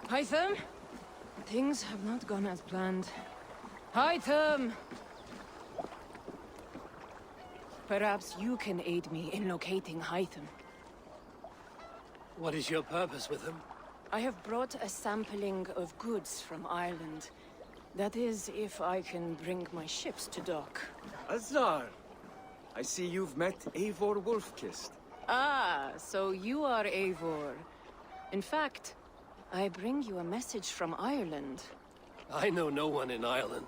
Hytham? Things have not gone as planned. Hytham! Perhaps you can aid me in locating Hytham. What is your purpose with him? I have brought a sampling of goods from Ireland. That is, if I can bring my ships to dock. Azar! I see you've met Eivor Wolfkist. Ah, so you are Eivor. In fact, I bring you a message from Ireland. I know no one in Ireland.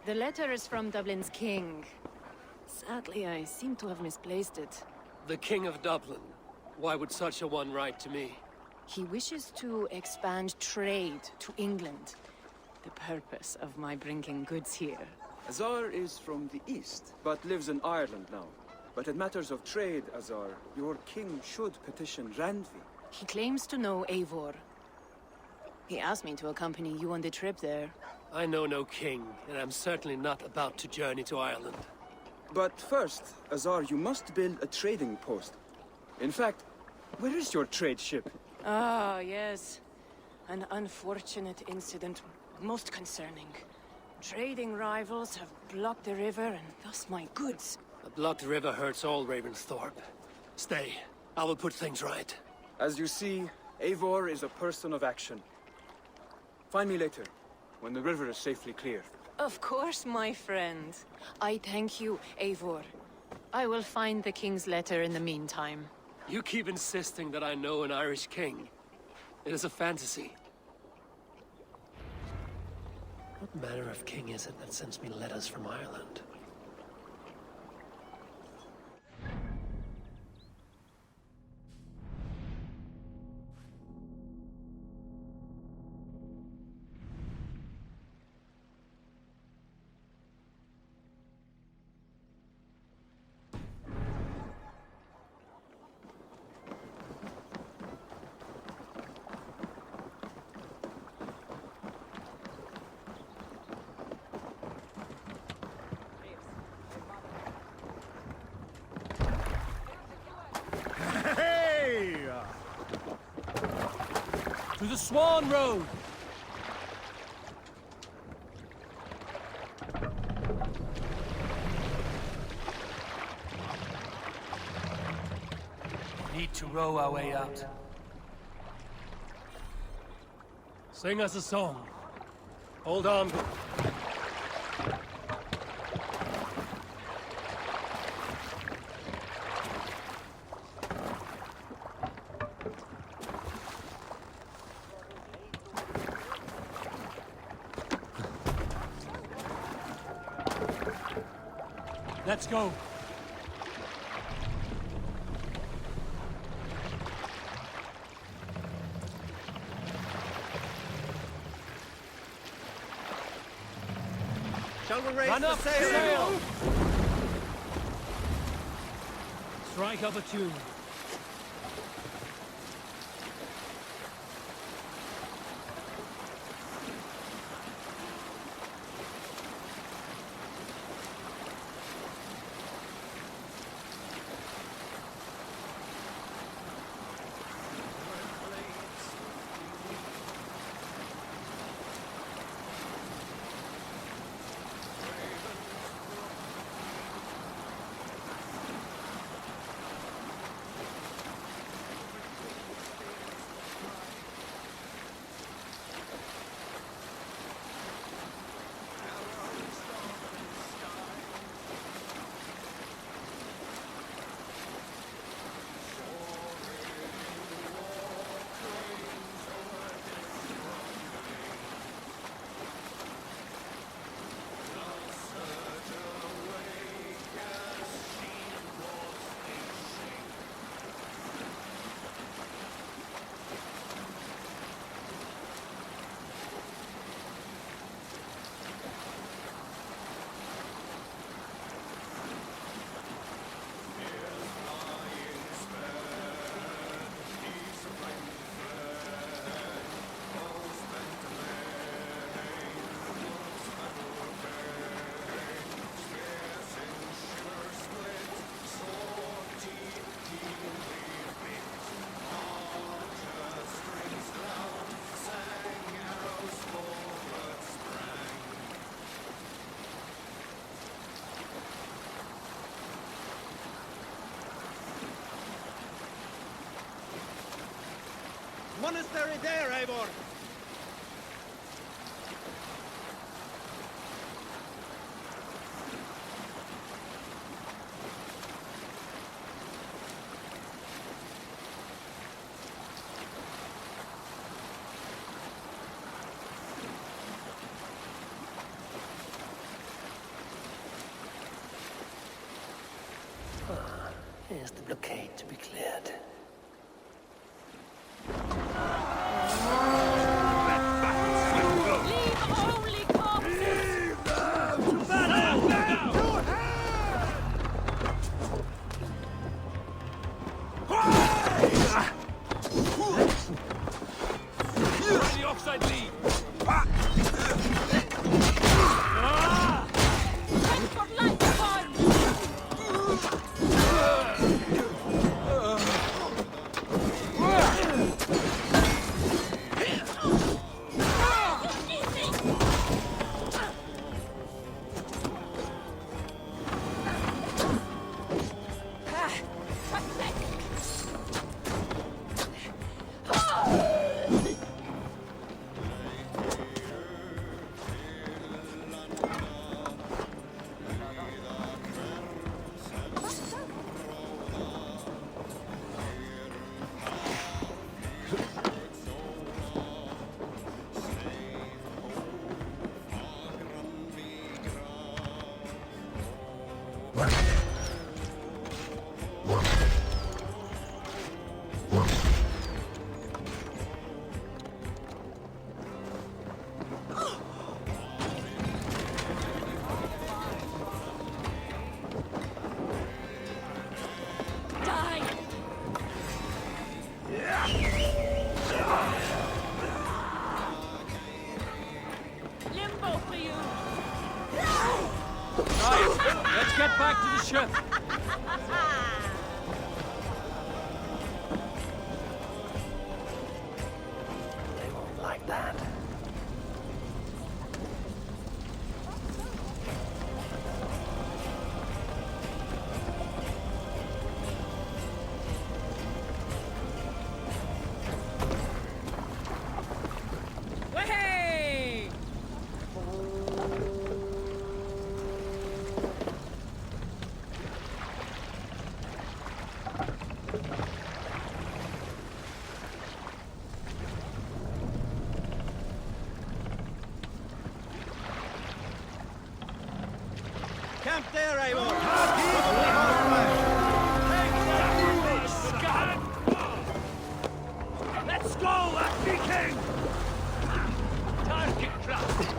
The letter is from Dublin's king. Sadly, I seem to have misplaced it. The King of Dublin. Why would such a one write to me? He wishes to expand trade to England. The purpose of my bringing goods here. Azar is from the east, but lives in Ireland now. But in matters of trade, Azar, your king should petition Randvi. He claims to know Eivor. He asked me to accompany you on the trip there. I know no king, and I'm certainly not about to journey to Ireland. But first, Azar, you must build a trading post. In fact, where is your trade ship? Ah, yes. An unfortunate incident, most concerning. Trading rivals have blocked the river and thus my goods. A blocked river hurts all Ravensthorpe. Stay. I will put things right. As you see, Eivor is a person of action. Find me later, when the river is safely clear. Of course, my friend. I thank you, Eivor. I will find the king's letter in the meantime. You keep insisting that I know an Irish king. It is a fantasy. What manner of king is it that sends me letters from Ireland? To the Swan Road! Need to row our way out. Sing us a song. Hold on. Let's go. Shall we raise Run the up, sail? Strike up a tune. monastery there, Eivor! Here's the blockade to be cleared. Leave only corpses! The offside lead! Fight for life, Paul! Limbo for you! Right, let's get back to the ship. They won't like that. Way! Camp there, Eivor! Let's go, Lucky King! Target practice.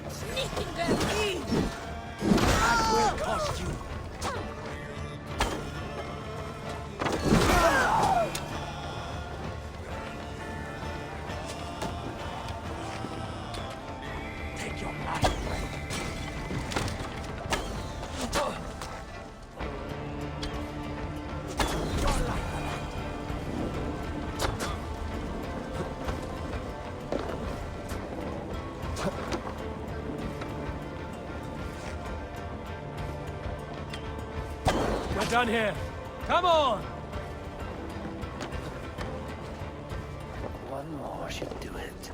Sneaking girl! That will cost you. Take your life. We're done here. Come on! One more should do it.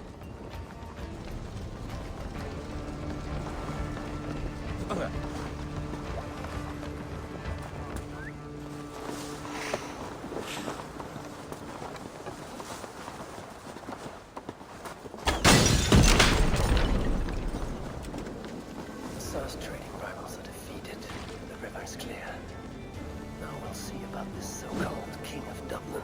Source trading rivals are defeated. The river's clear. Now we'll see about this so-called King of Dublin.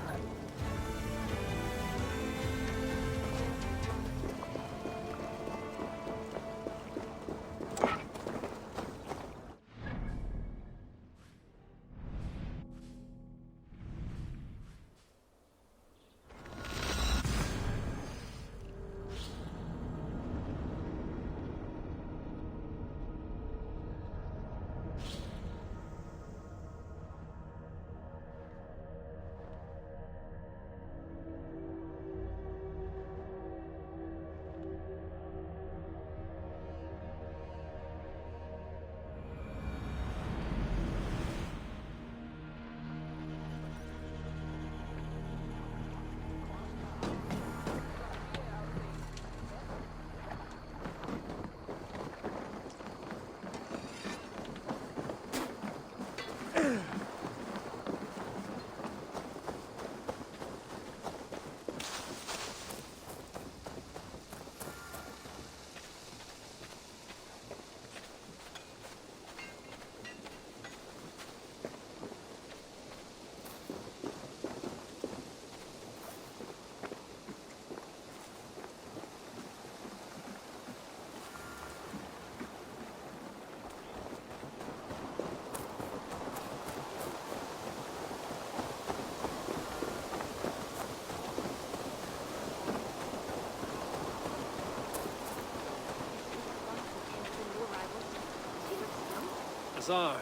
Azar,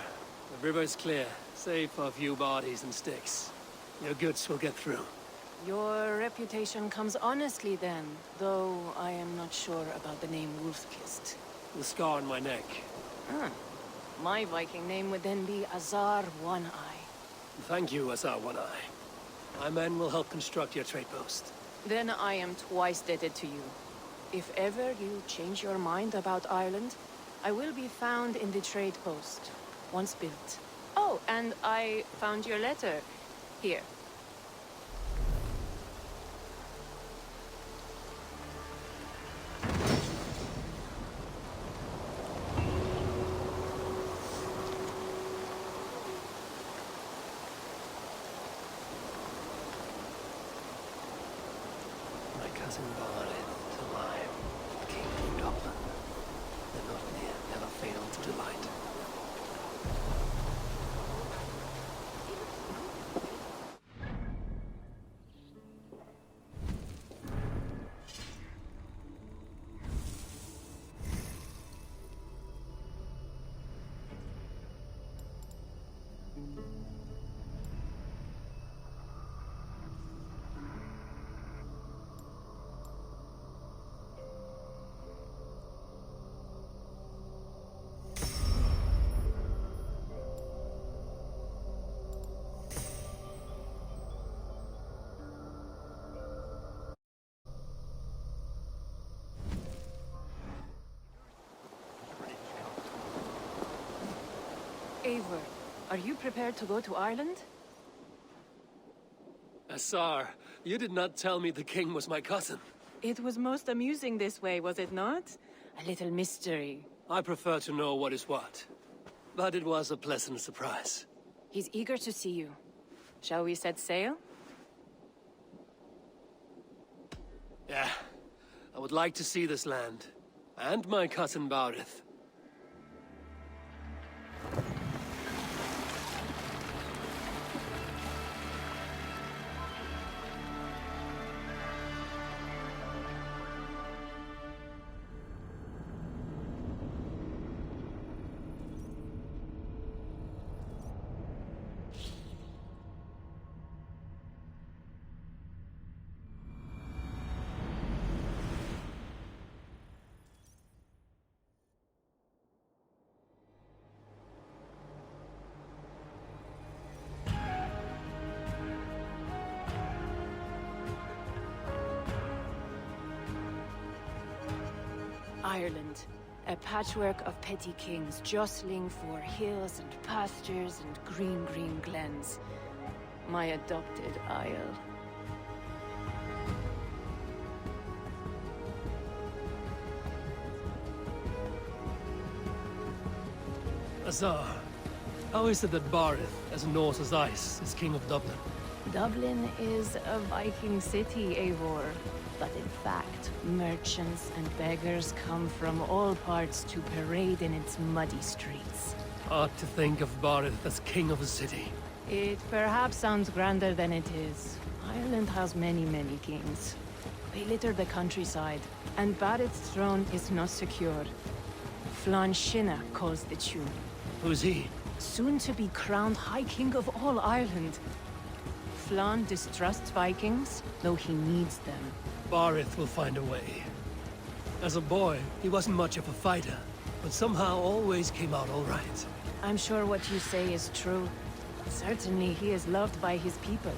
the river's clear, save for a few bodies and sticks. Your goods will get through. Your reputation comes honestly then, though I am not sure about the name Wolfkist. The scar on my neck. Huh. My Viking name would then be Azar One-Eye. Thank you, Azar One-Eye. My men will help construct your trade post. Then I am twice indebted to you. If ever you change your mind about Ireland, I will be found in the trade post, once built. Oh, and I found your letter. Here. My cousin Valhalla is alive, King of Dublin. The Notnia never failed to delight. Eivor, are you prepared to go to Ireland? Azar, you did not tell me the king was my cousin. It was most amusing this way, was it not? A little mystery. I prefer to know what is what. But it was a pleasant surprise. He's eager to see you. Shall we set sail? Yeah. I would like to see this land. And my cousin Baurith. Ireland, a patchwork of petty kings jostling for hills and pastures and green glens. My adopted isle. Azar, how is it that Baurith, as Norse as ice, is king of Dublin? Dublin is a Viking city, Eivor. But in fact, merchants and beggars come from all parts to parade in its muddy streets. Odd to think of Baurith as king of a city. It perhaps sounds grander than it is. Ireland has many kings. They litter the countryside, and Barrett's throne is not secure. Flann Sinna calls the tune. Who's he? Soon to be crowned High King of all Ireland. Flann distrusts Vikings, though he needs them. Baurith will find a way. As a boy, he wasn't much of a fighter, but somehow always came out all right. I'm sure what you say is true. Certainly he is loved by his people.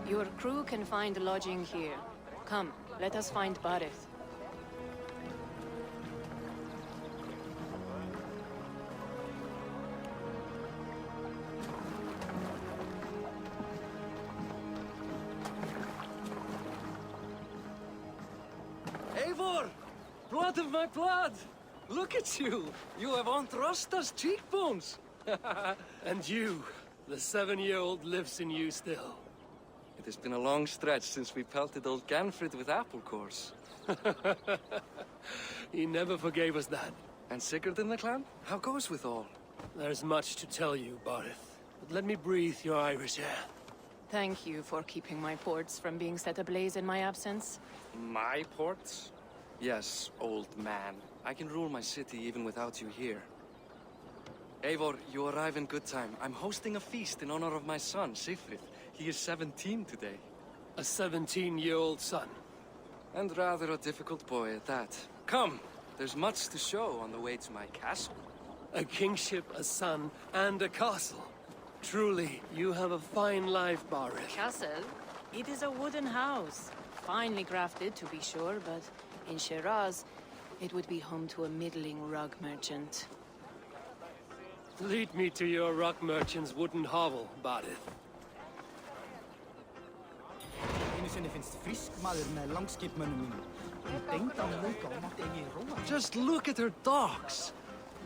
Your crew can find lodging here. Come, let us find Barith. Eivor! Blood of my blood! Look at you! You have Aunt Rosta's cheekbones! And you, the 7-year-old lives in you still. It has been a long stretch since we pelted old Ganfrid with apple cores. He never forgave us that. And Sigurd in the clan? How goes with all? There's much to tell you, Barith. But let me breathe your Irish air. Thank you for keeping my ports from being set ablaze in my absence. My ports? Yes, old man. I can rule my city even without you here. Eivor, you arrive in good time. I'm hosting a feast in honor of my son, Sigfrid. He is 17 today. A 17-year-old son. And rather a difficult boy at that. Come, there's much to show on the way to my castle. A kingship, a son, and a castle. Truly, you have a fine life, Barith. Castle? It is a wooden house. Finely crafted, to be sure, but in Shiraz, it would be home to a middling rug merchant. Lead me to your rock merchant's wooden hovel, Barith. Einu sinni finnst frísk maður með langskipmönnum mínum. Hún dengd á mig auka og mátti eigi róa. Just look at her docks.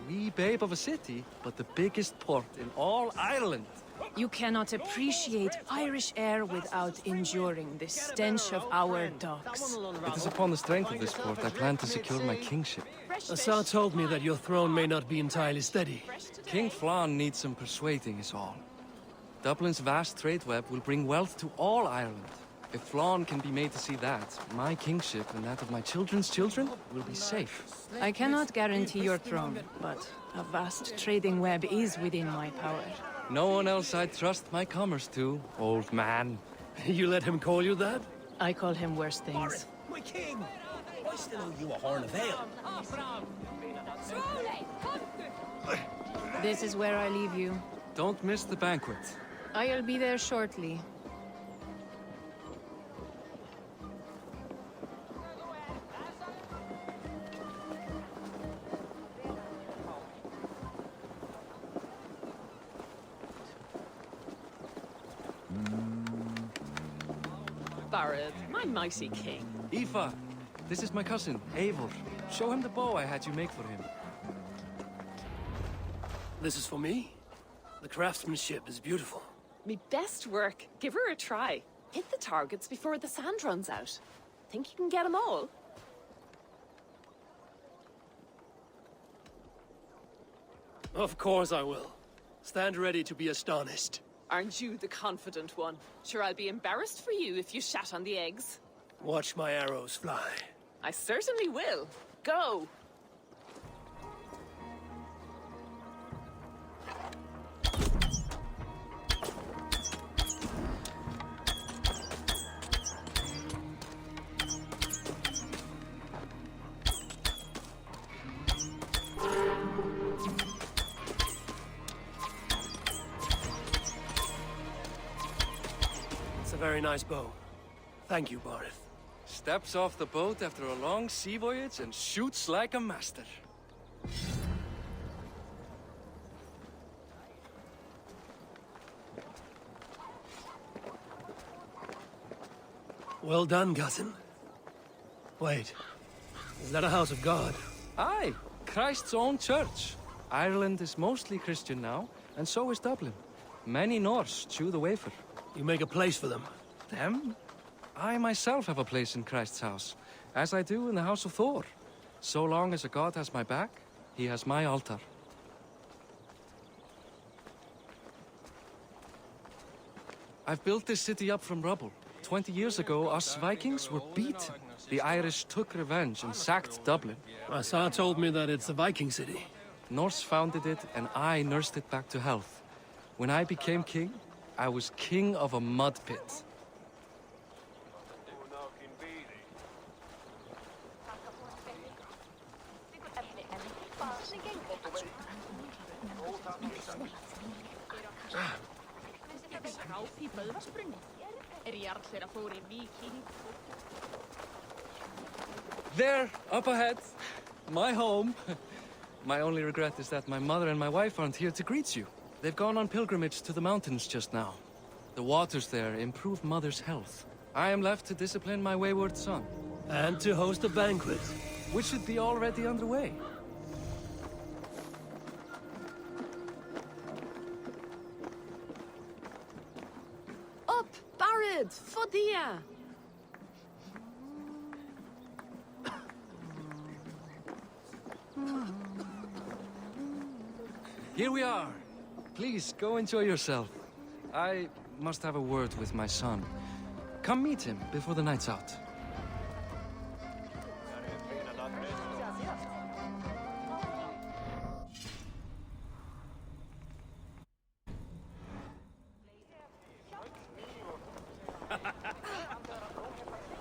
Wee babe of a city, but the biggest port in all Ireland. You cannot appreciate Irish air without enduring the stench of our docks. It is upon the strength of this port I plan to secure my kingship. Assar told me that your throne may not be entirely steady. King Flann needs some persuading is all. Dublin's vast trade web will bring wealth to all Ireland. If Flann can be made to see that, my kingship and that of my children's children will be safe. I cannot guarantee your throne, but a vast trading web is within my power. No one else I'd trust my commerce to, old man. You let him call you that? I call him worse things. My king! I still owe you a horn of ale. This is where I leave you. Don't miss the banquet. I'll be there shortly. Barad, my mighty king. Aoife, this is my cousin, Eivor. Show him the bow I had you make for him. This is for me? The craftsmanship is beautiful. Me best work. Give her a try. Hit the targets before the sand runs out. Think you can get them all? Of course I will. Stand ready to be astonished. Aren't you the confident one? Sure, I'll be embarrassed for you if you shat on the eggs. Watch my arrows fly. I certainly will. Go! It's a very nice bow. Thank you, Barith. Steps off the boat after a long sea voyage and shoots like a master. Well done, cousin. Wait, is that a house of God? Aye, Christ's own church. Ireland is mostly Christian now, and so is Dublin. Many Norse chew the wafer. You make a place for them. Them? I myself have a place in Christ's house, as I do in the house of Thor. So long as a god has my back, he has my altar. I've built this city up from rubble. 20 years ago, us Vikings were beaten. The Irish took revenge and sacked Dublin. Assar told me that it's a Viking city. Norse founded it, and I nursed it back to health. When I became king, I was king of a mud pit. There, up ahead. My home. My only regret is that my mother and my wife aren't here to greet you. They've gone on pilgrimage to the mountains just now. The waters there improve mother's health. I am left to discipline my wayward son. And to host a banquet. Which should be already underway. Up, Barad, Fodia. Here we are. Please, go enjoy yourself. I must have a word with my son. Come meet him before the night's out.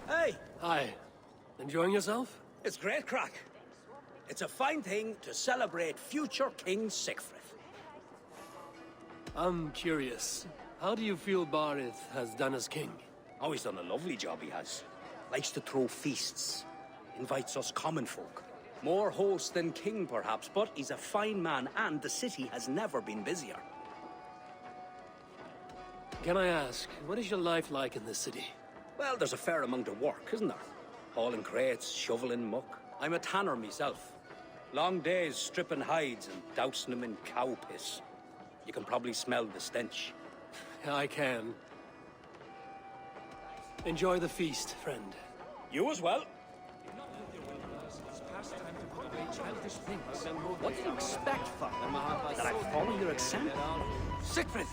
Hey, Hi. Enjoying yourself? it's great crack. It's a fine thing to celebrate future King Sigfrid. I'm curious. How do you feel Barith has done as king? Oh, he's done a lovely job, he has. Likes to throw feasts. Invites us common folk. More host than king, perhaps, but he's a fine man, and the city has never been busier. Can I ask, what is your life like in this city? Well, there's a fair amount of work, isn't there? Hauling crates, shoveling muck. I'm a tanner myself. Long days stripping hides and dousing them in cow piss. You can probably smell the stench. I can. Enjoy the feast, friend. You as well. What do you expect, Father? That I follow your example? Sigfrid!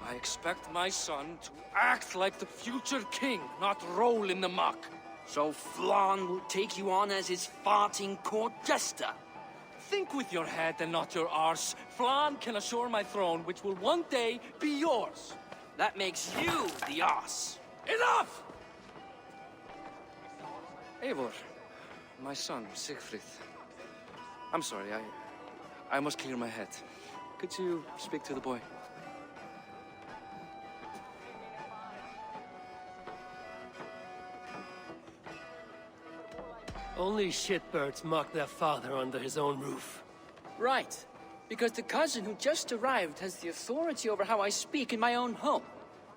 I expect my son to act like the future king, not roll in the muck. So Flan will take you on as his farting court jester? Think with your head and not your arse. Flan can assure my throne, which will one day be yours. That makes you the ass. Enough! Eivor, my son, Sigfrid. I'm sorry, I must clear my head. Could you speak to the boy? Only shitbirds mock their father under his own roof. Right. Because the cousin who just arrived has the authority over how I speak in my own home.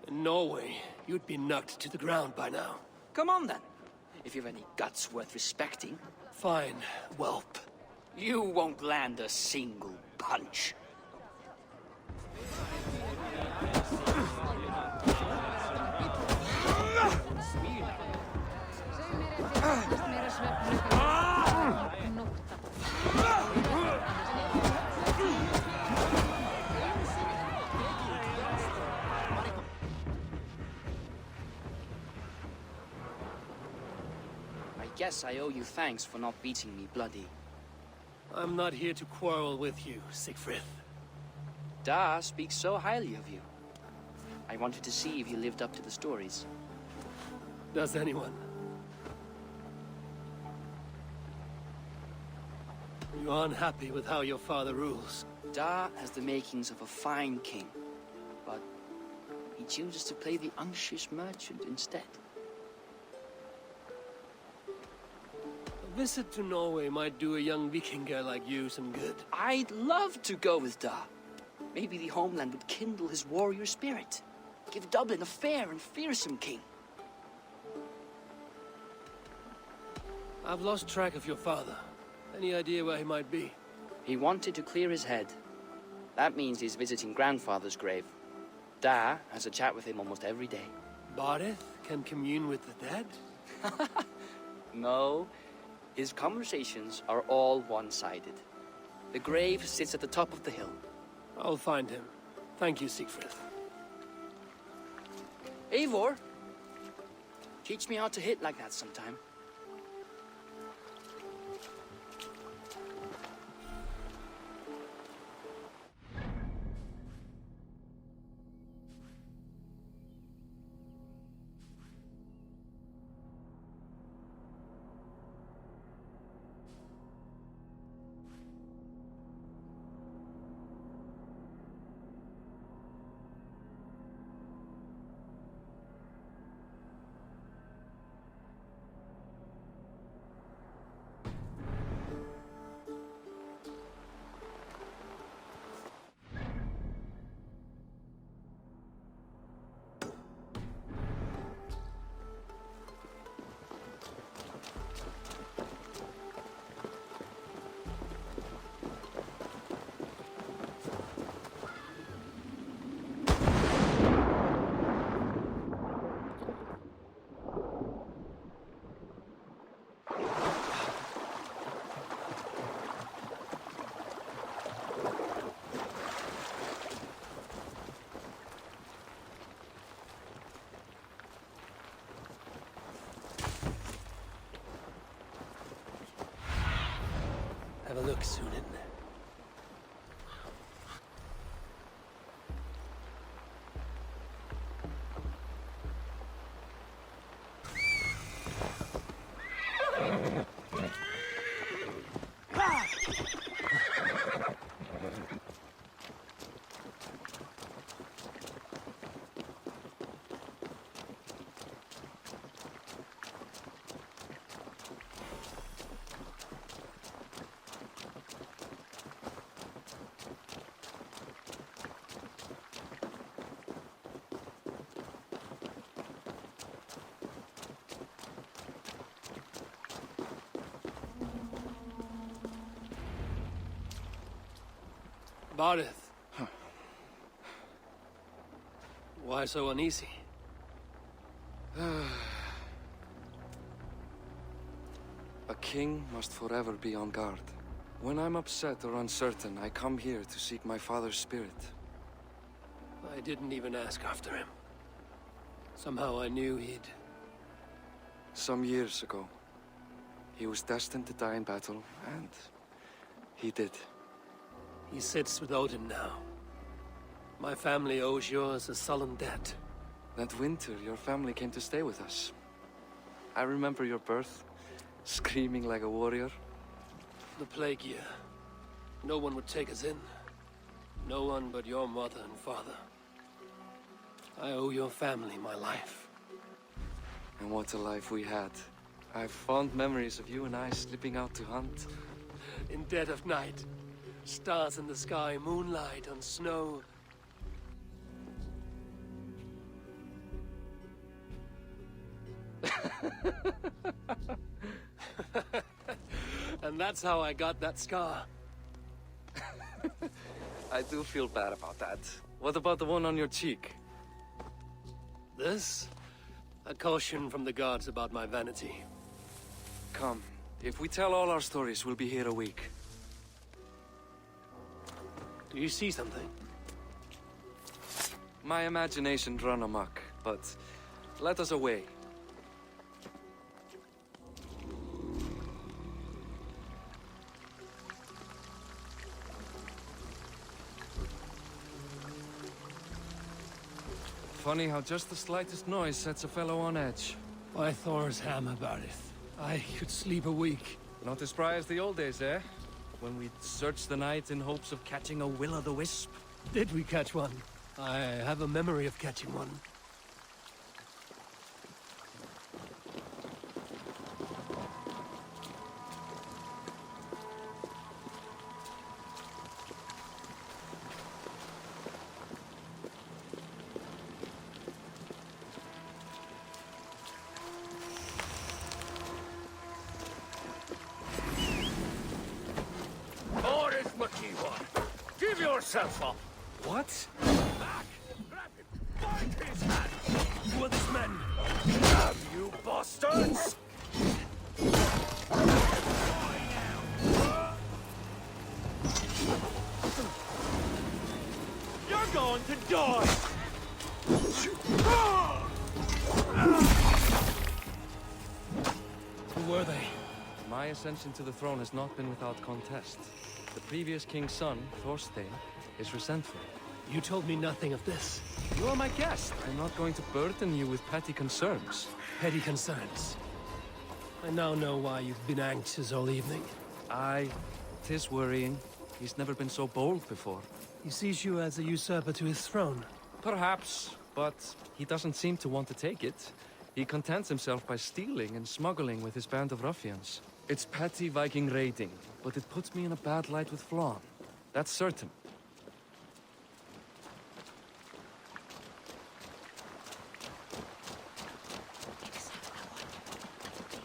In Norway, you'd be knocked to the ground by now. Come on then. If you've any guts worth respecting. Fine, whelp. You won't land a single punch. I guess I owe you thanks for not beating me bloody. I'm not here to quarrel with you, Sigfrid. Da speaks so highly of you. I wanted to see if you lived up to the stories. Does anyone? You are unhappy with how your father rules. Da has the makings of a fine king, but he chooses to play the unctuous merchant instead. A visit to Norway might do a young Viking girl like you some good. I'd love to go with Da. Maybe the homeland would kindle his warrior spirit. Give Dublin a fair and fearsome king. I've lost track of your father. Any idea where he might be? He wanted to clear his head. That means he's visiting grandfather's grave. Da has a chat with him almost every day. Barith can commune with the dead? No, his conversations are all one-sided. The grave sits at the top of the hill. I'll find him. Thank you, Sigfrid. Eivor, teach me how to hit like that sometime. a look, Sunan. Barith. Why so uneasy? A king must forever be on guard. When I'm upset or uncertain, I come here to seek my father's spirit. I didn't even ask after him. Somehow I knew he'd... Some years ago, he was destined to die in battle, and he did. He sits with Odin now. My family owes yours a sullen debt. That winter, your family came to stay with us. I remember your birth, screaming like a warrior. The plague year. No one would take us in. No one but your mother and father. I owe your family my life. And what a life we had. I have fond memories of you and I slipping out to hunt. In dead of night. Stars in the sky, moonlight on snow. And that's how I got that scar. I do feel bad about that. What about the one on your cheek? This? A caution from the gods about my vanity. Come, if we tell all our stories, we'll be here a week. Do you see something? My imagination run amok, but let us away. Funny how just the slightest noise sets a fellow on edge. By Thor's hammer, Barith. I could sleep a week. Not as spry as the old days, eh? When we'd search the night in hopes of catching a will-o'-the-wisp. Did we catch one? I have a memory of catching one. Give yourself up! What? Back! Grab him! Bind his hand! Who are these men? Damn you bastards! You're going to die! Who were they? My ascension to the throne has not been without contest. The previous king's son, Thorstein, is resentful. You told me nothing of this. You are my guest. I'm not going to burden you with petty concerns. Petty concerns. I now know why you've been anxious all evening. Aye, 'tis worrying. He's never been so bold before. He sees you as a usurper to his throne. Perhaps, but he doesn't seem to want to take it. He contents himself by stealing and smuggling with his band of ruffians. It's petty Viking raiding, but it puts me in a bad light with Flann. That's certain.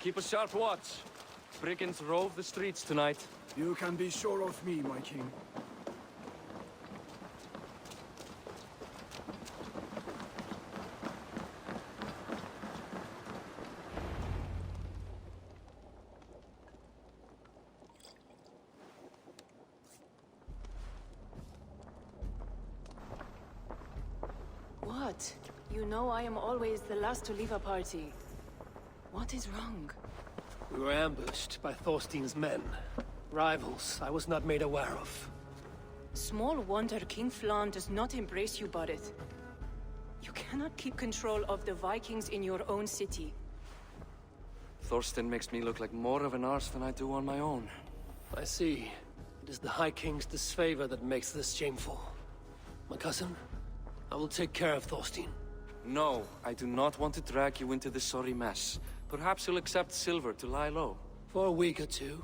Keep a sharp watch. Brigands rove the streets tonight. You can be sure of me, my king. What? You know I am always the last to leave a party. What is wrong? We were ambushed by Thorstein's men. Rivals I was not made aware of. Small wonder King Flan does not embrace you, Barith. You cannot keep control of the Vikings in your own city. Thorstein makes me look like more of an arse than I do on my own. I see. It is the High King's disfavor that makes this shameful. My cousin, I will take care of Thorstein. No, I do not want to drag you into this sorry mess. Perhaps you'll accept silver to lie low. For a week or two,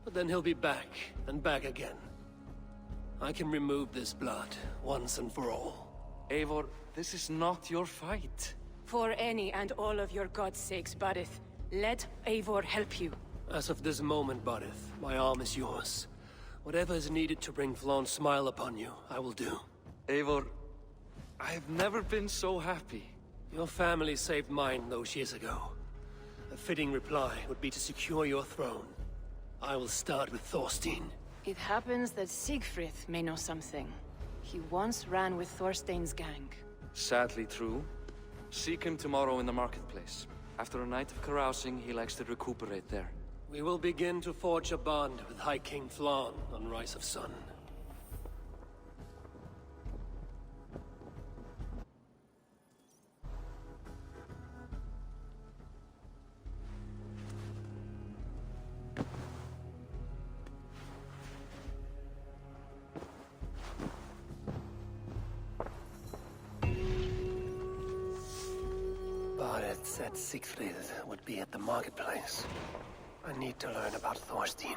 but then he'll be back, and back again. I can remove this blood, once and for all. Eivor, this is not your fight. For any and all of your god's sakes, Barith, let Eivor help you. As of this moment, Barith, my arm is yours. Whatever is needed to bring Flaun's smile upon you, I will do. Eivor, I've never been so happy. Your family saved mine those years ago. A fitting reply would be to secure your throne. I will start with Thorstein. It happens that Siegfried may know something. He once ran with Thorstein's gang. Sadly true. Seek him tomorrow in the marketplace. After a night of carousing, he likes to recuperate there. We will begin to forge a bond with High King Flan on Rise of Sun. Bareth said Siegfried would be at the marketplace. I need to learn about Thorstein.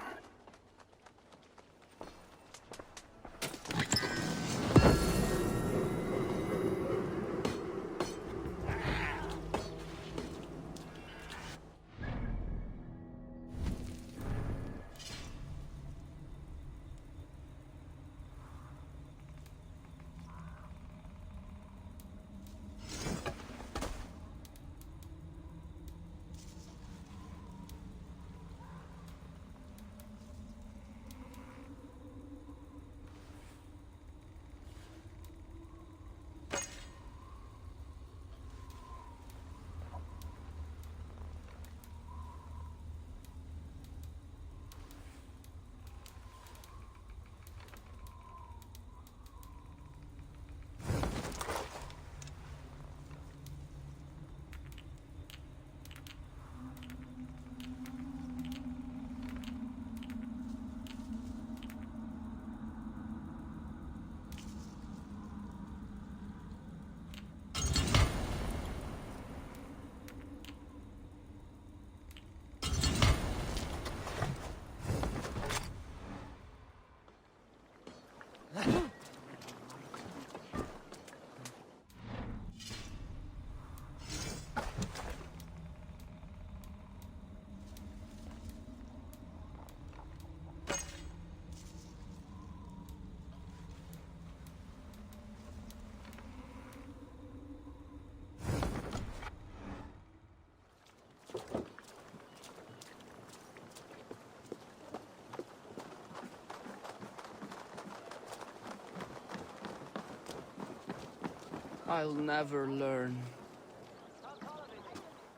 I'll never learn.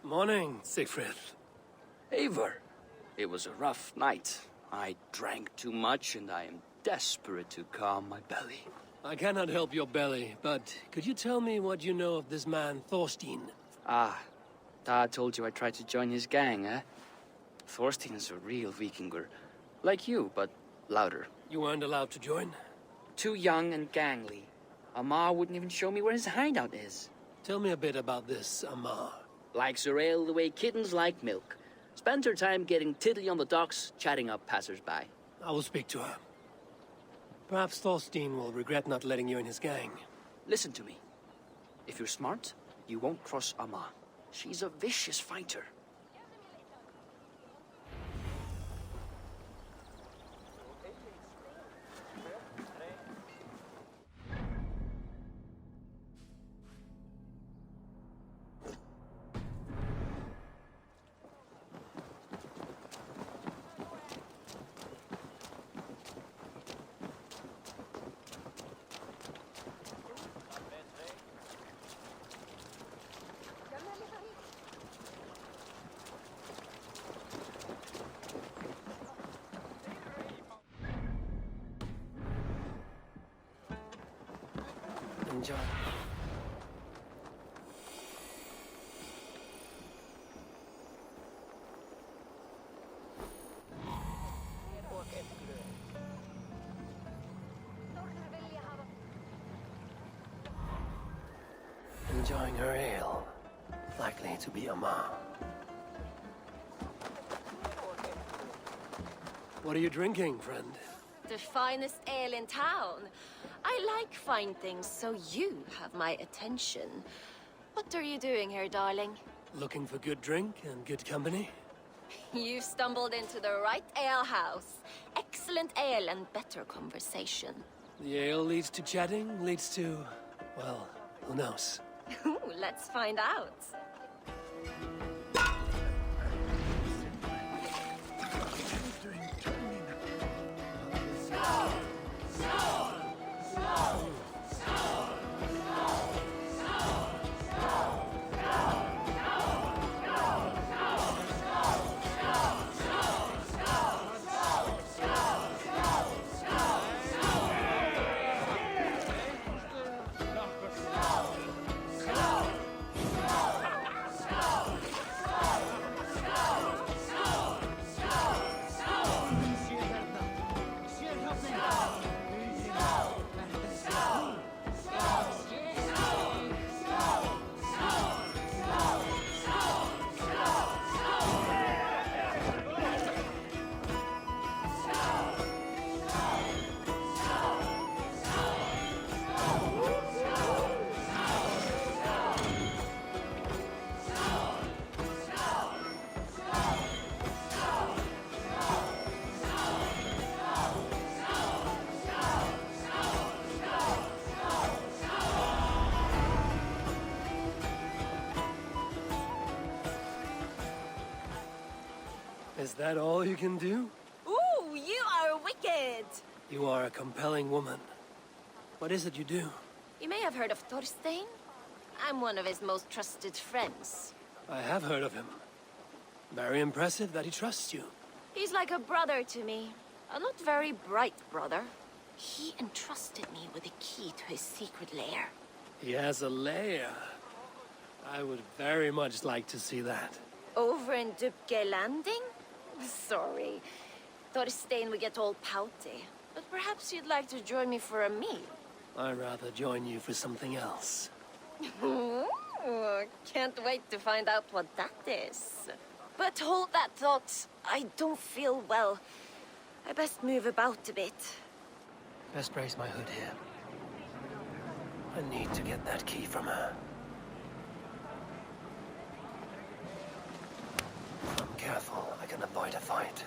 Morning, Siegfried. Eivor, it was a rough night. I drank too much and I am desperate to calm my belly. I cannot help your belly, but could you tell me what you know of this man, Thorstein? Ah, Dad told you I tried to join his gang, eh? Thorstein is a real Vikinger. Like you, but louder. You weren't allowed to join? Too young and gangly. Amar wouldn't even show me where his hideout is. Tell me a bit about this Amar. Likes her ale the way kittens like milk. Spends her time getting tiddly on the docks, chatting up passers-by. I will speak to her. Perhaps Thorstein will regret not letting you in his gang. Listen to me. If you're smart, you won't cross Amar. She's a vicious fighter. Enjoy. Enjoying her ale. Likely to be a ma. What are you drinking, friend? The finest ale in town. I like fine things, so you have my attention. What are you doing here, darling? Looking for good drink and good company? You've stumbled into the right ale house. Excellent ale and better conversation. The ale leads to chatting, leads to... well, who knows? Ooh, let's find out. Is that all you can do? Ooh, you are wicked! You are a compelling woman. What is it you do? You may have heard of Thorstein. I'm one of his most trusted friends. I have heard of him. Very impressive that he trusts you. He's like a brother to me. A not very bright brother. He entrusted me with the key to his secret lair. He has a lair. I would very much like to see that. Over in Dubke Landing? Sorry. Thorstein would get all pouty. But perhaps you'd like to join me for a meal. I'd rather join you for something else. Ooh, can't wait to find out what that is. But hold that thought. I don't feel well. I best move about a bit. Best raise my hood here. I need to get that key from her. If I'm careful, I can avoid a fight.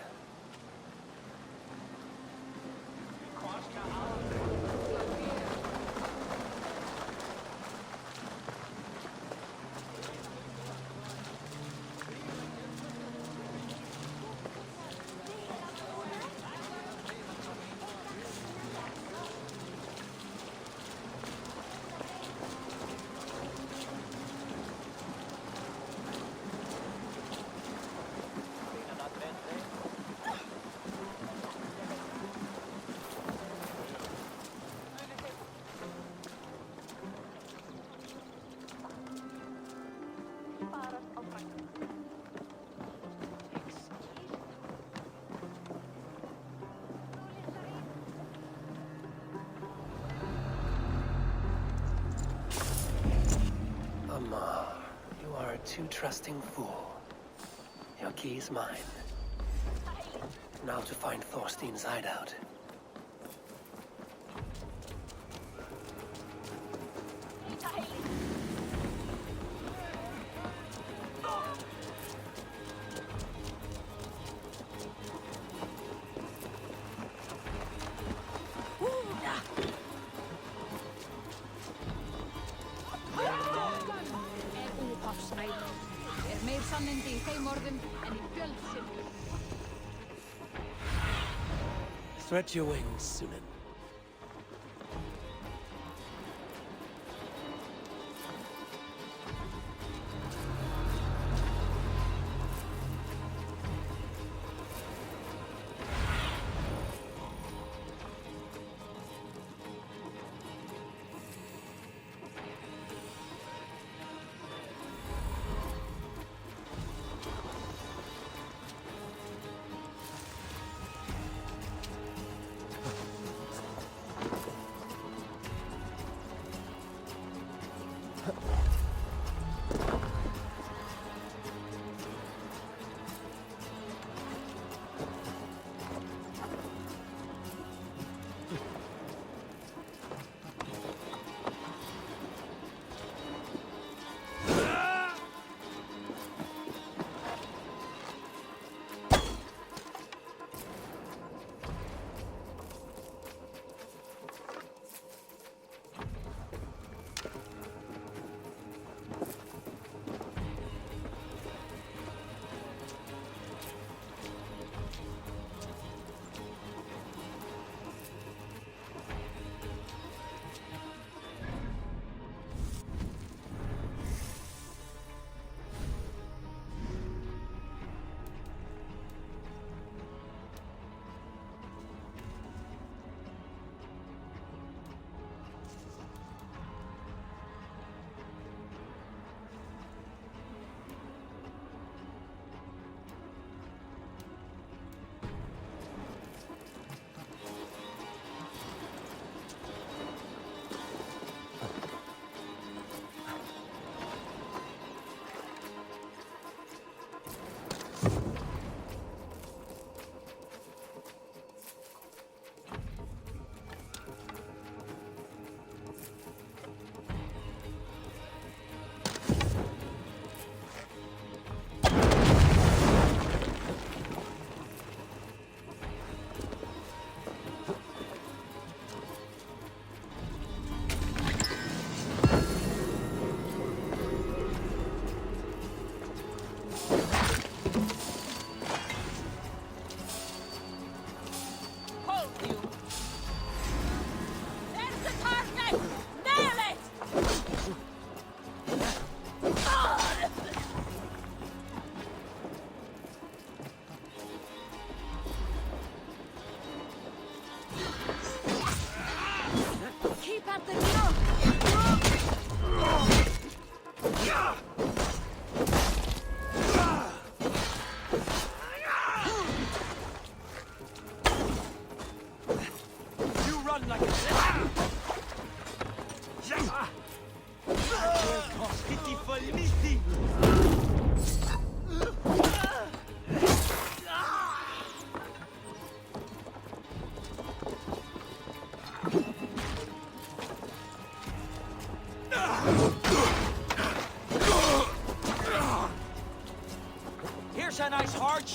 Amar, you are a too trusting fool. Your key is mine. Now to find Thorstein's hideout. Stretch your wings, Sunan.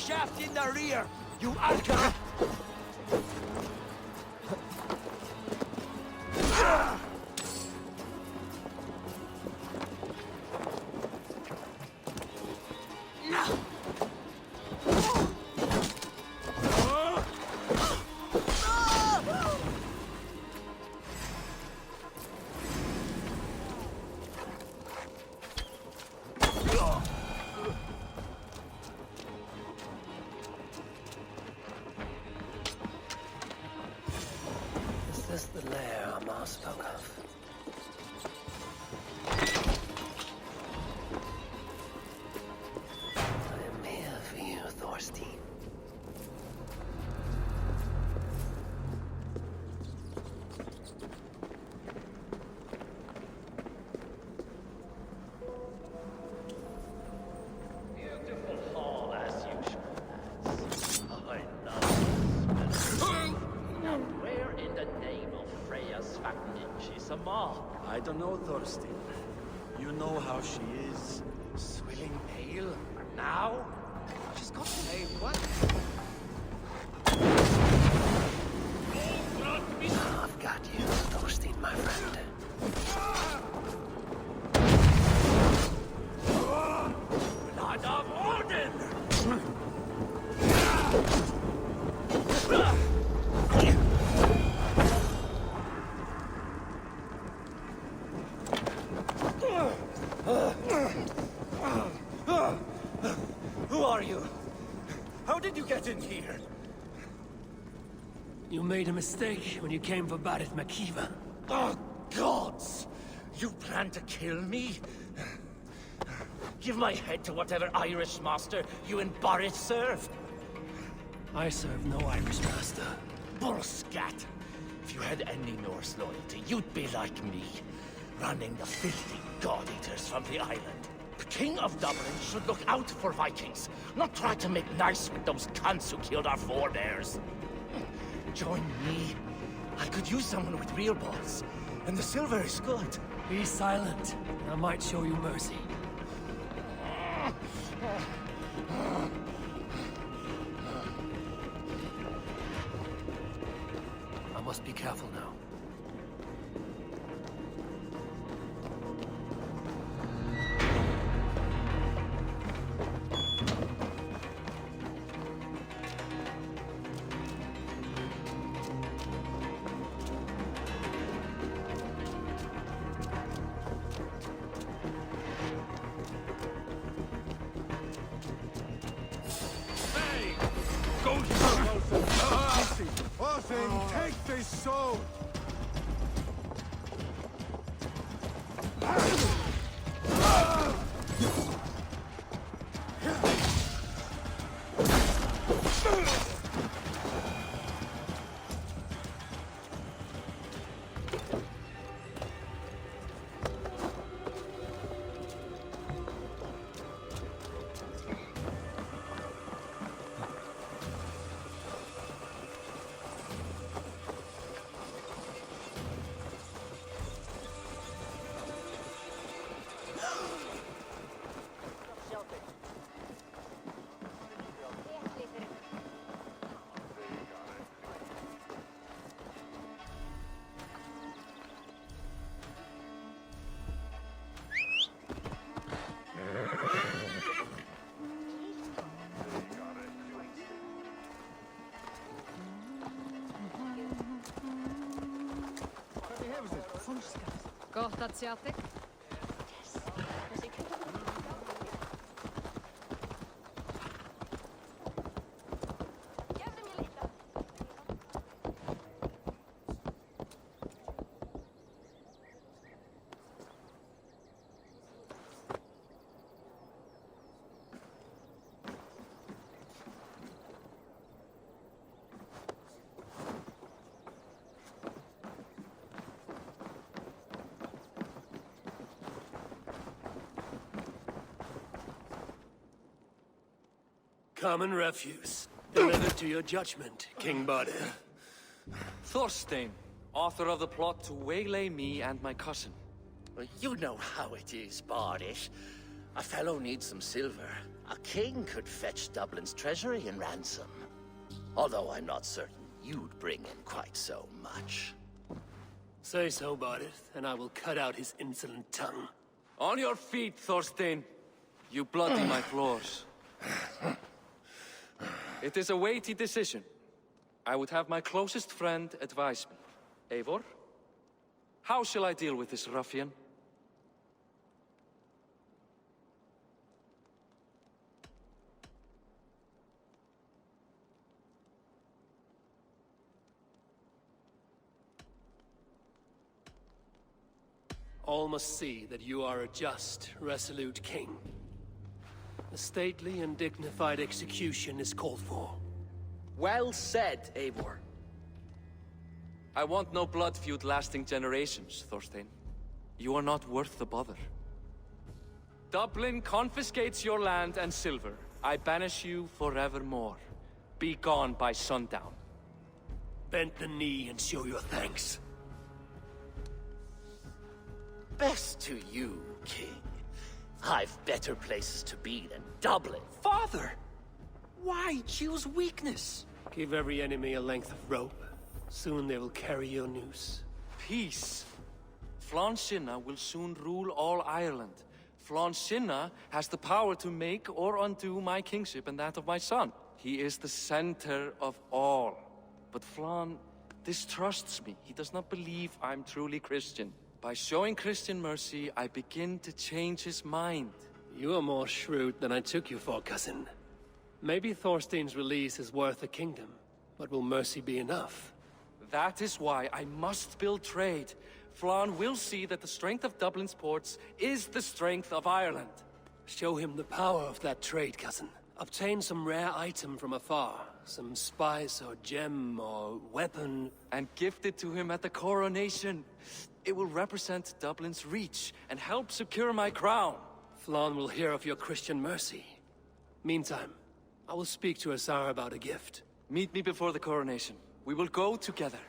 shaft in the rear, you Arca! Is this the lair Amar spoke of? I am here for you, Thorstein. Beautiful hall as usual, lads. I love this. Now where in the name of Freya's Vakninch is Amar? I don't know, Thorstein. You know how she is. Swilling pale? Now? She's got to say what? I've got you, Thorstein, my friend. Blood of Odin! Who are you? How did you get in here? You made a mistake when you came for Barit Makiva. Oh, gods! You plan to kill me? Give my head to whatever Irish master you and Barrett serve. I serve no Irish master. Bullscat! If you had any Norse loyalty, you'd be like me, running the filthy god-eaters from the island. The King of Dublin should look out for Vikings, not try to make nice with those cunts who killed our forebears. Join me. I could use someone with real balls, and the silver is good. Be silent, and I might show you mercy. I must be careful now. Orphan, take this sword! Kohtat siatek. Common refuse. Delivered to your judgment, King Badir. Thorstein, author of the plot to waylay me and my cousin. Well, you know how it is, Bardish. A fellow needs some silver. A king could fetch Dublin's treasury in ransom. Although I'm not certain you'd bring in quite so much. Say so about it, and I will cut out his insolent tongue. On your feet, Thorstein. You bloody my floors. It is a weighty decision. I would have my closest friend advise me. Eivor, how shall I deal with this ruffian? All must see that you are a just, resolute king. A stately and dignified execution is called for. Well said, Eivor. I want no blood feud lasting generations, Thorstein. You are not worth the bother. Dublin confiscates your land and silver. I banish you forevermore. Be gone by sundown. Bend the knee and show your thanks. Best to you, king. I've better places to be than Dublin. Father! Why choose weakness? Give every enemy a length of rope. Soon they will carry your noose. Peace. Flann Sinna will soon rule all Ireland. Flann Sinna has the power to make or undo my kingship and that of my son. He is the center of all. But Flann distrusts me. He does not believe I'm truly Christian. By showing Christian mercy, I begin to change his mind. You are more shrewd than I took you for, cousin. Maybe Thorstein's release is worth a kingdom, but will mercy be enough? That is why I must build trade. Flann will see that the strength of Dublin's ports is the strength of Ireland. Show him the power of that trade, cousin. Obtain some rare item from afar. Some spice or gem or weapon. And gift it to him at the coronation. It will represent Dublin's reach and help secure my crown. Flann will hear of your Christian mercy. Meantime, I will speak to Asar about a gift. Meet me before the coronation. We will go together.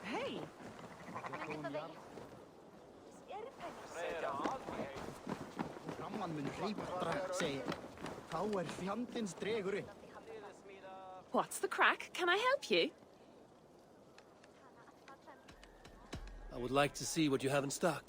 Hey! Framman mun hleypa, segi ég. Þá fjandins dregur upp. What's the crack? Can I help you? I would like to see what you have in stock.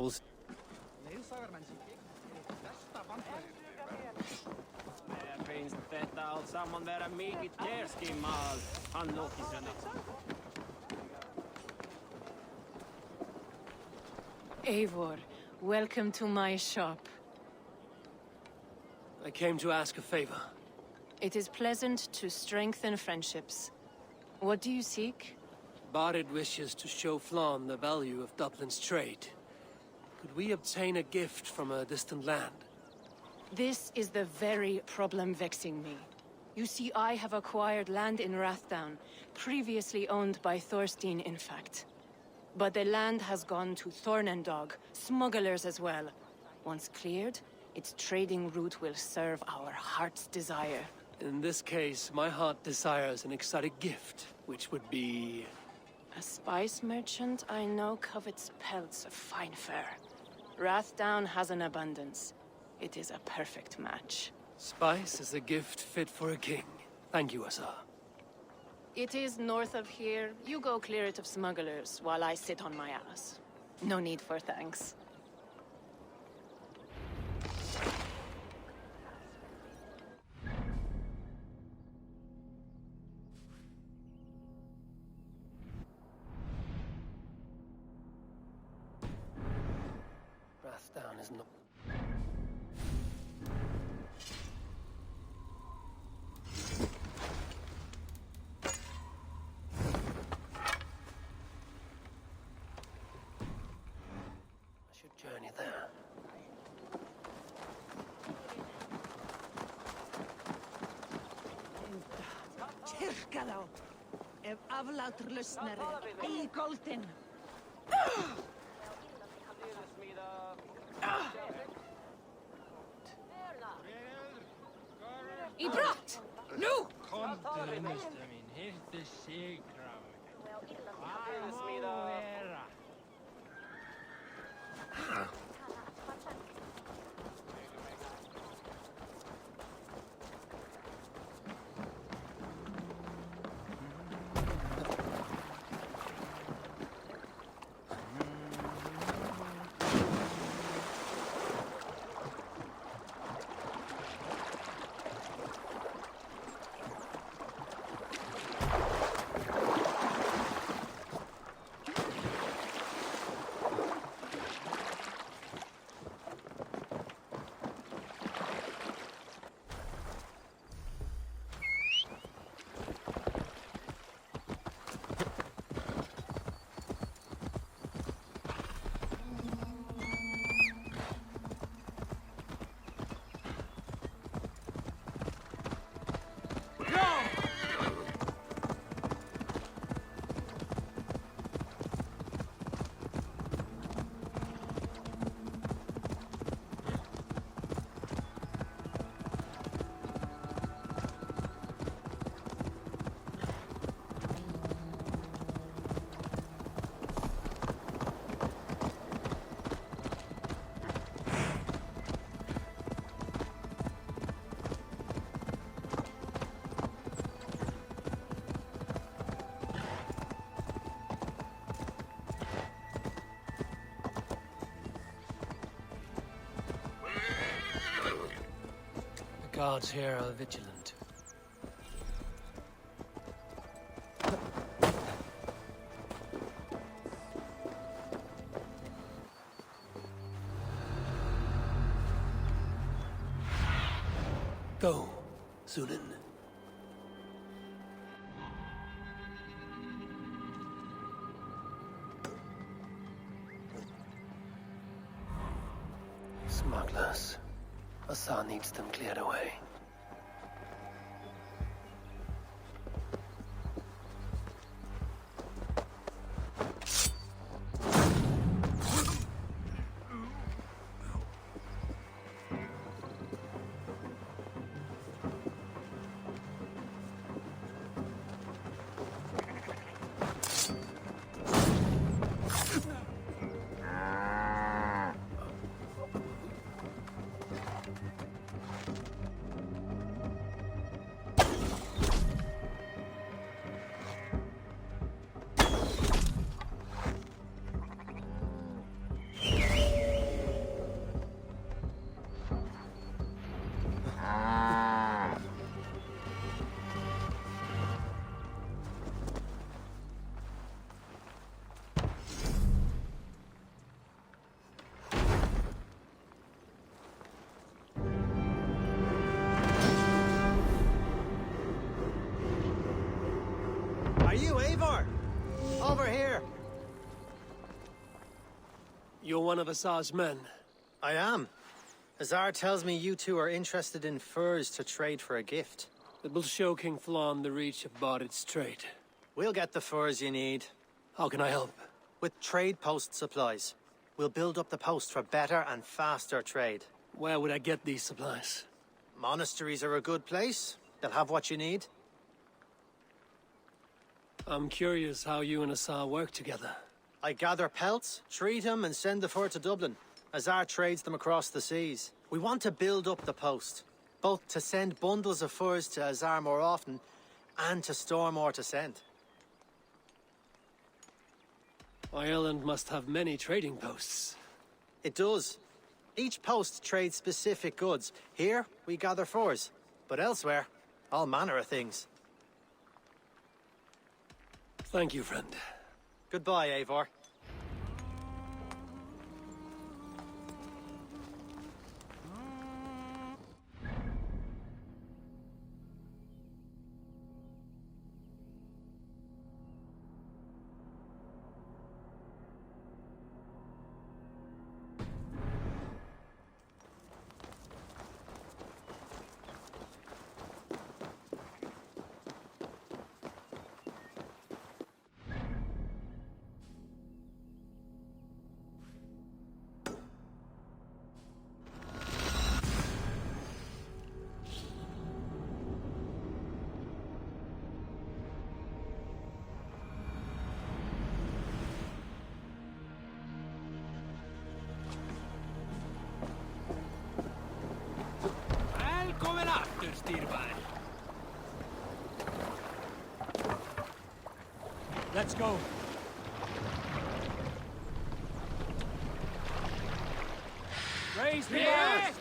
will... Finnst detta allt samman vara mycket kerskimmal? Han lokisen. Eivor, welcome to my shop. I came to ask a favor. It is pleasant to strengthen friendships. What do you seek? Barid wishes to show Flann the value of Dublin's trade. Could we obtain a gift from a distant land? This is the very problem vexing me. You see, I have acquired land in Rathdown, previously owned by Thorstein, in fact. But the land has gone to Thornendog, smugglers as well. Once cleared, its trading route will serve our heart's desire. In this case, my heart desires an exotic gift, which would be... A spice merchant I know covets pelts of fine fur. Rathdown has an abundance. It is a perfect match. Spice is a gift fit for a king. Thank you, Asa. It is north of here. You go clear it of smugglers, while I sit on my ass. No need for thanks. Rathdown is not... journey there. Tyrkadá, ef aflátur lausnari, í goldin. Í brott! Nú! Komdu, unnusta mín, hirtu sigráð. Hvað má vera? The guards here are vigilant. Go, Sunan. Smugglers. Asa needs them cleared away. Are you Eivor? Over here. You're one of Azar's men. I am. Azar tells me you two are interested in furs to trade for a gift. It will show King Flann the reach of Barid's trade. We'll get the furs you need. How can I help? With trade post supplies. We'll build up the post for better and faster trade. Where would I get these supplies? Monasteries are a good place. They'll have what you need. I'm curious how you and Azar work together. I gather pelts, treat them, and send the fur to Dublin. Azar trades them across the seas. We want to build up the post, both to send bundles of furs to Azar more often, and to store more to send. Ireland must have many trading posts. It does. Each post trades specific goods. Here, we gather furs. But elsewhere, all manner of things. Thank you, friend. Goodbye, Eivor. Välkommen efter, Styrberg. Let's go. Raise the mast!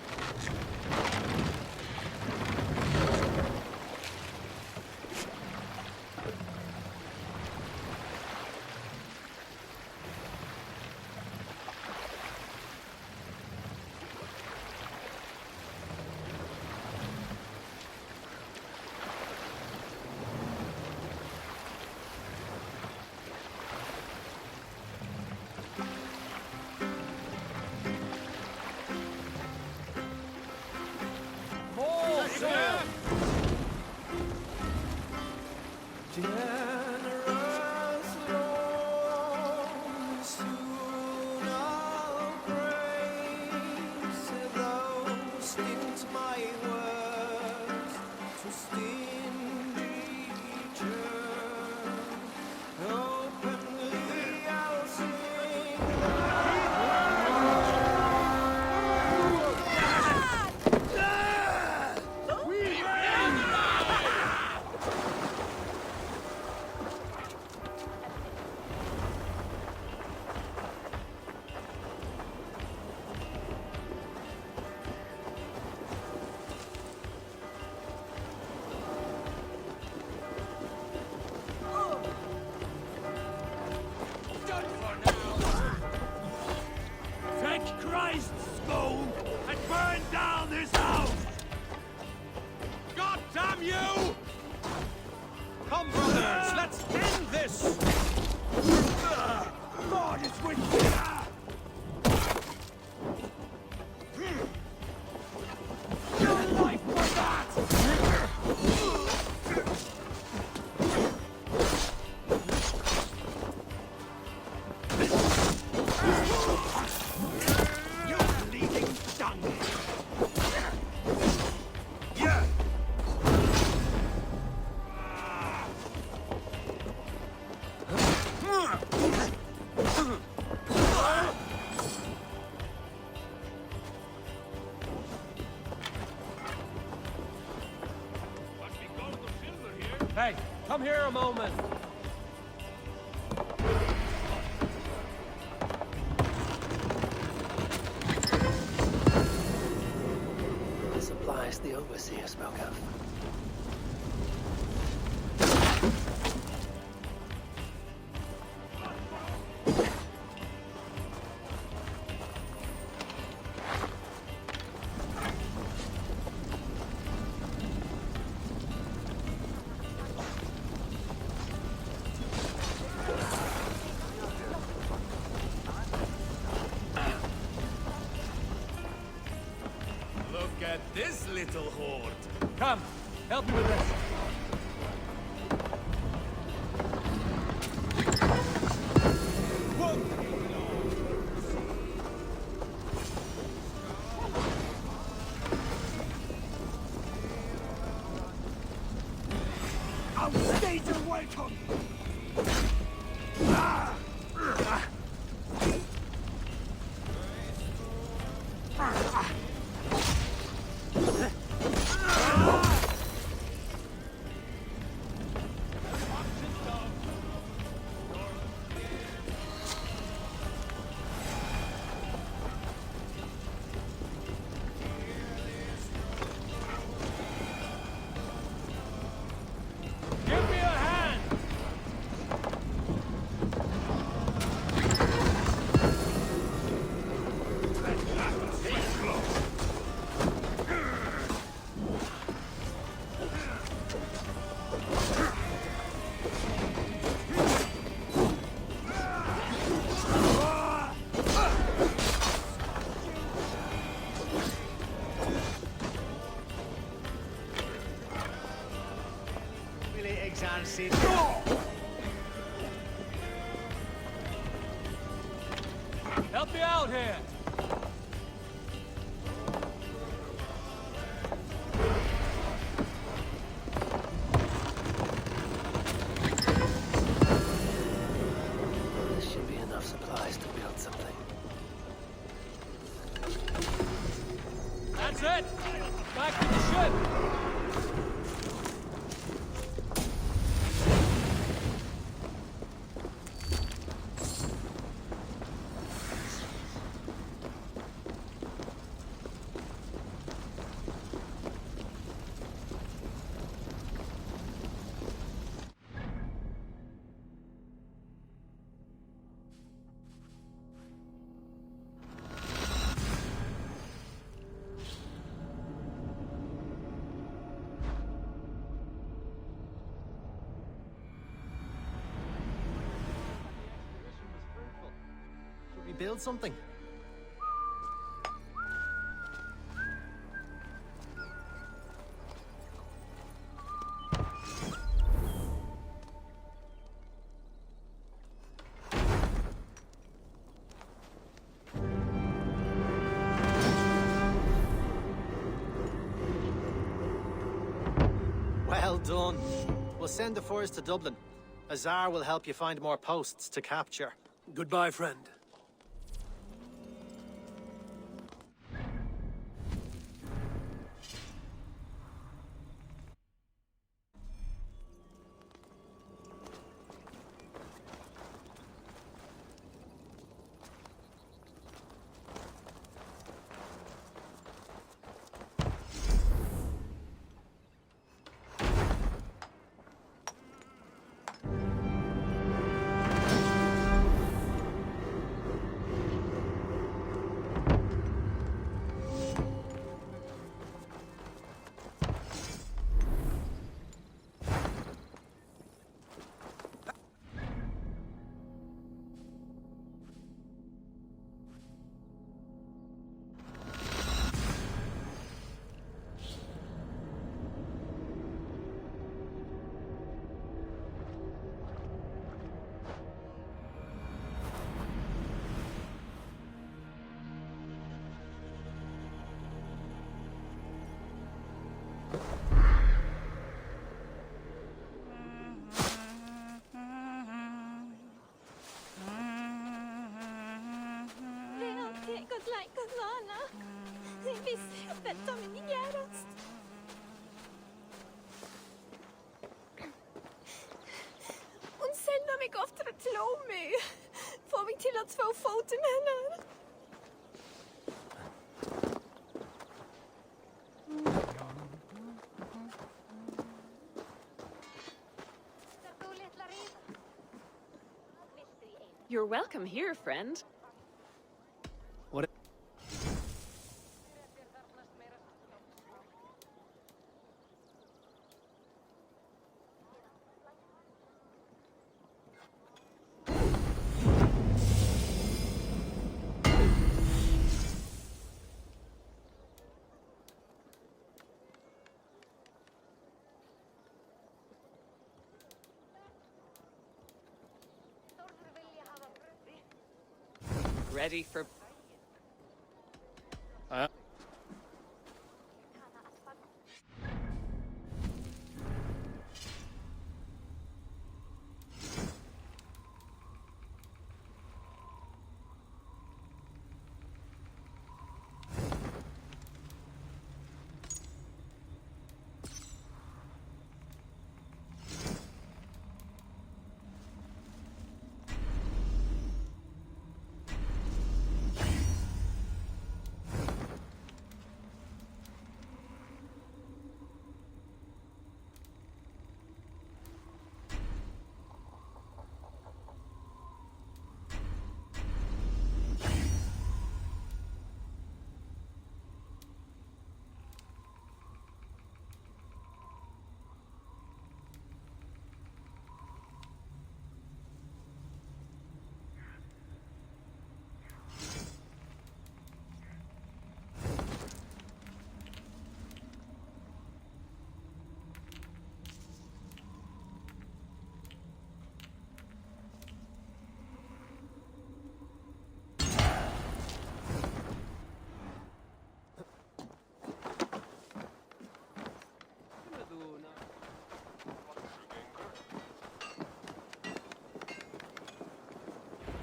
Hey, come here a moment. The supplies the overseer spoke of. Help me with this. I'll stage your welcome! Give me a hand! Help me out here! This should be enough supplies to build something. That's it! Back to the ship! Should we build something? Well done. We'll send the furs to Dublin. Azar will help you find more posts to capture. Goodbye, friend. Hun sender meg ofte til Omi. Får meg til at få foten henne. You're welcome here, friend. What? ready for...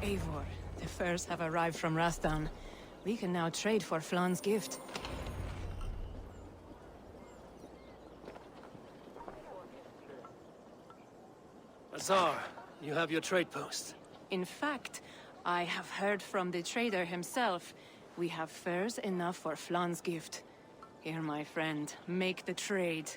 Eivor, the furs have arrived from Rathdowne. We can now trade for Flan's gift. Azar, you have your trade post. In fact, I have heard from the trader himself. We have furs enough for Flan's gift. Here, my friend, make the trade.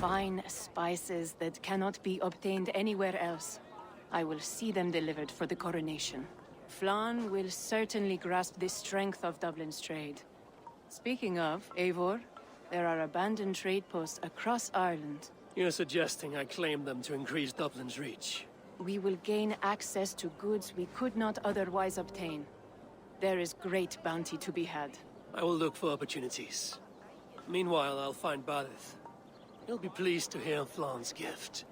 Fine spices that cannot be obtained anywhere else. I will see them delivered for the coronation. Flan will certainly grasp the strength of Dublin's trade. Speaking of, Eivor, there are abandoned trade posts across Ireland. You're suggesting I claim them to increase Dublin's reach. We will gain access to goods we could not otherwise obtain. There is great bounty to be had. I will look for opportunities. Meanwhile, I'll find Balith. He'll be pleased to hear Flan's gift.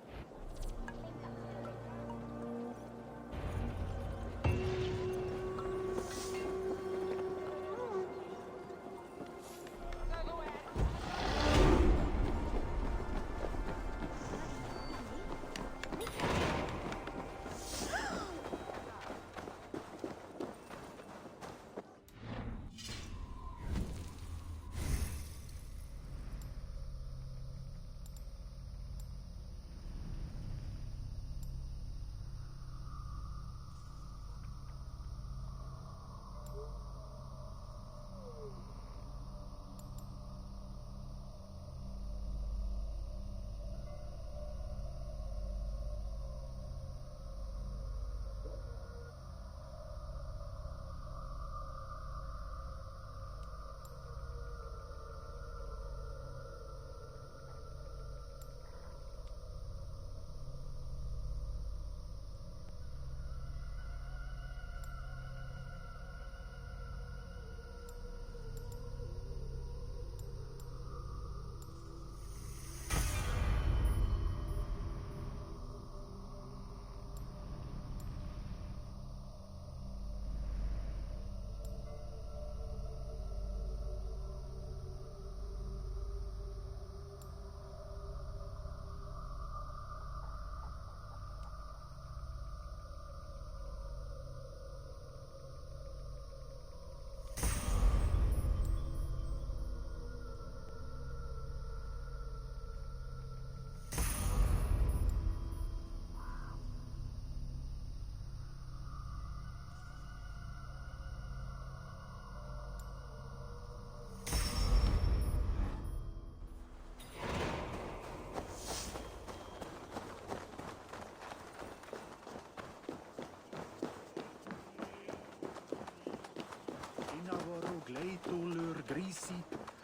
Gleitulur grisi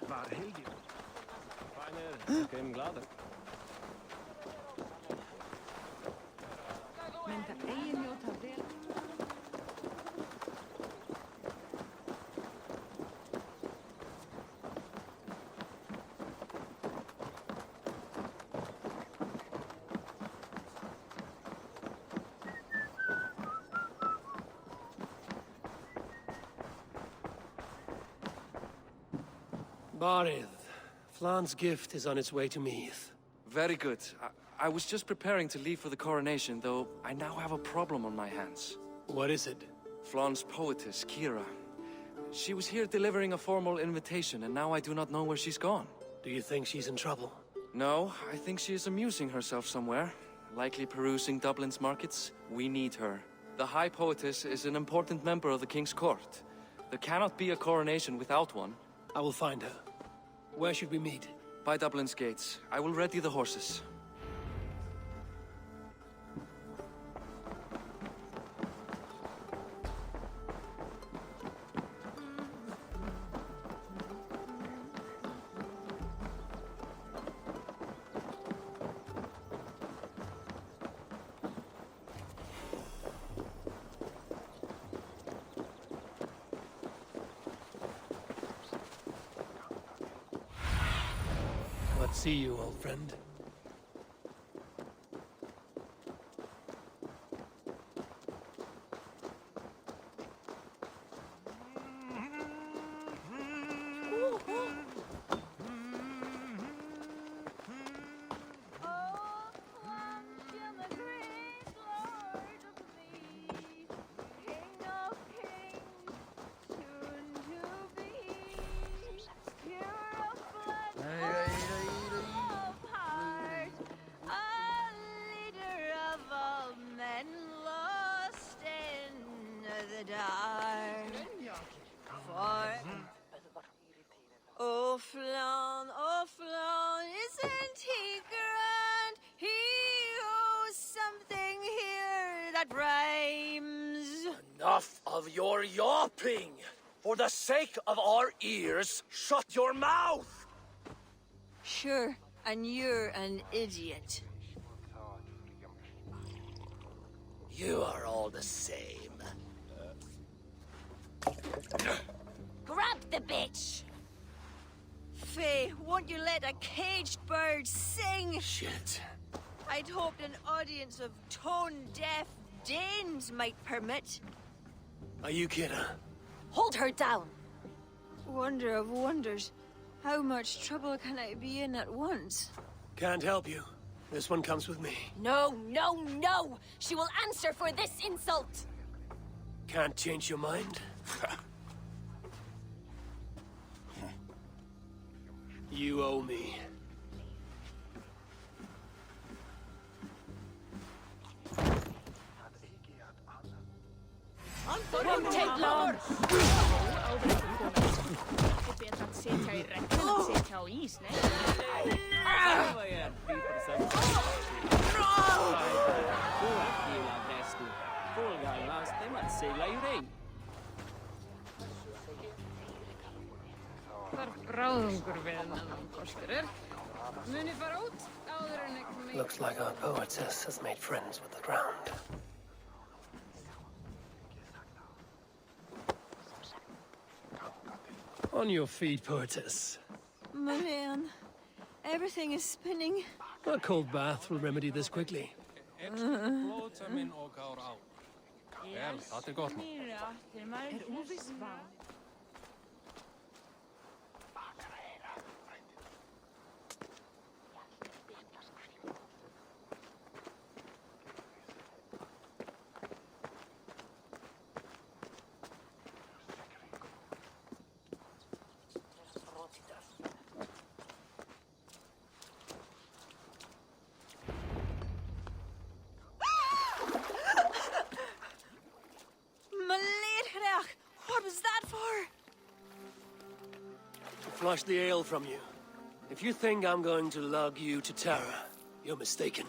var heldig. Feiner, ik ben glad. Barith, Flan's gift is on its way to Meath. Very good. I was just preparing to leave for the coronation, though I now have a problem on my hands. What is it? Flan's poetess, Kira. She was here delivering a formal invitation, and now I do not know where she's gone. Do you think she's in trouble? No, I think she is amusing herself somewhere. Likely perusing Dublin's markets. We need her. The High Poetess is an important member of the King's Court. There cannot be a coronation without one. I will find her. Where should we meet? By Dublin's gates. I will ready the horses. See you, old friend. Oh Flan, isn't he grand? He owes something here that rhymes. Enough of your yawping! For the sake of our ears, shut your mouth! Sure, and you're an idiot. You are all the same. Grab the bitch! Faye, won't you let a caged bird sing? Shit. I'd hoped an audience of tone-deaf Danes might permit. Are you kidding? Hold her down! Wonder of wonders. How much trouble can I be in at once? Can't help you. This one comes with me. No, no, no! She will answer for this insult! Can't change your mind? You owe me. Won't take long. Det är bättre att sitta i rätten än att sitta på is, nej? Looks like our poetess has made friends with the ground. On your feet, poetess. Man, everything is spinning. A cold bath will remedy this quickly. What was that for? To flush the ale from you. If you think I'm going to lug you to Tara, you're mistaken.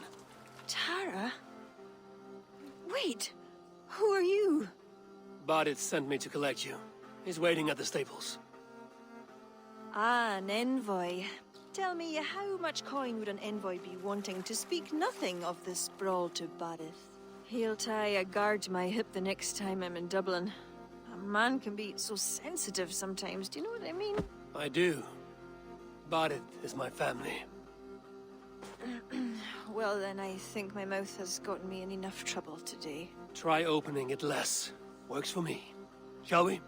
Tara? Wait, who are you? Barith sent me to collect you. He's waiting at the stables. Ah, an envoy. Tell me, how much coin would an envoy be wanting to speak nothing of the sprawl to Barith? He'll tie a guard to my hip the next time I'm in Dublin. A man can be so sensitive sometimes, do you know what I mean? I do. Bardet is my family. Well, then I think my mouth has gotten me in enough trouble today. Try opening it less. Works for me. Shall we?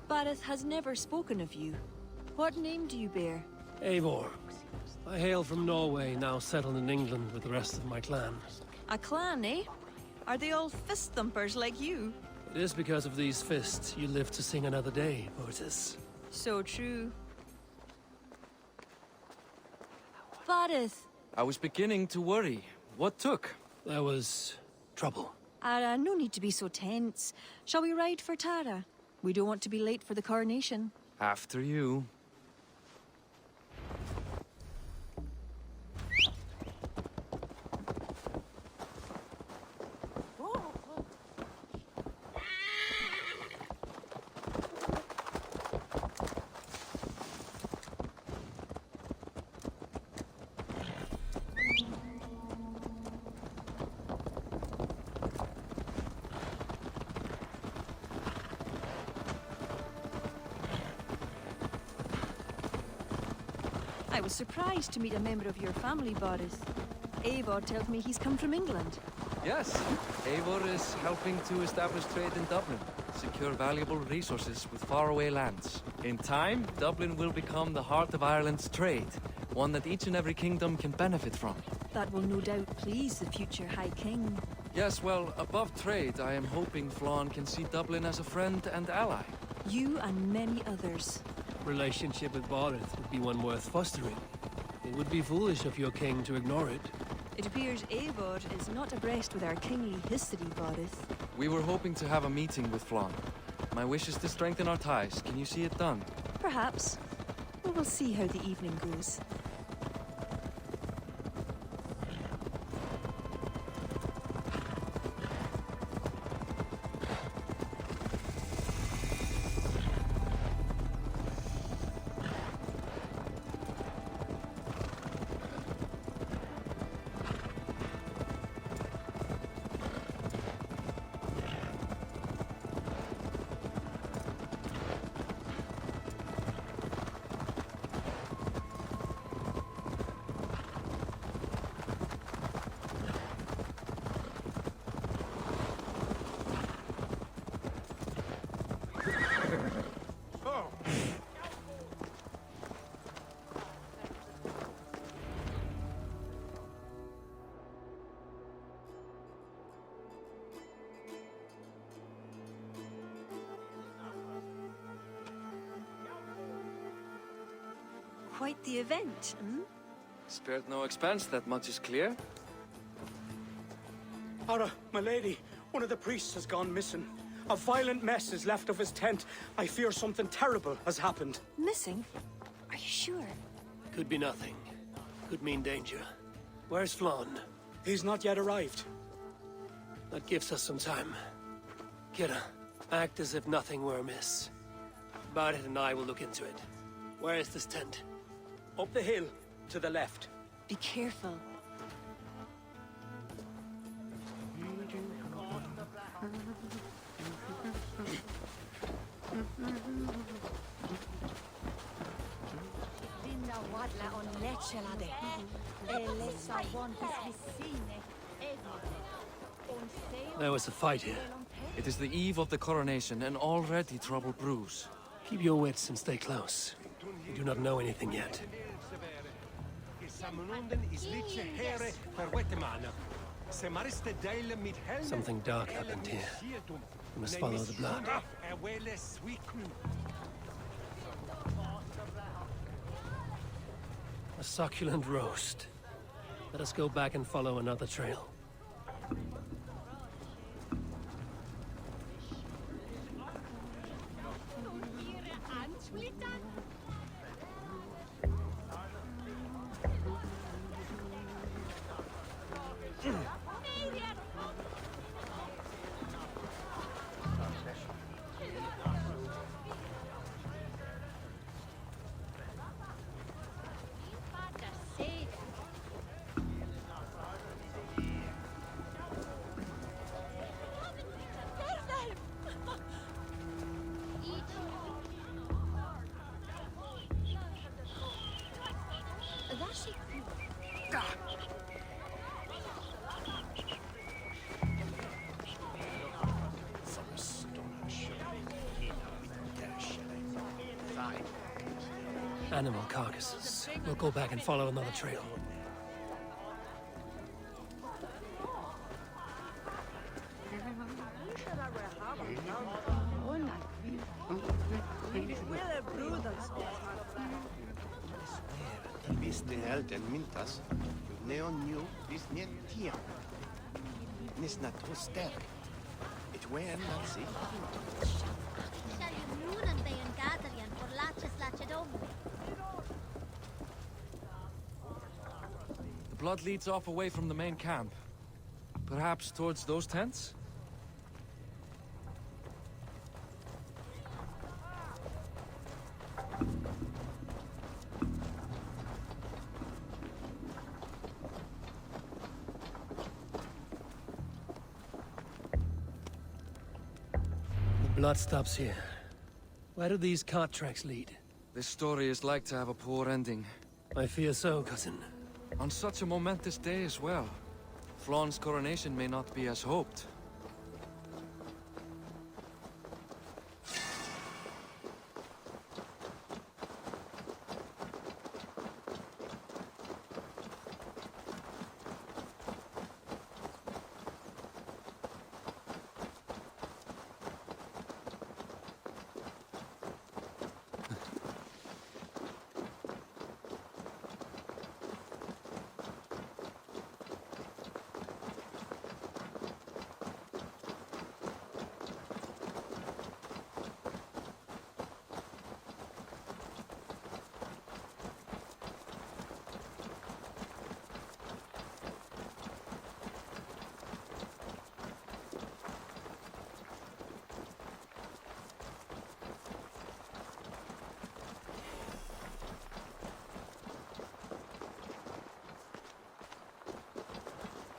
Bardet has never spoken of you. What name do you bear? Eivor. I hail from Norway, now settled in England with the rest of my clan. A clan, eh? Are they all fist thumpers like you? It is because of these fists you live to sing another day, Otis. So true. Bardet. I was beginning to worry. What took? There was trouble. No need to be so tense. Shall we ride for Tara? We don't want to be late for the coronation. After you. I was surprised to meet a member of your family, Boris. Eivor tells me he's come from England. Yes, Eivor is helping to establish trade in Dublin, secure valuable resources with faraway lands. In time, Dublin will become the heart of Ireland's trade, one that each and every kingdom can benefit from. That will no doubt please the future High King. Yes, well, above trade, I am hoping Flann can see Dublin as a friend and ally. You and many others. Relationship with Bardet would be one worth fostering. It would be foolish of your king to ignore it. It appears Eivor is not abreast with our kingly history, Boris. We were hoping to have a meeting with Flann. My wish is to strengthen our ties. Can you see it done? Perhaps. We will see how the evening goes. Quite the event, hmm? Spared no expense, that much is clear. Ara, my lady, one of the priests has gone missing. A violent mess is left of his tent. I fear something terrible has happened. Missing? Are you sure? Could be nothing. Could mean danger. Where's Flann? He's not yet arrived. That gives us some time. Kira, act as if nothing were amiss. Bardet and I will look into it. Where is this tent? Up the hill, to the left. Be careful. There was a fight here. It is the eve of the coronation, and already trouble brews. Keep your wits and stay close. We do not know anything yet. Something dark happened here. We must follow the blood. A succulent roast. Let us go back and follow another trail. Animal carcasses. We'll go back and follow another trail. Viste helden mintas, neon new bis net tia. Nis na to sterk. It wen nazi. The blood leads off away from the main camp. Perhaps towards those tents? The blood stops here. Where do these cart tracks lead? This story is like to have a poor ending. I fear so, cousin. On such a momentous day as well. Flaun's coronation may not be as hoped.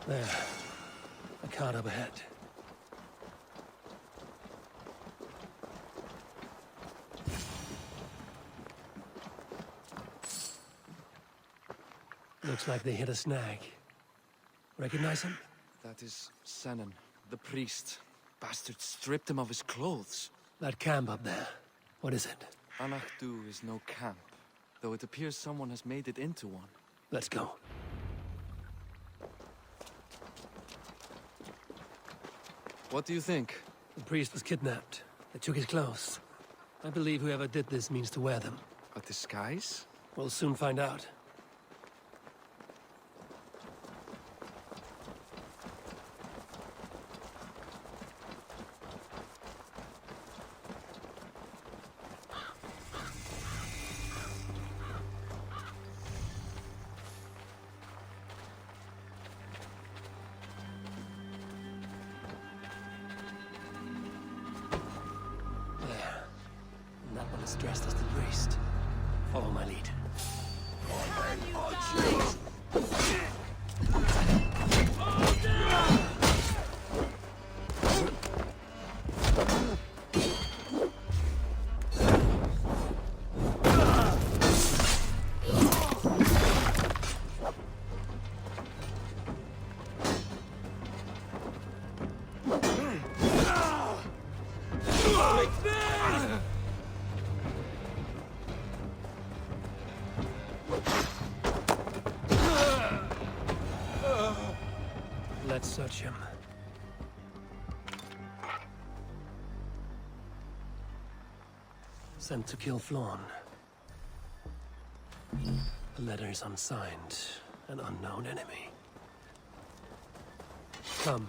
There. A cart up ahead. Looks like they hit a snag. Recognize him? That is Senan, the priest. Bastard stripped him of his clothes. That camp up there. What is it? Anachdu is no camp, though it appears someone has made it into one. Let's go. What do you think? The priest was kidnapped. They took his clothes. I believe whoever did this means to wear them. A disguise? We'll soon find out. Dressed as the priest. Follow my lead. Let's search him. Sent to kill Flaun. The letter is unsigned. An unknown enemy. Come.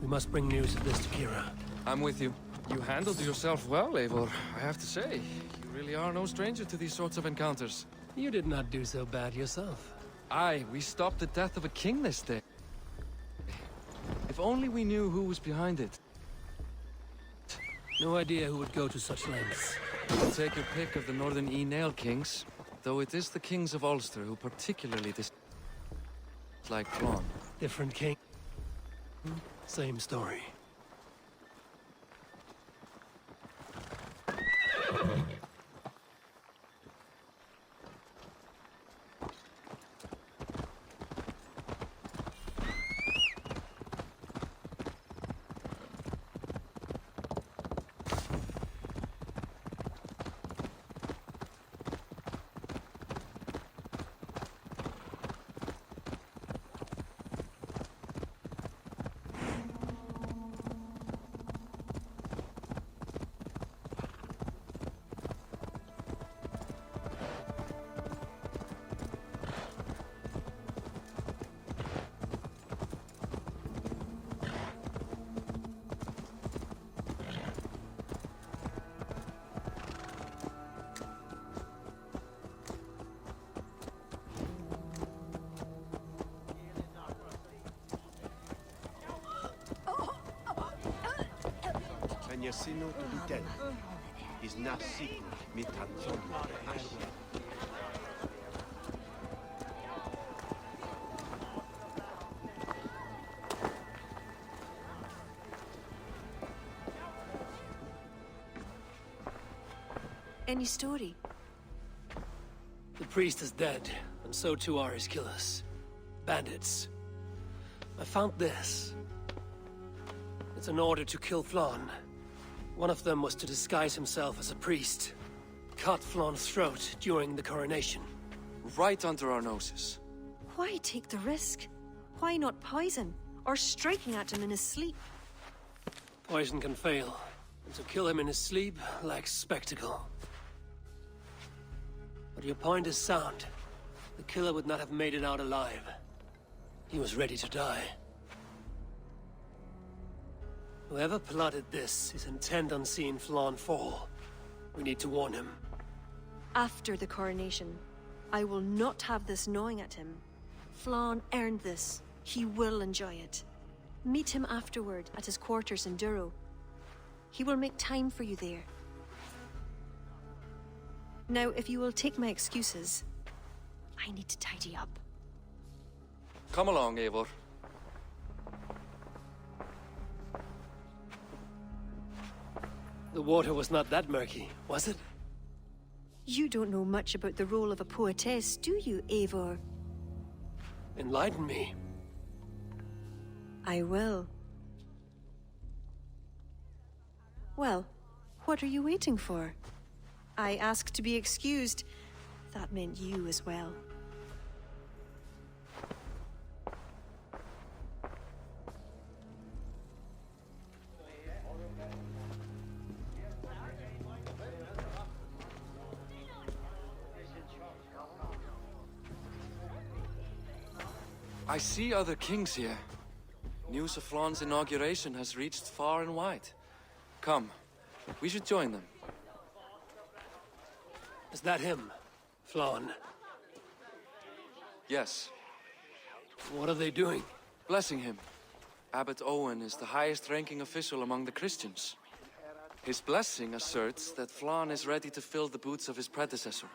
We must bring news of this to Kira. I'm with you. You handled yourself well, Eivor, I have to say. You really are no stranger to these sorts of encounters. You did not do so bad yourself. Aye, we stopped the death of a king this day. If only we knew who was behind it. No idea who would go to such lengths. We'll take your pick of the Northern Nail kings, though it is the kings of Ulster who particularly dislike Flaun. Different king. Same story. Nesino to be dead. Is nasiku mitanzon ashi. Any story? The priest is dead, and so too are his killers. Bandits. I found this. It's an order to kill Flann. One of them was to disguise himself as a priest. Cut Flann's throat during the coronation. Right under our noses. Why take the risk? Why not poison? Or striking at him in his sleep? Poison can fail, and to kill him in his sleep lacks spectacle. But your point is sound. The killer would not have made it out alive. He was ready to die. Whoever plotted this is intent on seeing Flann fall. We need to warn him. After the coronation, I will not have this gnawing at him. Flann earned this. He will enjoy it. Meet him afterward at his quarters in Duro. He will make time for you there. Now, if you will take my excuses, I need to tidy up. Come along, Eivor. The water was not that murky, was it? You don't know much about the role of a poetess, do you, Eivor? Enlighten me. I will. Well, what are you waiting for? I asked to be excused. That meant you as well. I see other kings here. News of Flann's inauguration has reached far and wide. Come, we should join them. Is that him, Flann? Yes. What are they doing? Blessing him. Abbot Owen is the highest-ranking official among the Christians. His blessing asserts that Flann is ready to fill the boots of his predecessor.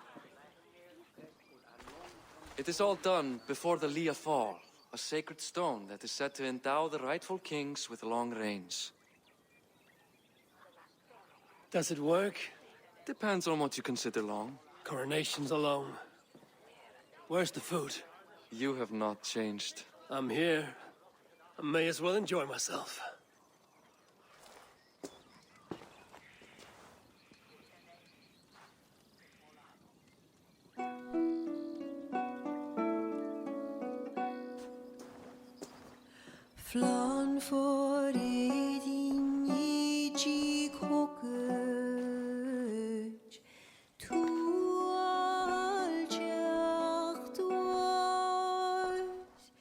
It is all done before the Lia Fall, a sacred stone that is said to endow the rightful kings with long reigns. Does it work? Depends on what you consider long. Coronations alone. Where's the food? You have not changed. I'm here. I may as well enjoy myself. Flann for din i kokøj, tu aljacht was,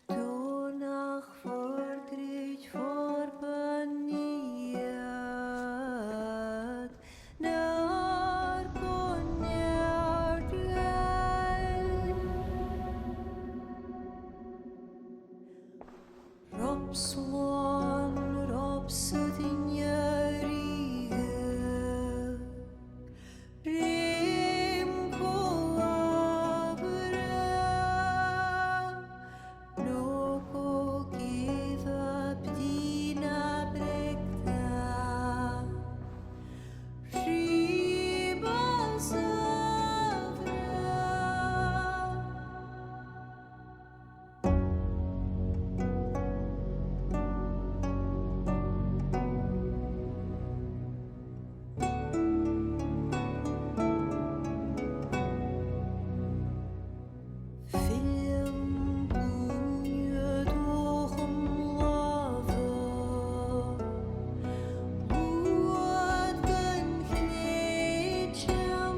du nach forgrit forbaniat, nar konjart Robswan, Robsudinjariga, Rimko abra, Noko giva bdina brekta, Riba savra. Film bunje dochem lava, Uad gan gnetjam,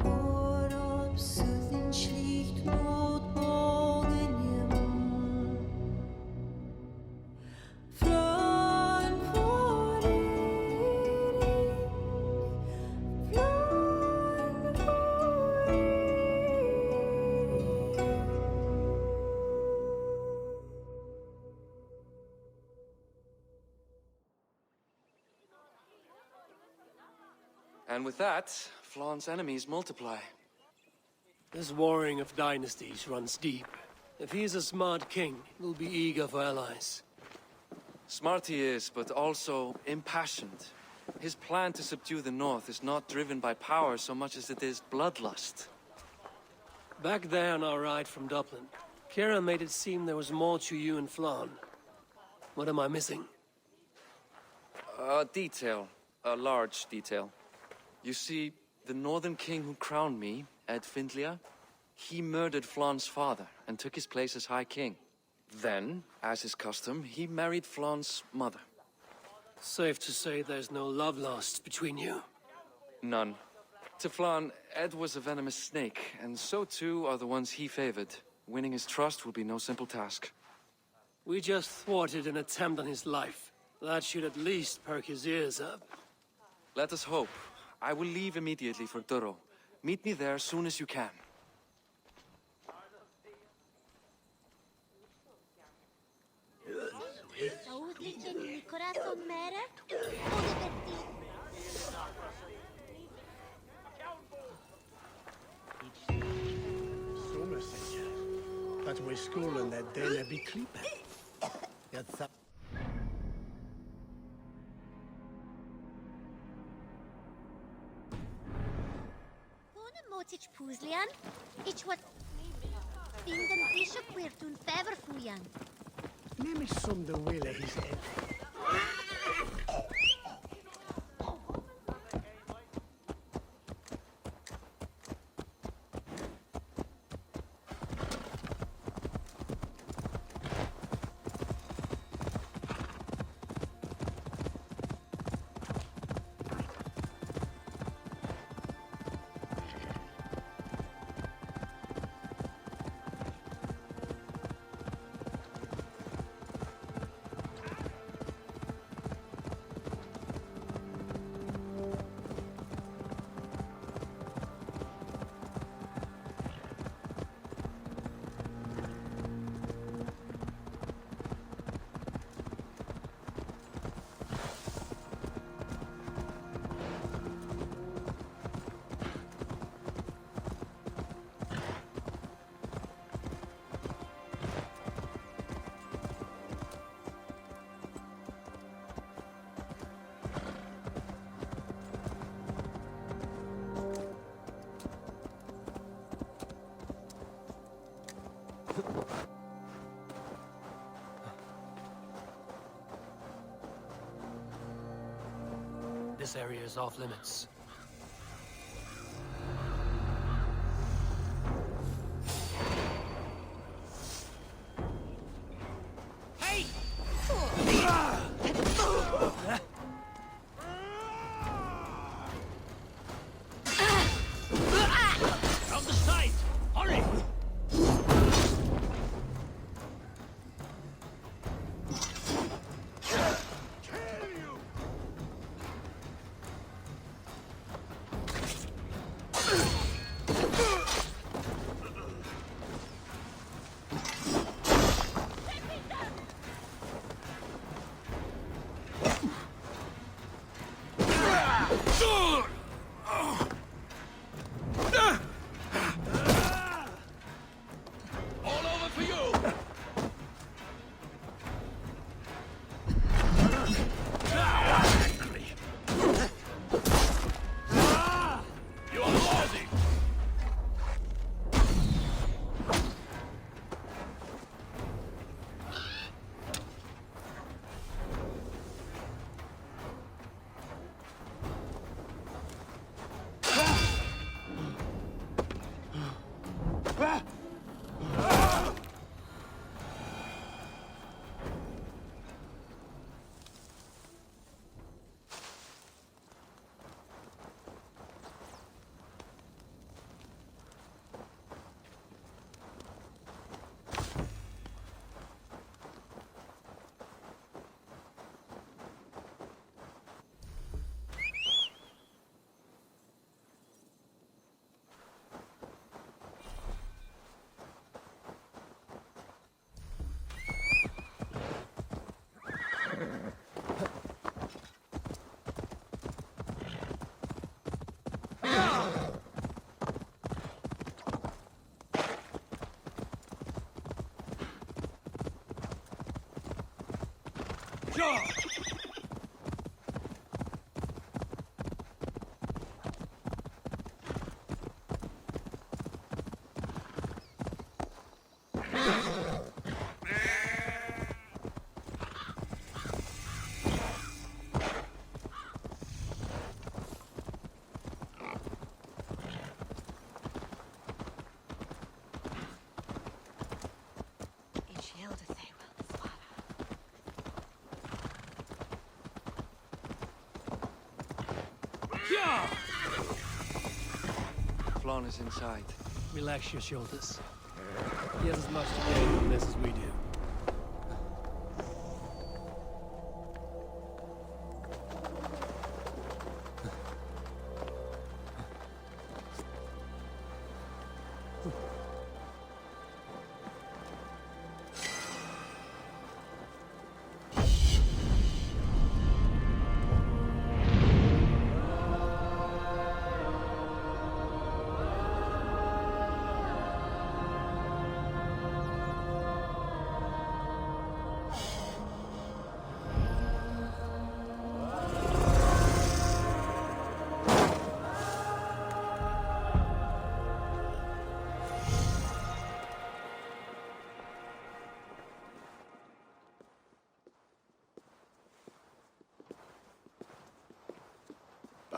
Korab sudin schlicht not bogenjem. Flann for Erik, Flann for And with that, Flawn's enemies multiply. This warring of dynasties runs deep. If he is a smart king, he'll be eager for allies. Smart he is, but also impassioned. His plan to subdue the north is not driven by power so much as it is bloodlust. Back there on our ride from Dublin, Kira made it seem there was more to you and Flann. What am I missing? A detail. A large detail. You see, the northern king who crowned me, Ed Findlia, he murdered Flann's father and took his place as High King. Then, as is custom, he married Flann's mother. Safe to say there's no love lost between you. None. To Flann, Ed was a venomous snake, and so too are the ones he favored. Winning his trust will be no simple task. We just thwarted an attempt on his life. That should at least perk his ears up. Let us hope. I will leave immediately for Duro. Meet me there as soon as you can. Dat we skolen dat delen be klippen. Motic Puzlian, ich wat Bindem Bishop Quirtun Fever Fuyan. Neem eens som de wille his head. This area is off limits. Hey! From the side! Hurry! Flan is inside. Relax your shoulders. He has as much to gain from this as we do.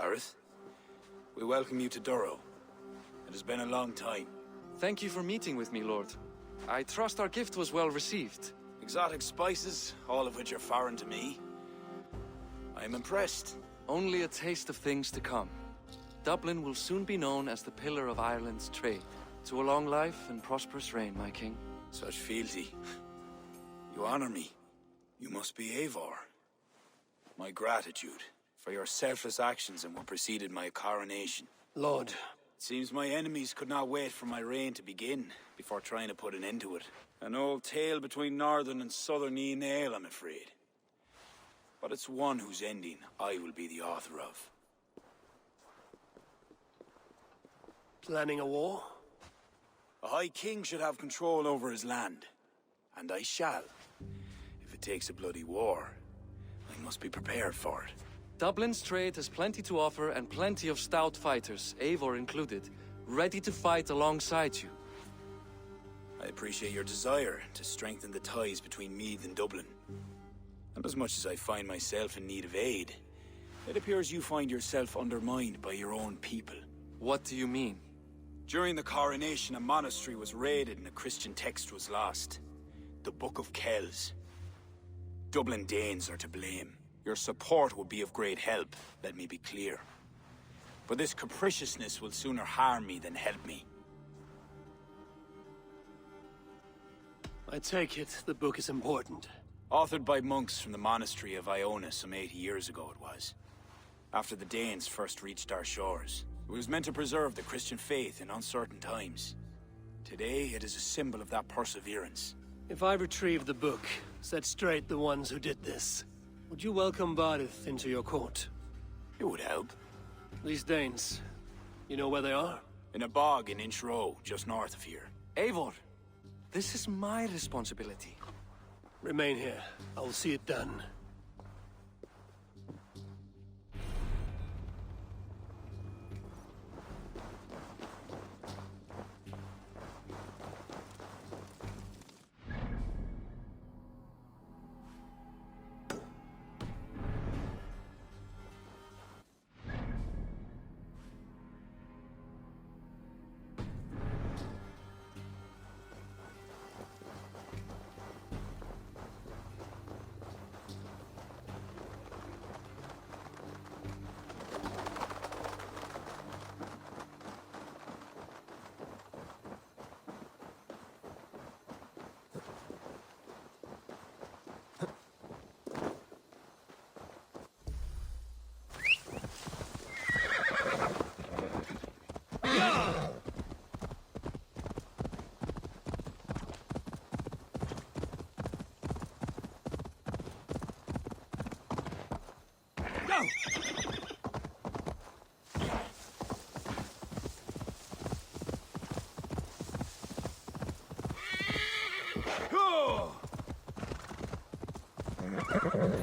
Bareth, we welcome you to Durrow. It has been a long time. Thank you for meeting with me, Lord. I trust our gift was well received. Exotic spices, all of which are foreign to me. I am impressed. Only a taste of things to come. Dublin will soon be known as the pillar of Ireland's trade. To a long life and prosperous reign, my king. Such fealty. You honor me. You must be Eivor. My gratitude for your selfless actions and what preceded my coronation. Lord. It seems my enemies could not wait for my reign to begin before trying to put an end to it. An old tale between northern and southern Nael, I'm afraid. But it's one whose ending I will be the author of. Planning a war? A High King should have control over his land. And I shall. If it takes a bloody war, I must be prepared for it. Dublin's trade has plenty to offer and plenty of stout fighters, Eivor included, ready to fight alongside you. I appreciate your desire to strengthen the ties between Meath and Dublin. And as much as I find myself in need of aid, it appears you find yourself undermined by your own people. What do you mean? During the coronation, a monastery was raided and a Christian text was lost. The Book of Kells. Dublin Danes are to blame. Your support would be of great help, let me be clear. But this capriciousness will sooner harm me than help me. I take it the book is important. Authored by monks from the monastery of Iona some 80 years ago it was. After the Danes first reached our shores. It was meant to preserve the Christian faith in uncertain times. Today, it is a symbol of that perseverance. If I retrieve the book, set straight the ones who did this, would you welcome Barith into your court? It would help. These Danes, you know where they are? In a bog in Inch Row, just north of here. Eivor, this is my responsibility. Remain here. I will see it done.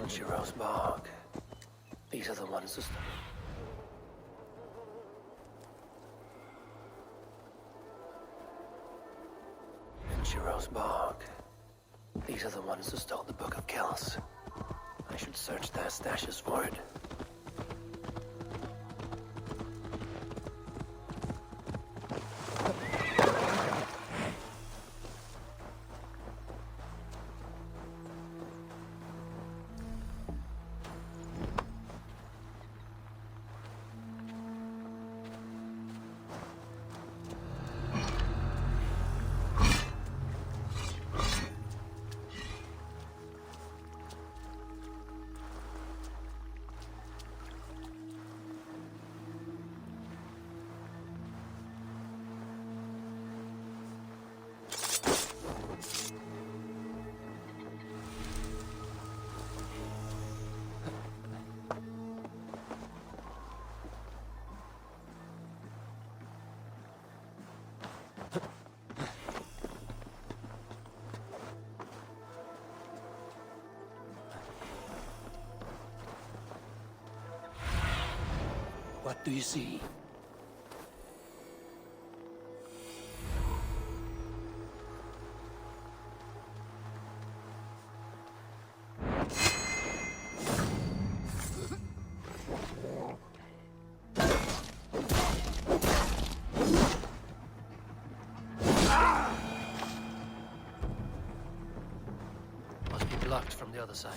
Chiro's Bog. These are the ones who stole. Chiro's Bog. These are the ones who stole the Book of Kells. I should search their stashes for it. What do you see? Must be blocked from the other side.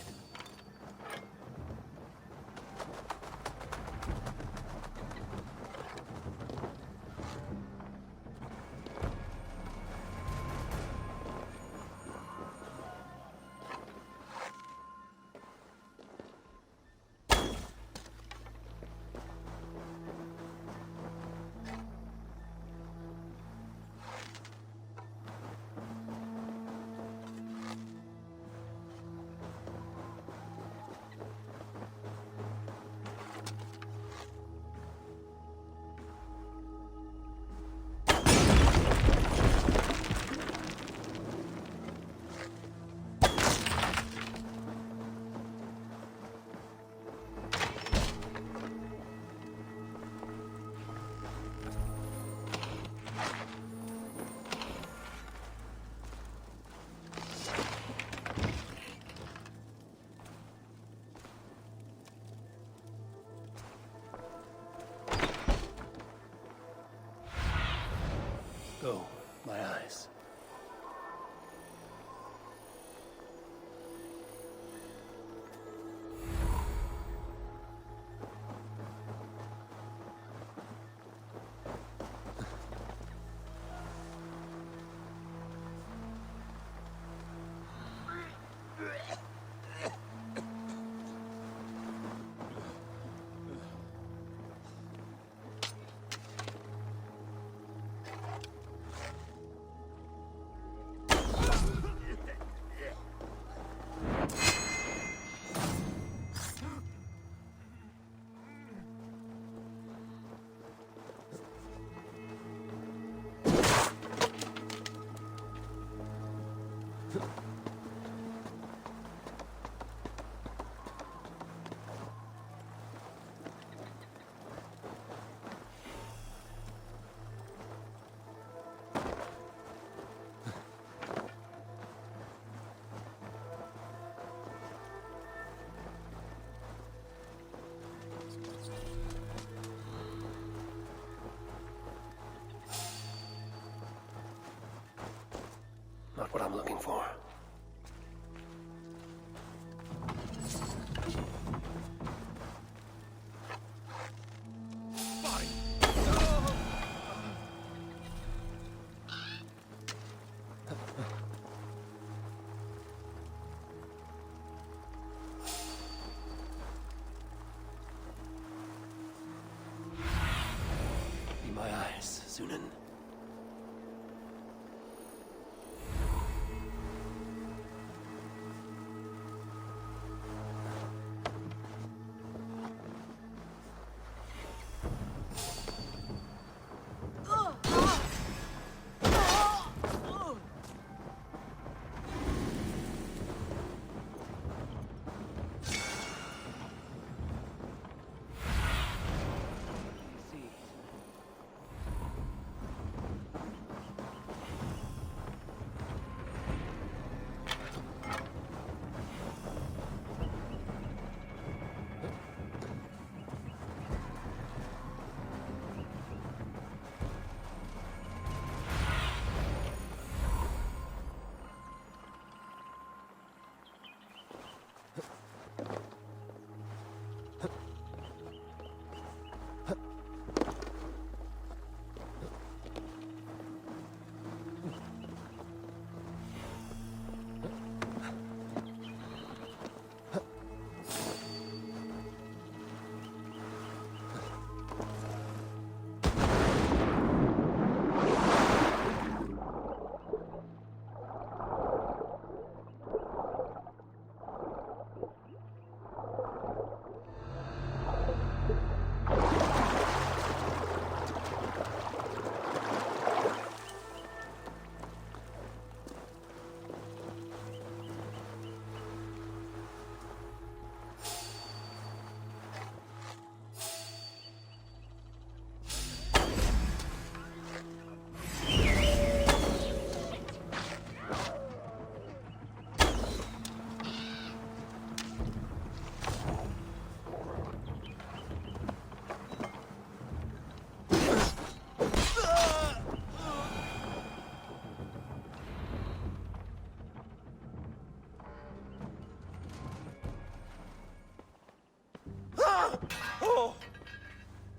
Go, my eyes. Not what I'm looking for. Be my eyes, Zunin.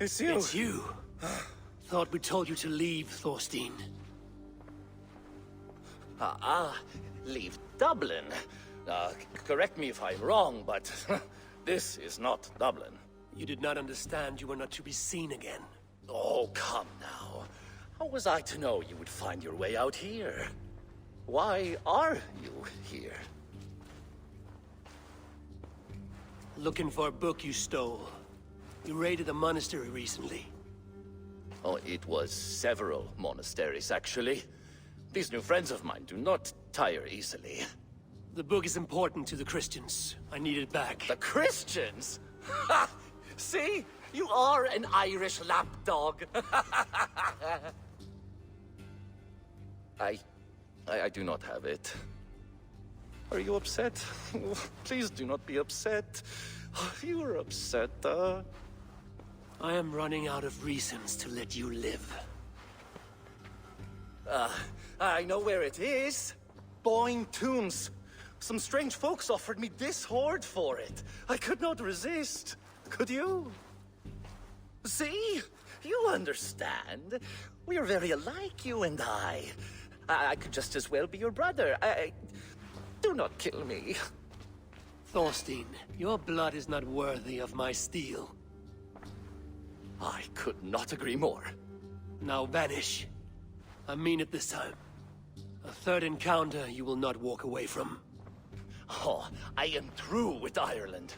It's you! It's you. Thought we told you to leave, Thorstein. Leave Dublin. Correct me if I'm wrong, but this is not Dublin. You did not understand you were not to be seen again. Oh, come now. How was I to know you would find your way out here? Why are you here? Looking for a book you stole. You raided a monastery recently. Oh, it was several monasteries, actually. These new friends of mine do not tire easily. The book is important to the Christians. I need it back. The Christians? Ha! See? You are an Irish lapdog. I do not have it. Are you upset? Please do not be upset. You are upset, I am running out of reasons to let you live. I know where it is. Boyne Tombs. Some strange folks offered me this hoard for it. I could not resist. Could you? See? You understand. We are very alike, you and I. I could just as well be your brother. Do not kill me. Thorstein, your blood is not worthy of my steel. I could not agree more. Now vanish. I mean it this time. A third encounter you will not walk away from. Oh, I am through with Ireland.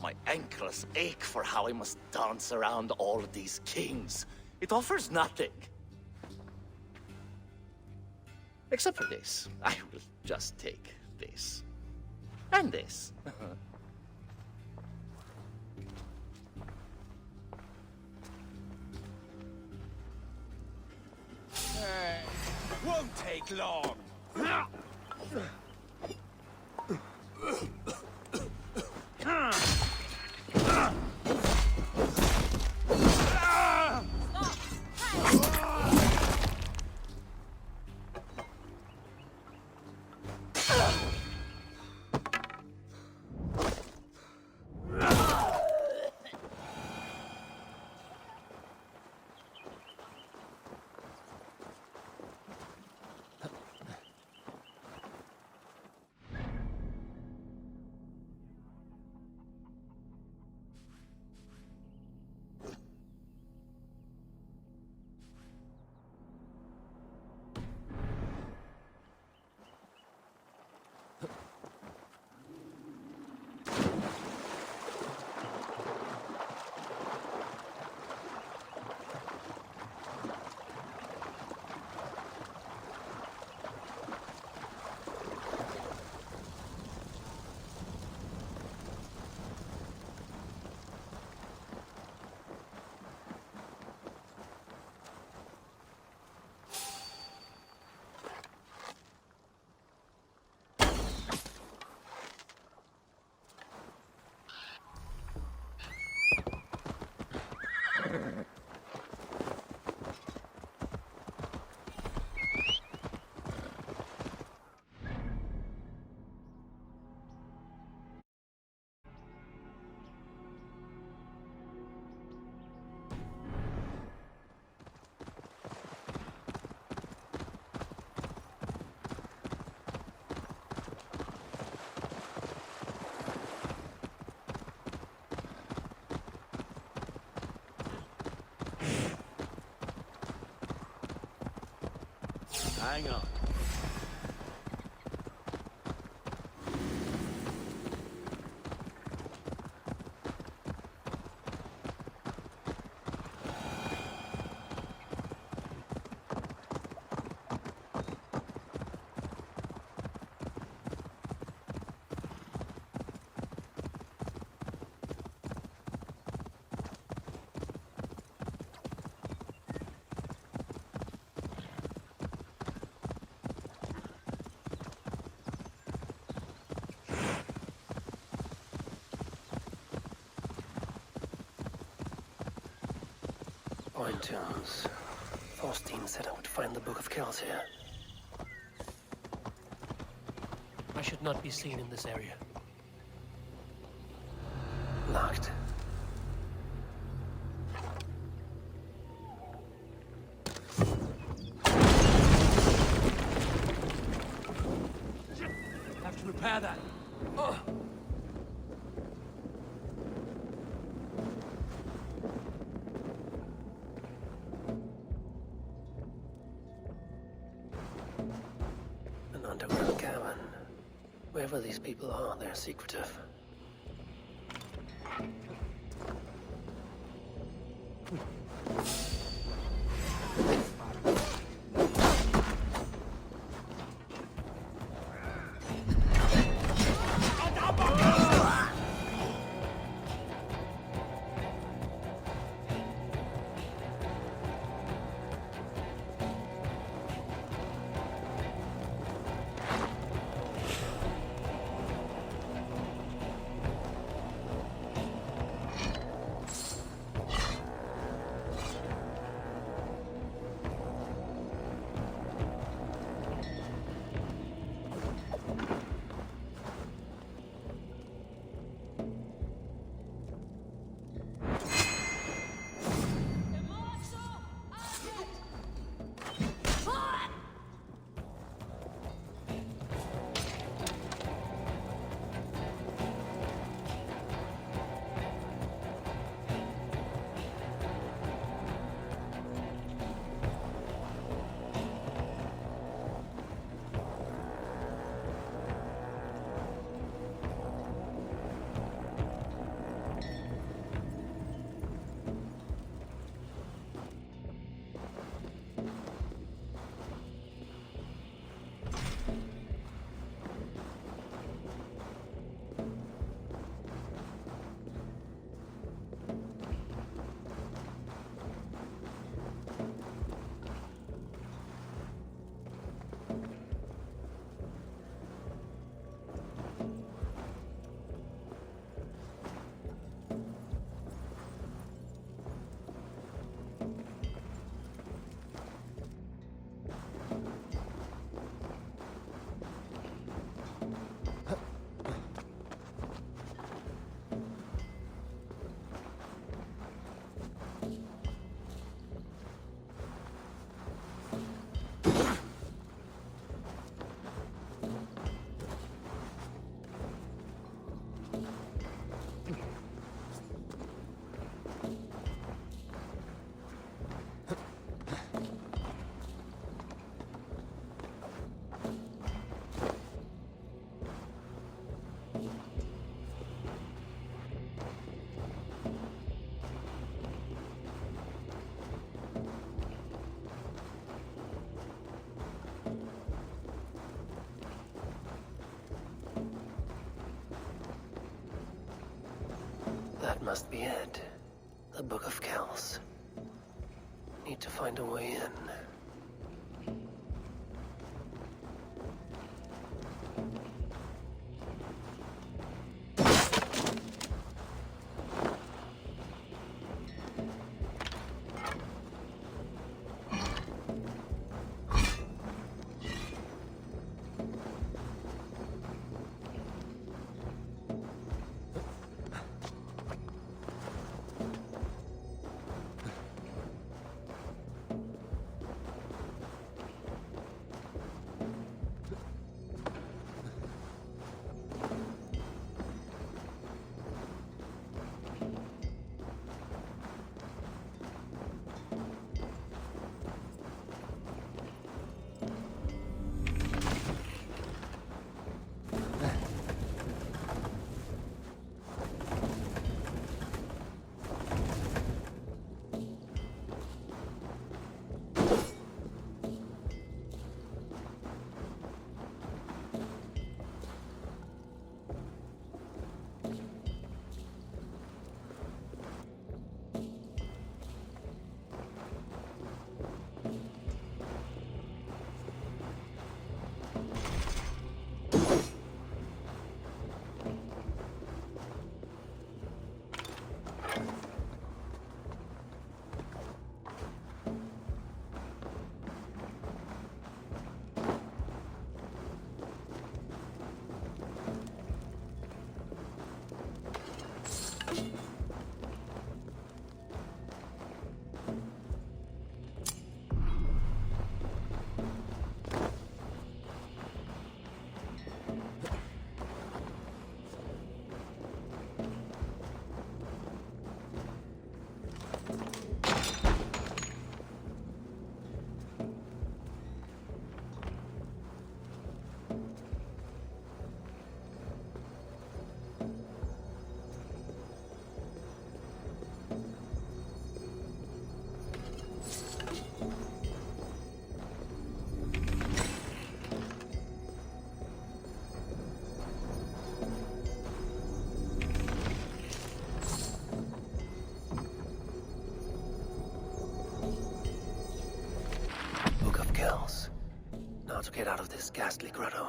My ankles ache for how I must dance around all of these kings. It offers nothing. Except for this. I will just take this. And this. Won't take long. Hang on. Boyne Tombs. Thorstein said I would find the Book of Kells here. I should not be seen in this area. Locked. Repair that. An underground cabin. Wherever these people are, they're secretive. That must be it. The Book of Kells. Need to find a way in. Now to get out of this ghastly grotto.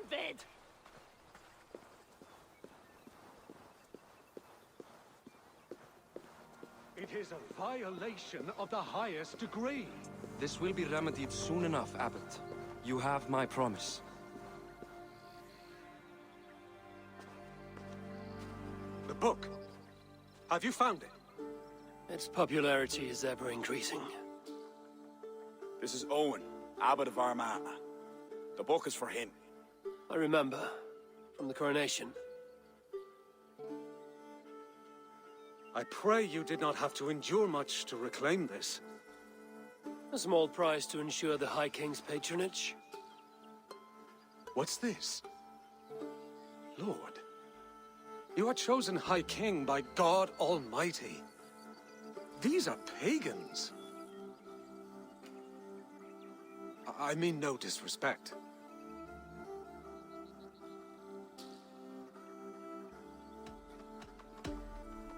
Bed. It is a violation of the highest degree. This will be remedied soon enough, Abbot. You have my promise. The book. Have you found it? Its popularity is ever increasing. This is Owen, Abbot of Armagh. The book is for him. I remember, from the coronation. I pray you did not have to endure much to reclaim this. A small price to ensure the High King's patronage. What's this? Lord, you are chosen High King by God Almighty. These are pagans. I mean no disrespect.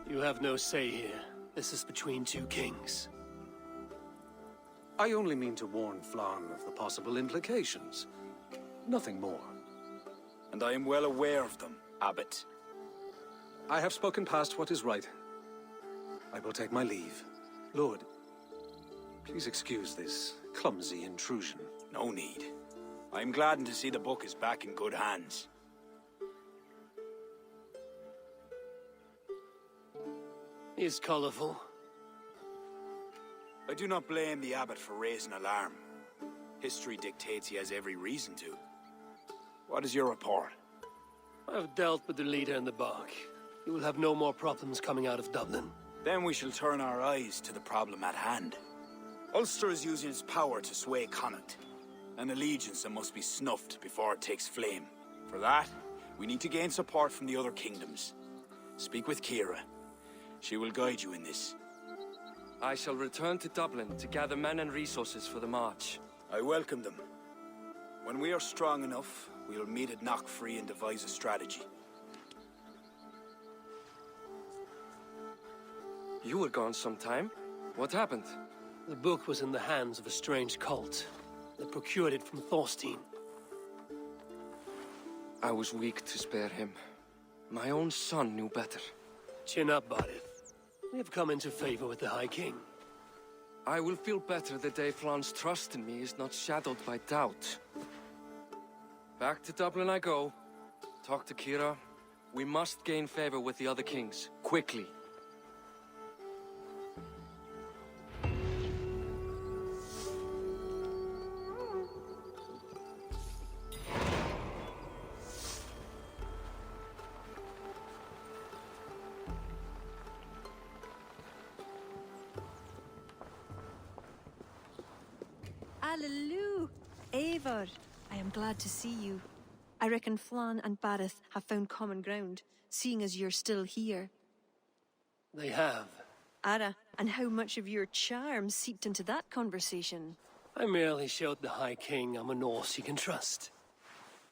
You have no say here. This is between two kings. I only mean to warn Flann of the possible implications. Nothing more. And I am well aware of them, Abbot. I have spoken past what is right. I will take my leave. Lord, please excuse this clumsy intrusion. No need. I am gladdened to see the book is back in good hands. He is colorful. I do not blame the Abbot for raising alarm. History dictates he has every reason to. What is your report? I have dealt with the leader in the bark. You will have no more problems coming out of Dublin. Then we shall turn our eyes to the problem at hand. Ulster is using its power to sway Connacht. An allegiance that must be snuffed before it takes flame. For that, we need to gain support from the other kingdoms. Speak with Kira. She will guide you in this. I shall return to Dublin to gather men and resources for the march. I welcome them. When we are strong enough, we'll meet at Knockfree and devise a strategy. You were gone some time. What happened? The book was in the hands of a strange cult. They procured it from Thorstein. I was weak to spare him. My own son knew better. Chin up, Badith. We have come into favor with the High King. I will feel better the day Flan's trust in me is not shadowed by doubt. Back to Dublin I go. Talk to Kira. We must gain favor with the other kings, quickly. Hallelujah! Eivor, I am glad to see you. I reckon Flan and Barith have found common ground, seeing as you're still here. They have. Ara, and how much of your charm seeped into that conversation? I merely showed the High King I'm a Norse he can trust.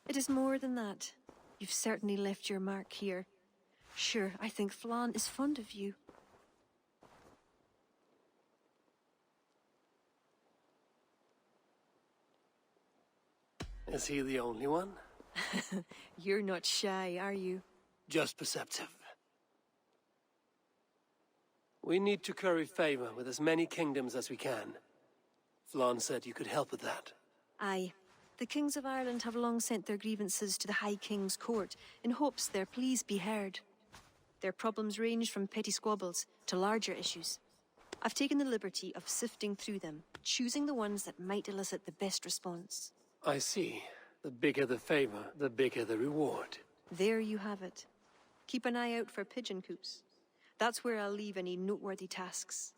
It is more than that. You've certainly left your mark here. Sure, I think Flan is fond of you. Is he the only one? You're not shy, are you? Just perceptive. We need to curry favor with as many kingdoms as we can. Flan said you could help with that. Aye. The kings of Ireland have long sent their grievances to the High King's court in hopes their pleas be heard. Their problems range from petty squabbles to larger issues. I've taken the liberty of sifting through them, choosing the ones that might elicit the best response. I see. The bigger the favor, the bigger the reward. There you have it. Keep an eye out for pigeon coops. That's where I'll leave any noteworthy tasks.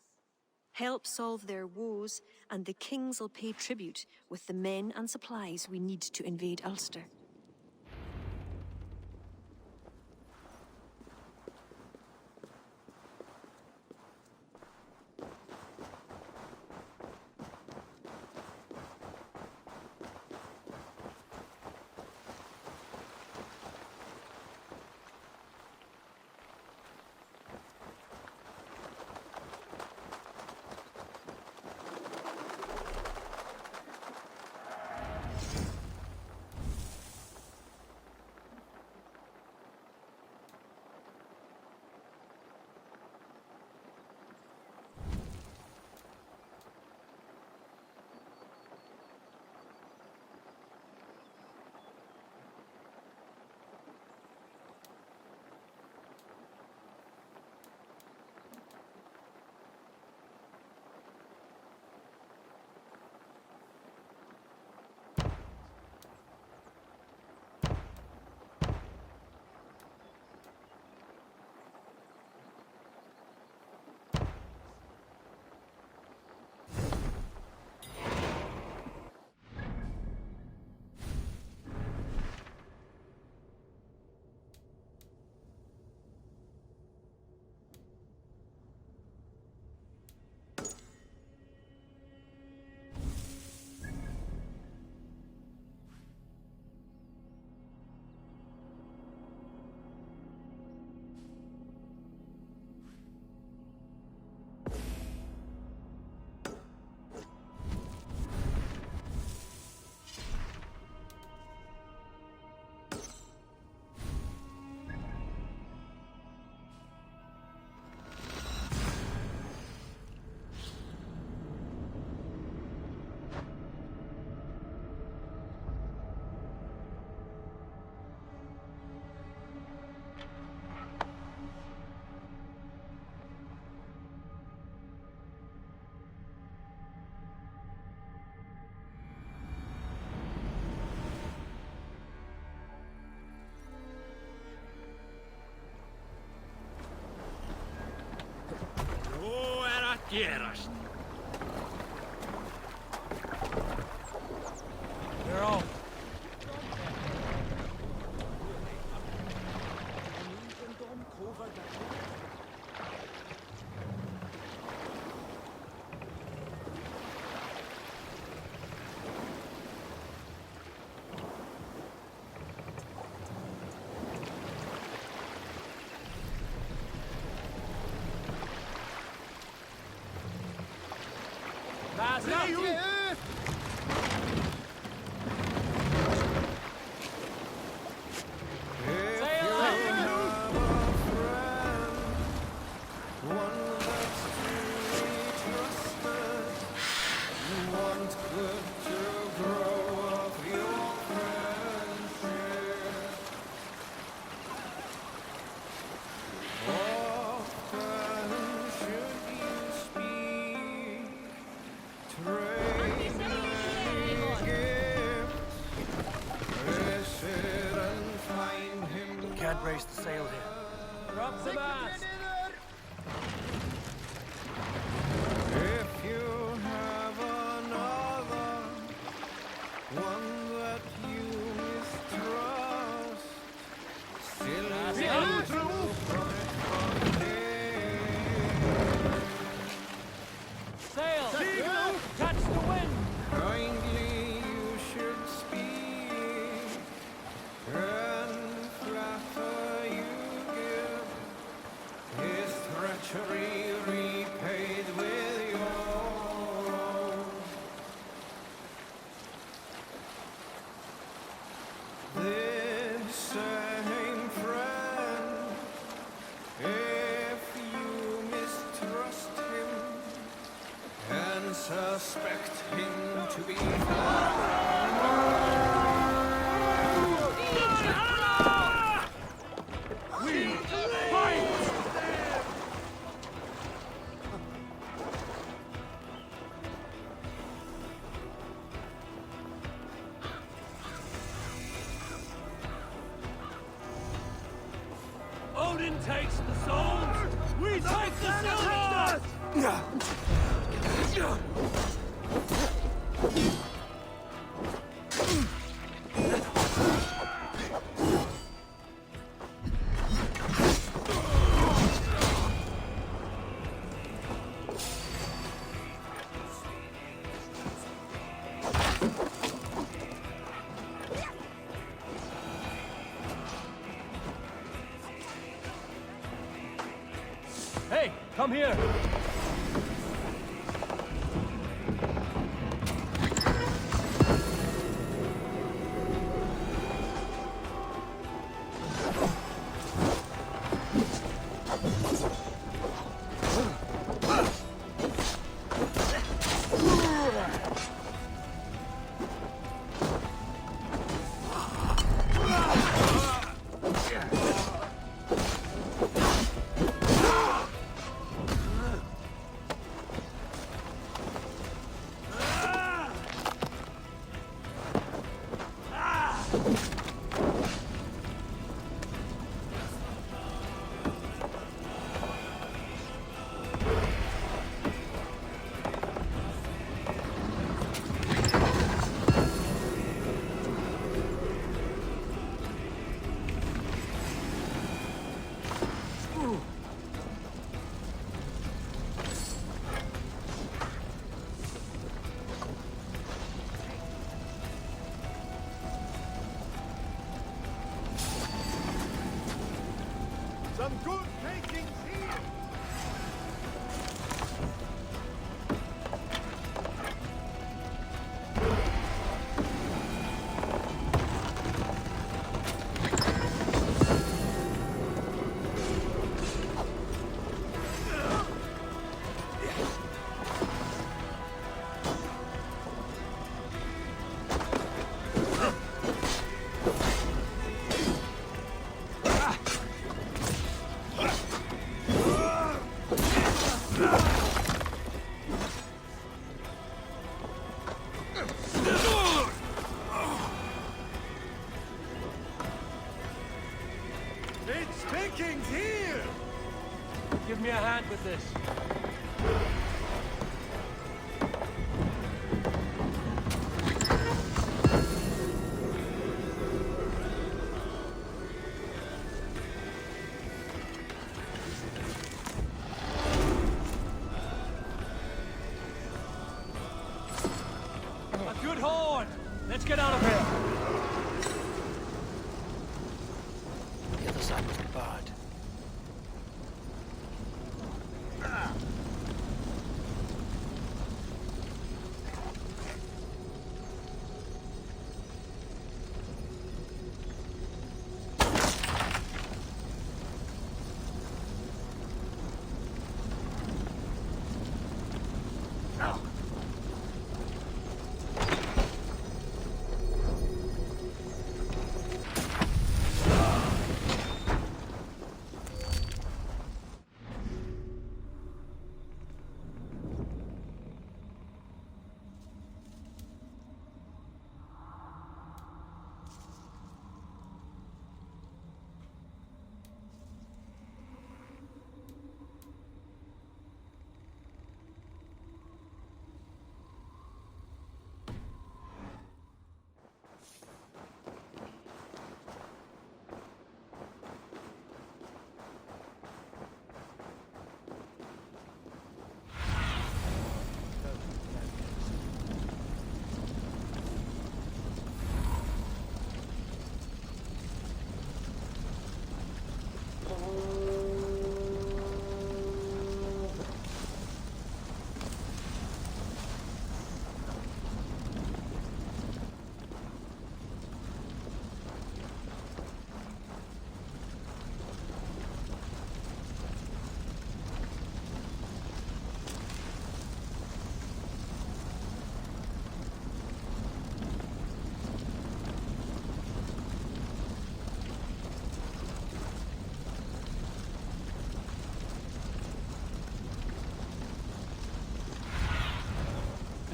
Help solve their woes, and the kings will pay tribute with the men and supplies we need to invade Ulster. Gerast. Can't raise the sail here. Drop the mast! If you have another one that you mistrust, still Sail! Catch the wind! kindly you should speak, and flatter you give his treachery repaid with your own. This same friend, if you mistrust him and suspect him to be Odin takes the souls! We take the silver! Hey, come here! some good takings here. It's takings here! Give me a hand with this. A good horn! Let's get out of here! The other side must be barred.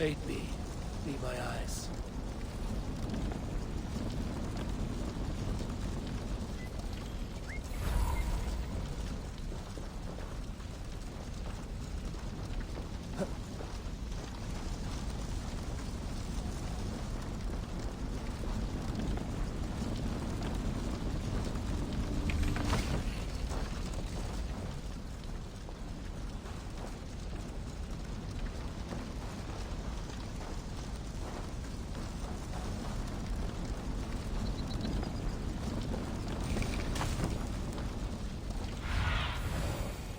Aid me. Be my eyes.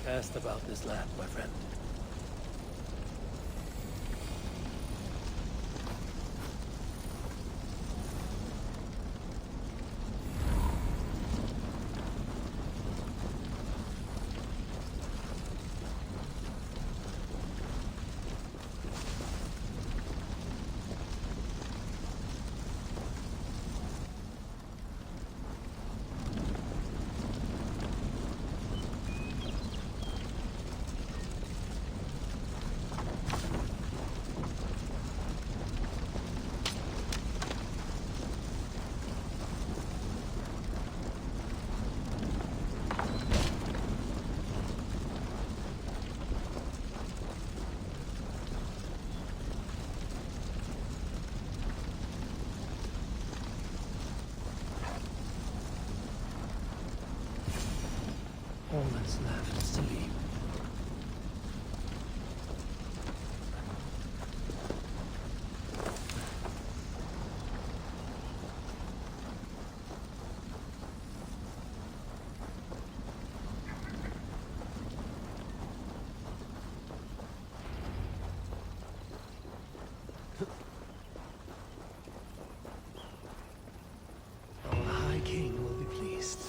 Asked about this land, my friend. All that's left is to leave. Our High King will be pleased.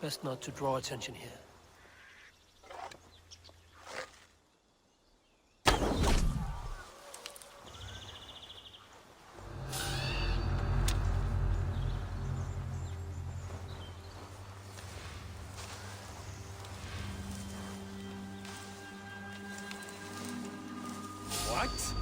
Best not to draw attention here. right?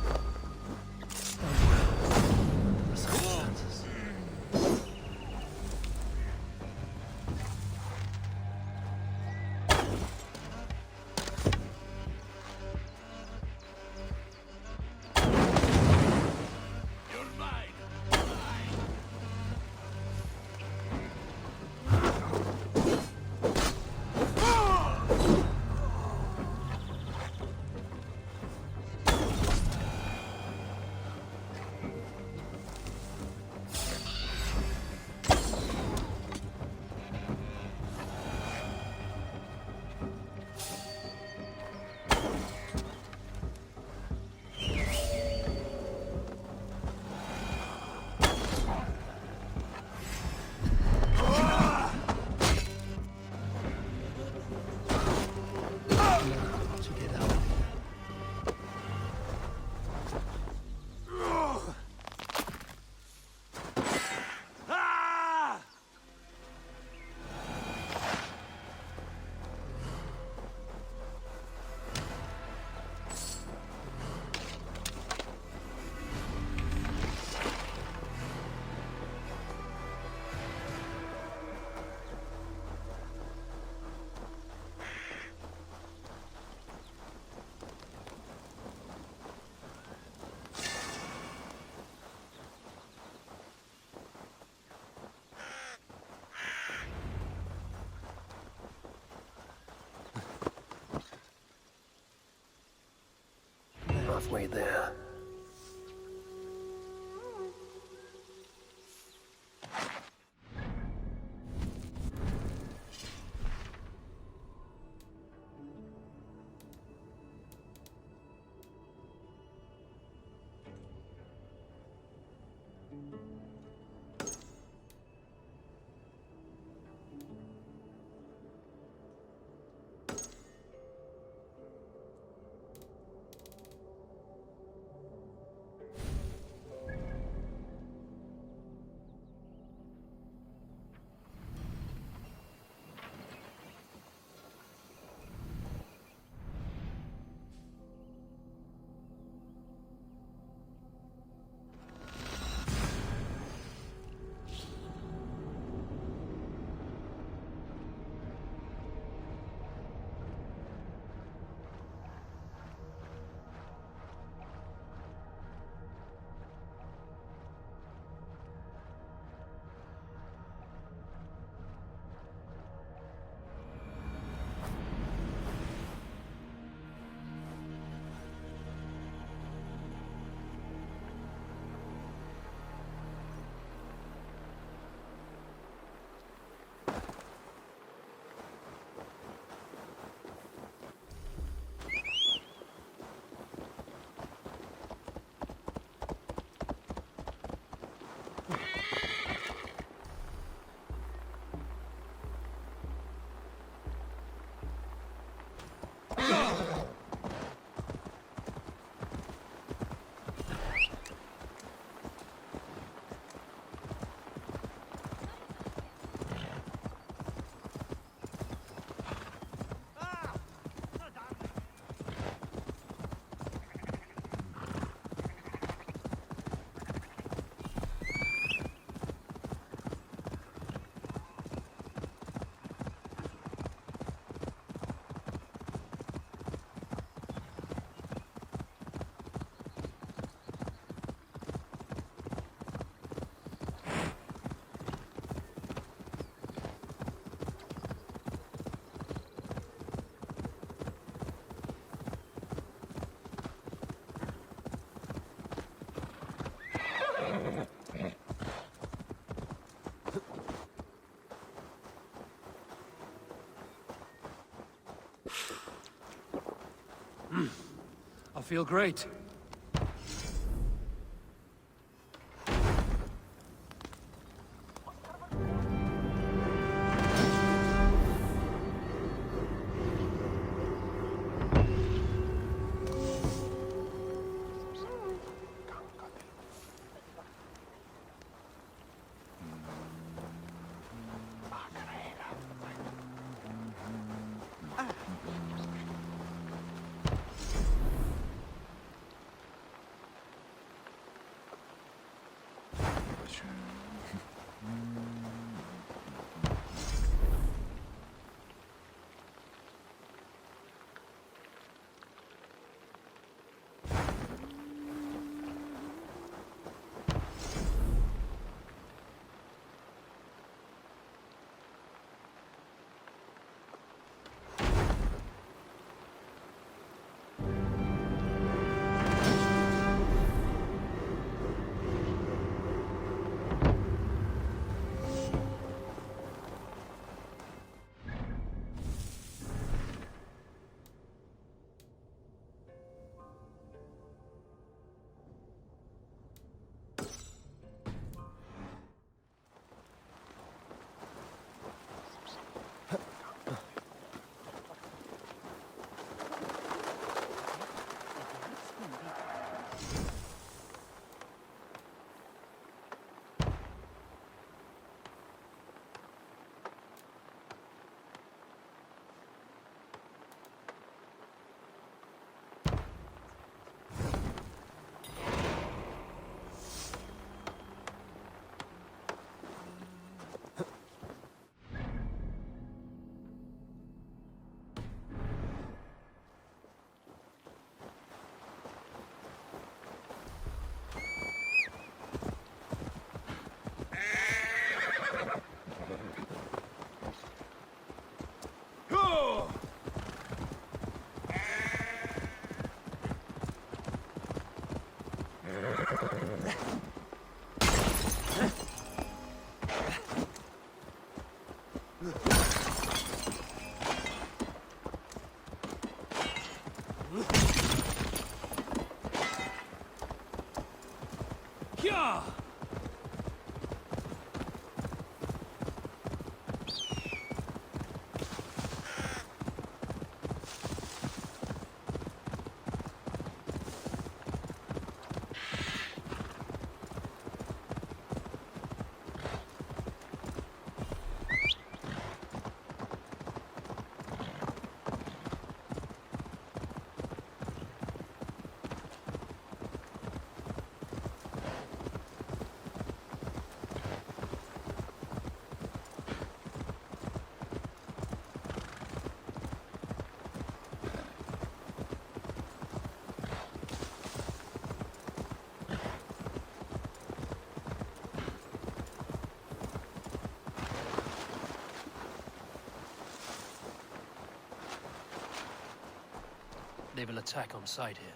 Halfway there. I feel great. Yeah! They will attack on sight here.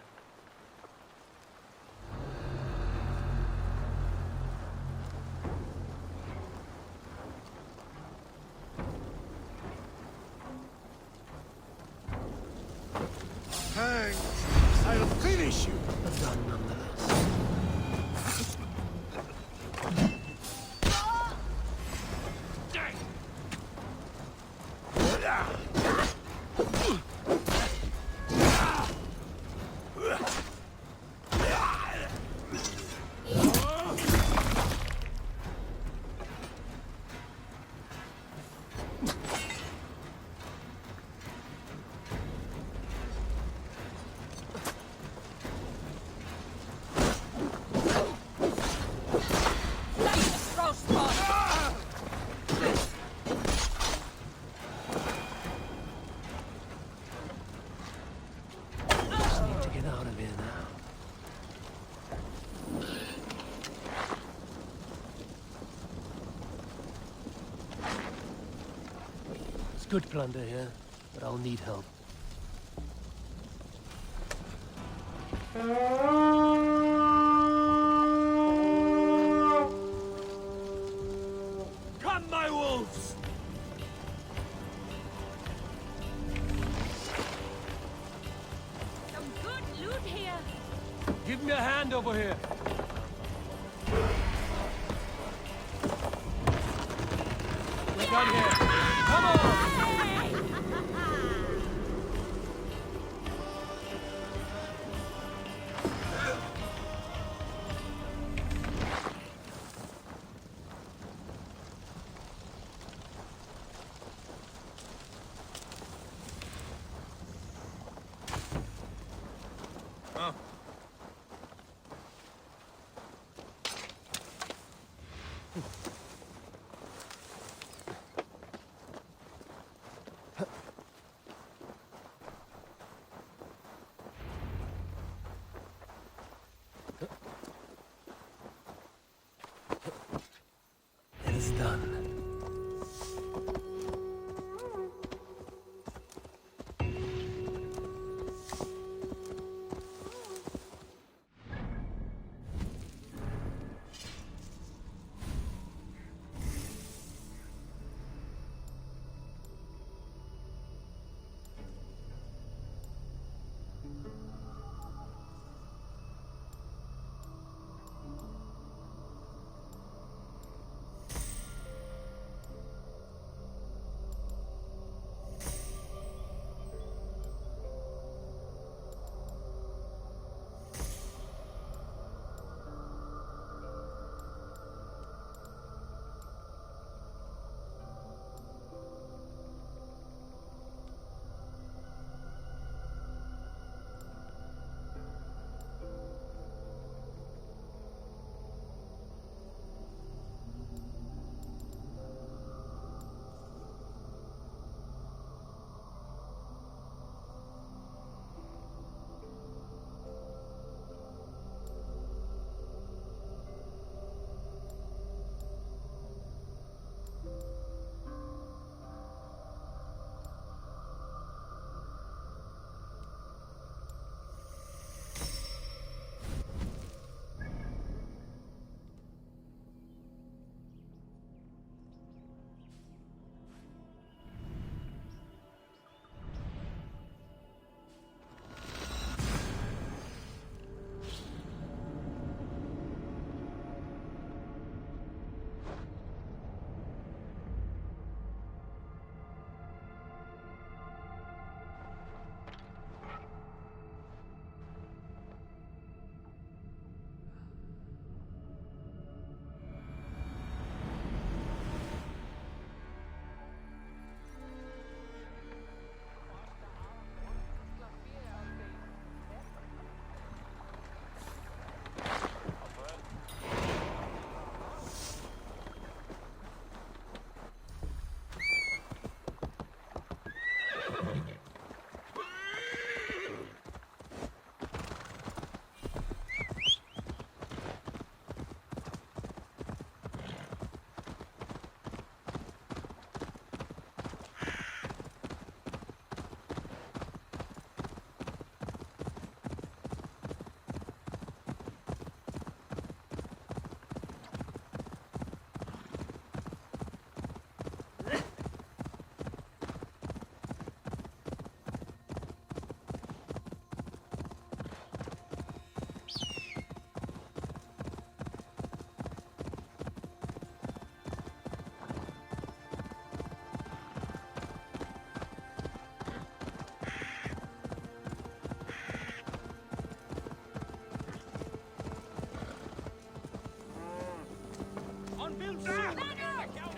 Hang! I'll finish you! But done nonetheless. Good plunder here, but I'll need help. Come, my wolves! Some good loot here. Give me a hand over here. We're done here. Come on!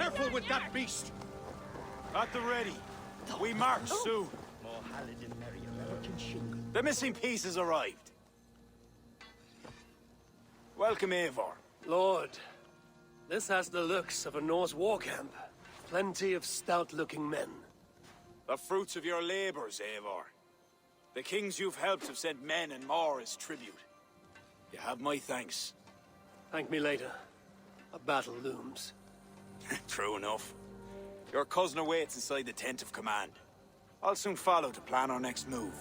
Careful with that beast! At the ready. We march soon. More Halidin merrier, never can shingle. The missing piece has arrived. Welcome, Eivor. Lord, this has the looks of a Norse war camp. Plenty of stout-looking men. The fruits of your labors, Eivor. The kings you've helped have sent men and more as tribute. You have my thanks. Thank me later. A battle looms. True enough. Your cousin awaits inside the tent of command. I'll soon follow to plan our next move.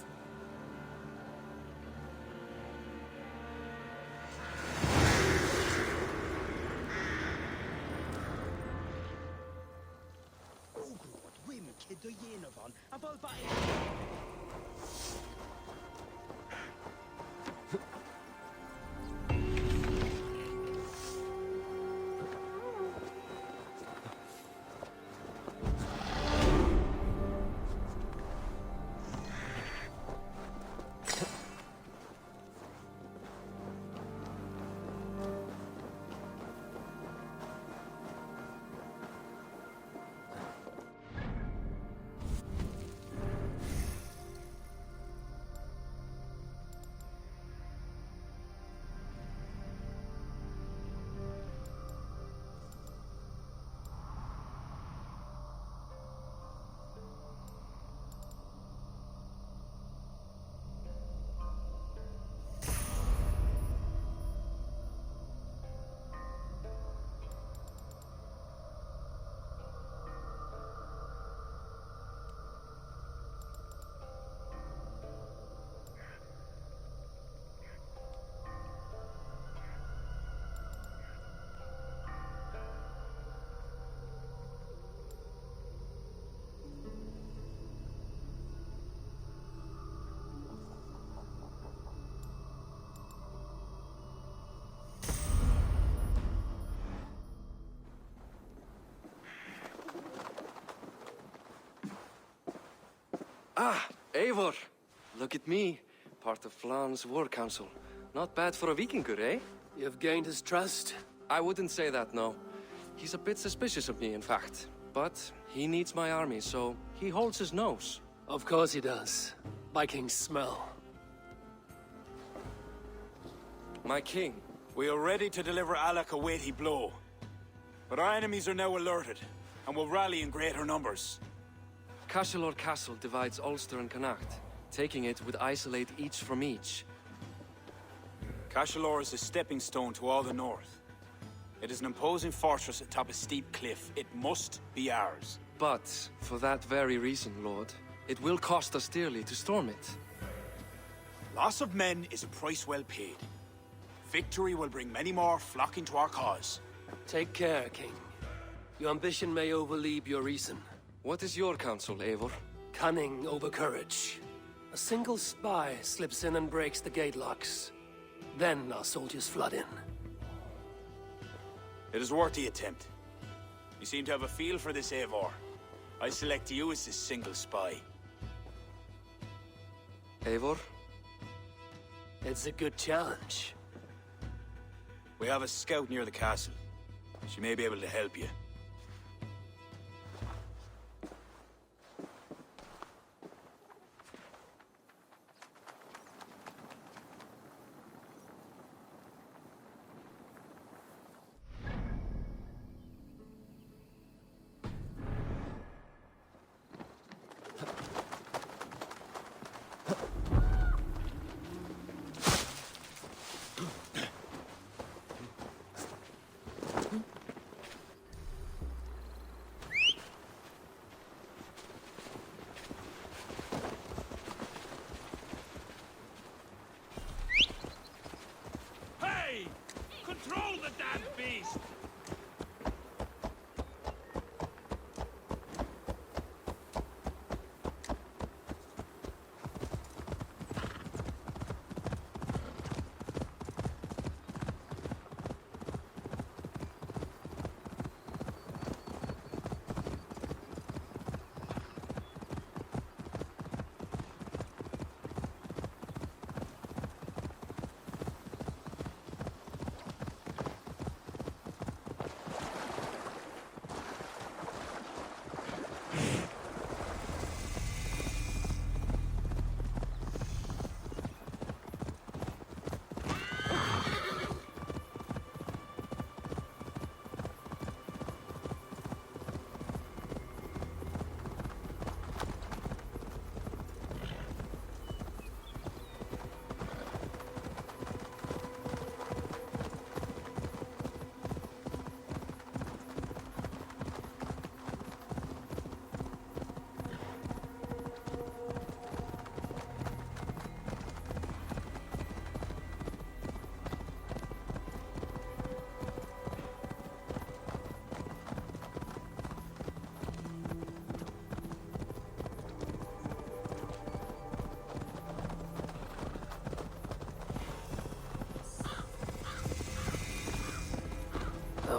Ah, Eivor. Look at me. Part of Flan's war council. Not bad for a Vikingur, eh? You've gained his trust? I wouldn't say that, no. He's a bit suspicious of me, in fact. But he needs my army, so he holds his nose. Of course he does. Vikings smell. My king. We are ready to deliver Alec a weighty blow. But our enemies are now alerted, and will rally in greater numbers. Cashel Castle divides Ulster and Connacht. Taking it would isolate each from each. Cashel is a stepping stone to all the north. It is an imposing fortress atop a steep cliff. It must be ours. But, for that very reason, Lord, it will cost us dearly to storm it. Loss of men is a price well paid. Victory will bring many more flocking to our cause. Take care, King. Your ambition may overleap your reason. What is your counsel, Eivor? Cunning over courage. A single spy slips in and breaks the gate locks. Then our soldiers flood in. It is worth the attempt. You seem to have a feel for this, Eivor. I select you as this single spy. Eivor? It's a good challenge. We have a scout near the castle. She may be able to help you. Control the damn beast!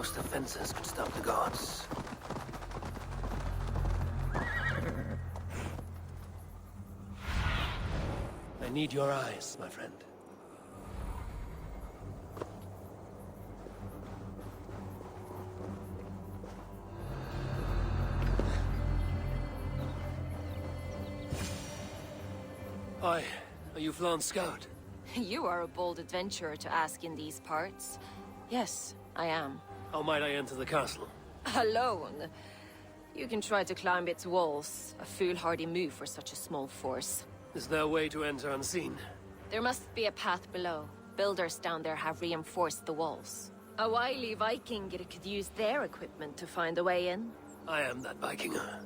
most defenses could stop the gods. I need your eyes, my friend. Hi, are you Flan's scout? You are a bold adventurer to ask in these parts. Yes, I am. How might I enter the castle? Alone? You can try to climb its walls. A foolhardy move for such a small force. Is there a way to enter unseen? There must be a path below. Builders down there have reinforced the walls. A wily Viking could use their equipment to find a way in. I am that Vikinger.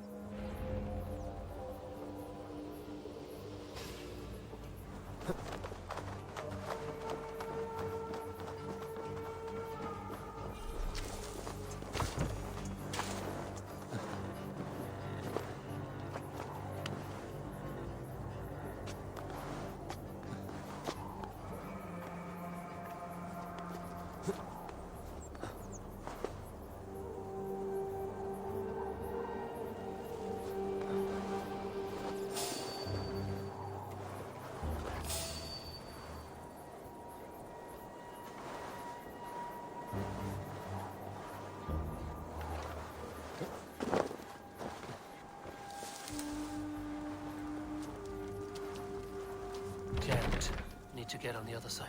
Can't. Need to get on the other side.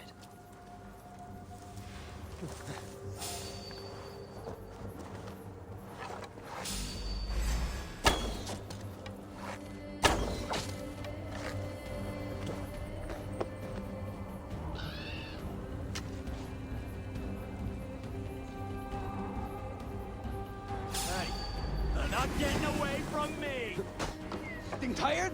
Hey, they're not getting away from me! Getting tired?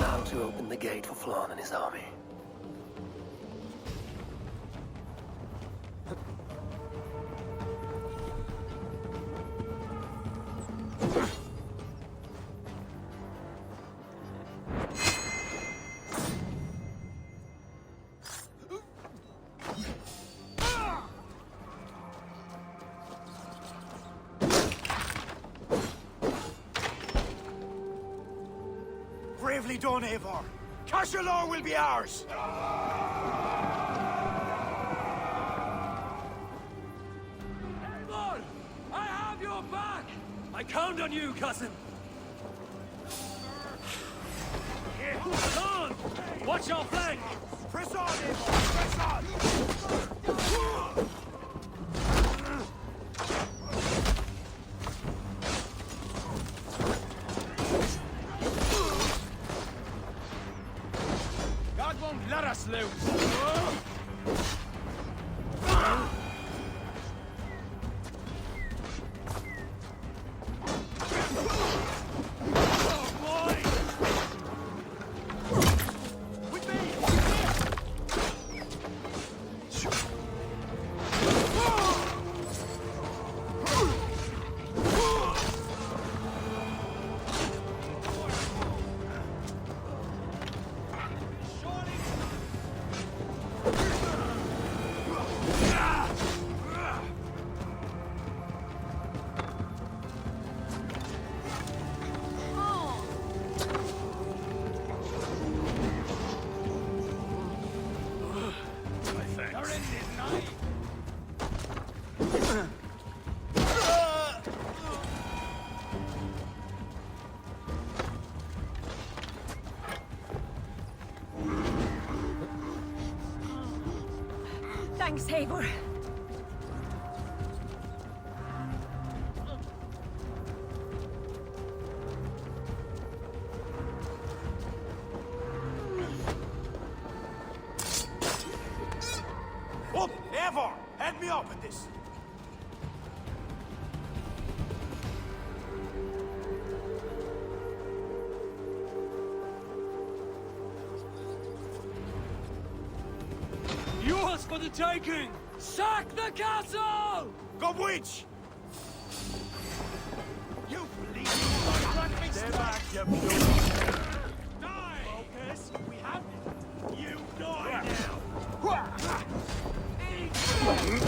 Now to open the gate for Flan and his army. Bravely done, Eivor. Cashalor will be ours. Eivor! I have your back! I count on you, cousin! Flan! Watch your flank! Press on, Eivor! Press on! God won't let us loose! Thanks, Eivor. Up, Eivor! Head me up in this. Yours for the taking! Sack the castle! Go witch! You bleeding Stay back, you die! Focus! We have it! You die now!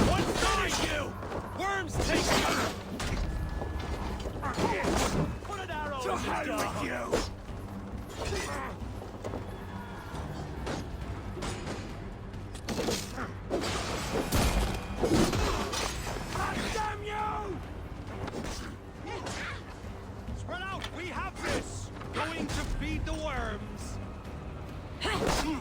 One side, you! Worms take cover! Put an arrow in his dog! You! Damn you! Spread out! We have this! Going to feed the worms! Flan!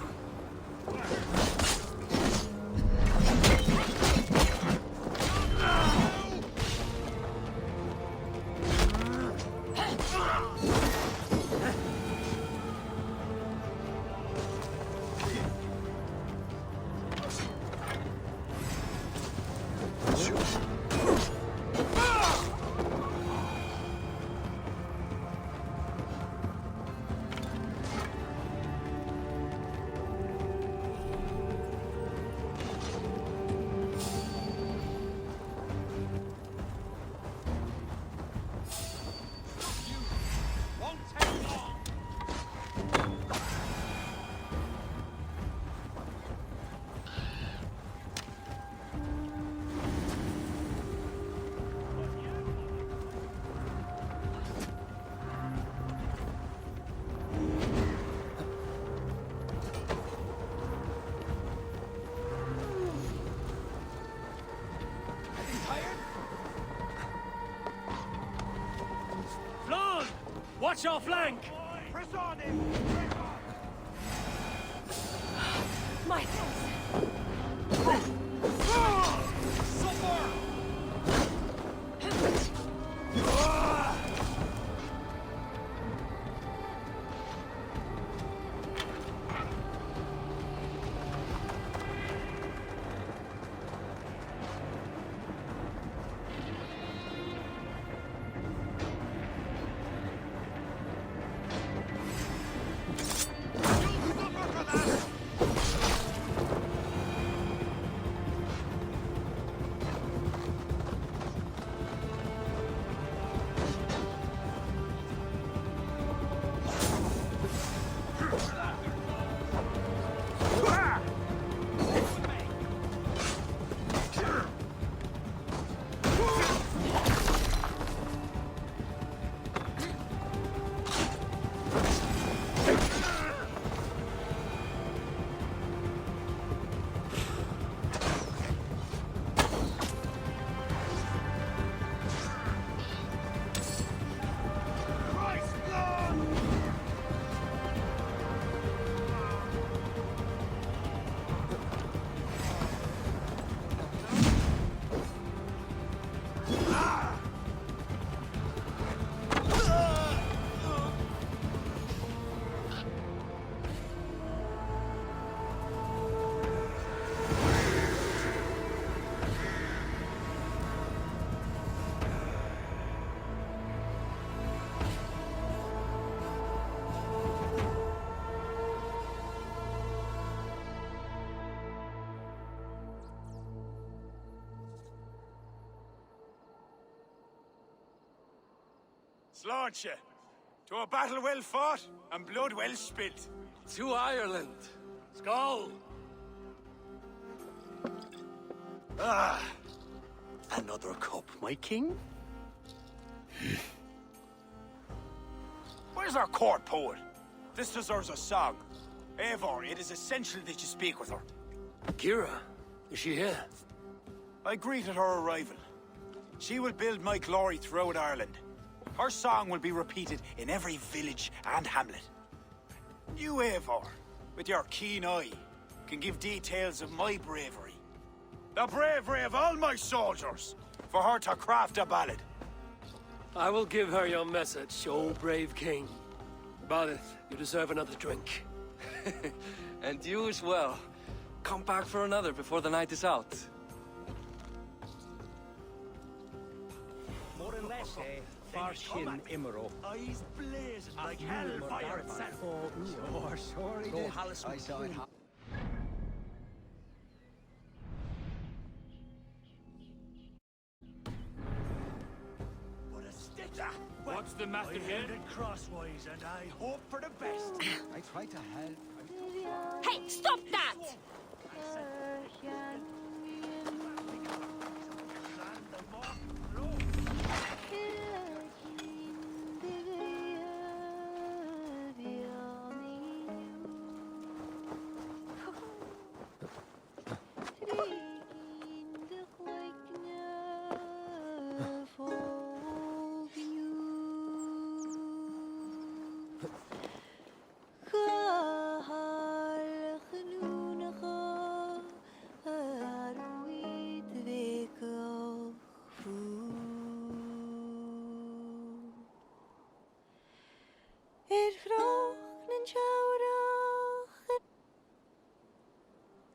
Watch your flank! Press on him! My head! Suffer! Launch you. To a battle well fought and blood well spilt. To Ireland. Skull! Ah, another cup, my king? Where's our court poet? This deserves a song. Eivor, it is essential that you speak with her. Kira, is she here? I greeted her arrival. She will build my glory throughout Ireland. Her song will be repeated in every village and hamlet. You, Eivor, with your keen eye, can give details of my bravery. The bravery of all my soldiers, for her to craft a ballad. I will give her your message, O brave king. Balith, you deserve another drink. And you as well. Come back for another before the night is out. More or less, Farshin Imero. Eyes blazing like hellfire itself. Sure he did. I saw it. But a stick What's the matter I here? ended crosswise, and I hope for the best. I try to help. Hey, stop that!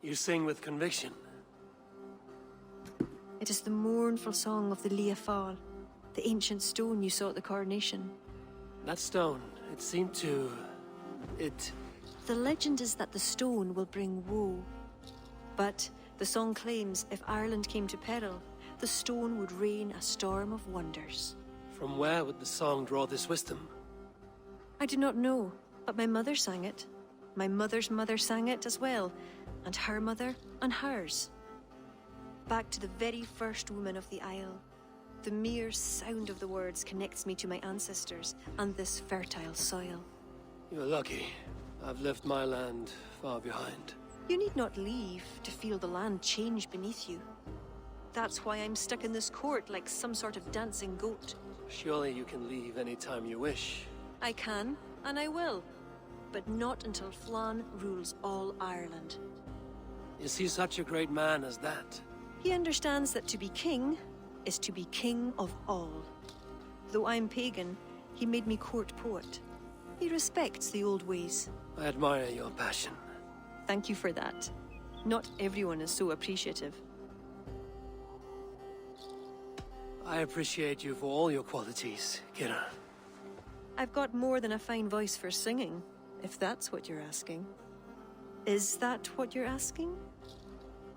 You sing with conviction. It is the mournful song of the Liafal, the ancient stone you saw at the coronation. That stone, it seemed to... The legend is that the stone will bring woe. But the song claims if Ireland came to peril, the stone would rain a storm of wonders. From where would the song draw this wisdom? I do not know, but my mother sang it. My mother's mother sang it as well, and her mother and hers. Back to the very first woman of the Isle. The mere sound of the words connects me to my ancestors and this fertile soil. You're lucky. I've left my land far behind. You need not leave to feel the land change beneath you. That's why I'm stuck in this court like some sort of dancing goat. Surely you can leave any time you wish. I can, and I will. But not until Flann rules all Ireland. Is he such a great man as that? He understands that to be king is to be king of all. Though I'm pagan, he made me court poet. He respects the old ways. I admire your passion. Thank you for that. Not everyone is so appreciative. I appreciate you for all your qualities, Kira. I've got more than a fine voice for singing, if that's what you're asking. Is that what you're asking?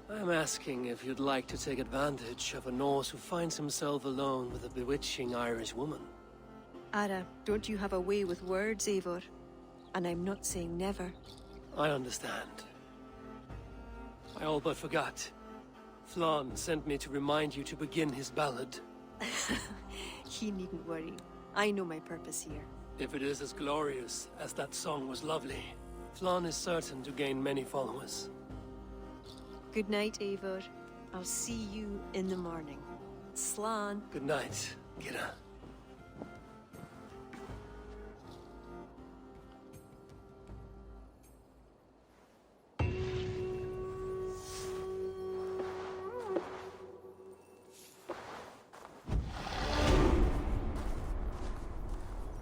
I'm asking if you'd like to take advantage of a Norse who finds himself alone with a bewitching Irish woman. Ara, don't you have a way with words, Eivor? And I'm not saying never. I understand. I all but forgot. Flann sent me to remind you to begin his ballad. He needn't worry. I know my purpose here. If it is as glorious as that song was lovely, Flann is certain to gain many followers. Good night, Eivor. I'll see you in the morning. Slán. Good night, Kira.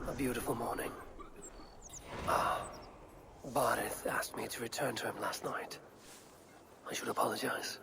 A beautiful morning. Barith asked me to return to him last night. I should apologize.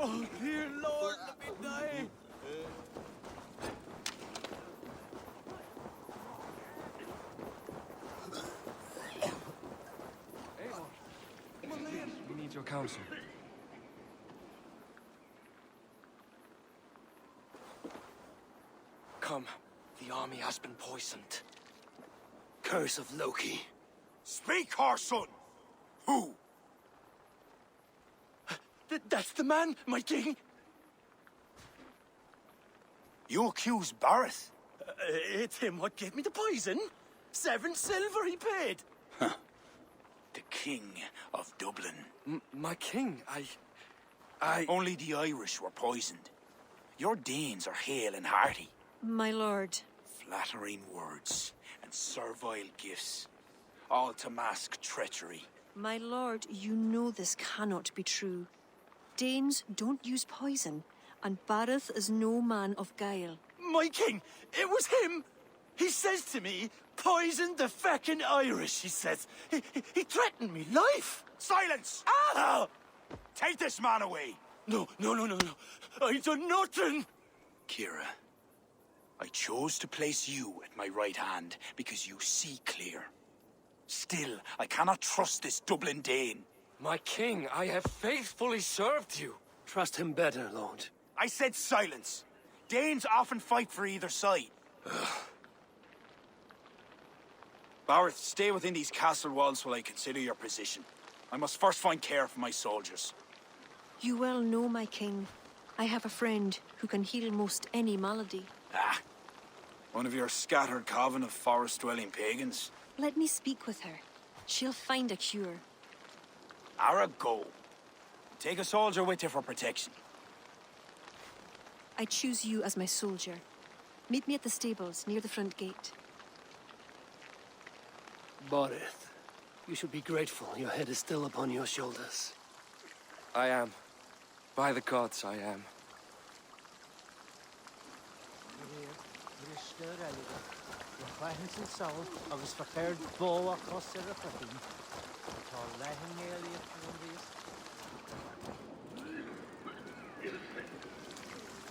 Oh, dear Lord, let me die! We need your counsel. Come. The army has been poisoned. Curse of Loki. Speak, our son! Who? That's the man, my king! You accuse Barith? It's him what gave me the poison. 7 silver he paid. The King of Dublin. My king, I... Only the Irish were poisoned. Your Danes are hale and hearty. My lord. Flattering words and servile gifts, all to mask treachery. My lord, you know this cannot be true. Danes don't use poison, and Bareth is no man of guile. My king, it was him! He says to me, poison the feckin' Irish, he says. He threatened me life! Silence! Ah! Take this man away! No. I done nothing! Kira, I chose to place you at my right hand because you see clear. Still, I cannot trust this Dublin Dane. My king, I have faithfully served you. Trust him better, Lord. I said silence. Danes often fight for either side. Barrett, stay within these castle walls while I consider your position. I must first find care for my soldiers. You well know, my king. I have a friend who can heal most any malady. Ah, one of your scattered coven of forest-dwelling pagans. Let me speak with her. She'll find a cure. Ara, go. Take a soldier with you for protection. I choose you as my soldier. Meet me at the stables near the front gate. Borith, you should be grateful your head is still upon your shoulders. I am. By the gods, I am.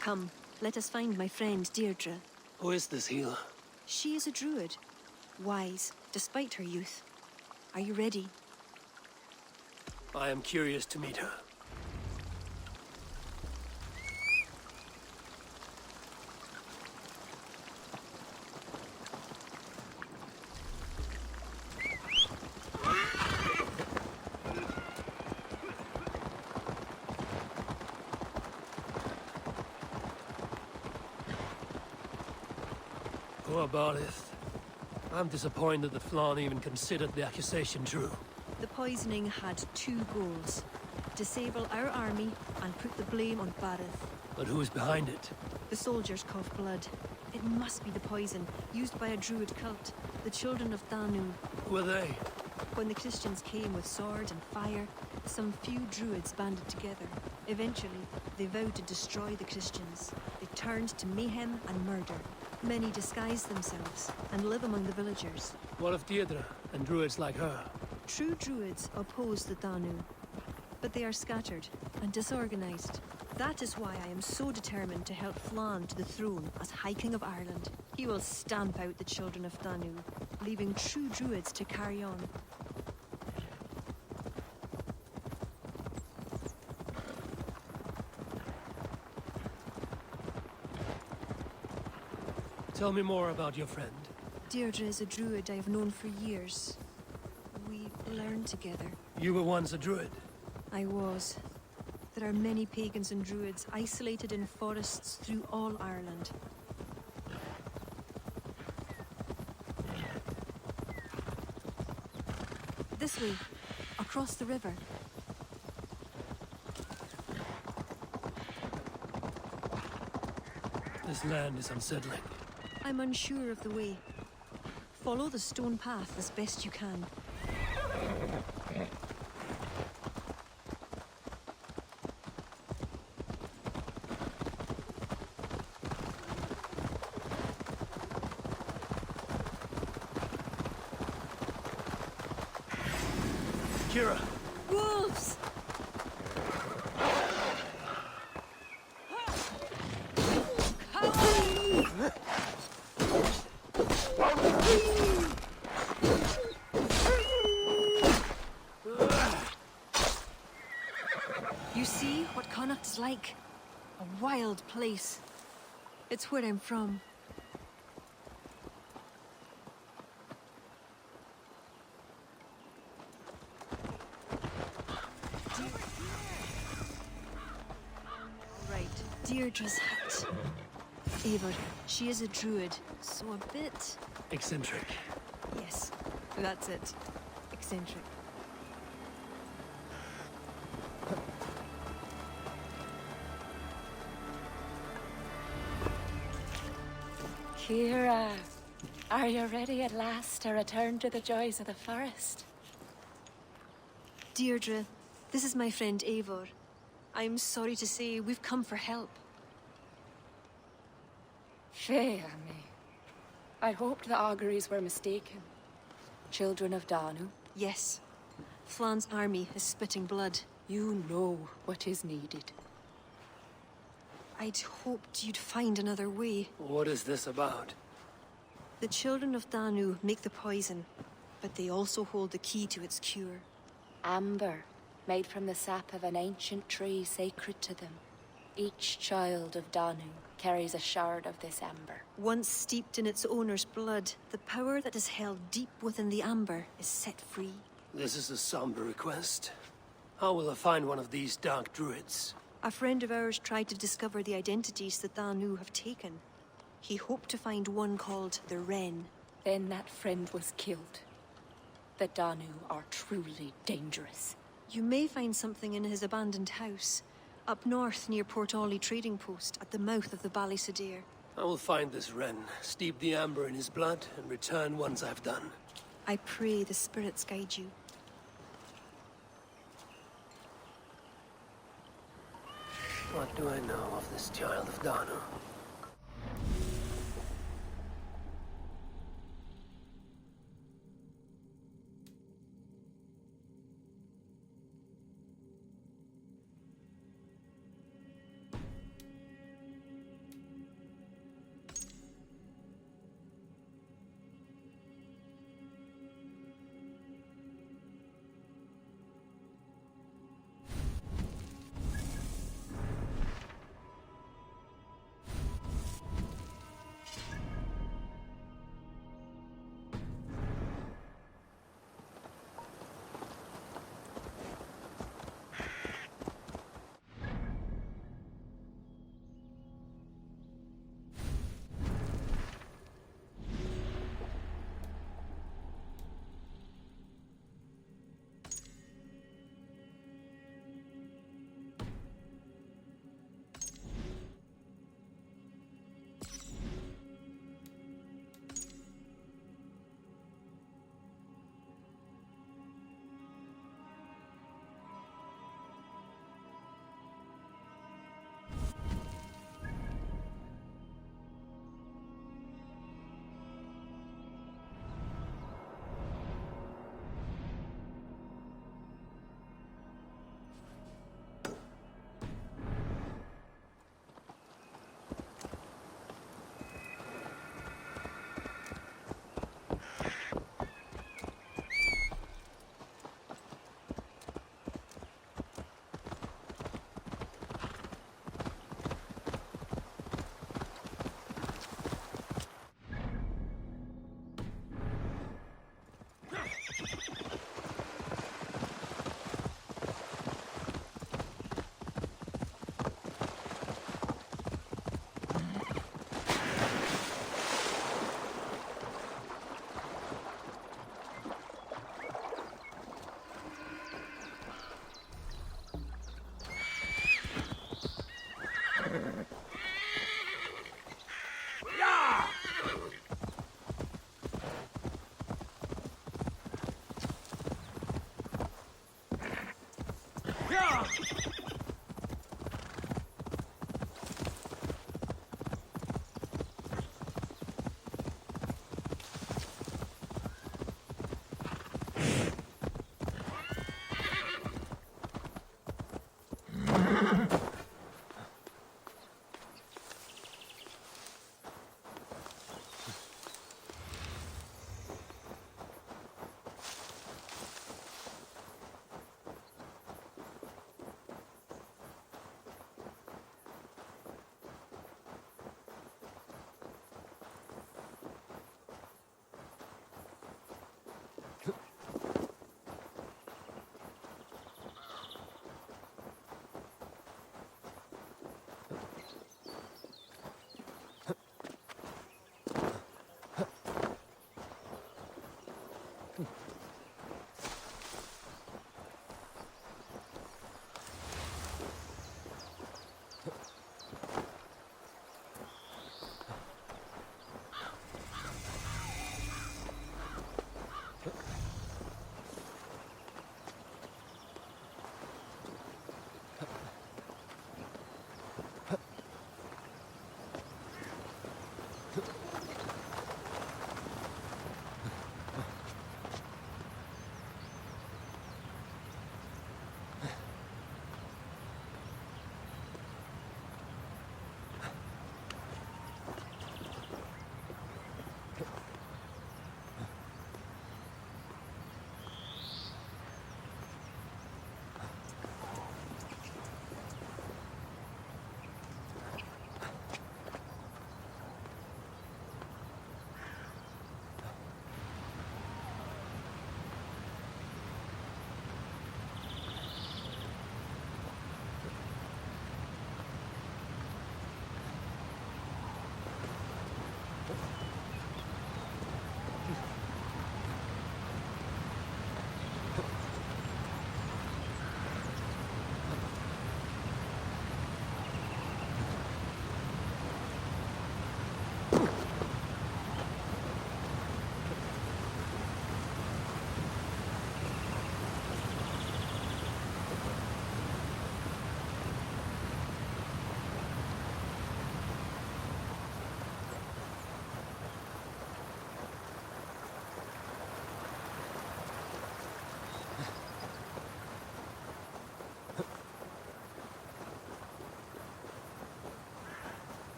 Come, let us find my friend Deirdre. Who is this healer? She is a druid. Wise, despite her youth. Are you ready? I am curious to meet her. Poor Barith. I'm disappointed that Flann even considered the accusation true. The poisoning had two goals. Disable our army and put the blame on Bareth. But who is behind it? The soldiers cough blood. It must be the poison, used by a druid cult, the children of Danu. Who are they? When the Christians came with sword and fire, some few druids banded together. Eventually, they vowed to destroy the Christians. They turned to mayhem and murder. Many disguise themselves and live among the villagers. What of Deirdre and druids like her? True druids oppose the Danu, but they are scattered and disorganized. That is why I am so determined to help Flann to the throne as High King of Ireland. He will stamp out the children of Danu, leaving true druids to carry on. Tell me more about your friend. Deirdre is a druid I have known for years. We learned together. You were once a druid? I was. There are many pagans and druids isolated in forests through all Ireland. This way, across the river. This land is unsettling. I'm unsure of the way. Follow the stone path as best you can. Kira! Wolves! You see what Connacht's like? A wild place. It's where I'm from. Right, Deirdre's hut. Eivor, she is a druid, so a bit... Eccentric. Yes, that's it. Eccentric. Kira, are you ready at last to return to the joys of the forest? Deirdre, this is my friend Eivor. I'm sorry to say we've come for help. Fair me. I hoped the auguries were mistaken. Children of Danu? Yes. Flan's army is spitting blood. You know what is needed. I'd hoped you'd find another way. What is this about? The children of Danu make the poison, but they also hold the key to its cure. Amber, made from the sap of an ancient tree sacred to them. Each child of Danu carries a shard of this amber. Once steeped in its owner's blood, the power that is held deep within the amber is set free. This is a somber request. How will I find one of these dark druids? A friend of ours tried to discover the identities that Danu have taken. He hoped to find one called the Wren. Then that friend was killed. The Danu are truly dangerous. You may find something in his abandoned house, up north near Port Ollie trading post at the mouth of the Ballysadare. I will find this Wren, steep the amber in his blood, and return once I've done. I pray the spirits guide you. What do I know of this child of Danu?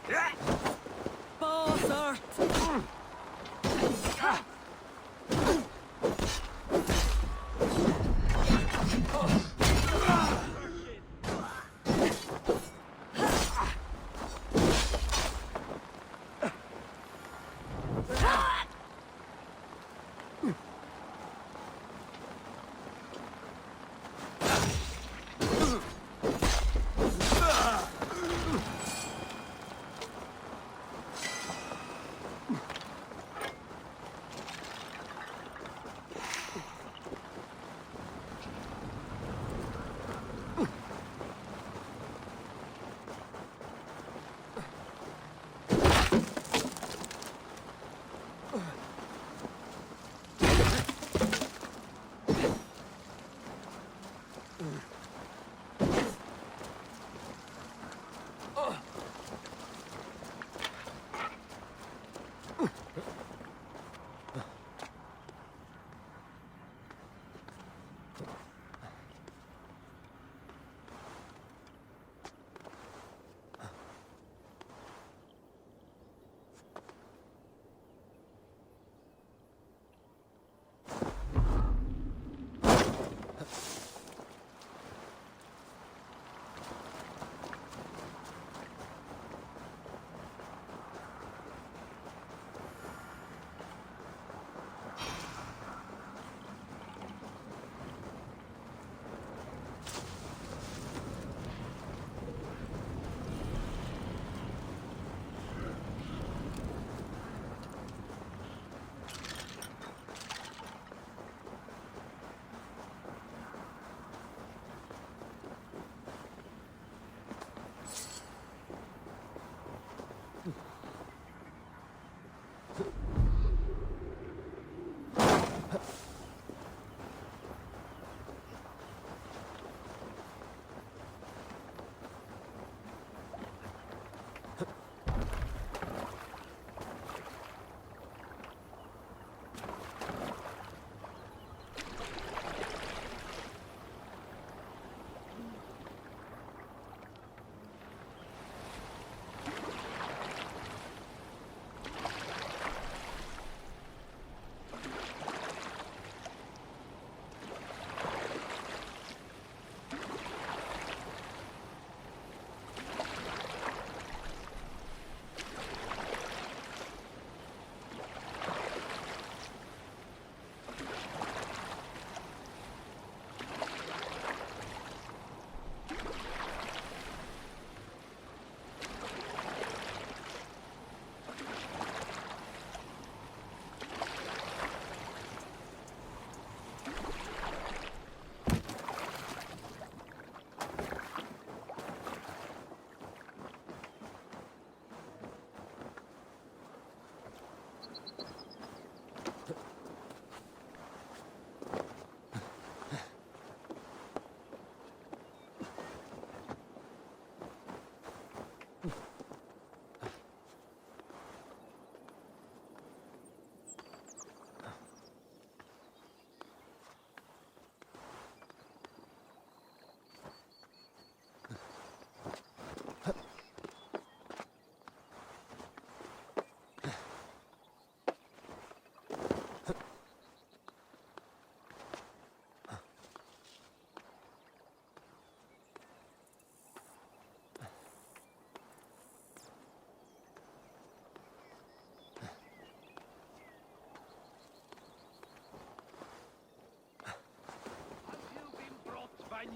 Bastard!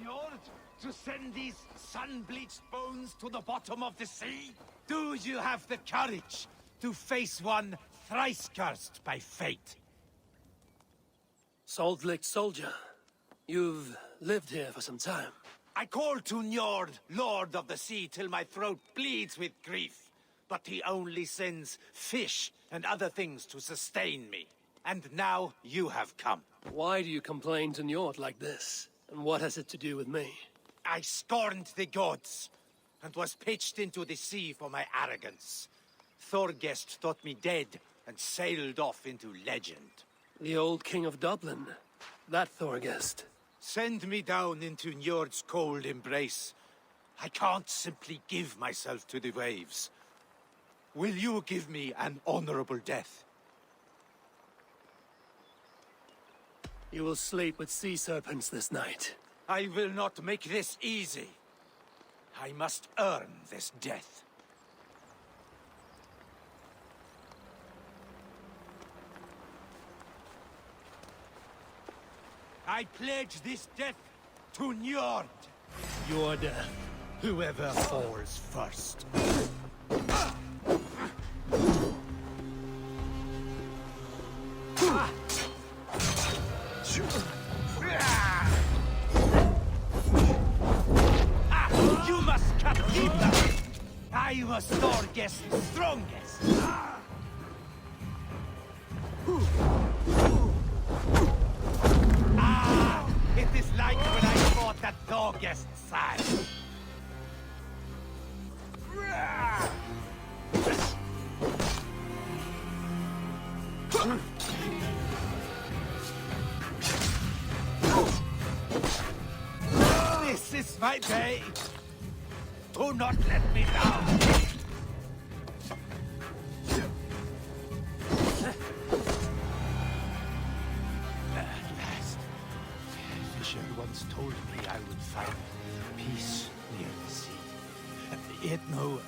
Njord, to send these sun-bleached bones to the bottom of the sea? Do you have the courage to face one thrice cursed by fate? Salt-licked soldier. You've lived here for some time. I call to Njord, Lord of the Sea, till my throat bleeds with grief. But he only sends fish and other things to sustain me. And now you have come. Why do you complain to Njord like this? And what has it to do with me? I scorned the gods, and was pitched into the sea for my arrogance. Thorgest thought me dead, and sailed off into legend. The old king of Dublin. That Thorgest. Send me down into Njord's cold embrace. I can't simply give myself to the waves. Will you give me an honorable death? You will sleep with sea serpents this night. I will not make this easy. I must earn this death. I pledge this death to Njord. Your death. Whoever falls first. You must cut deeper. I was Thorgest's strongest. It is like when I fought at Thorgest's side. This is my day. Do not let me down. At last. Fisher once told me I would find peace near the sea. Yet no,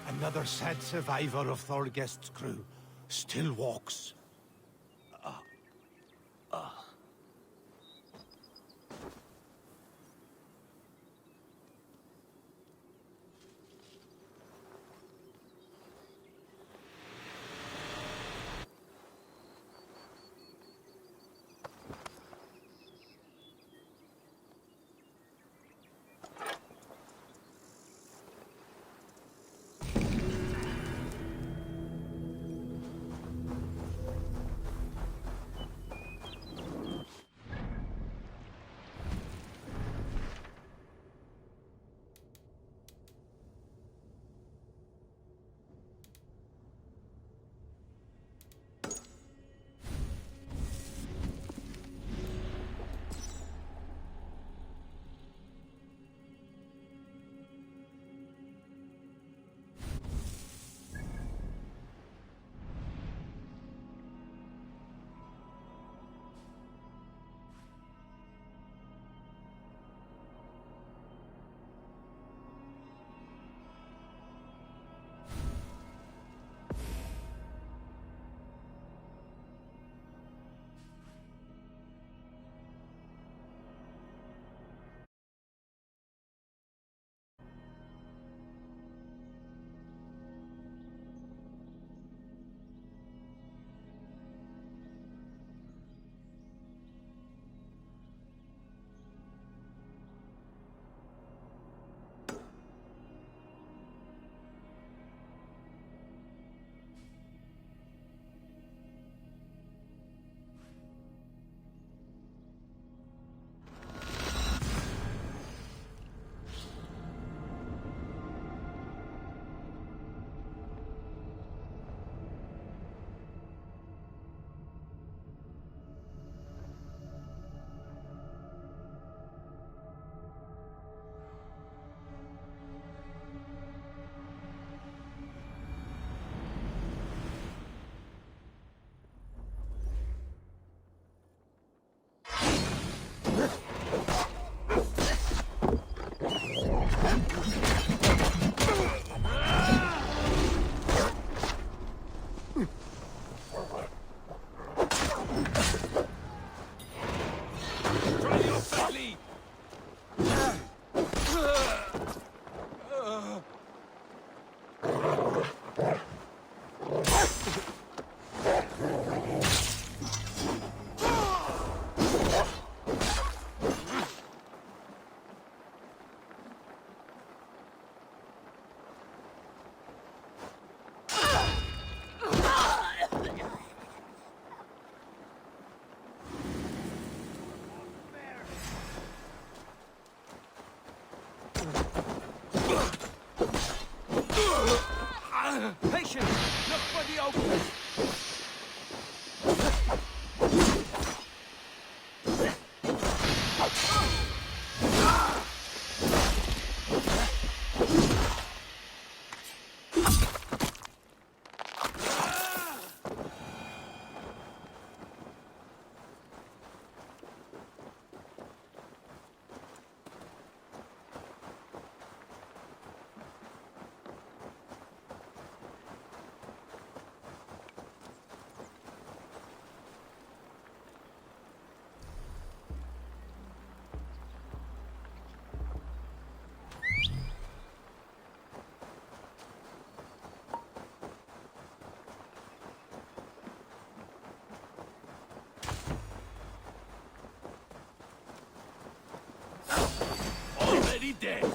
another sad survivor of Thorgest's crew still walks. Patience! Look for the opening! be dead!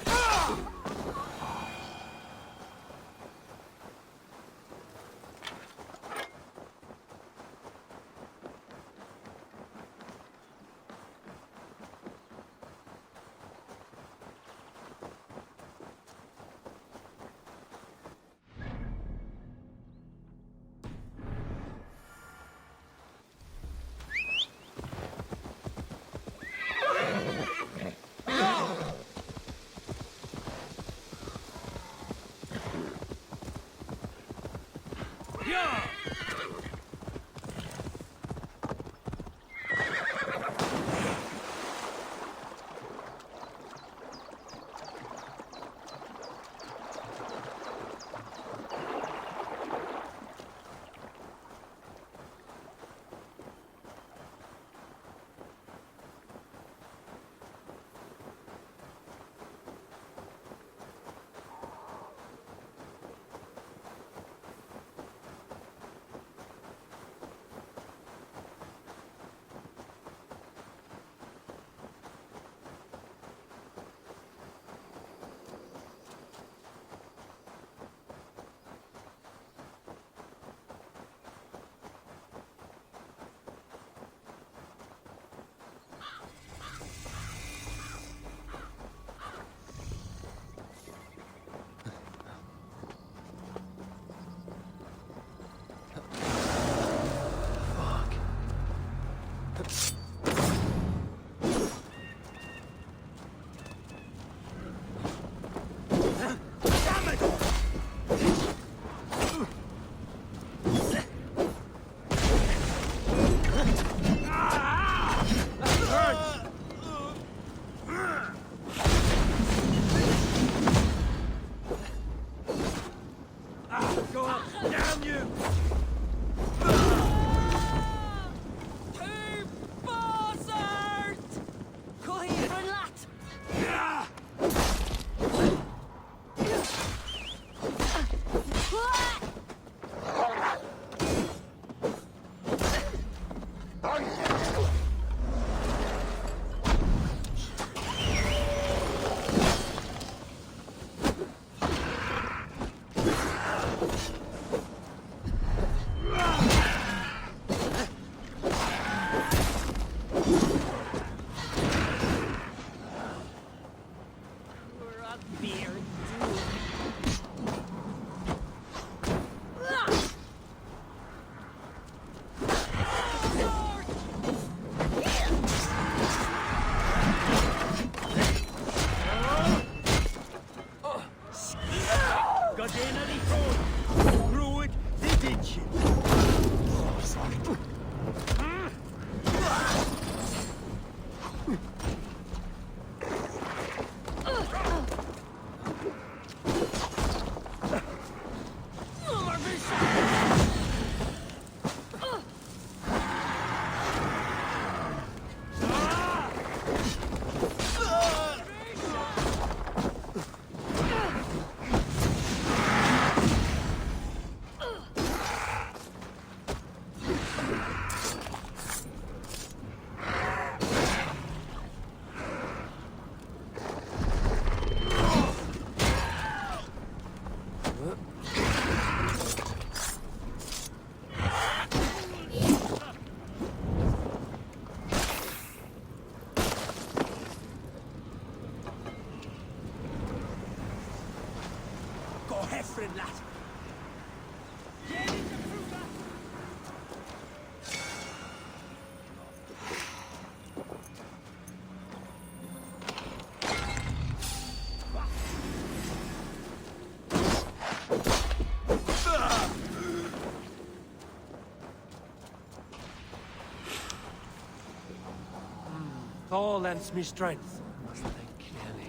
Thor lends me strength. Must think clearly.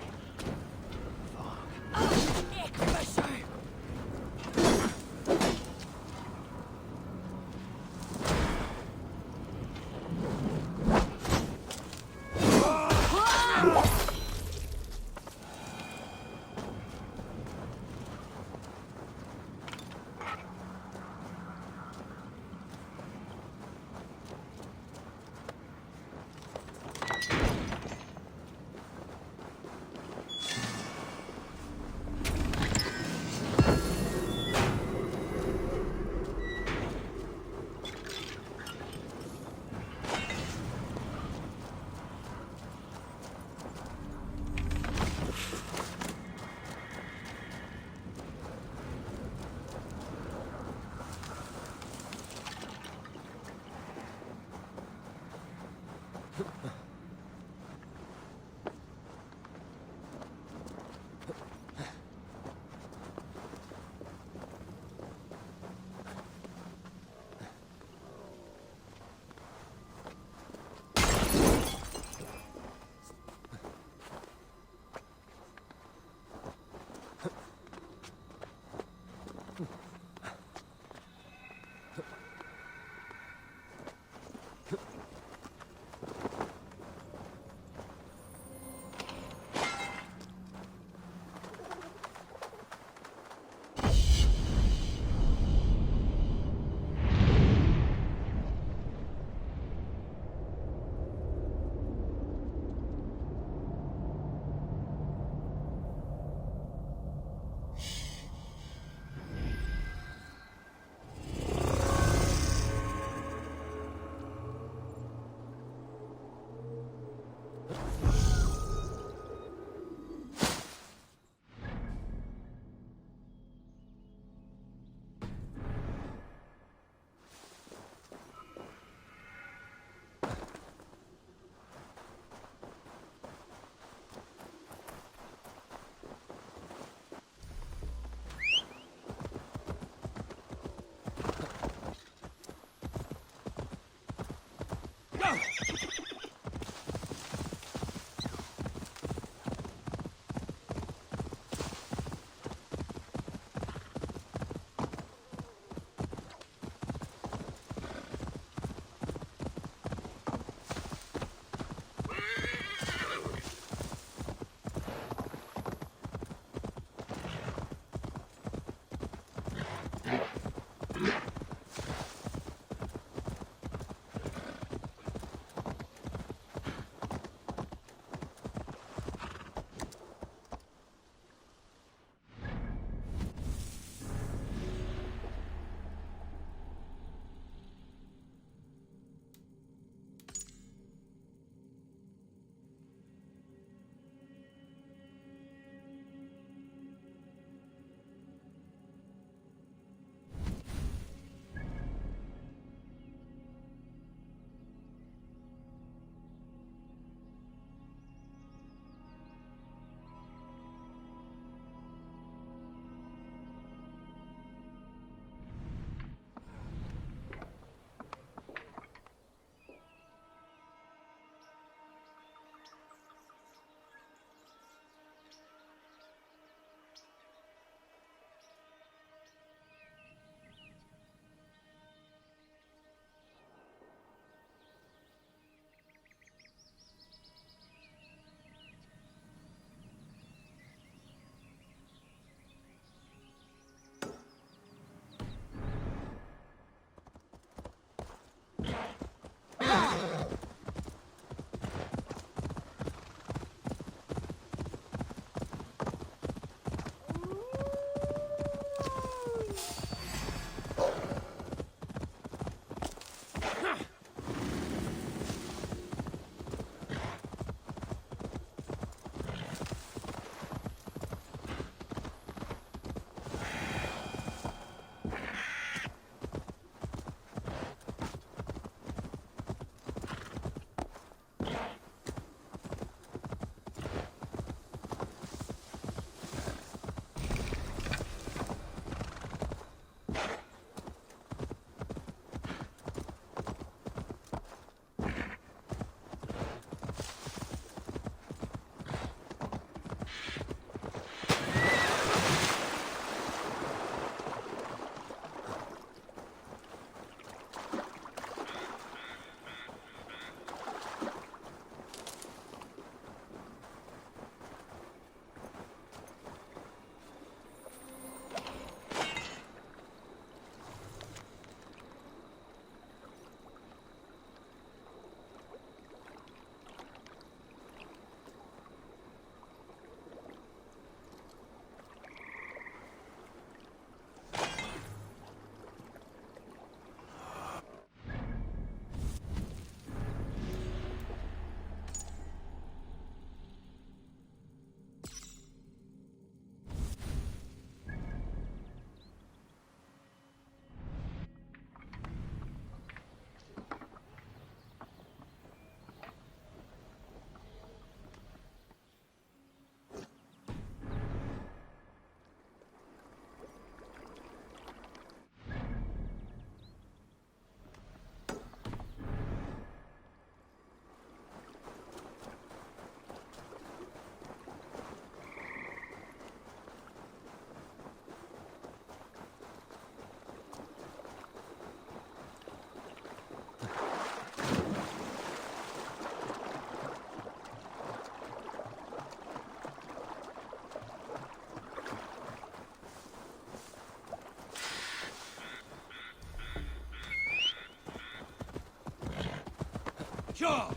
Sure.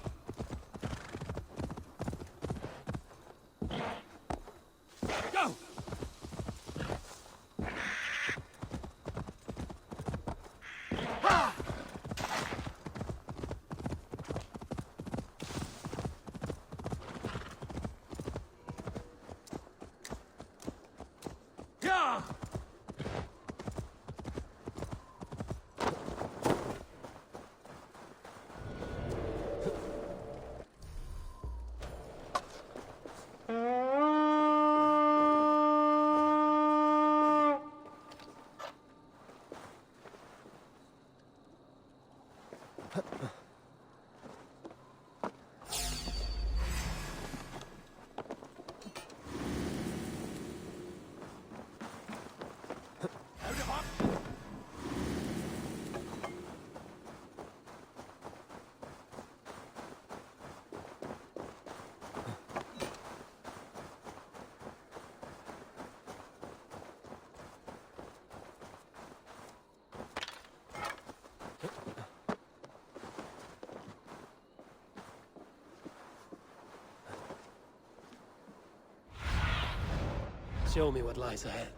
Go! Yeah! Show me what lies ahead.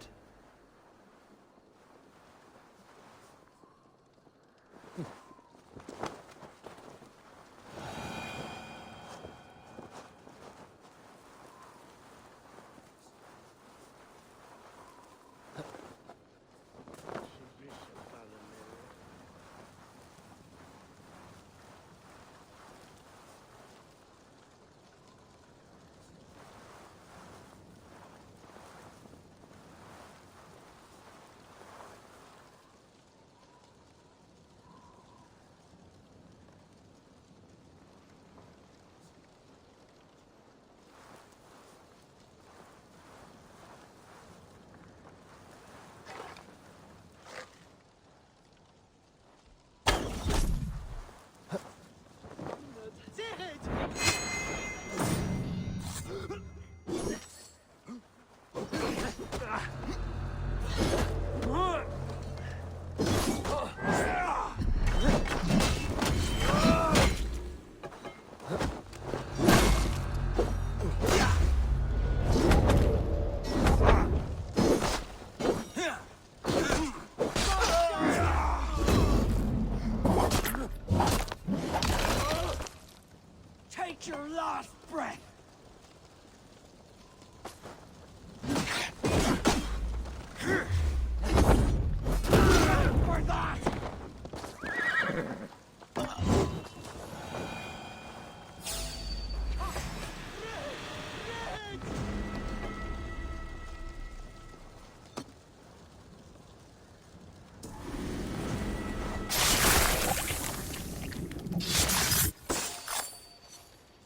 Take your last breath! For that!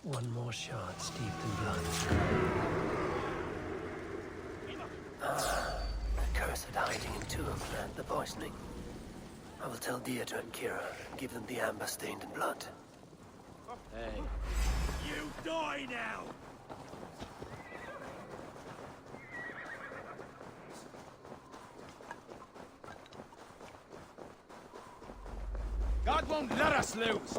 One more shot steeped in blood. The cursed hiding in tomb and the poisoning. I will tell Deirdre and Kira and give them the amber stained in blood. Hey. You die now! God won't let us lose!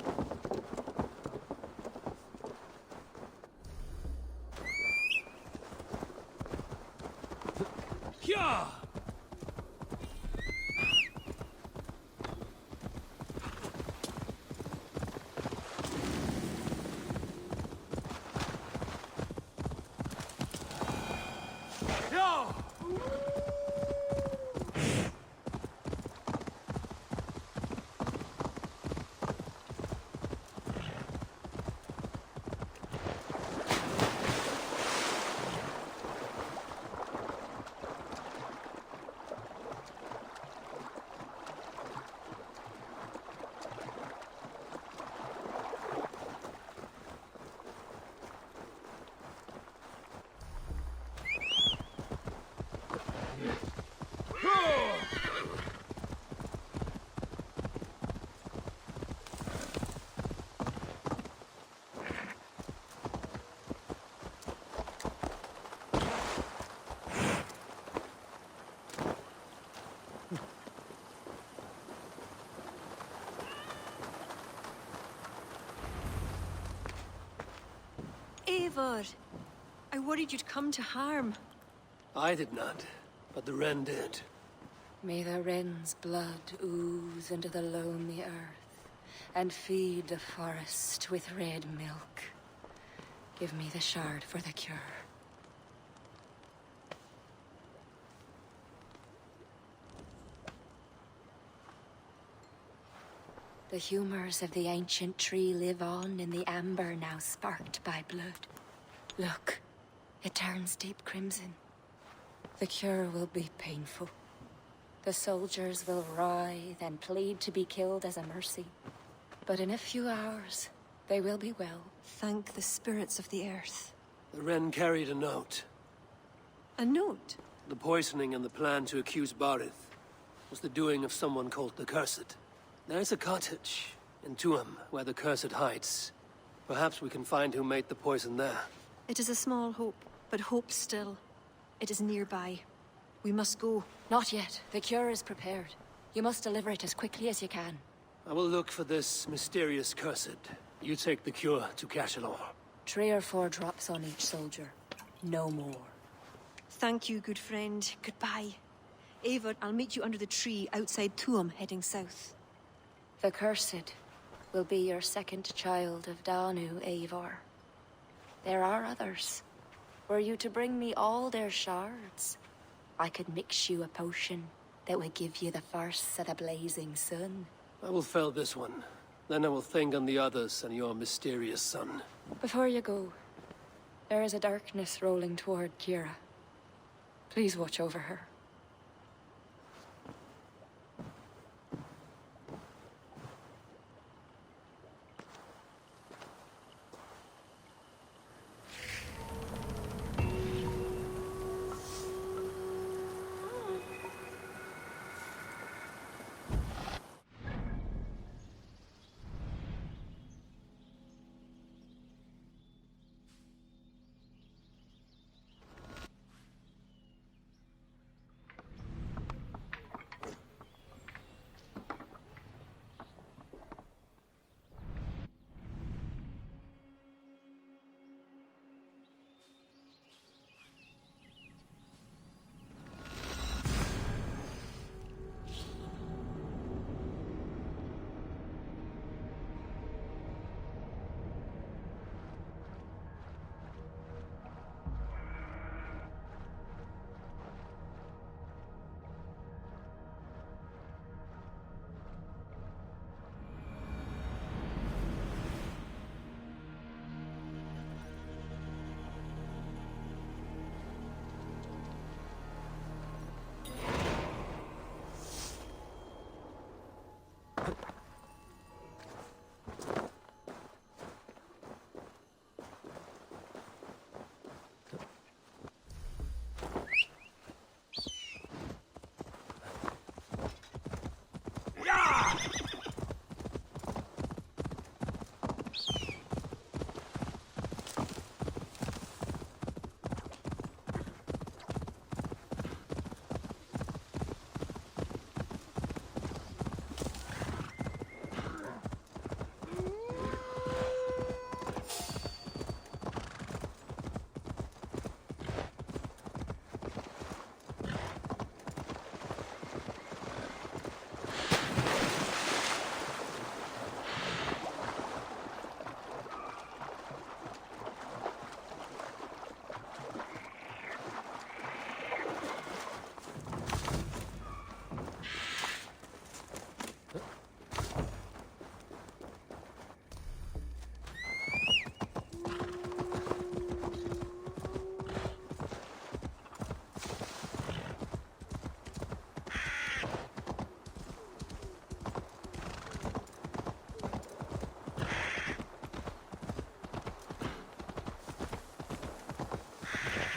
Yeah! Eivor, I worried you'd come to harm. I did not, but the wren did. May the wren's blood ooze into the lonely earth and feed the forest with red milk. Give me the shard for the cure. The humors of the ancient tree live on in the amber now sparked by blood. Look, it turns deep crimson. The cure will be painful. The soldiers will writhe and plead to be killed as a mercy. But in a few hours, they will be well. Thank the spirits of the earth. The wren carried a note. A note? The poisoning and the plan to accuse Barith was the doing of someone called the Cursed. There's a cottage in Tuam where the Cursed hides. Perhaps we can find who made the poison there. It is a small hope, but hope still. It is nearby. We must go. Not yet. The cure is prepared. You must deliver it as quickly as you can. I will look for this mysterious Cursed. You take the cure to Cashalor. 3 or 4 drops on each soldier. No more. Thank you, good friend. Goodbye. Eivor, I'll meet you under the tree outside Tuam, heading south. The Cursed will be your second child of Danu, Eivor. There are others. Were you to bring me all their shards, I could mix you a potion that would give you the force of the blazing sun. I will fell this one. Then I will think on the others and your mysterious son. Before you go, there is a darkness rolling toward Kira. Please watch over her.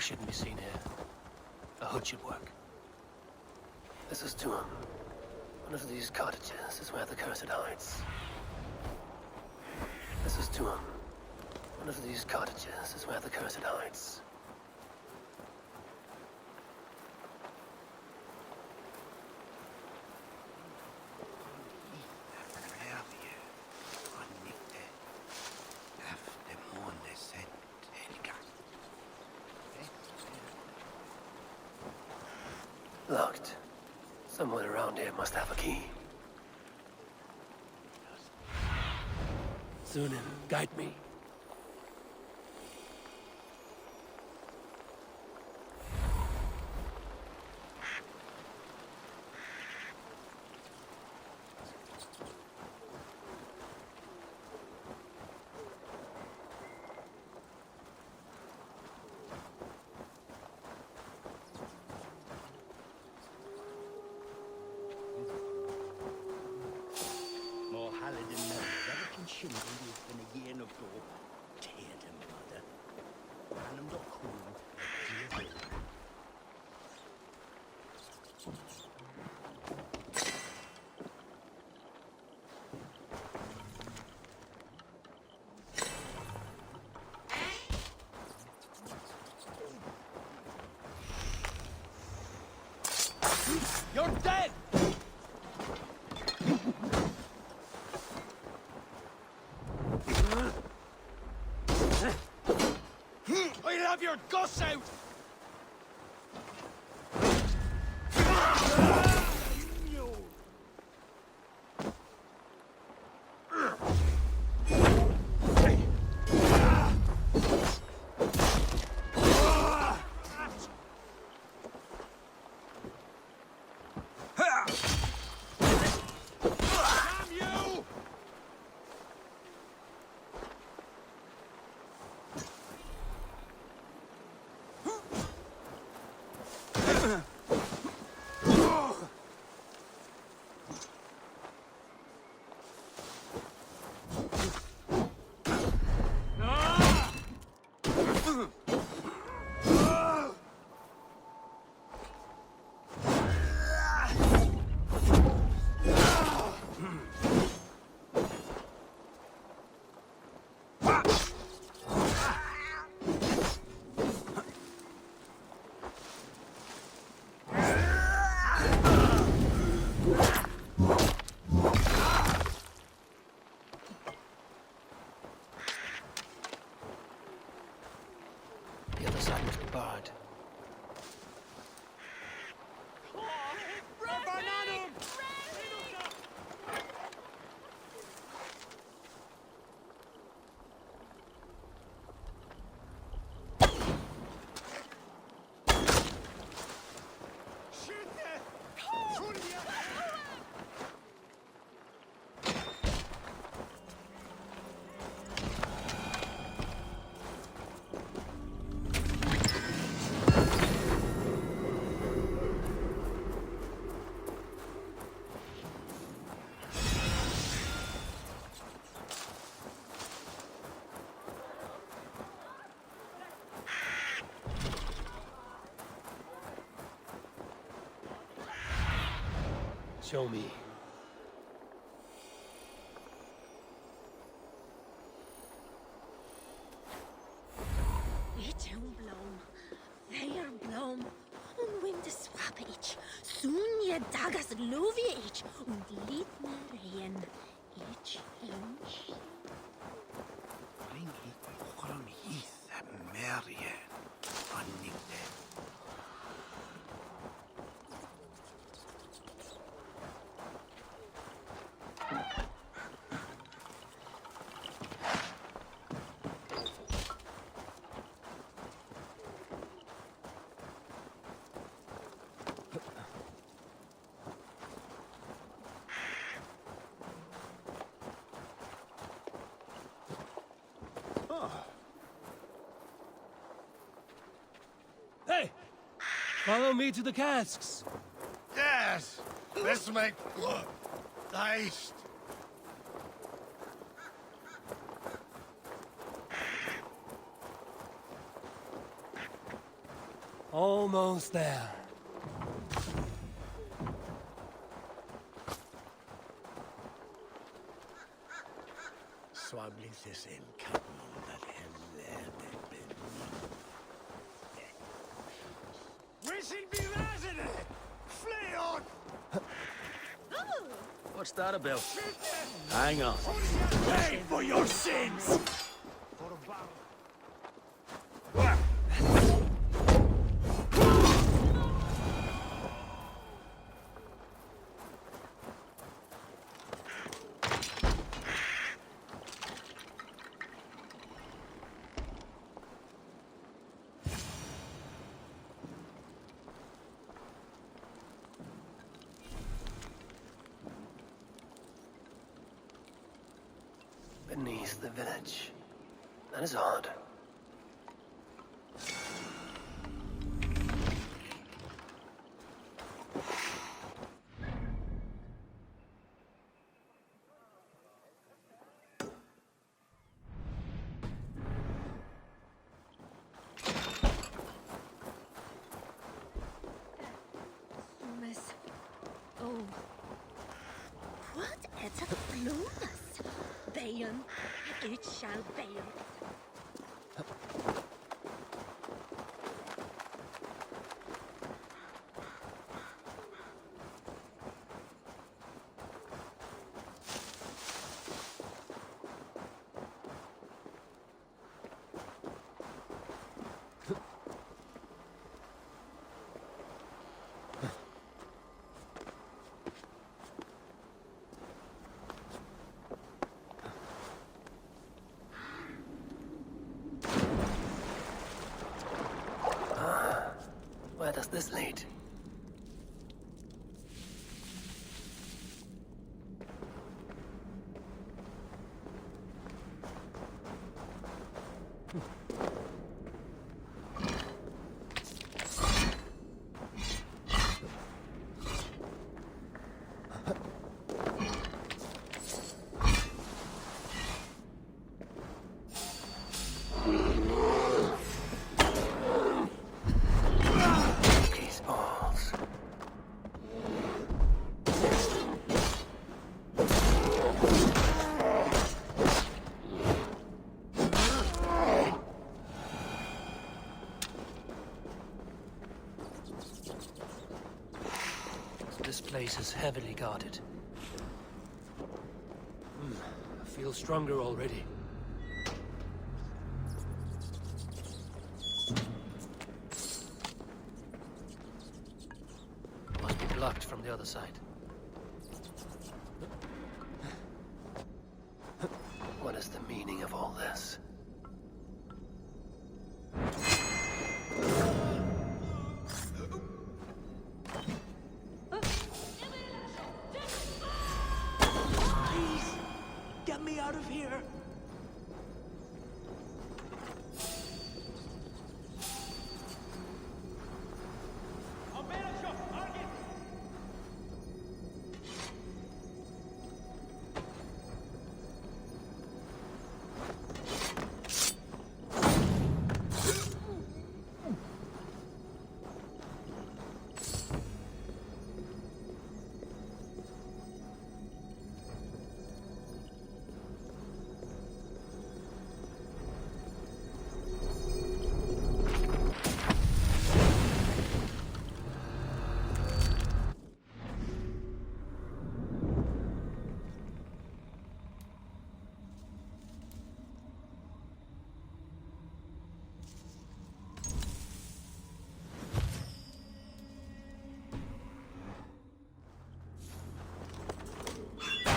Shouldn't be seen here. A hood should work. This is Tuam. One of these cottages is where the Cursed hides. This is Tuam. One of these cottages is where the Cursed hides. Someone around here must have a key. Sunan, guide me. More Hallidan members ever can shield than a year of go. Tear them, mother. And I'm not cool. You're dead! I'll have your guts out! The other side must be barred. Show me. Ich blom, there blom, und wind swap ich, soon je dagas lovie ich, und lied mir rein, ich inch. Bring it from Heath and Marian. Running them. Hey! Follow me to the casks. Yes! Let's make haste. Almost there. Swablis is in Cadmon that We should be resident! Flee on! What's that about? Hang on. Pay for your sins! Beneath the village. That is odd. Miss. Oh. What is a flunus? Bayon, it shall bayon. Where does this lead? This place is heavily guarded. I feel stronger already. Must be blocked from the other side. What is the meaning of all this? Get me out of here!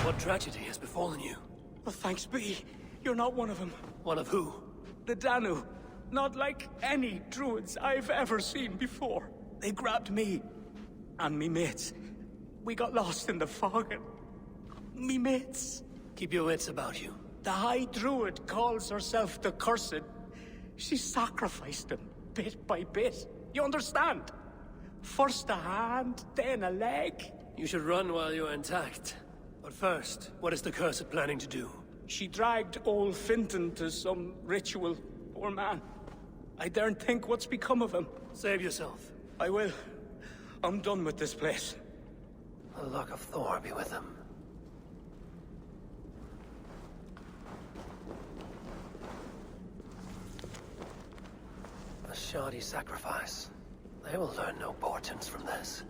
What tragedy has befallen you? Well, thanks be. You're not one of them. One of who? The Danu. Not like any Druids I've ever seen before. They grabbed me. And me mates. We got lost in the fog and... me mates. Keep your wits about you. The High Druid calls herself the Cursed. She sacrificed them, bit by bit. You understand? First a hand, then a leg. You should run while you're intact. But first, what is the Cursed planning to do? She dragged old Finton to some ritual. Poor man. I daren't think what's become of him. Save yourself. I will. I'm done with this place. The luck of Thor be with him. A shoddy sacrifice. They will learn no portents from this.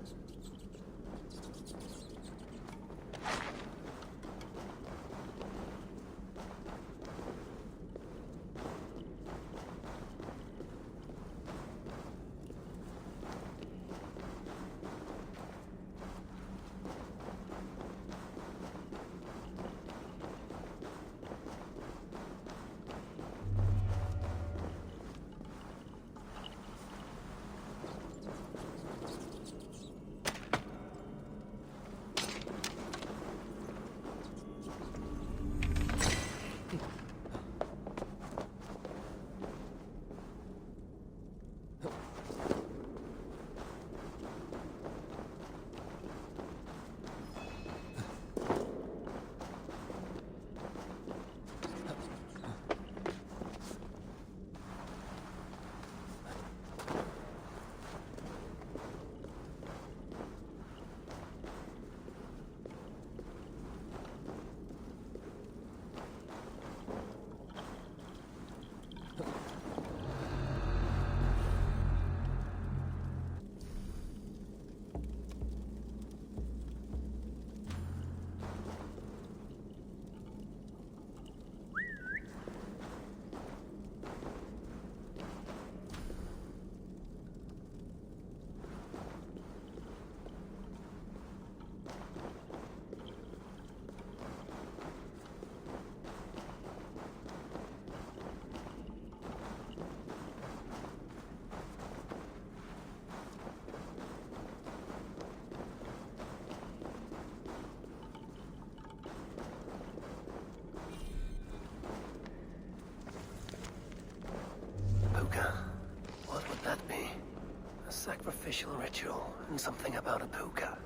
and something about a puka.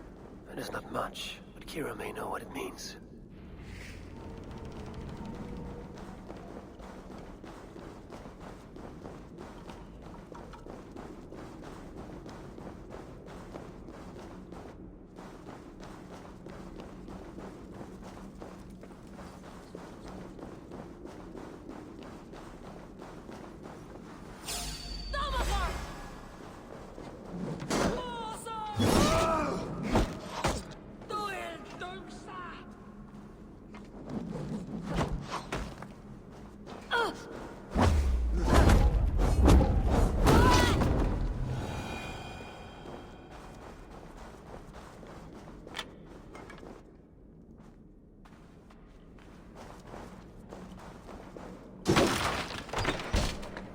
It is not much, but Kira may know what it means.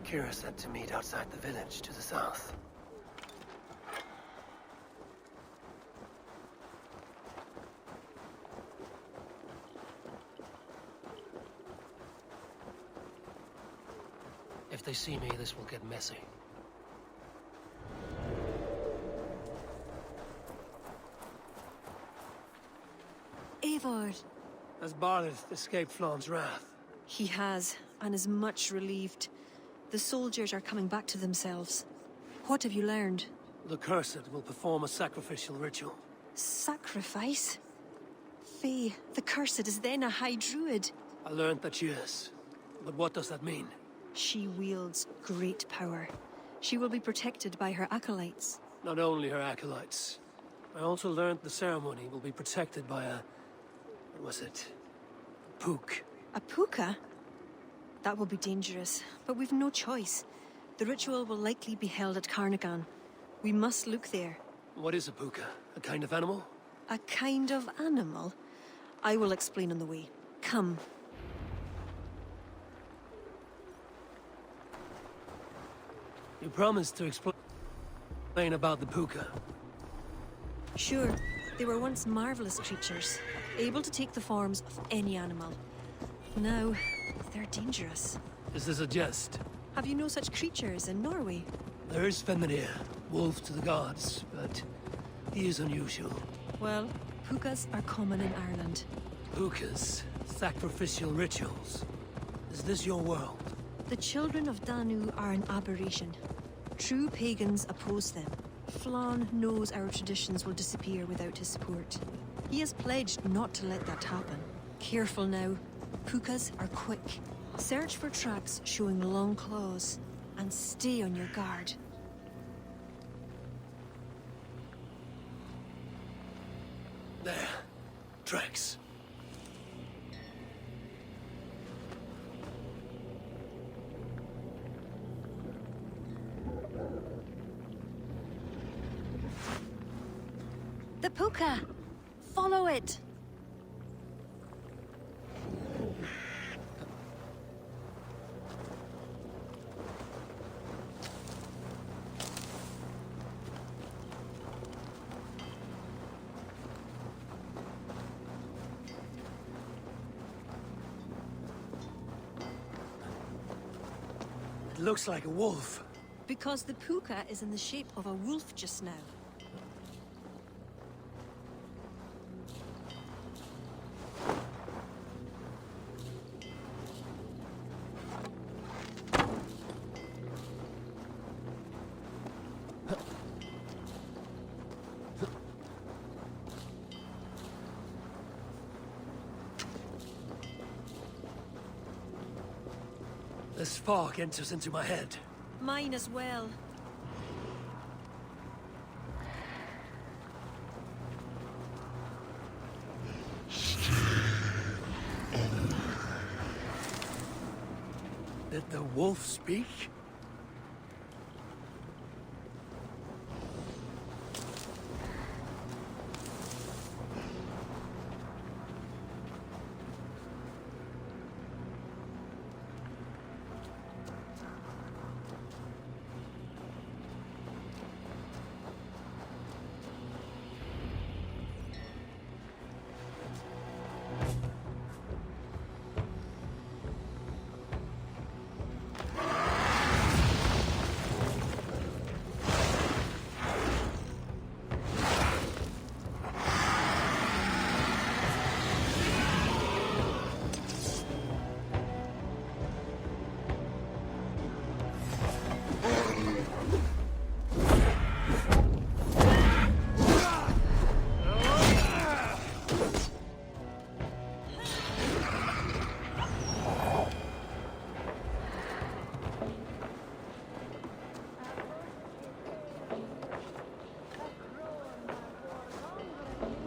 Kira said to meet outside the village to the south. If they see me, this will get messy. Eivor! Has Barleth escaped Flawn's wrath? He has, and is much relieved. The soldiers are coming back to themselves. What have you learned? The Cursed will perform a sacrificial ritual. Sacrifice? Faye, the Cursed is then a High Druid. I learned that she is. But what does that mean? She wields great power. She will be protected by her acolytes. Not only her acolytes. I also learned the ceremony will be protected by a... what was it? A pook. A puka? That will be dangerous, but we've no choice. The ritual will likely be held at Carnagan. We must look there. What is a puka? A kind of animal? A kind of animal? I will explain on the way. Come. You promised to explain about the puka. Sure. They were once marvelous creatures, able to take the forms of any animal. Now, they're dangerous. Is this a jest? Have you no such creatures in Norway? There is Fenrir, wolf to the gods, but he is unusual. Well, pukas are common in Ireland. Pukas, sacrificial rituals. Is this your world? The children of Danu are an aberration. True pagans oppose them. Flann knows our traditions will disappear without his support. He has pledged not to let that happen. Careful now. Pukas are quick. Search for tracks showing long claws, and stay on your guard. There. Tracks. The puka! Follow it! It looks like a wolf. Because the puka is in the shape of a wolf just now. This fog enters into my head. Mine as well. Did the wolf speak?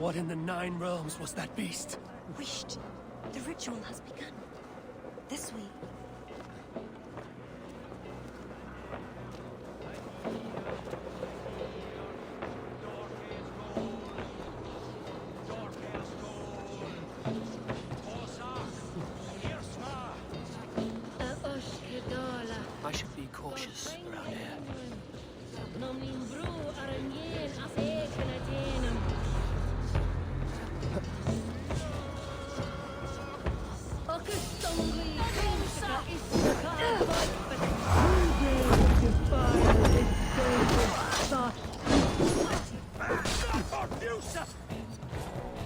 What in the Nine Realms was that beast? Wished. The ritual has begun. This way. I should be cautious around here.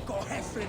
Go Hefrin!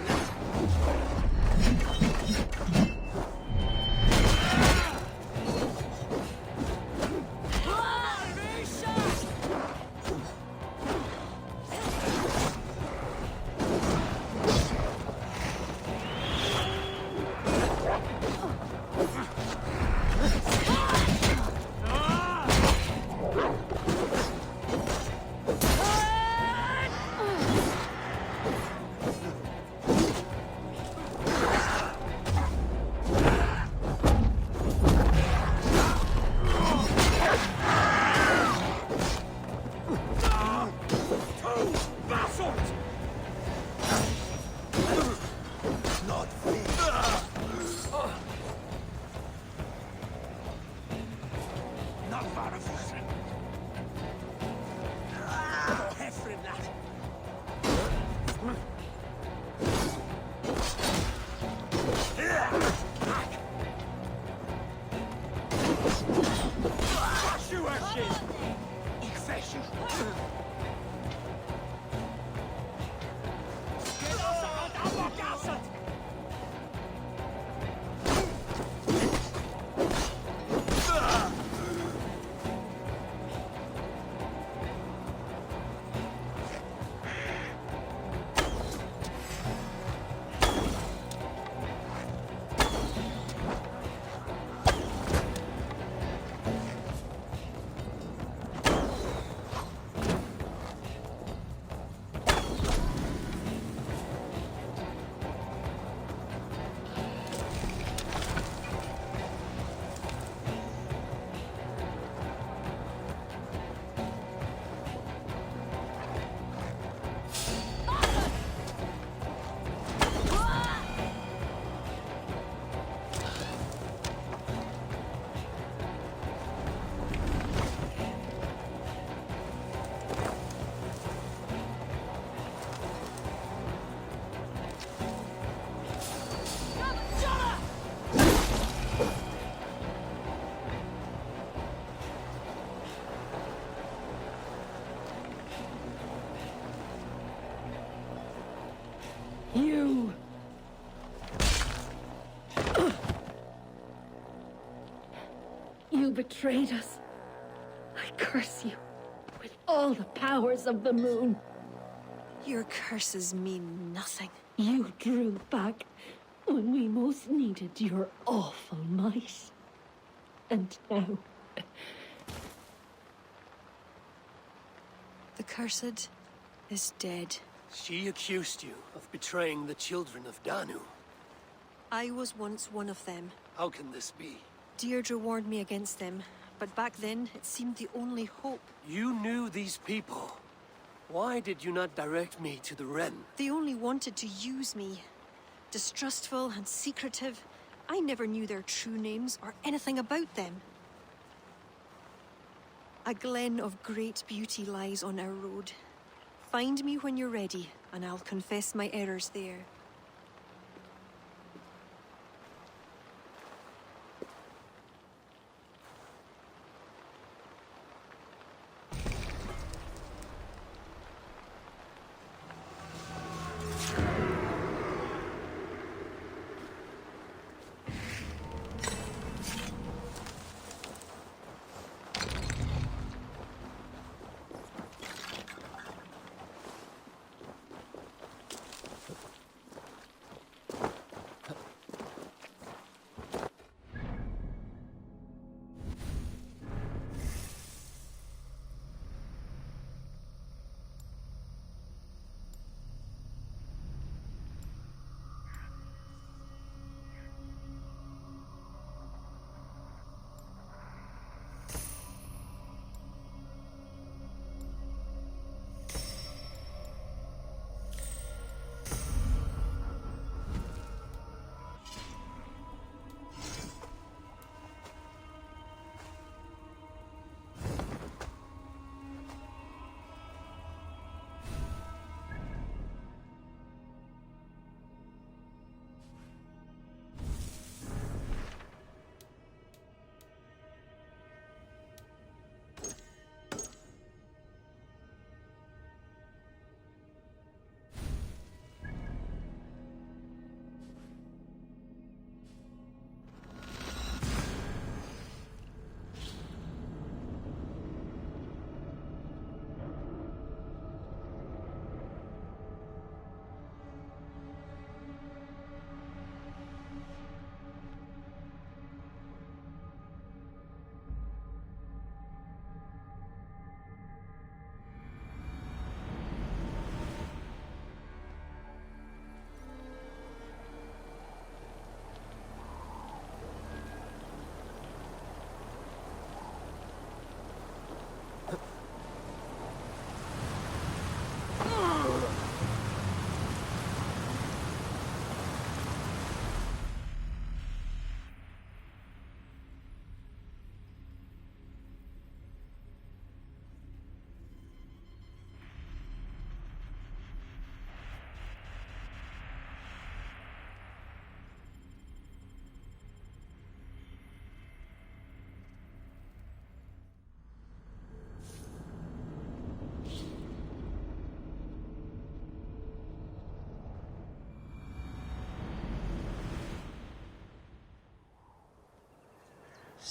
You! You betrayed us. I curse you with all the powers of the moon. Your curses mean nothing. You drew back when we most needed your awful might. And now... The cursed is dead. She accused you of betraying the children of Danu. I was once one of them. How can this be? Deirdre warned me against them, but back then it seemed the only hope. You knew these people. Why did you not direct me to the Wren? They only wanted to use me. Distrustful and secretive. I never knew their true names or anything about them. A glen of great beauty lies on our road. Find me when you're ready, and I'll confess my errors there.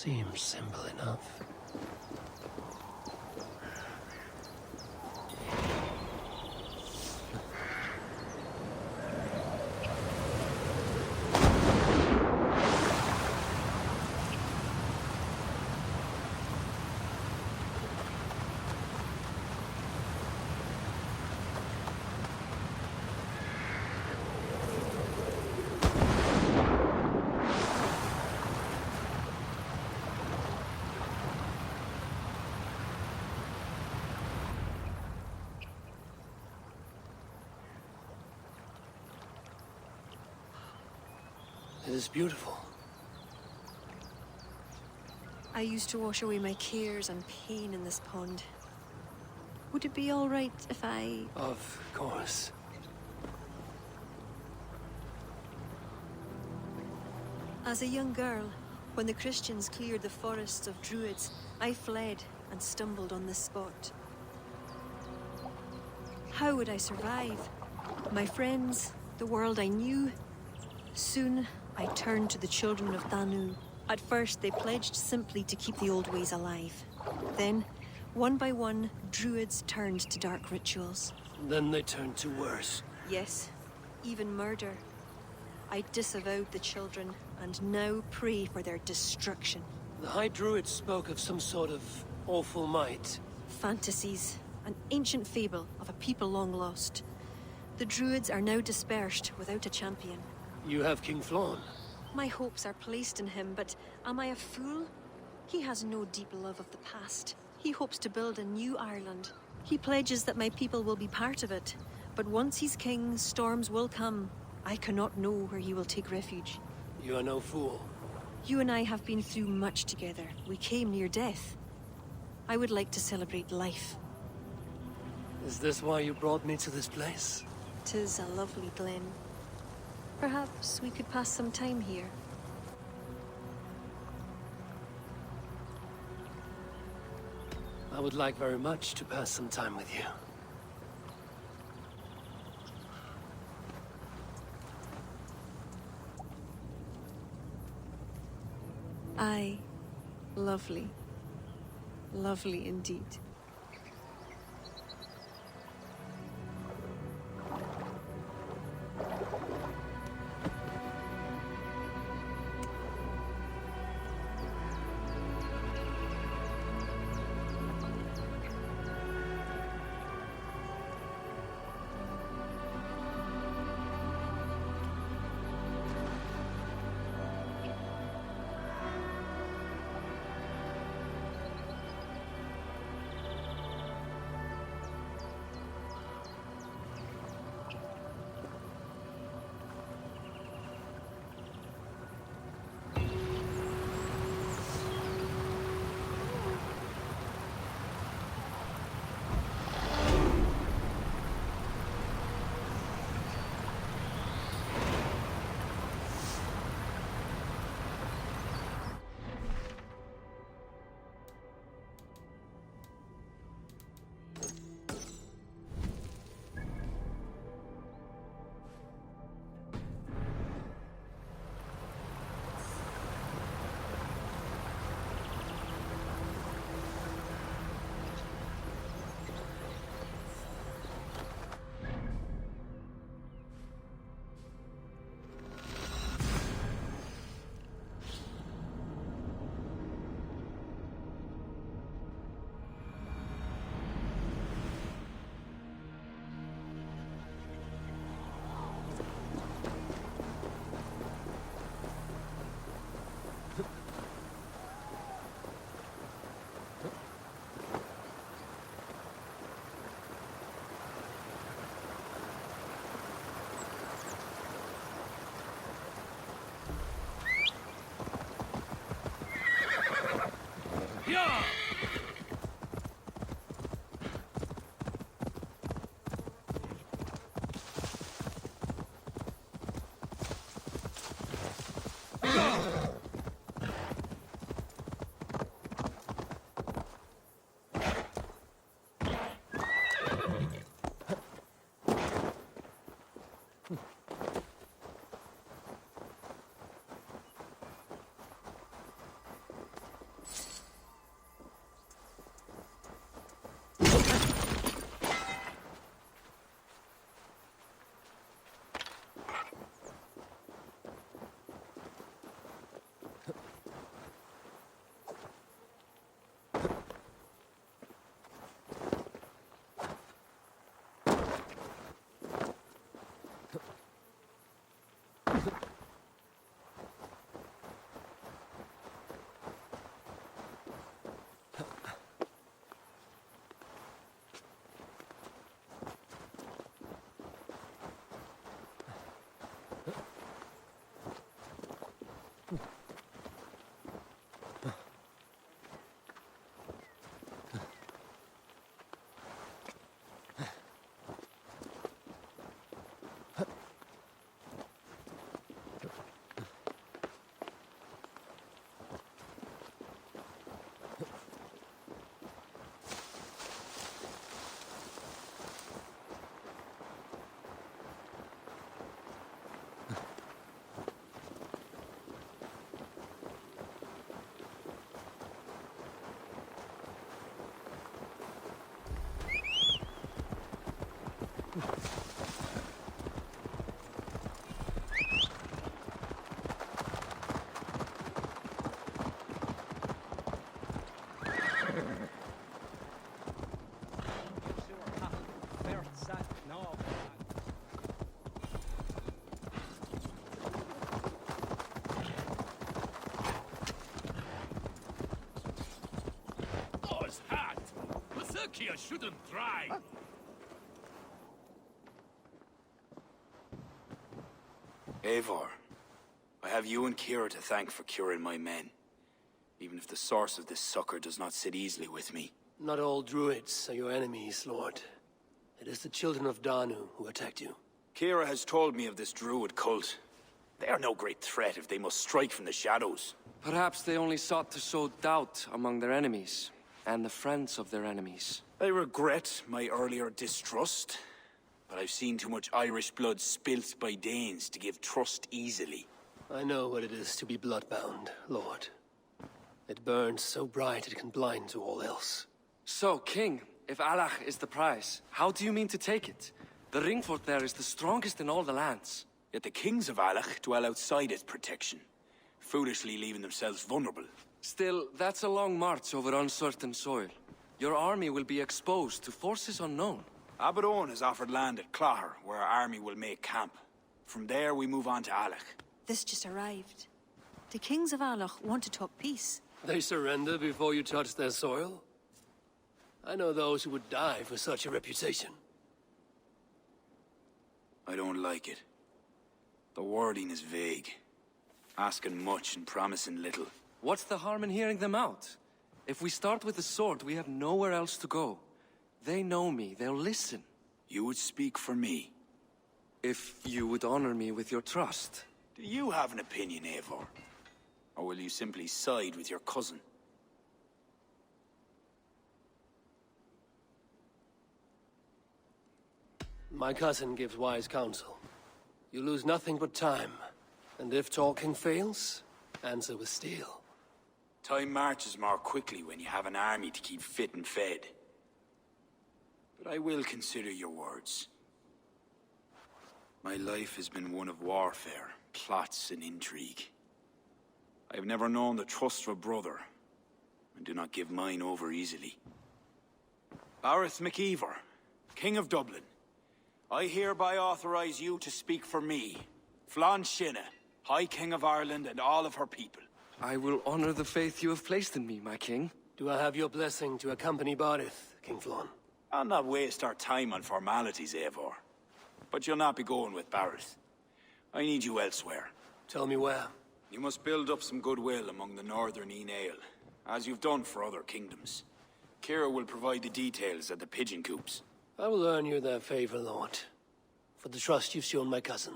Seems simple enough. It is beautiful. I used to wash away my cares and pain in this pond. Would it be all right if I... Of course. As a young girl, when the Christians cleared the forests of Druids, I fled and stumbled on this spot. How would I survive? My friends, the world I knew. Soon, I turned to the children of Danu. At first, they pledged simply to keep the old ways alive. Then, one by one, Druids turned to dark rituals. Then they turned to worse. Yes, even murder. I disavowed the children, and now pray for their destruction. The High Druids spoke of some sort of awful might. Fantasies, an ancient fable of a people long lost. The Druids are now dispersed without a champion. You have King Flann. My hopes are placed in him, but am I a fool? He has no deep love of the past. He hopes to build a new Ireland. He pledges that my people will be part of it. But once he's king, storms will come. I cannot know where he will take refuge. You are no fool. You and I have been through much together. We came near death. I would like to celebrate life. Is this why you brought me to this place? 'Tis a lovely glen. Perhaps we could pass some time here. I would like very much to pass some time with you. Aye. Lovely. Lovely indeed. you shouldn't try. Eivor, I have you and Kira to thank for curing my men. Even if the source of this succor does not sit easily with me. Not all Druids are your enemies, Lord. It is the children of Danu who attacked you. Kira has told me of this Druid cult. They are no great threat if they must strike from the shadows. Perhaps they only sought to sow doubt among their enemies, and the friends of their enemies. I regret my earlier distrust, but I've seen too much Irish blood spilt by Danes to give trust easily. I know what it is to be bloodbound, Lord. It burns so bright it can blind to all else. So, King, if Alach is the prize, how do you mean to take it? The ring fort there is the strongest in all the lands. Yet the kings of Alach dwell outside its protection, foolishly leaving themselves vulnerable. Still, that's a long march over uncertain soil. Your army will be exposed to forces unknown. Abaddon has offered land at Clogher, where our army will make camp. From there, we move on to Alach. This just arrived. The kings of Alach want to talk peace. They surrender before you touch their soil? I know those who would die for such a reputation. I don't like it. The wording is vague. Asking much and promising little. What's the harm in hearing them out? If we start with the sword, we have nowhere else to go. They know me, they'll listen. You would speak for me? If you would honor me with your trust. Do you have an opinion, Eivor? Or will you simply side with your cousin? My cousin gives wise counsel. You lose nothing but time. And if talking fails, answer with steel. Time marches more quickly when you have an army to keep fit and fed. But I will consider your words. My life has been one of warfare, plots and intrigue. I have never known the trust of a brother, and do not give mine over easily. Bareth MacIvor, King of Dublin, I hereby authorize you to speak for me, Flann Sinna, High King of Ireland and all of her people. I will honor the faith you have placed in me, my king. Do I have your blessing to accompany Barith, King Flann? I'll not waste our time on formalities, Eivor. But you'll not be going with Bareth. I need you elsewhere. Tell me where. You must build up some goodwill among the northern Aele, as you've done for other kingdoms. Kira will provide the details at the pigeon coops. I will earn you their favor, Lord, for the trust you've shown my cousin.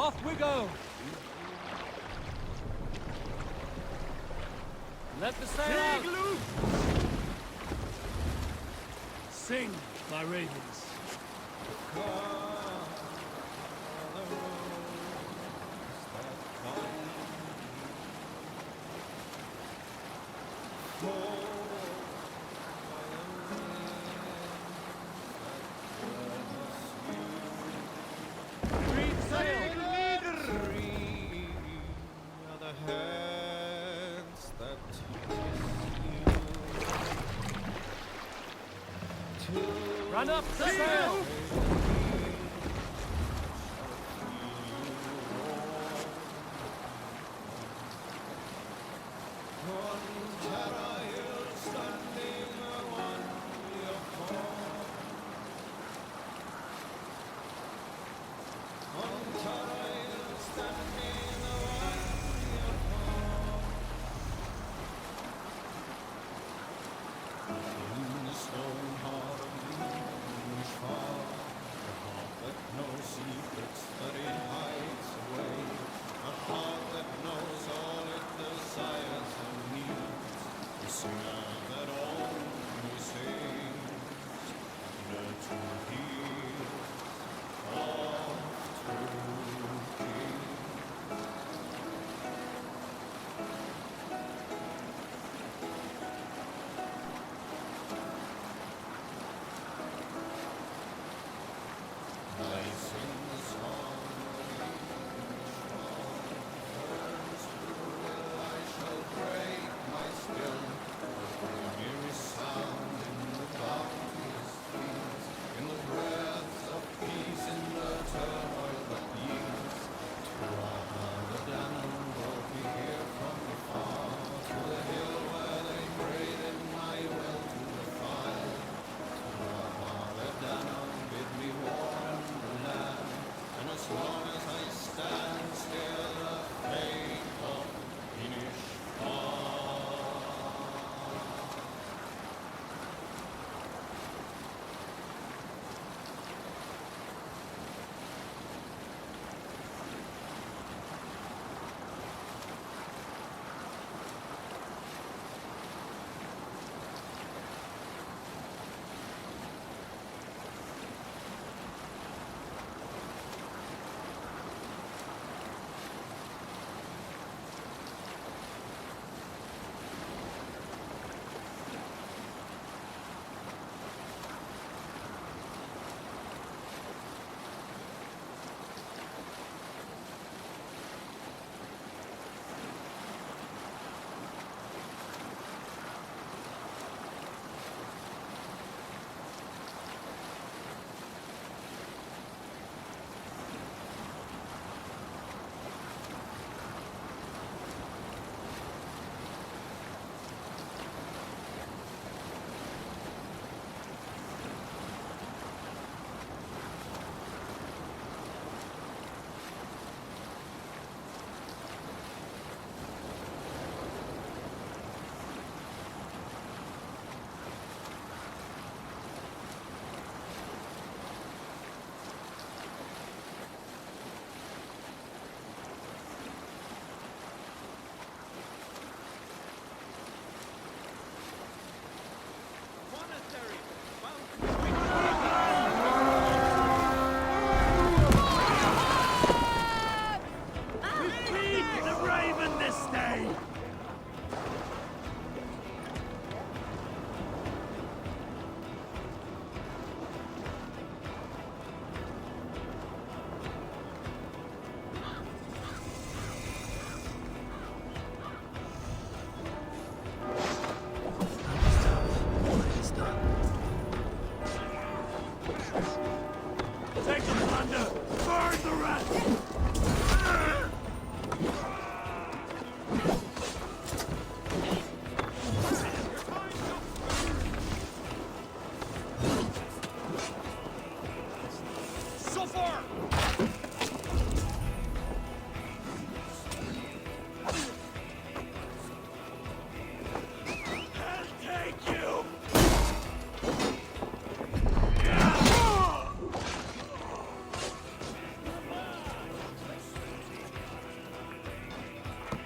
Off we go! Let the sail out! Sing, my ravens. Run up the sail!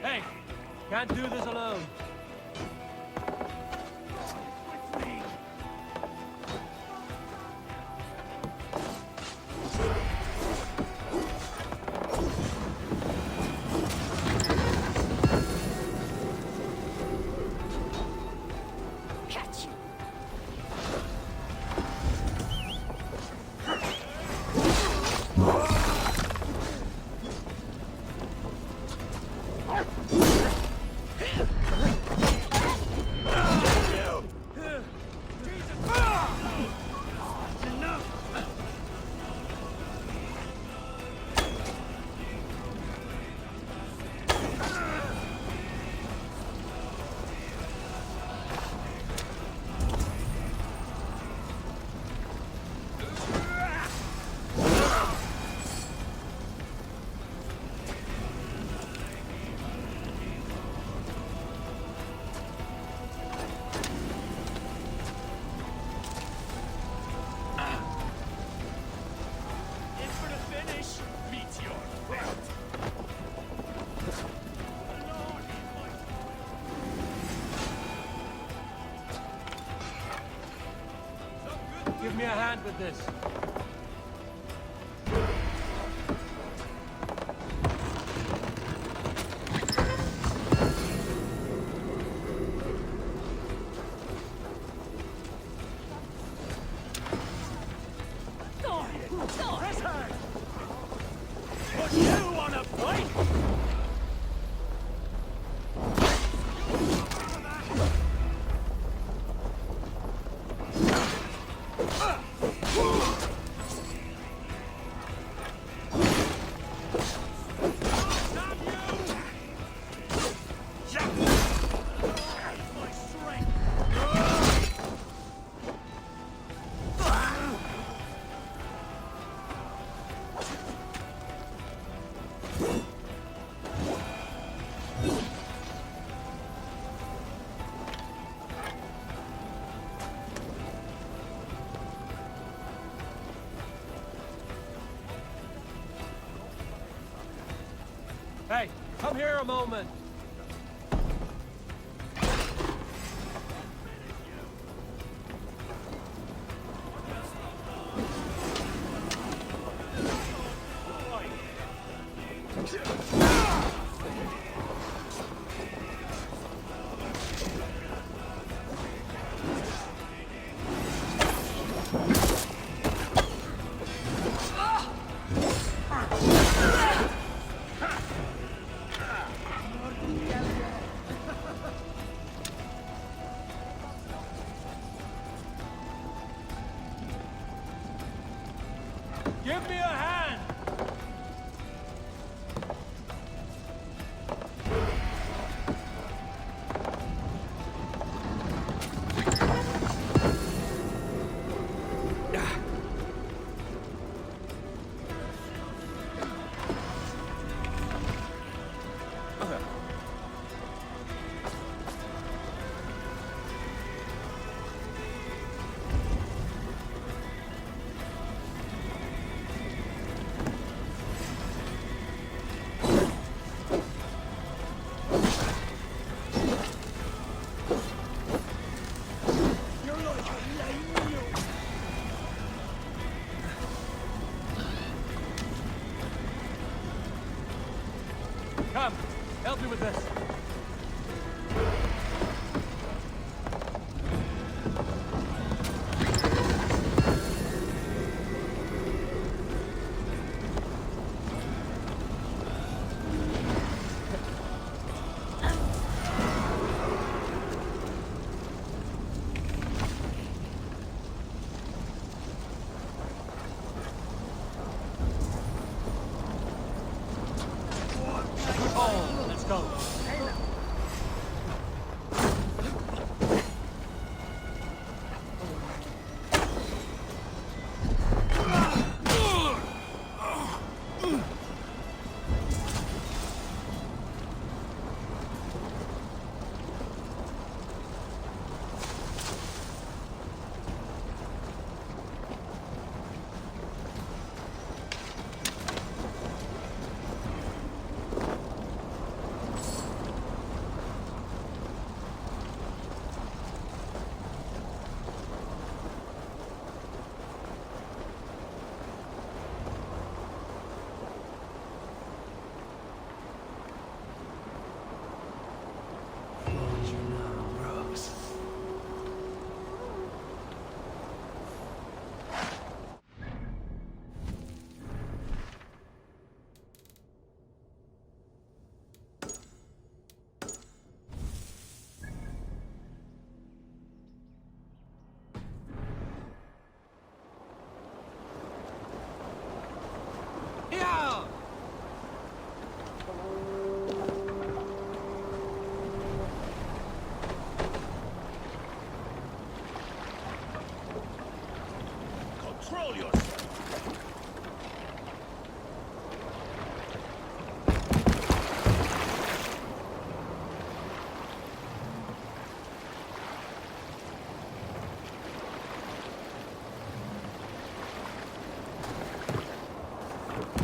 Hey, can't do this alone. Give me a hand with this. Hey, come here a moment. Give me a hand! Come, help me with this. Oh, let's go. Yeah! Control yourself!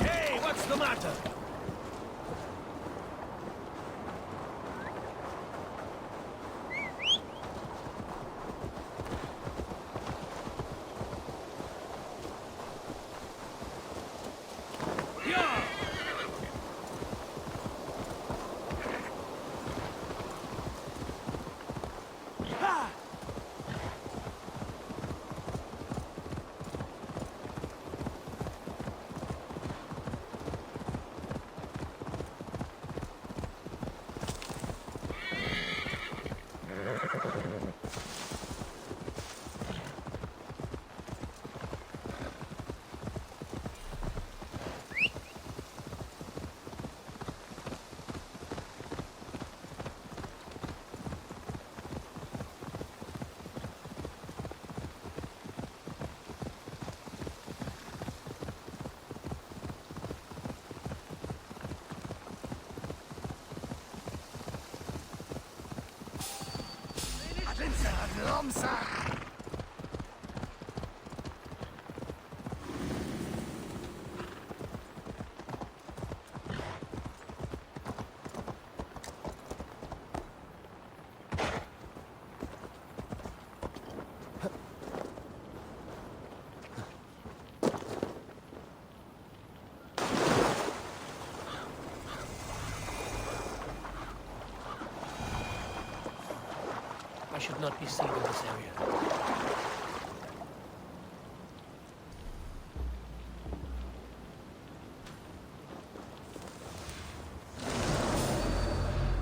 Hey, what's the matter? I should not be seen in this area.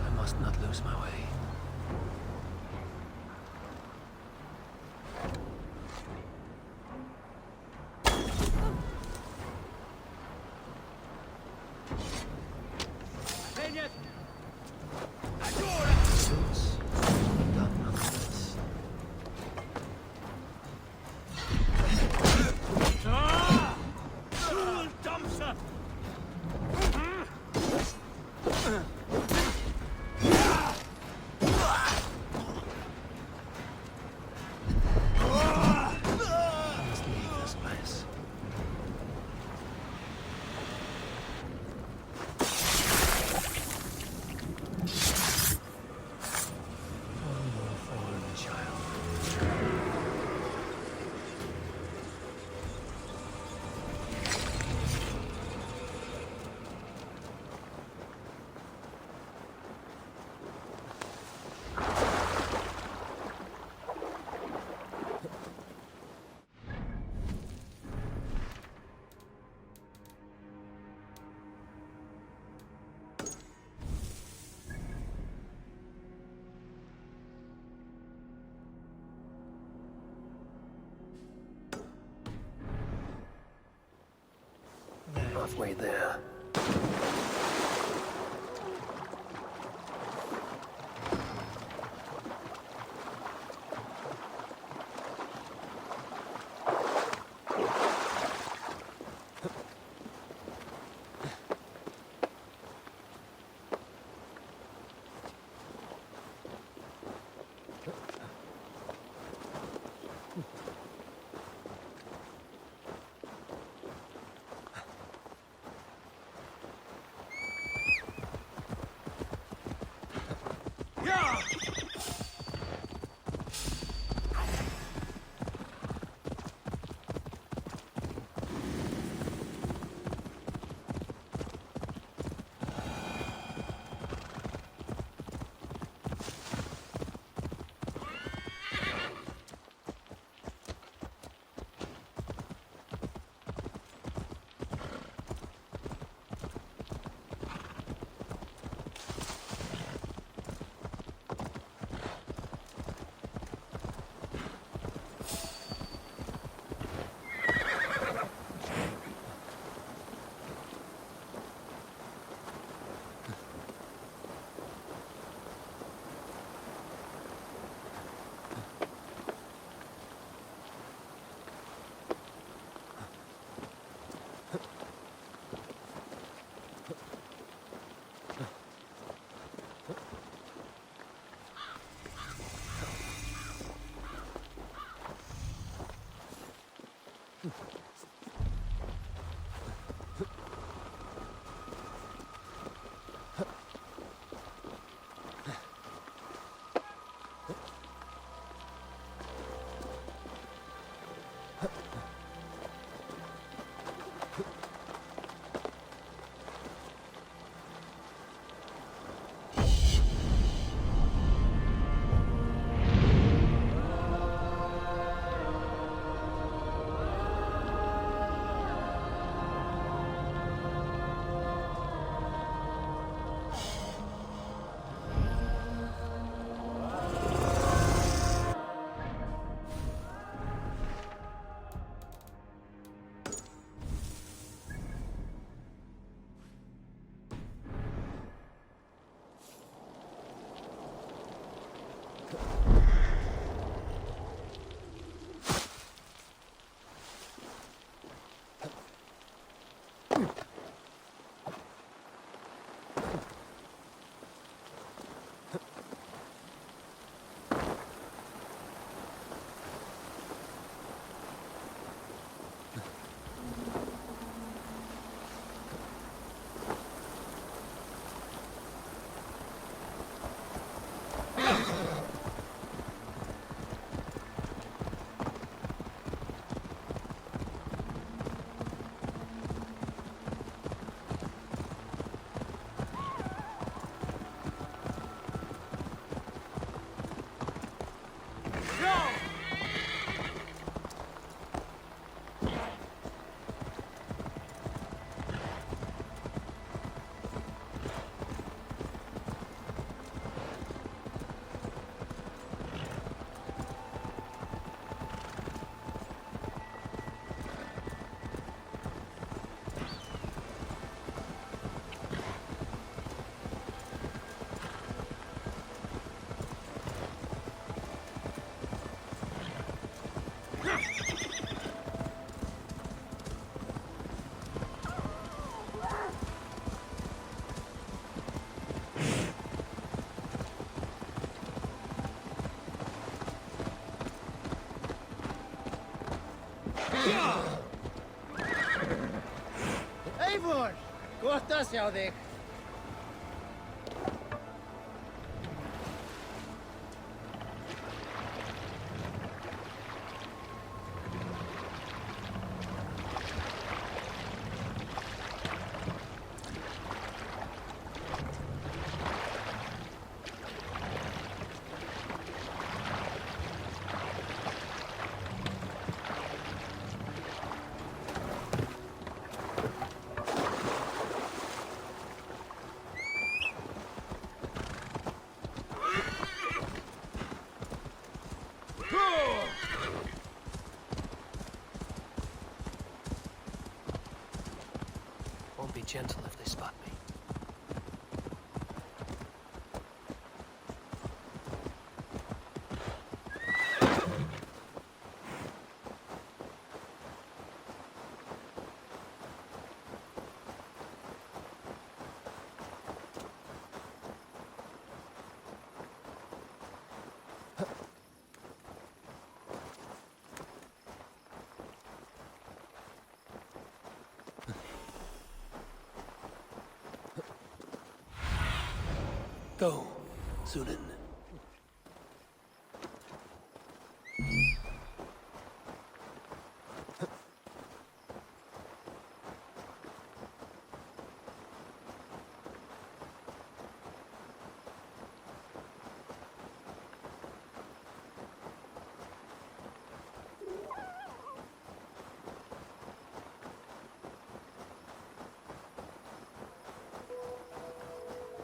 I must not lose my way. Halfway there. Eivor! Gott að sjá þig. Won't be gentle if they spot me. Go, Sunan.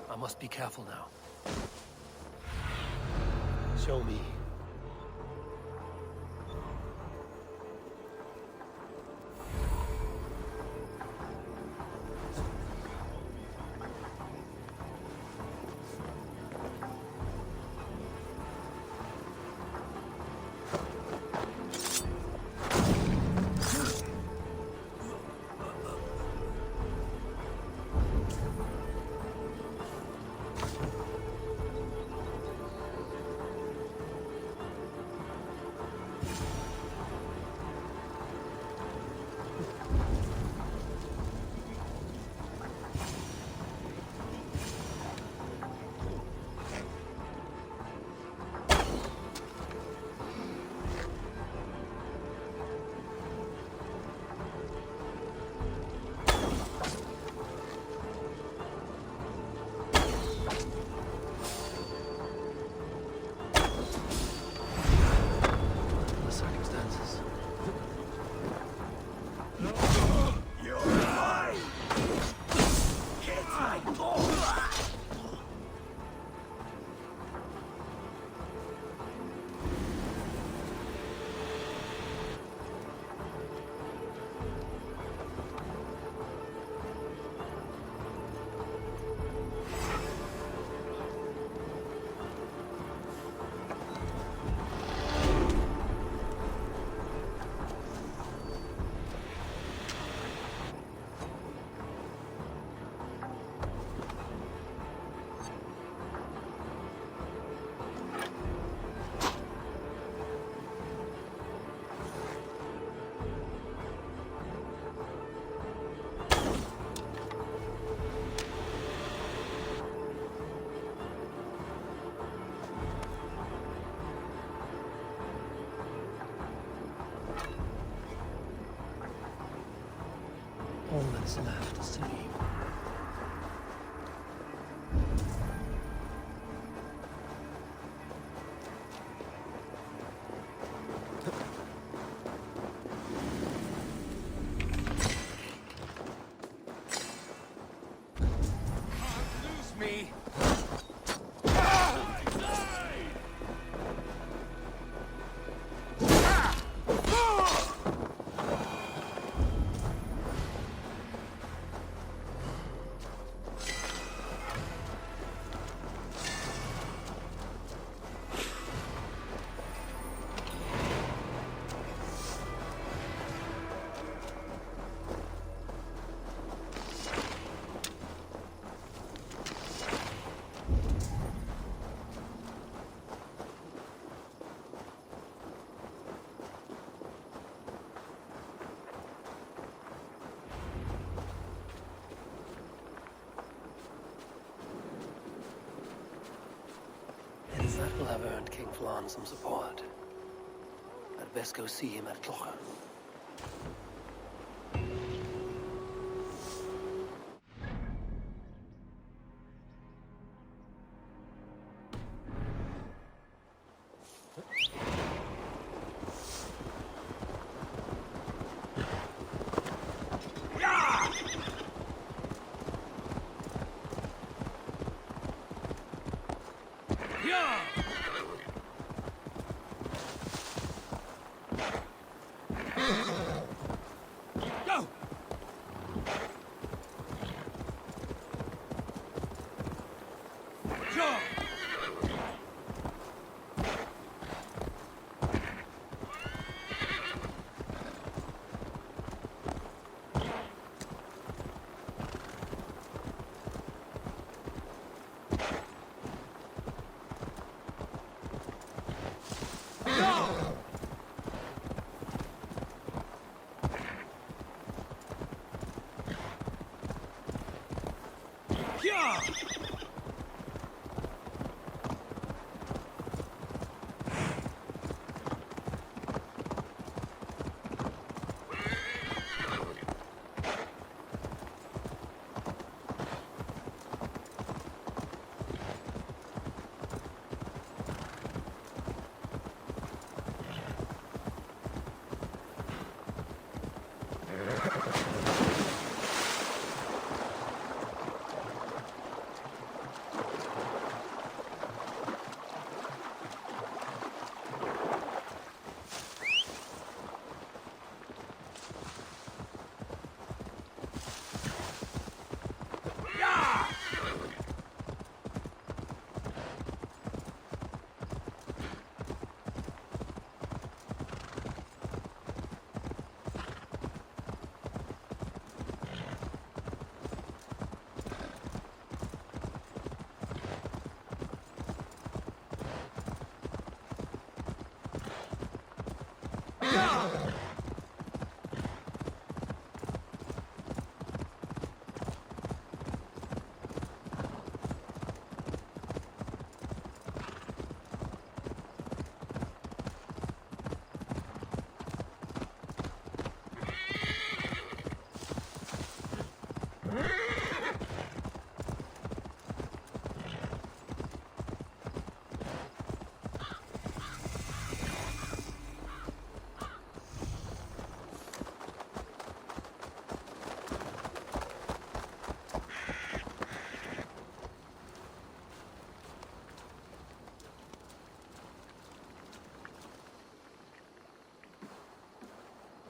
I must be careful now. Show me. else left to see. Me. That will have earned King Flan some support. I'd best go see him at Clocher.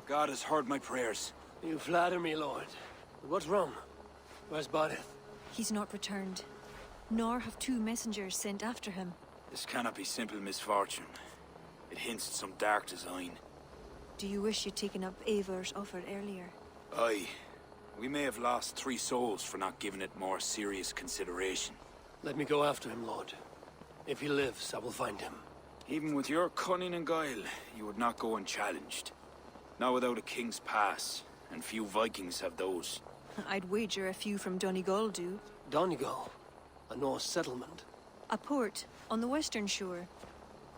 God has heard my prayers. You flatter me, Lord. But what's wrong? Where's Bodith? He's not returned. Nor have two messengers sent after him. This cannot be simple misfortune. It hints at some dark design. Do you wish you'd taken up Eivor's offer earlier? Aye. We may have lost 3 souls for not giving it more serious consideration. Let me go after him, Lord. If he lives, I will find him. Even with your cunning and guile, you would not go unchallenged. Not without a king's pass, and few Vikings have those. I'd wager a few from Donegal do. Donegal? A Norse settlement? A port on the western shore.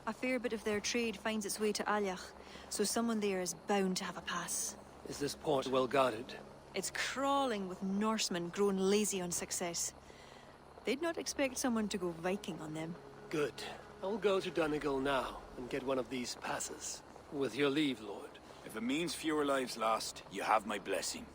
A fair bit of their trade finds its way to Aljach, so someone there is bound to have a pass. Is this port well guarded? It's crawling with Norsemen grown lazy on success. They'd not expect someone to go Viking on them. Good. I'll go to Donegal now and get one of these passes. With your leave, Lord. If it means fewer lives lost, you have my blessing.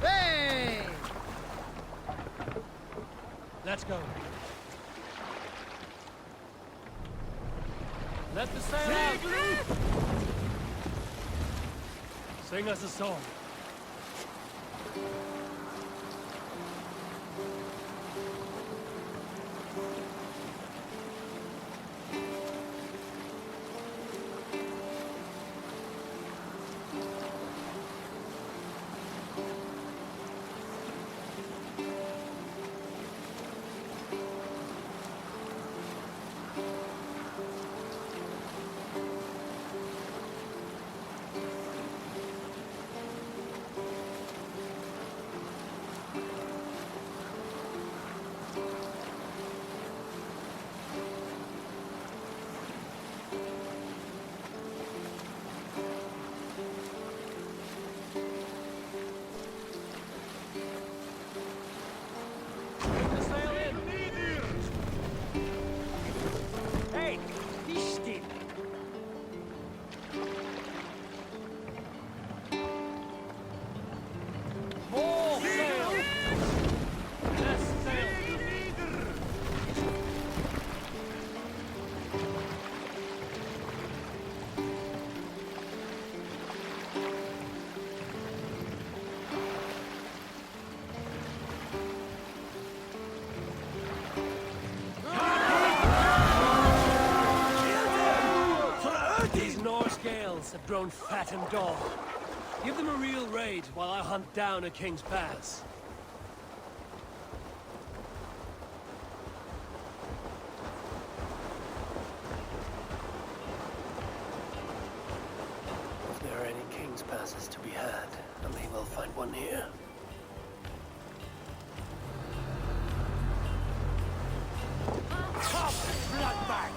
Hey! Let's go. Let the sail out! Sing us a song. Have grown fat and dull. Give them a real raid while I hunt down a King's Pass. If there are any King's Passes to be had, I may well find one here. Bloodbag!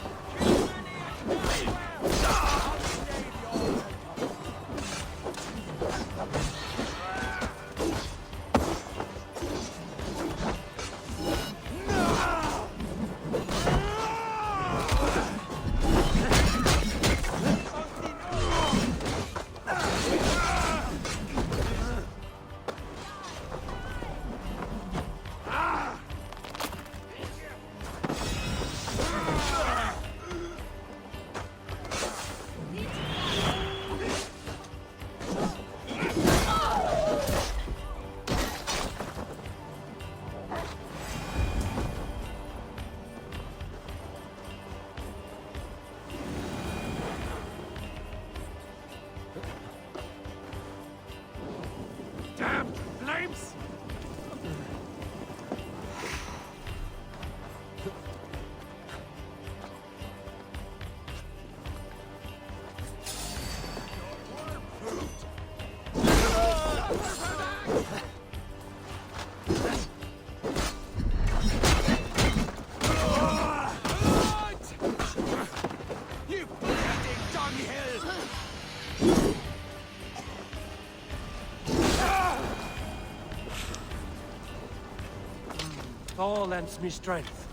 All lends me strength.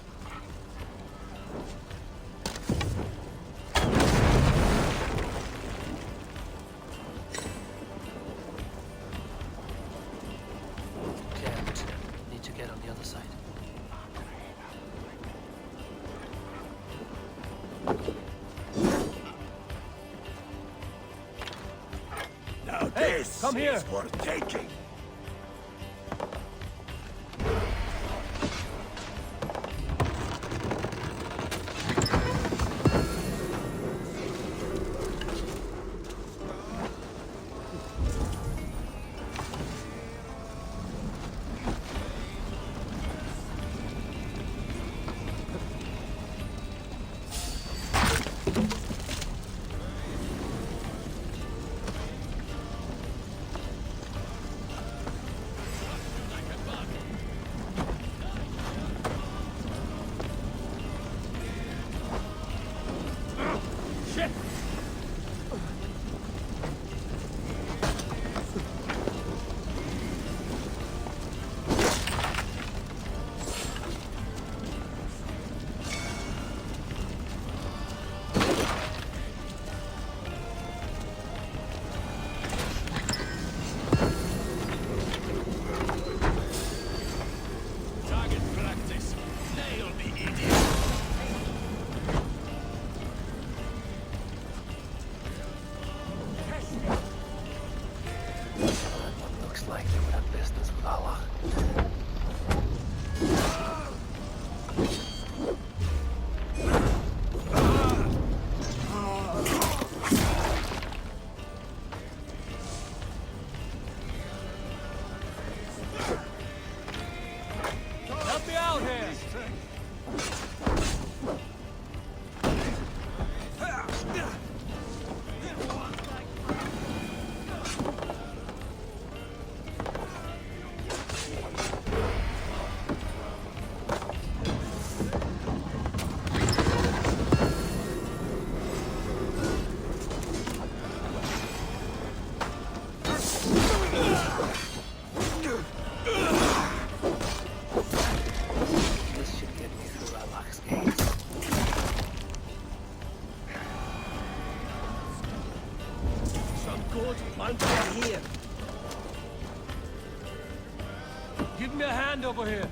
This Come here. is worth taking. Here. Give me a hand over here.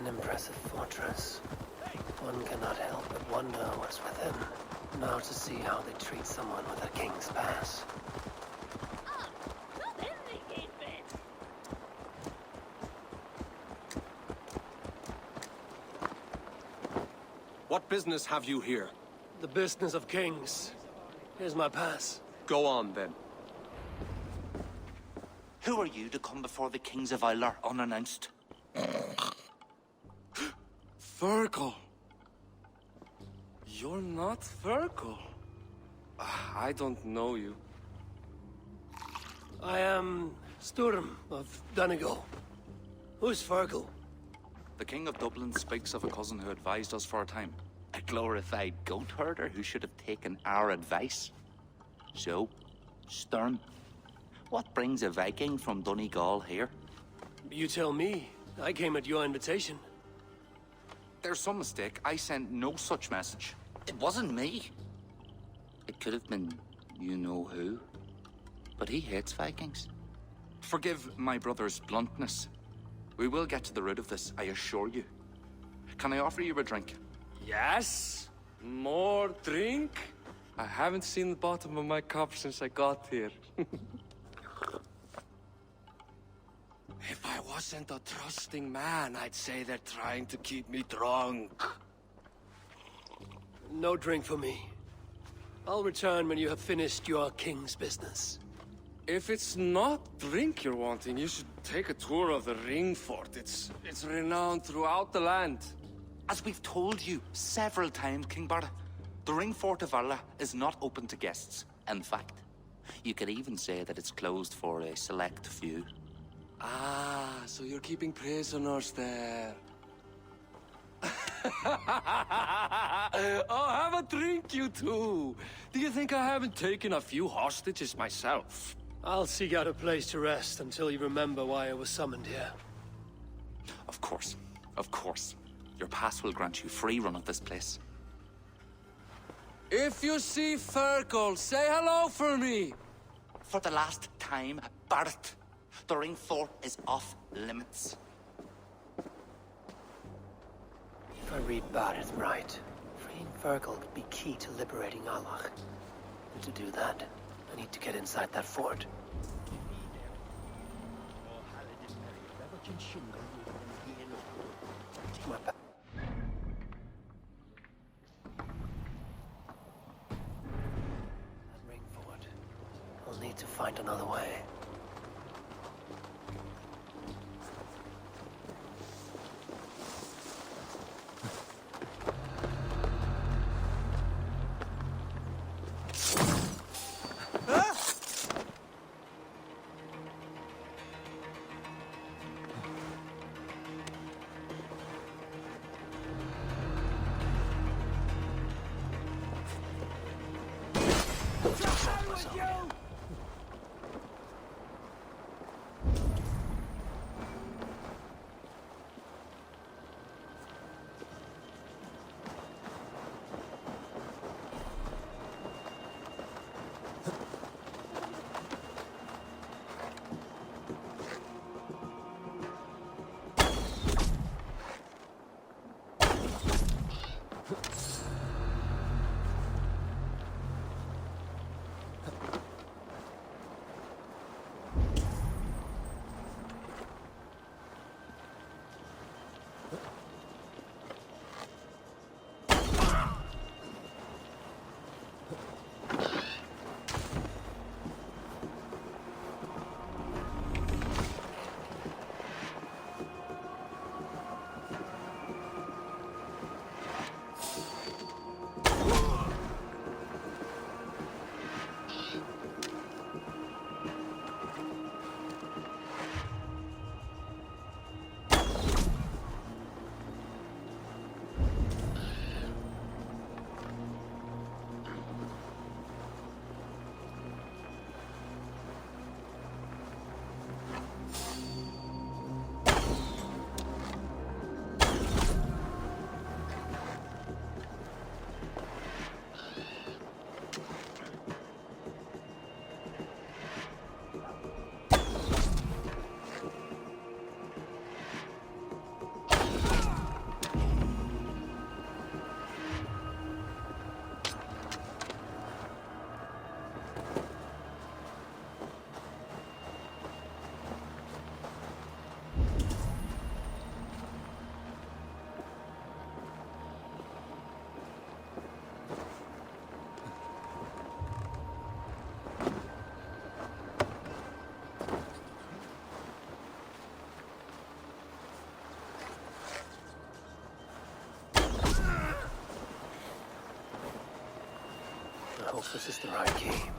Impressive fortress. One cannot help but wonder what's within. Now to see how they treat someone with a king's pass. What business have you here? The business of kings. Here's my pass. Go on, then. Who are you to come before the kings of Ilar unannounced? Virgil. You're not Virgil. I don't know you. I am Sturm of Donegal. Who's Fergal? The King of Dublin speaks of a cousin who advised us for a time. A glorified goat herder who should have taken our advice. So, Sturm, what brings a Viking from Donegal here? You tell me. I came at your invitation. There's some mistake. I sent no such message. It wasn't me. It could have been you-know-who. But he hates Vikings. Forgive my brother's bluntness. We will get to the root of this, I assure you. Can I offer you a drink? Yes? More drink? I haven't seen the bottom of my cup since I got here. If I wasn't a trusting man, I'd say they're trying to keep me drunk. No drink for me. I'll return when you have finished your king's business. If it's not drink you're wanting, you should take a tour of the ring fort. It's renowned throughout the land. As we've told you several times, King Barda, the ring fort of Valhalla is not open to guests. In fact, you could even say that it's closed for a select few. Ah, so you're keeping prisoners there. Oh, have a drink, you two. Do you think I haven't taken a few hostages myself? I'll seek out a place to rest until you remember why I was summoned here. Of course. Of course. Your pass will grant you free run of this place. If you see Fergal, say hello for me. For the last time, Barrett, the ring fort is off limits. If I read Barrett right, freeing Fergal could be key to liberating Allah. And to do that, I need to get inside that fort. Take my back. That ring fort. I'll need to find another way. I hope this is the right key.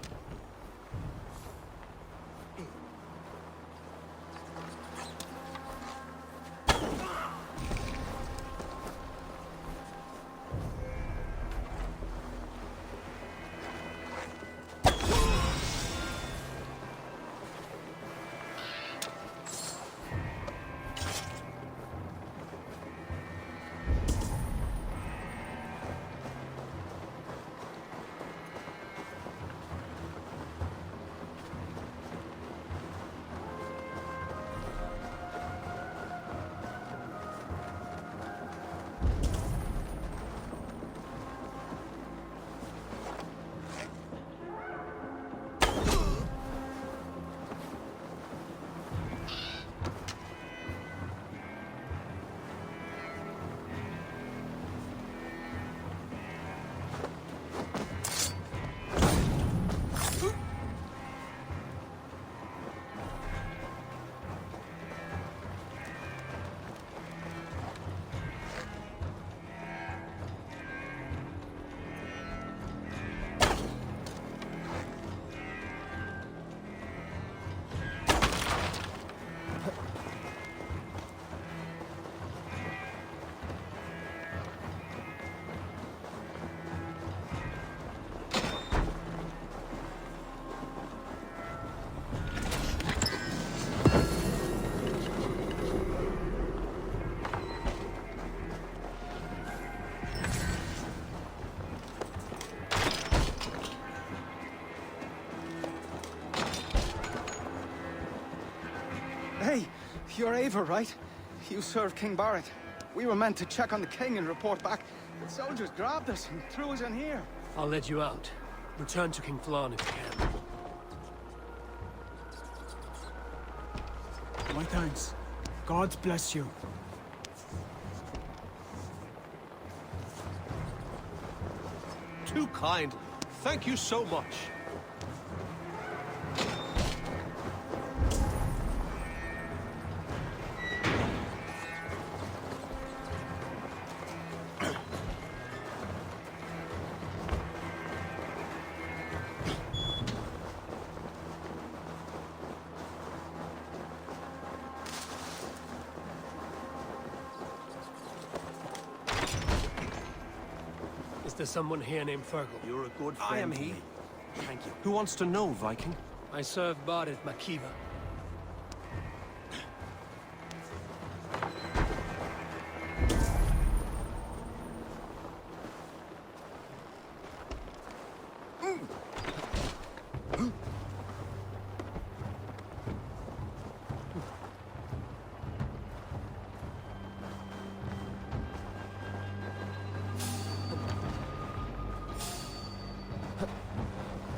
You're Eivor, right? You served King Barrett. We were meant to check on the king and report back, but soldiers grabbed us and threw us in here. I'll let you out. Return to King Flann if you can. My thanks. God bless you. Too kind. Thank you so much. Is there someone here named Fergal? You're a good friend. I am he. Thank you. Who wants to know, Viking? I serve Bardet Makiva.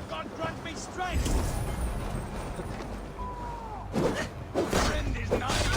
God grant me strength! Friend is nigh.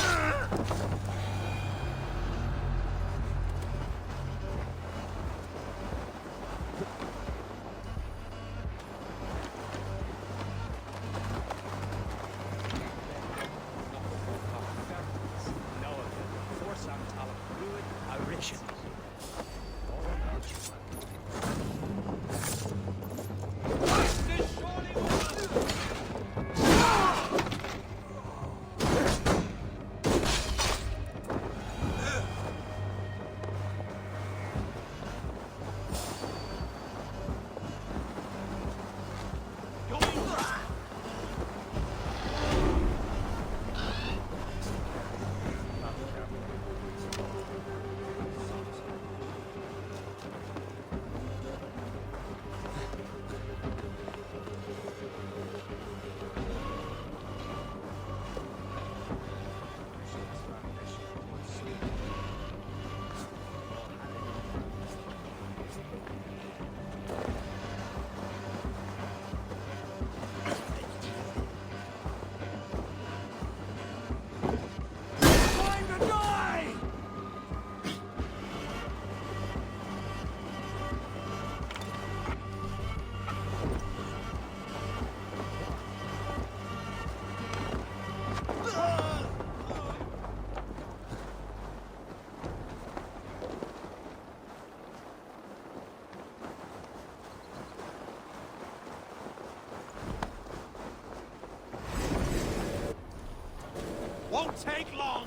Won't take long.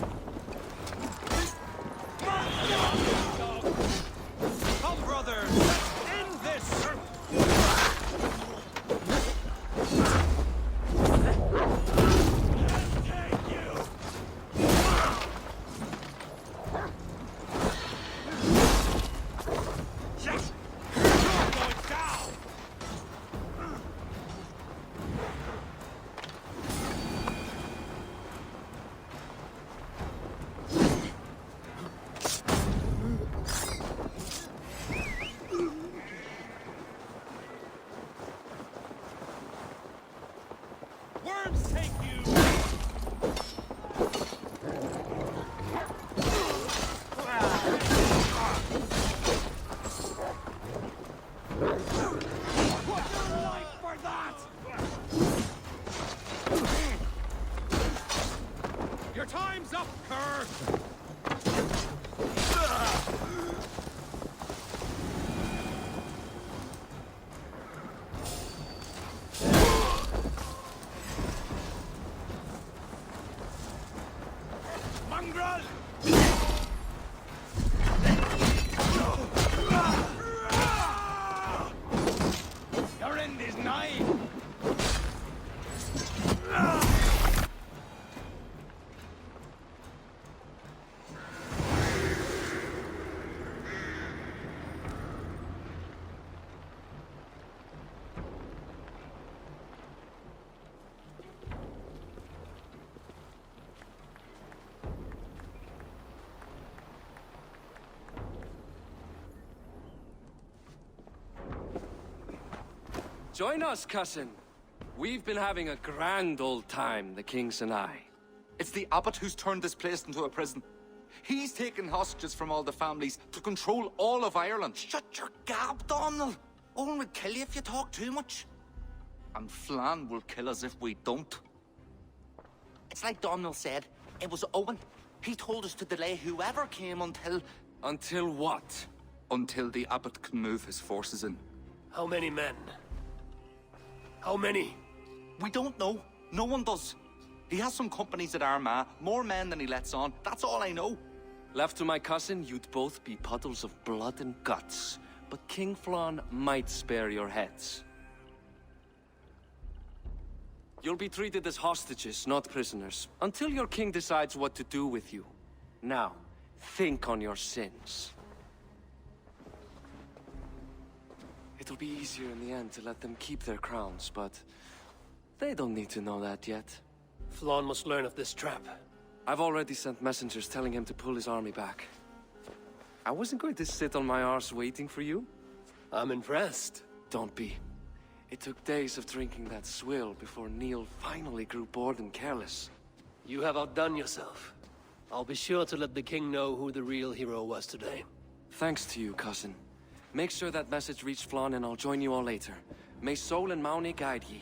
Come, brothers. Let's end this. Worms take you! What's your life for that? Your time's up, Kerr! Mongrel! Join us, cousin. We've been having a grand old time, the kings and I. It's the abbot who's turned this place into a prison. He's taken hostages from all the families to control all of Ireland. Shut your gab, Donald. Owen will kill you if you talk too much. And Flan will kill us if we don't. It's like Donald said, it was Owen. He told us to delay whoever came until... Until what? Until the abbot can move his forces in. How many men? How many? We don't know. No one does. He has some companies at Armagh, more men than he lets on. That's all I know. Left to my cousin, you'd both be puddles of blood and guts. But King Flan might spare your heads. You'll be treated as hostages, not prisoners, until your king decides what to do with you. Now, think on your sins. It'll be easier in the end to let them keep their crowns, but they don't need to know that yet. Flan must learn of this trap. I've already sent messengers telling him to pull his army back. I wasn't going to sit on my arse waiting for you. I'm impressed. Don't be. It took days of drinking that swill before Neil finally grew bored and careless. You have outdone yourself. I'll be sure to let the king know who the real hero was today. Thanks to you, cousin. Make sure that message reached Flan and I'll join you all later. May Sol and Mauni guide ye.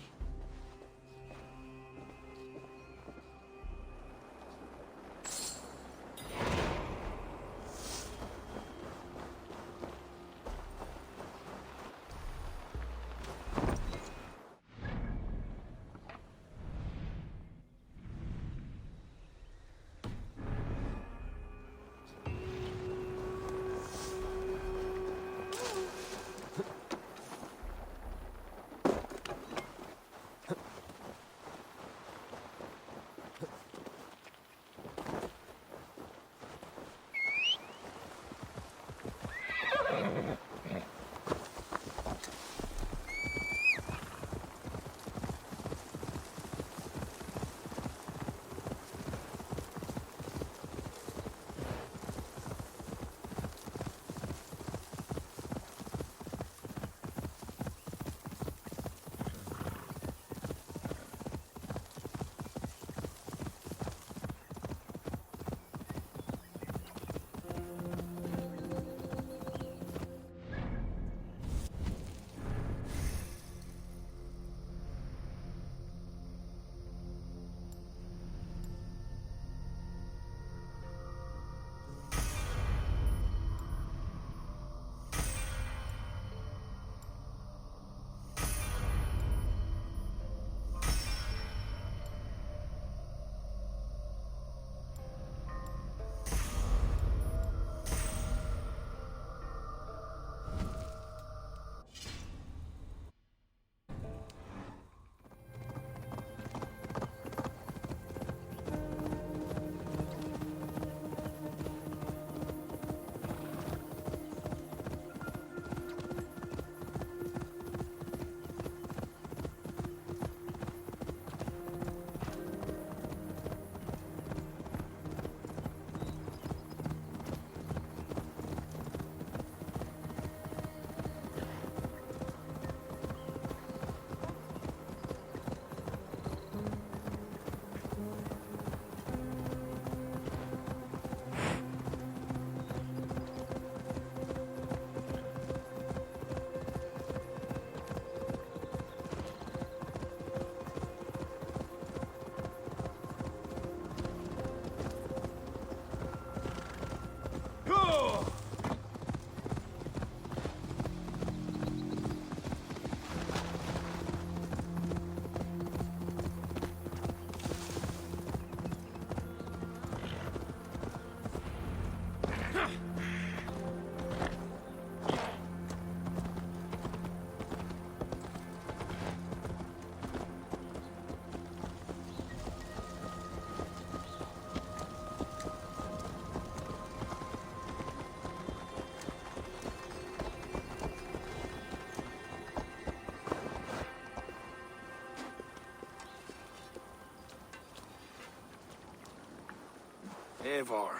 Eivor,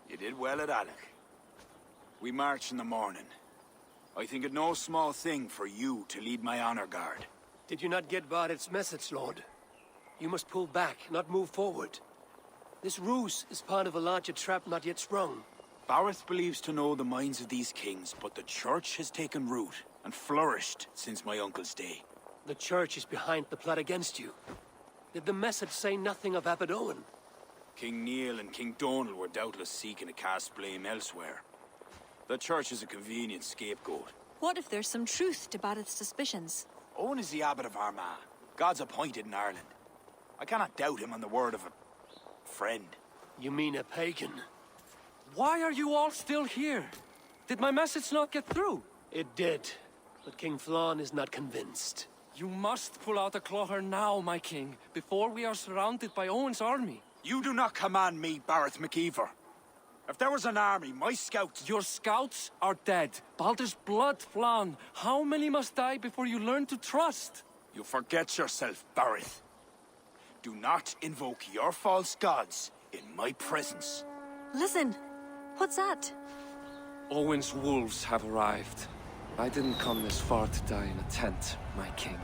you did well at Alec. We march in the morning. I think it no small thing for you to lead my honor guard. Did you not get Barrett's message, Lord? You must pull back, not move forward. This ruse is part of a larger trap not yet sprung. Barrett believes to know the minds of these kings, but the church has taken root and flourished since my uncle's day. The church is behind the plot against you. Did the message say nothing of Abaddon? King Neil and King Donald were doubtless seeking to cast blame elsewhere. The church is a convenient scapegoat. What if there's some truth to Barrett's suspicions? Owen is the abbot of Armagh, God's appointed in Ireland. I cannot doubt him on the word of a friend. You mean a pagan? Why are you all still here? Did my message not get through? It did, but King Flann is not convinced. You must pull out the clawher now, my king, before we are surrounded by Owen's army. You do not command me, Barrett McEver. If there was an army, my scouts... Your scouts are dead. Baldur's blood, Flann. How many must die before you learn to trust? You forget yourself, Barrett. Do not invoke your false gods in my presence. Listen, what's that? Owen's wolves have arrived. I didn't come this far to die in a tent, my king.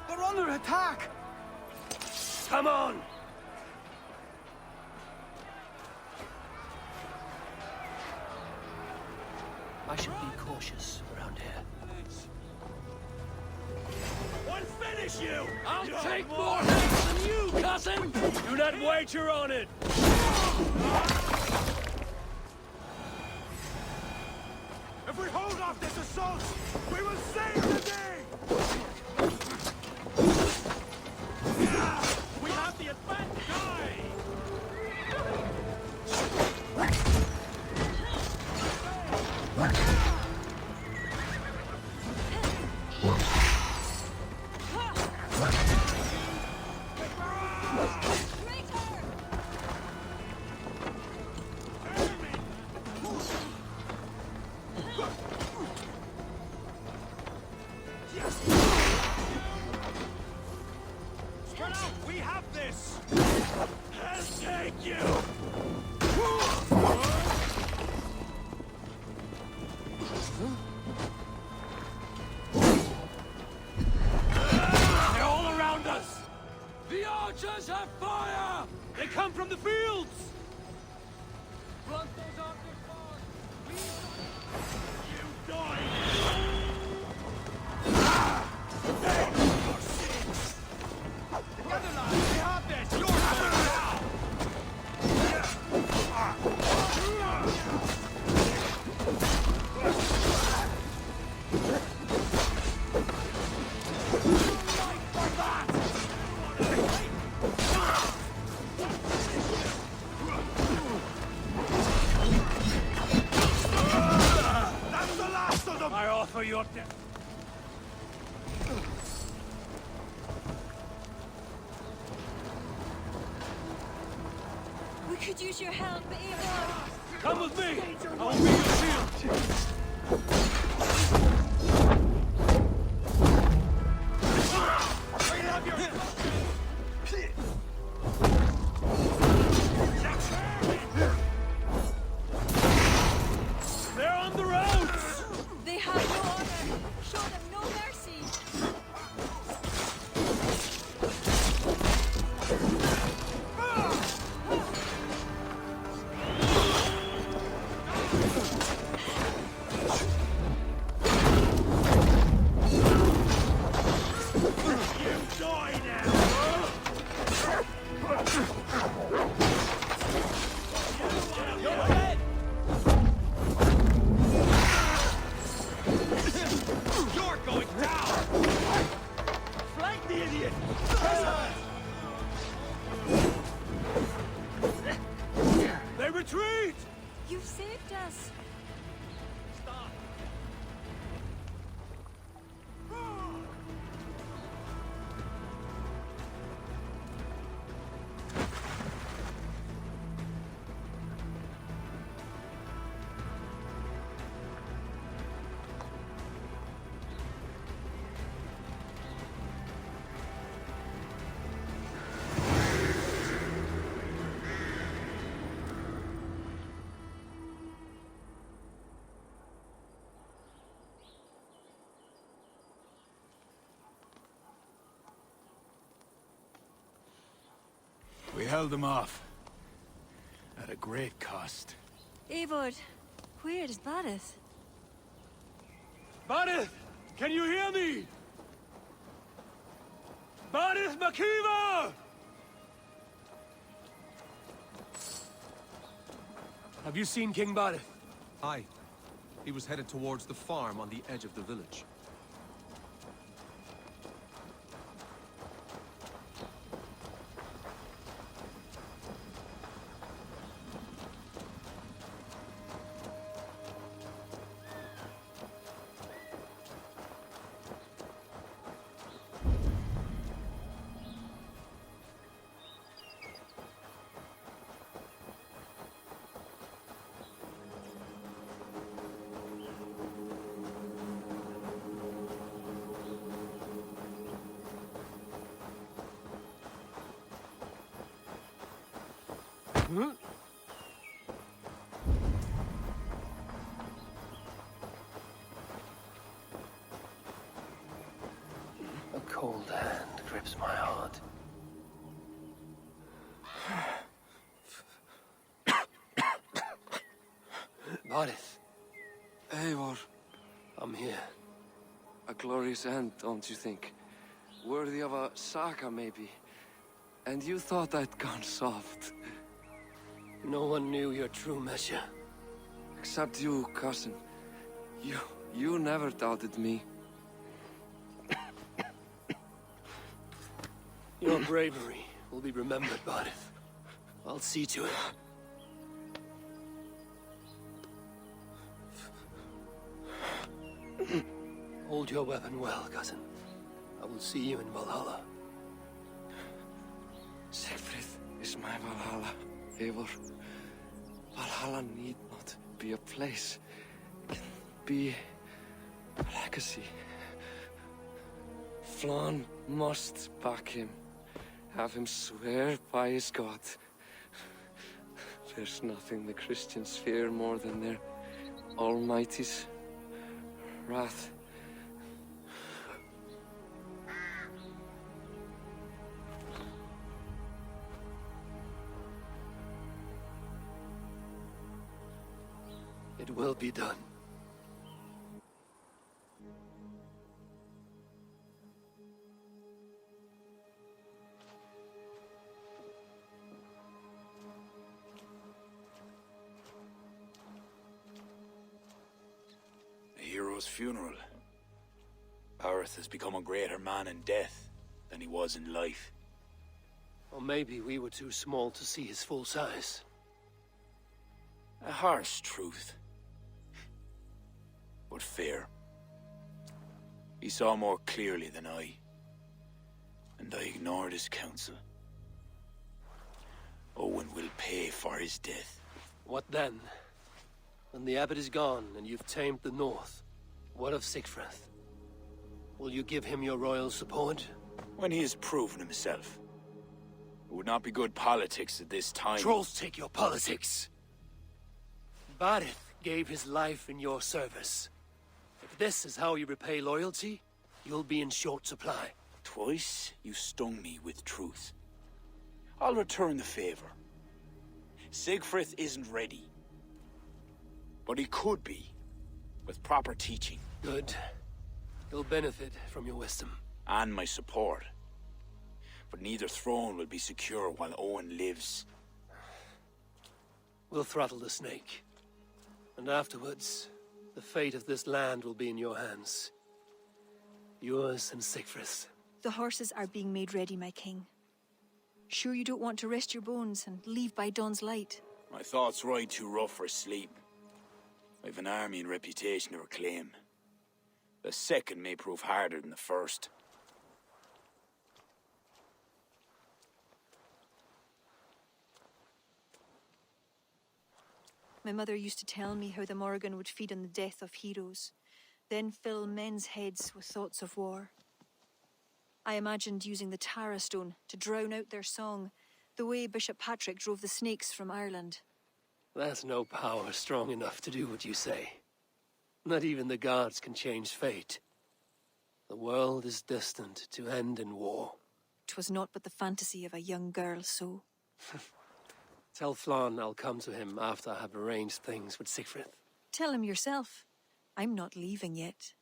They're under attack! Come on! I should be cautious around here. I'll finish you! I'll take more hits than you, cousin! Do not wager on it! If we hold off this assault, we will save the day! We have the advantage! We have this! I'll take you! They're all around us! The archers have fire! They come from the fields! Blunt those archers fast! You die! Together, lads! We have this! You're coming now! That's the last of them! I offer your death. We could use your help, Eivor. Come with me! I will be your shield! They're on the roads! They have no honor. Show them no mercy. held them off. At a great cost. Eivor, where is Barith? Barith! Can you hear me? Barith Makiva! Have you seen King Barith? Aye. He was headed towards the farm on the edge of the village. A cold hand grips my heart. Barith. Eivor. I'm here. A glorious end, don't you think? Worthy of a saga, maybe. And you thought I'd gone soft. No one knew your true measure. Except you, cousin. You never doubted me. Your bravery will be remembered, Barith. I'll see to it. Hold your weapon well, cousin. I will see you in Valhalla. Siegfried is my Valhalla, Eivor. Valhalla need not be a place. It can be a legacy. Flann must back him. Have him swear by his God. There's nothing the Christians fear more than their Almighty's wrath. It will be done. A hero's funeral. Barith has become a greater man in death than he was in life. Or maybe we were too small to see his full size. A harsh truth. But fair. He saw more clearly than I. And I ignored his counsel. Owen will pay for his death. What then? When the abbot is gone and you've tamed the north, what of Sigfrid? Will you give him your royal support? When he has proven himself. It would not be good politics at this time. Trolls take your politics. Barith gave his life in your service. If this is how you repay loyalty, you'll be in short supply. Twice you stung me with truth. I'll return the favor. Siegfried isn't ready. But he could be, with proper teaching. Good. He'll benefit from your wisdom. And my support. But neither throne will be secure while Owen lives. We'll throttle the snake. And afterwards, the fate of this land will be in your hands. Yours and Sigfrid's. The horses are being made ready, my king. Sure you don't want to rest your bones and leave by dawn's light? My thoughts ride too rough for sleep. I've an army and reputation to reclaim. The second may prove harder than the first. My mother used to tell me how the Morrigan would feed on the death of heroes, then fill men's heads with thoughts of war. I imagined using the Tara Stone to drown out their song, the way Bishop Patrick drove the snakes from Ireland. There's no power strong enough to do what you say. Not even the gods can change fate. The world is destined to end in war. 'Twas not but the fantasy of a young girl, so... Tell Flann I'll come to him after I have arranged things with Siegfried. Tell him yourself. I'm not leaving yet.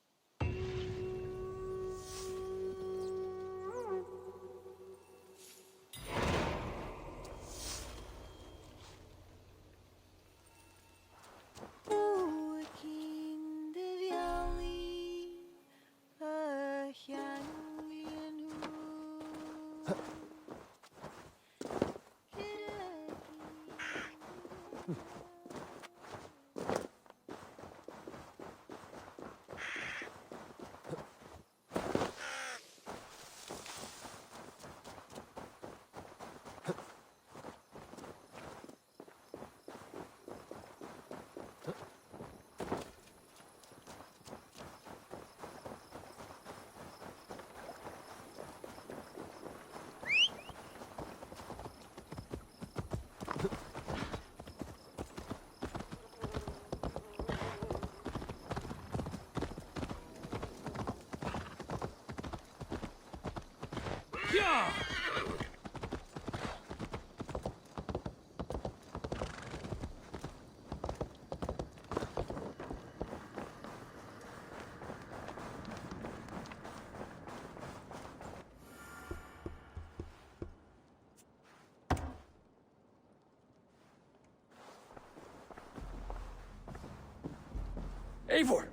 Eivor!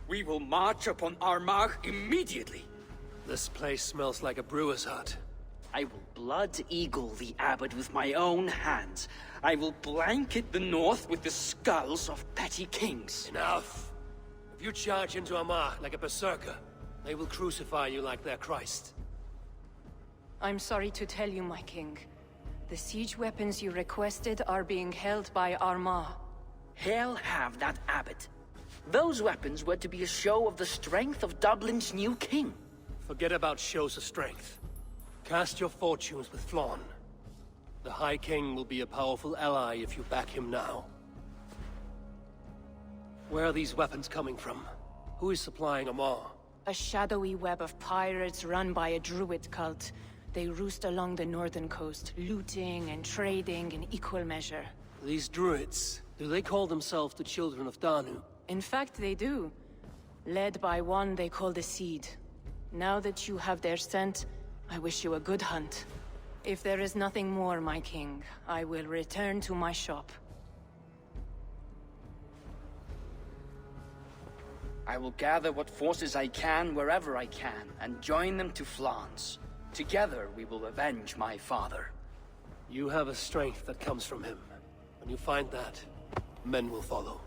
We will march upon Armagh immediately! This place smells like a brewer's hut. I will blood eagle the abbot with my own hands. I will blanket the north with the skulls of petty kings. Enough! If you charge into Armagh like a berserker, they will crucify you like their Christ. I'm sorry to tell you, my king. The siege weapons you requested are being held by Armagh. Hell have that abbot. Those weapons were to be a show of the strength of Dublin's new king. Forget about shows of strength. Cast your fortunes with Flann. The High King will be a powerful ally if you back him now. Where are these weapons coming from? Who is supplying Armagh? A shadowy web of pirates run by a Druid cult. They roost along the northern coast, looting and trading in equal measure. These Druids, do they call themselves the Children of Danu? In fact, they do. Led by one they call the Seed. Now that you have their scent, I wish you a good hunt. If there is nothing more, my king, I will return to my shop. I will gather what forces I can wherever I can, and join them to Flann's. Together we will avenge my father. You have a strength that comes from him. When you find that, men will follow.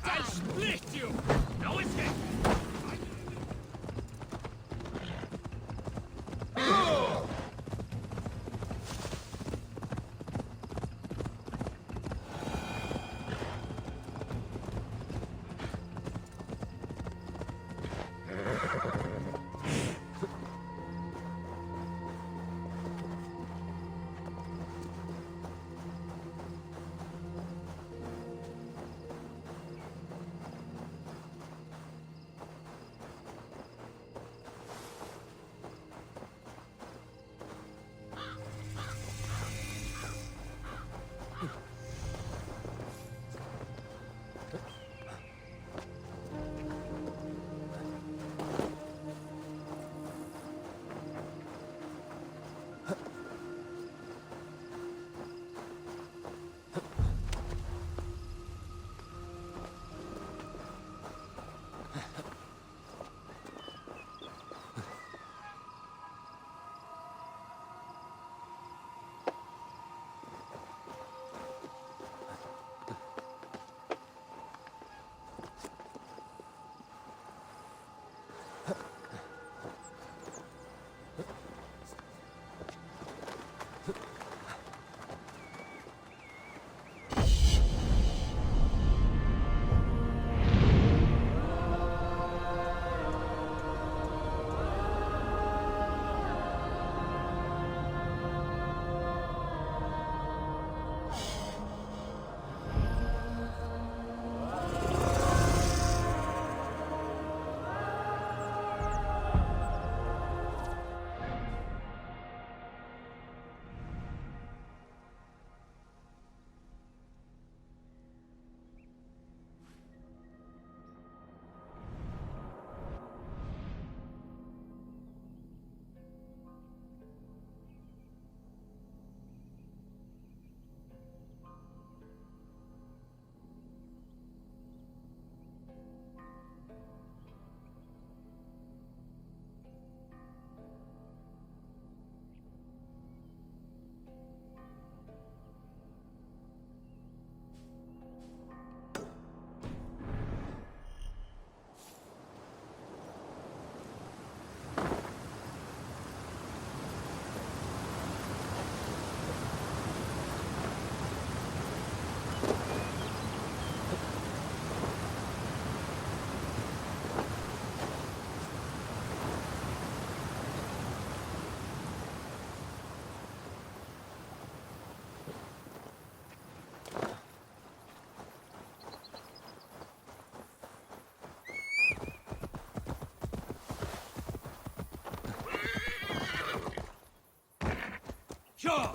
I'll split you! No escape! Sure!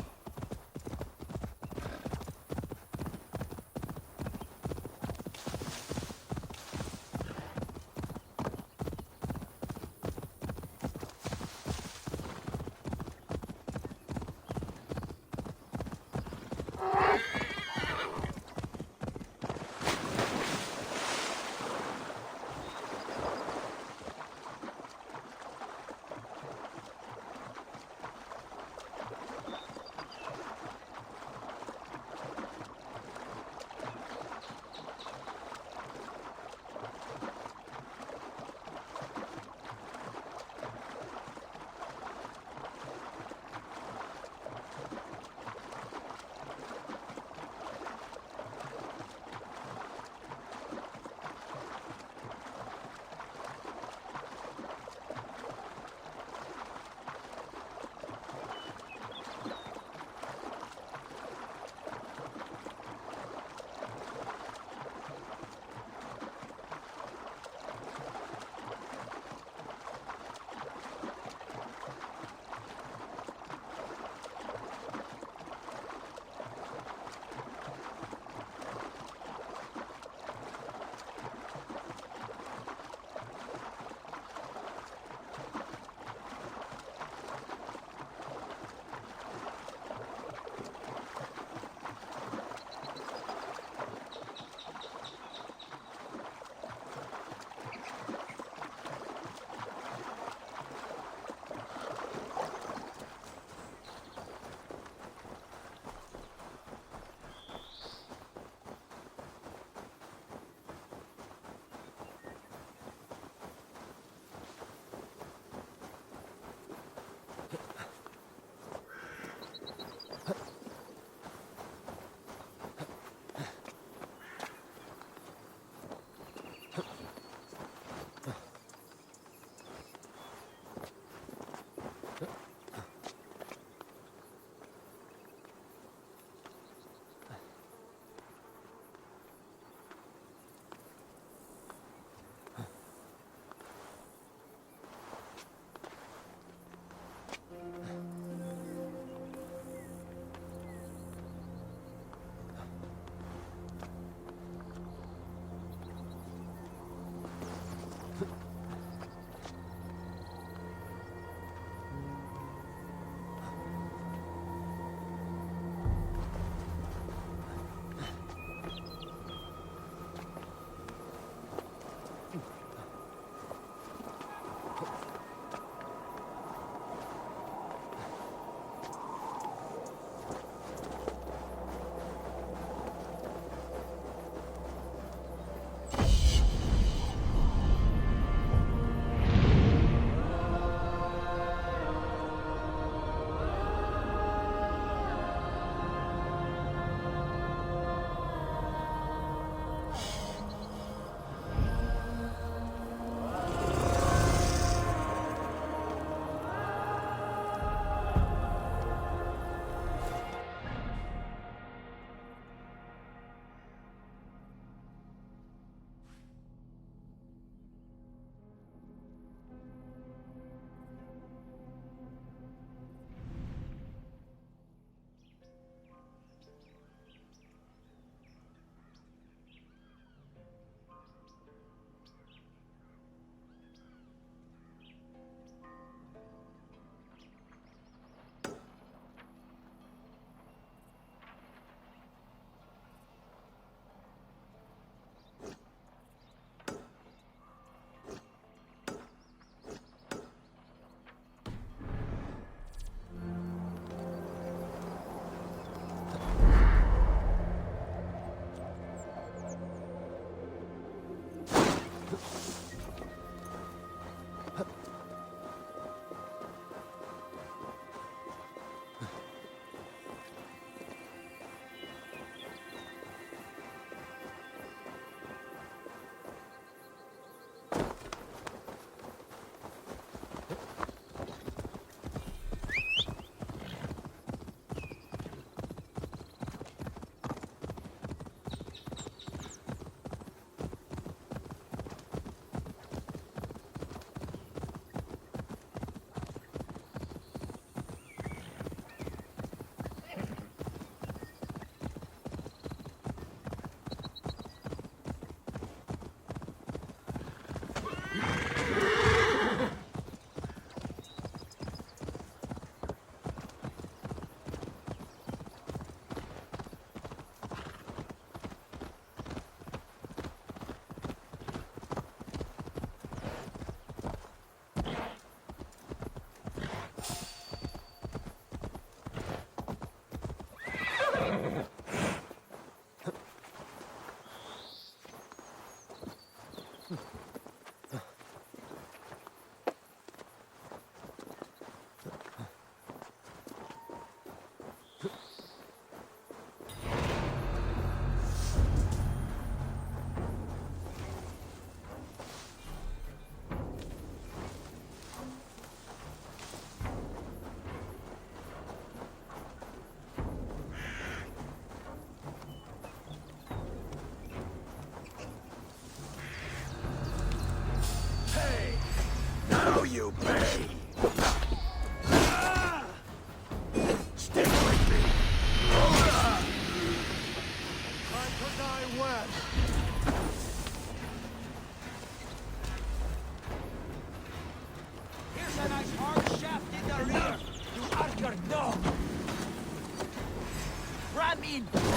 in!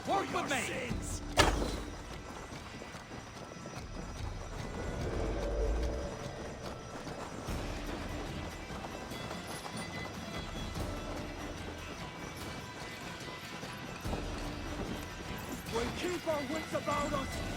Work with me! We'll keep our wits about us.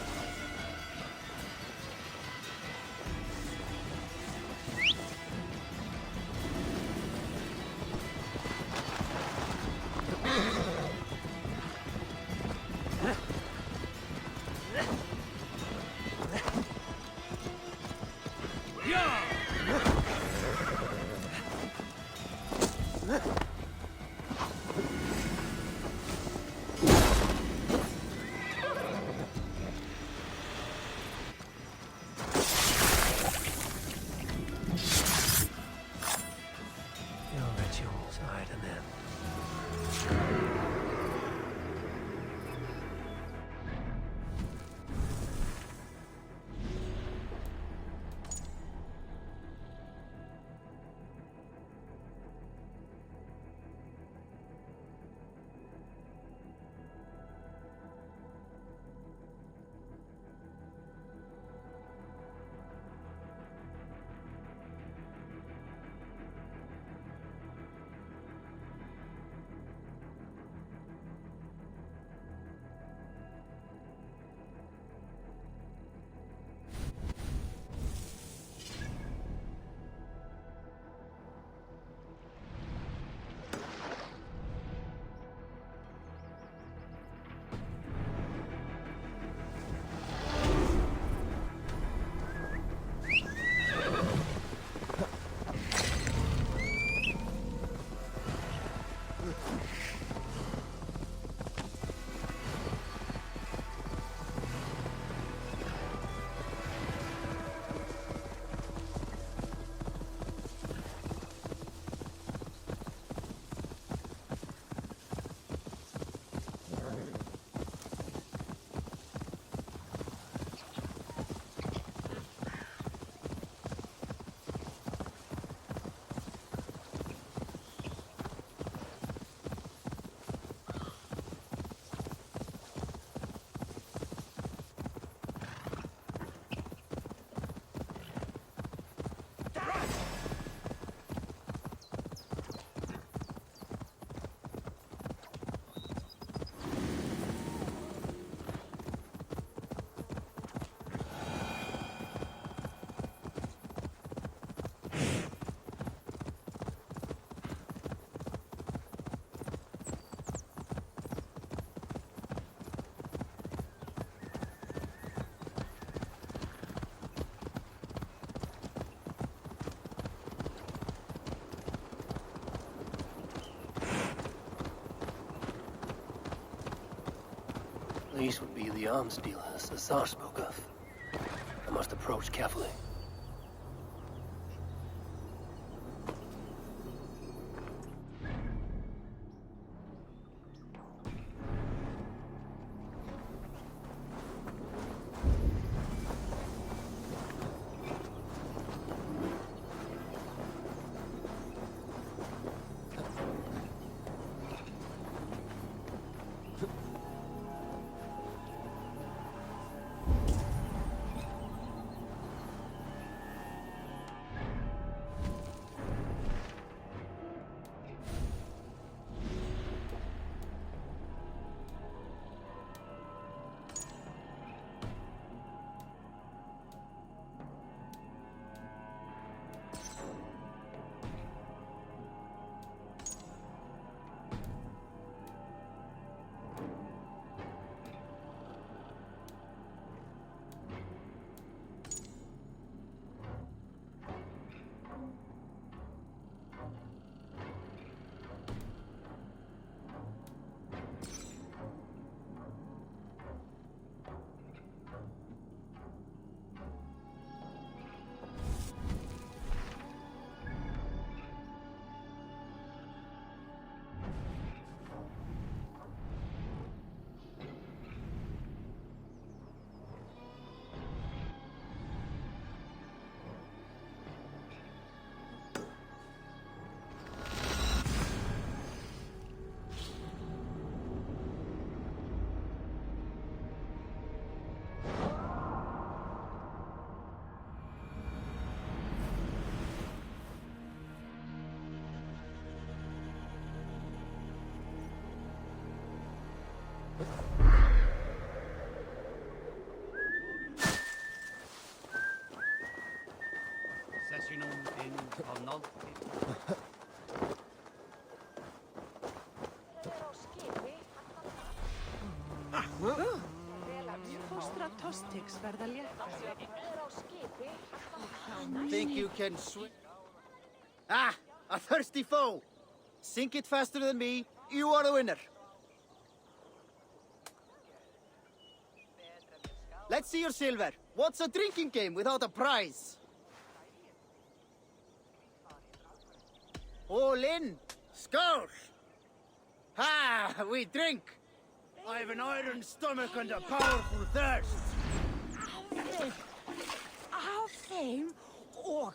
These would be the arms dealers the Tsar spoke of. I must approach carefully. Think you can swim? Ah, a thirsty foe! Sink it faster than me, you are the winner. Let's see your silver. What's a drinking game without a prize? All in. Skull. Ha! We drink. I've an iron stomach and a powerful thirst. Our fame or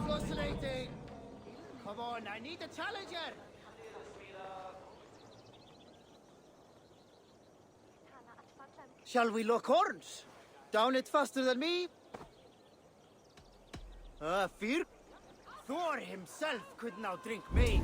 Fascinating! Come on, I need a challenger! Shall we lock horns? Down it faster than me? Fear? Thor himself could now drink me.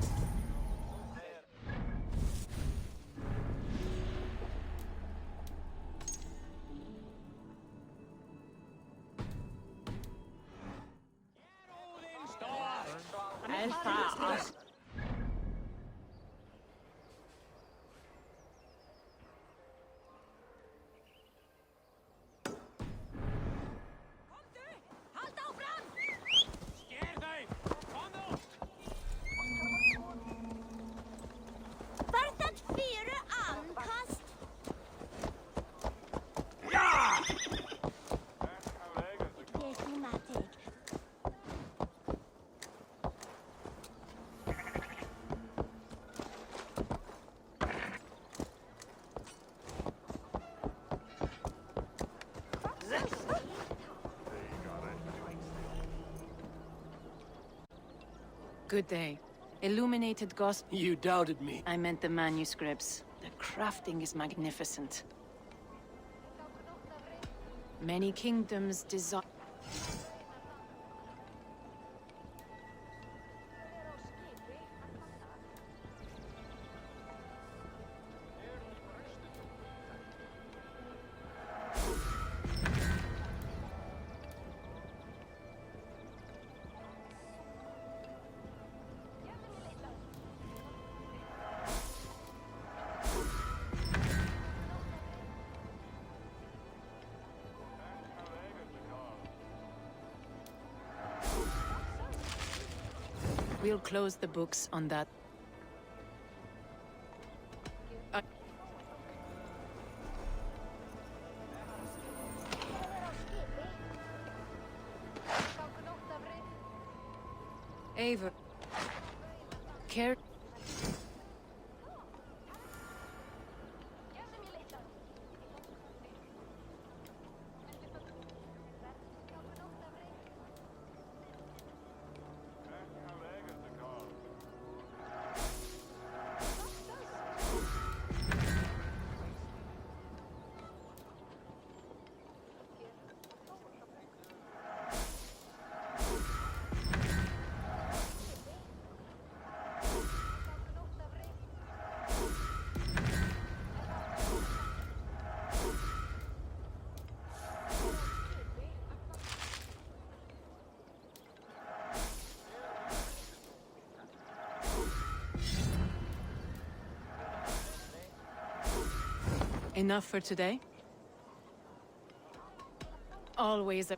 Good day. Illuminated gospel. You doubted me. I meant the manuscripts. The crafting is magnificent. Many kingdoms desire... We'll close the books on that. Eivor. Care. Enough for today? Always a...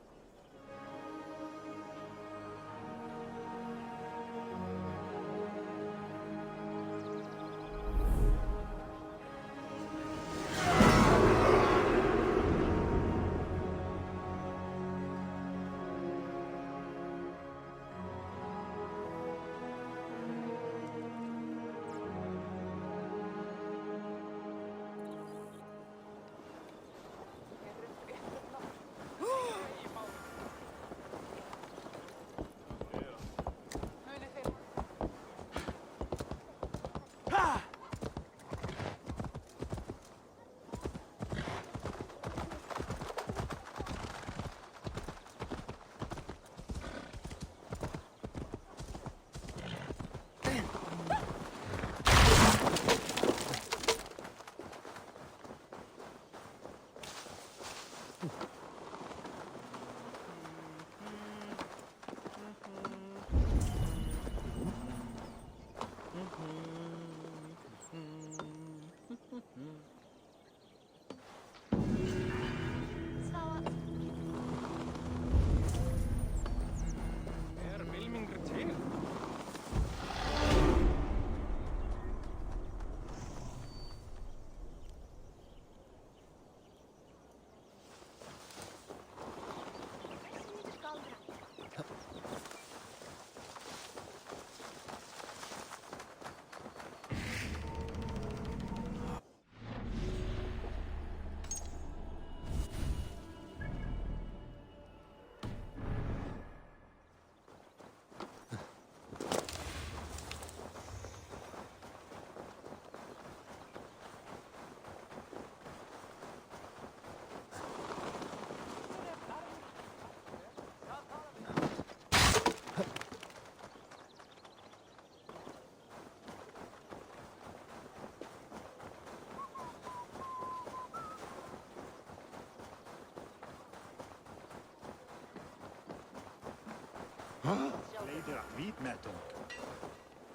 Leider niet met hem.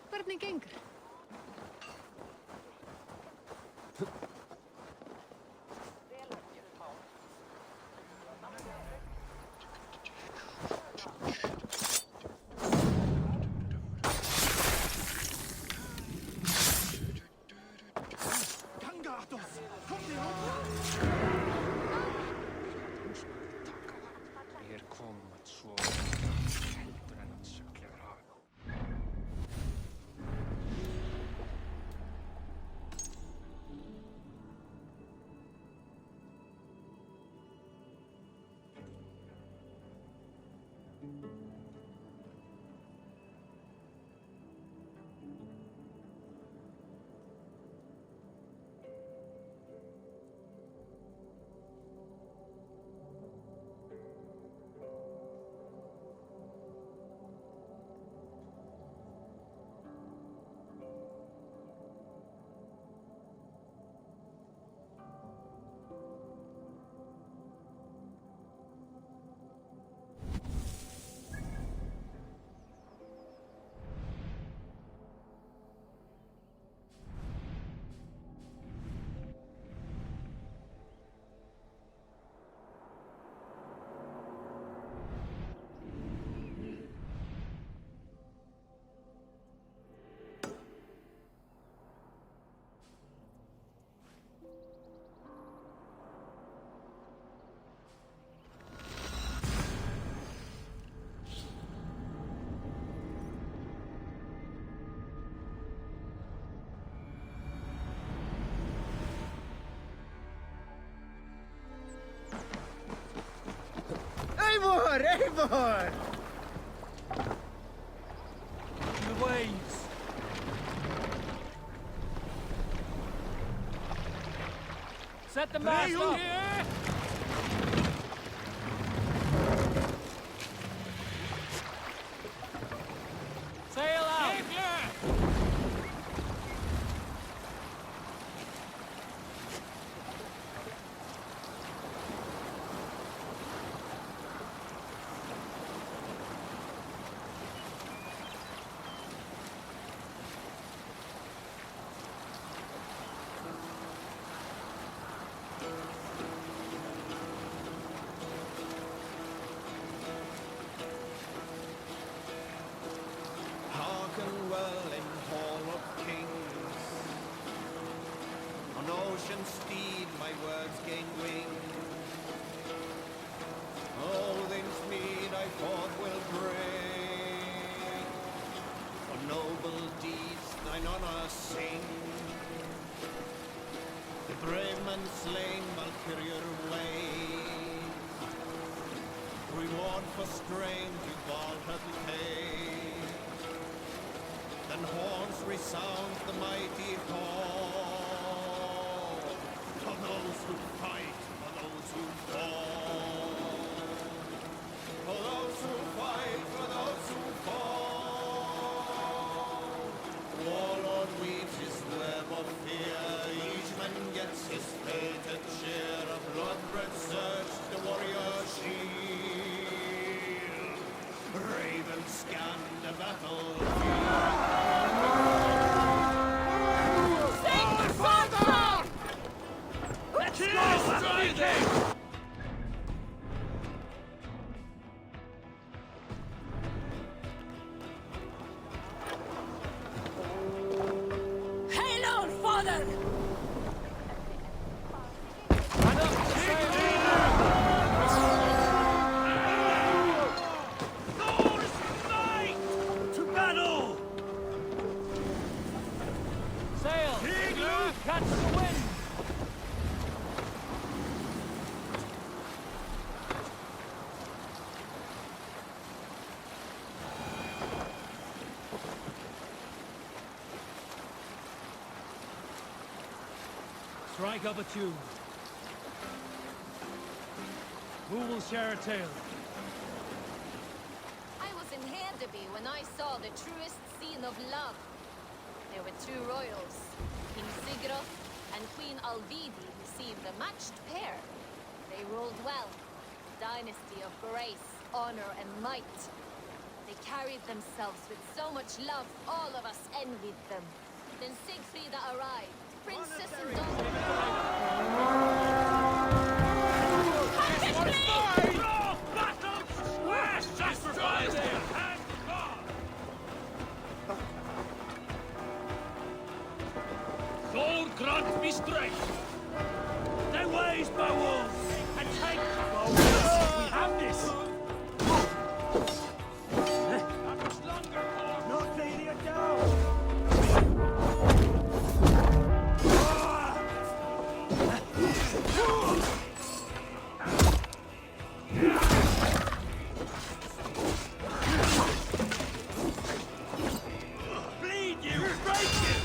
Hvernig gengur? Eivor! Eivor! The waves. Set the mast up. Sail out. Hearken well in Hall of Kings. On ocean steed my words gain wing. Odin's mead I forth will bring. For noble deeds thine honor sing. The brave man slain Valkyrier way. Reward for strain to Valhalla pay. Then horns resound the mighty call. For those who fight, for those who fall. For those who fight, for those who fall. Warlord weaves his web of fear. Each man gets his fated share of blood-red surge, the warrior shield. Raven scan the battlefield. Let's go! Hail, old father! To battle! Sail! Catch the wind! Strike up a tune. Who will share a tale? I was in Hedeby when I saw the truest scene of love. There were two royals. King Sigurd and Queen Alvidi received a matched pair. They ruled well. Dynasty of grace, honor, and might. They carried themselves with so much love, all of us envied them. Then Sigfrida arrived, princess and daughter. Thor grant me strength. Their ways, Beowulf, and take Beowulf. We have this. How much longer, Thor? Not laying it down. Bleed you, break you.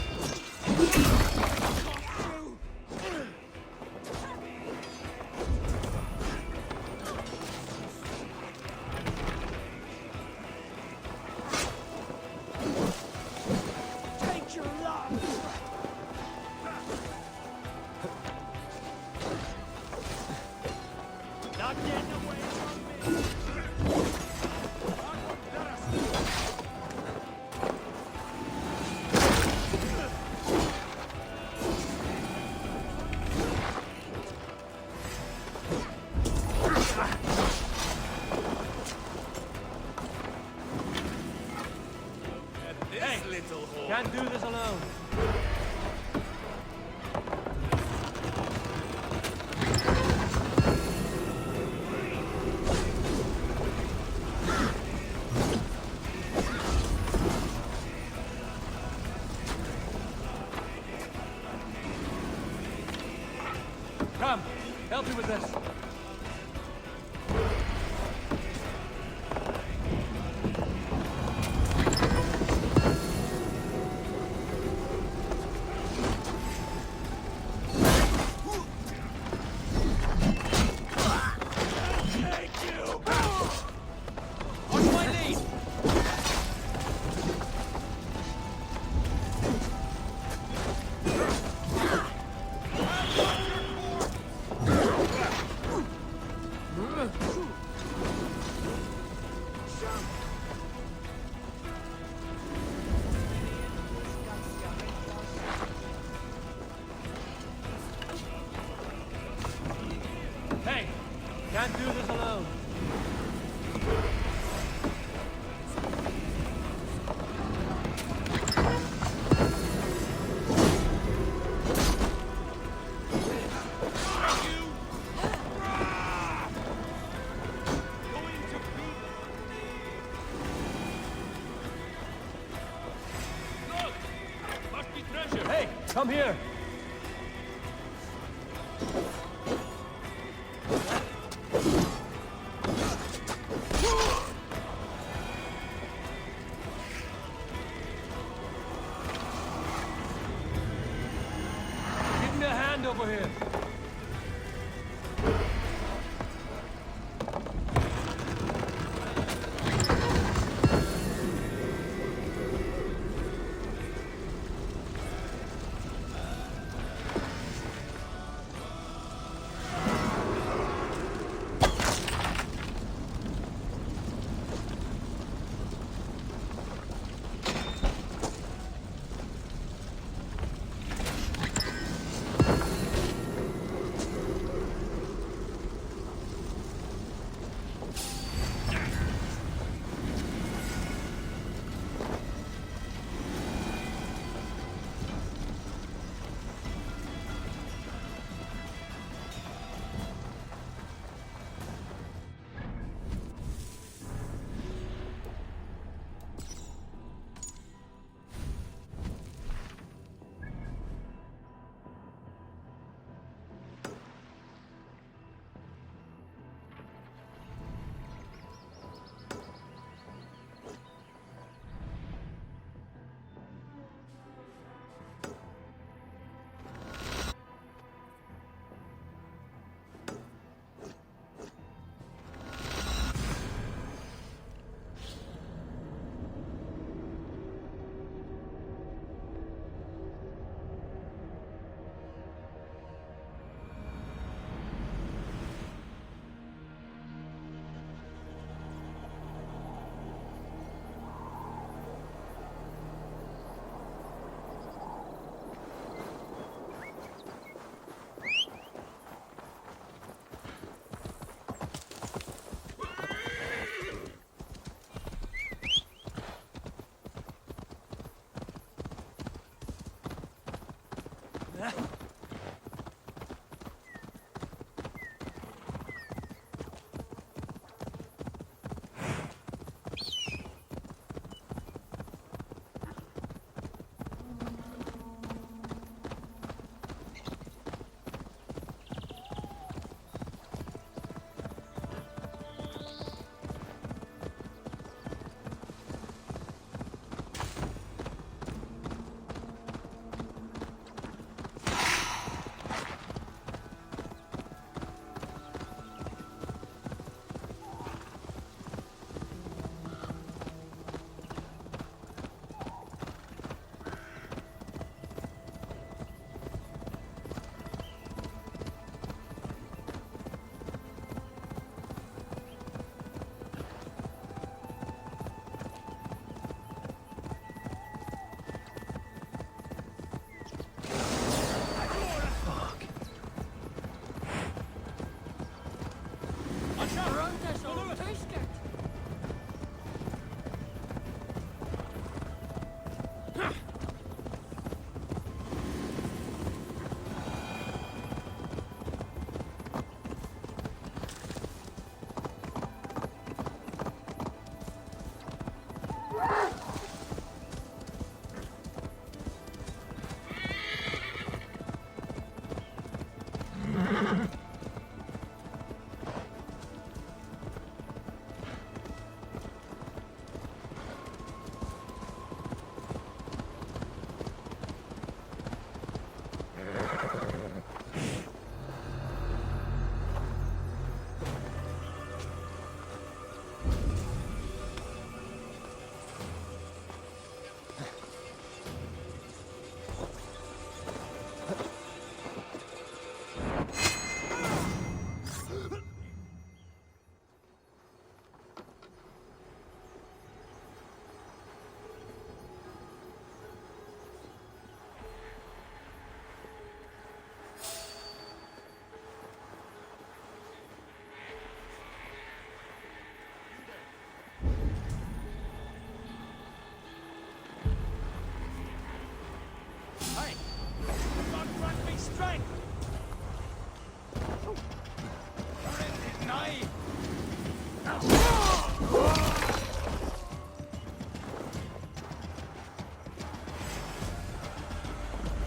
Take your love. Not getting away from me. Hey, little whore. Can't do this alone. Come, help me with this. Can't do this alone. Hey, come here! Give me a hand over here.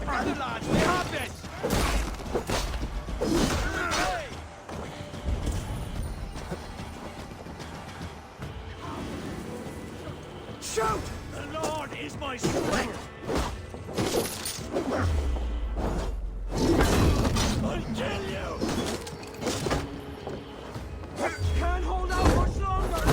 Brother lads, we have this! Shoot! The Lord is my strength! I'll kill you! Can't hold out much longer!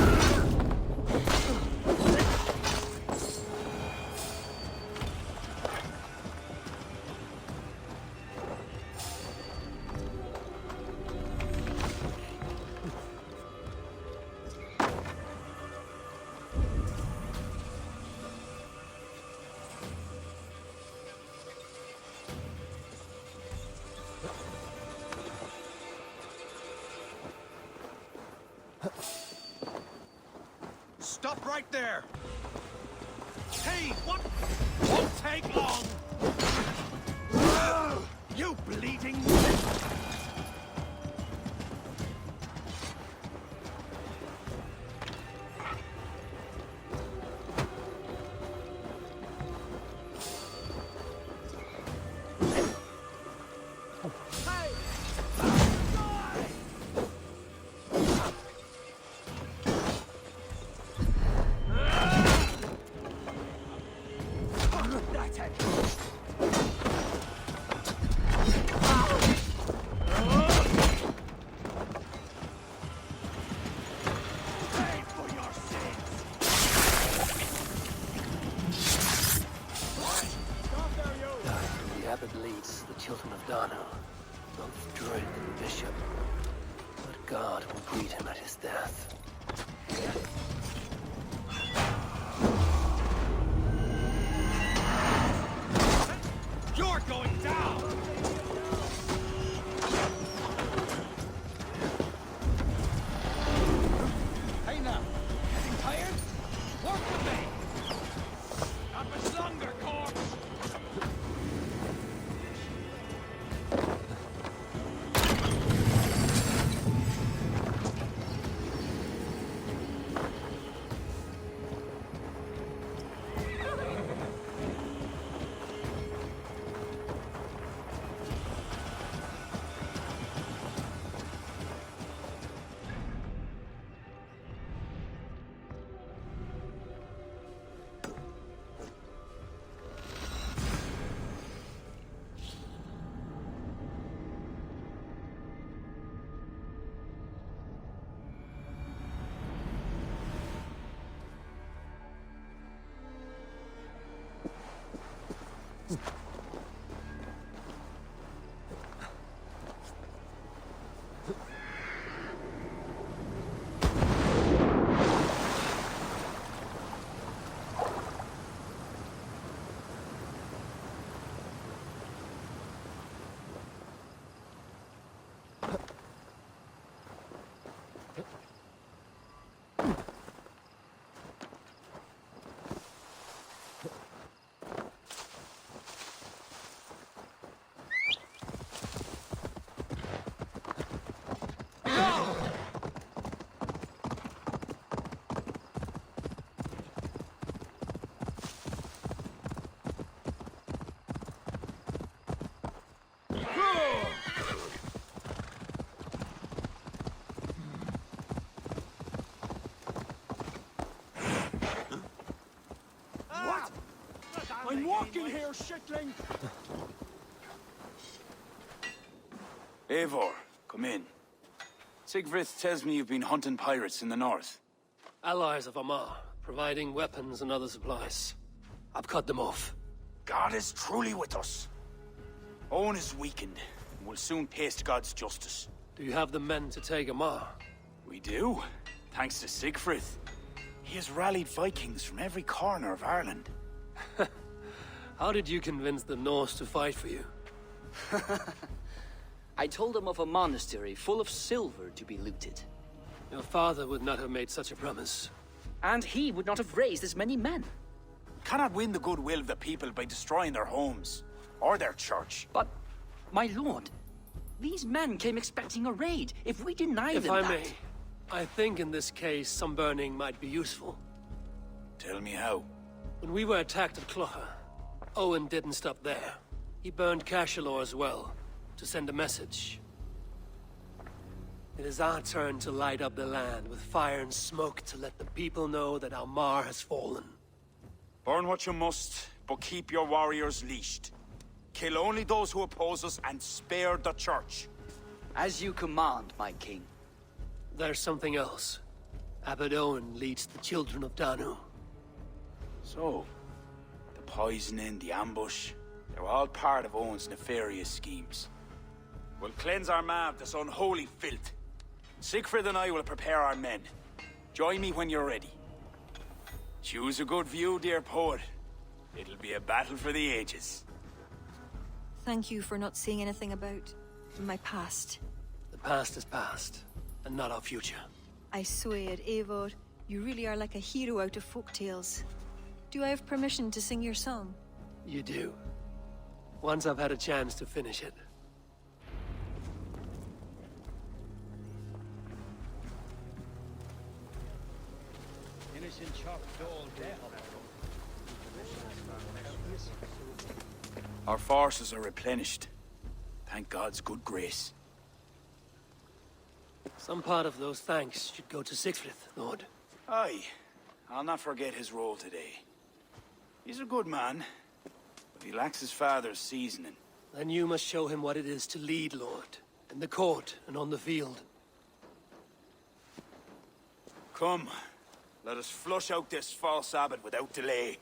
Stop right there! Hey, what? Won't take long! You bleeding... That's it! Pay for your sins! Stop there, you! The abbot leads the children of Dano, both druid and bishop. But God will greet him at his death. You're going down! Hey now, getting tired? Work with me! Not much longer, corpse! I'm walking here, shitling! Eivor, come in. Sigfrith tells me you've been hunting pirates in the north. Allies of Amar, providing weapons and other supplies. I've cut them off. God is truly with us. Owen is weakened, and will soon taste God's justice. Do you have the men to take Amar? We do, thanks to Sigfrith. He has rallied Vikings from every corner of Ireland. How did you convince the Norse to fight for you? I told them of a monastery full of silver to be looted. Your father would not have made such a promise. And he would not have raised as many men. Cannot win the goodwill of the people by destroying their homes, or their church. But, my lord, these men came expecting a raid. If we deny them If I may, I think in this case, some burning might be useful. Tell me how. When we were attacked at Clougha, Owen didn't stop there. He burned Cashelor as well, to send a message. It is our turn to light up the land with fire and smoke to let the people know that Almar has fallen. Burn what you must, but keep your warriors leashed. Kill only those who oppose us and spare the church. As you command, my king. There's something else. Abbot Owen leads the children of Danu. So, the poisoning, the ambush, they were all part of Owen's nefarious schemes. We'll cleanse our maw of this unholy filth. Siegfried and I will prepare our men. Join me when you're ready. Choose a good view, dear poet. It'll be a battle for the ages. Thank you for not saying anything about my past. The past is past, and not our future. I swear, Eivor, you really are like a hero out of folk tales. Do I have permission to sing your song? You do. Once I've had a chance to finish it. Our forces are replenished. Thank God's good grace. Some part of those thanks should go to Siegfried, Lord. Aye. I'll not forget his role today. He's a good man, but he lacks his father's seasoning. Then you must show him what it is to lead, Lord. In the court and on the field. Come, let us flush out this false abbot without delay.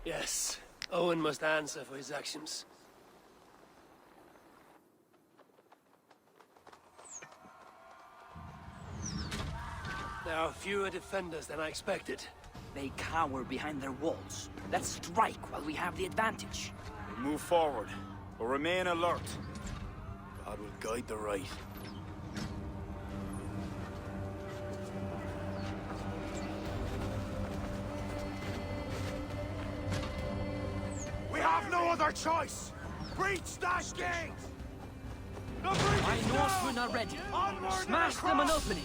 Yes, Owen must answer for his actions. There are fewer defenders than I expected. They cower behind their walls. Let's strike while we have the advantage. We move forward, but remain alert. God will guide the right. We have no other choice! Breach that gate! My Norsemen are ready. Smash them an opening.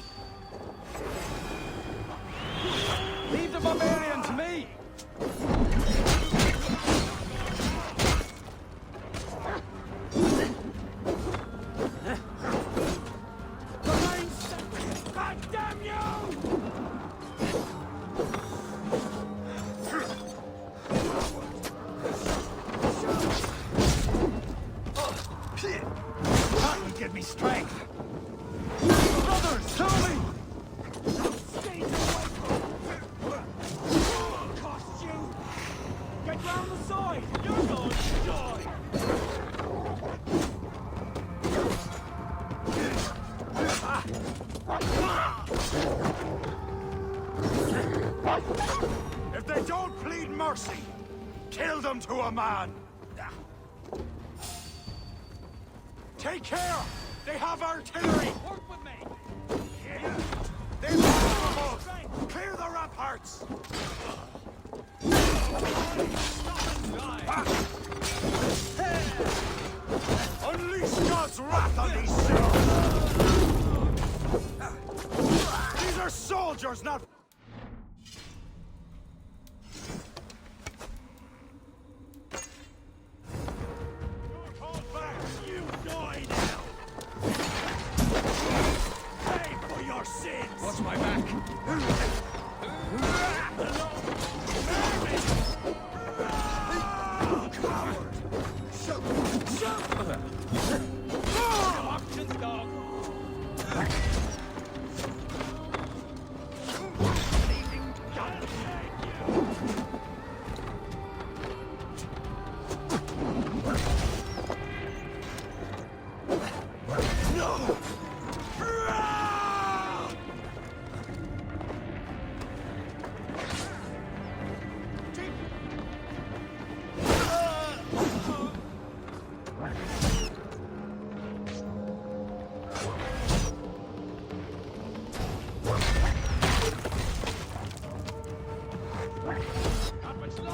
Leave the barbarian to me! God damn you! That will give me strength! Brothers, tell me! Cost you! Get round the side! You're going to die! If they don't plead mercy, kill them to a man! Take care! They have artillery! Work with me! They're vulnerable! Clear the ramparts! Unleash God's wrath on these sinners! These are soldiers, not... You die now! Pay for your sins! Watch my back! Not much longer!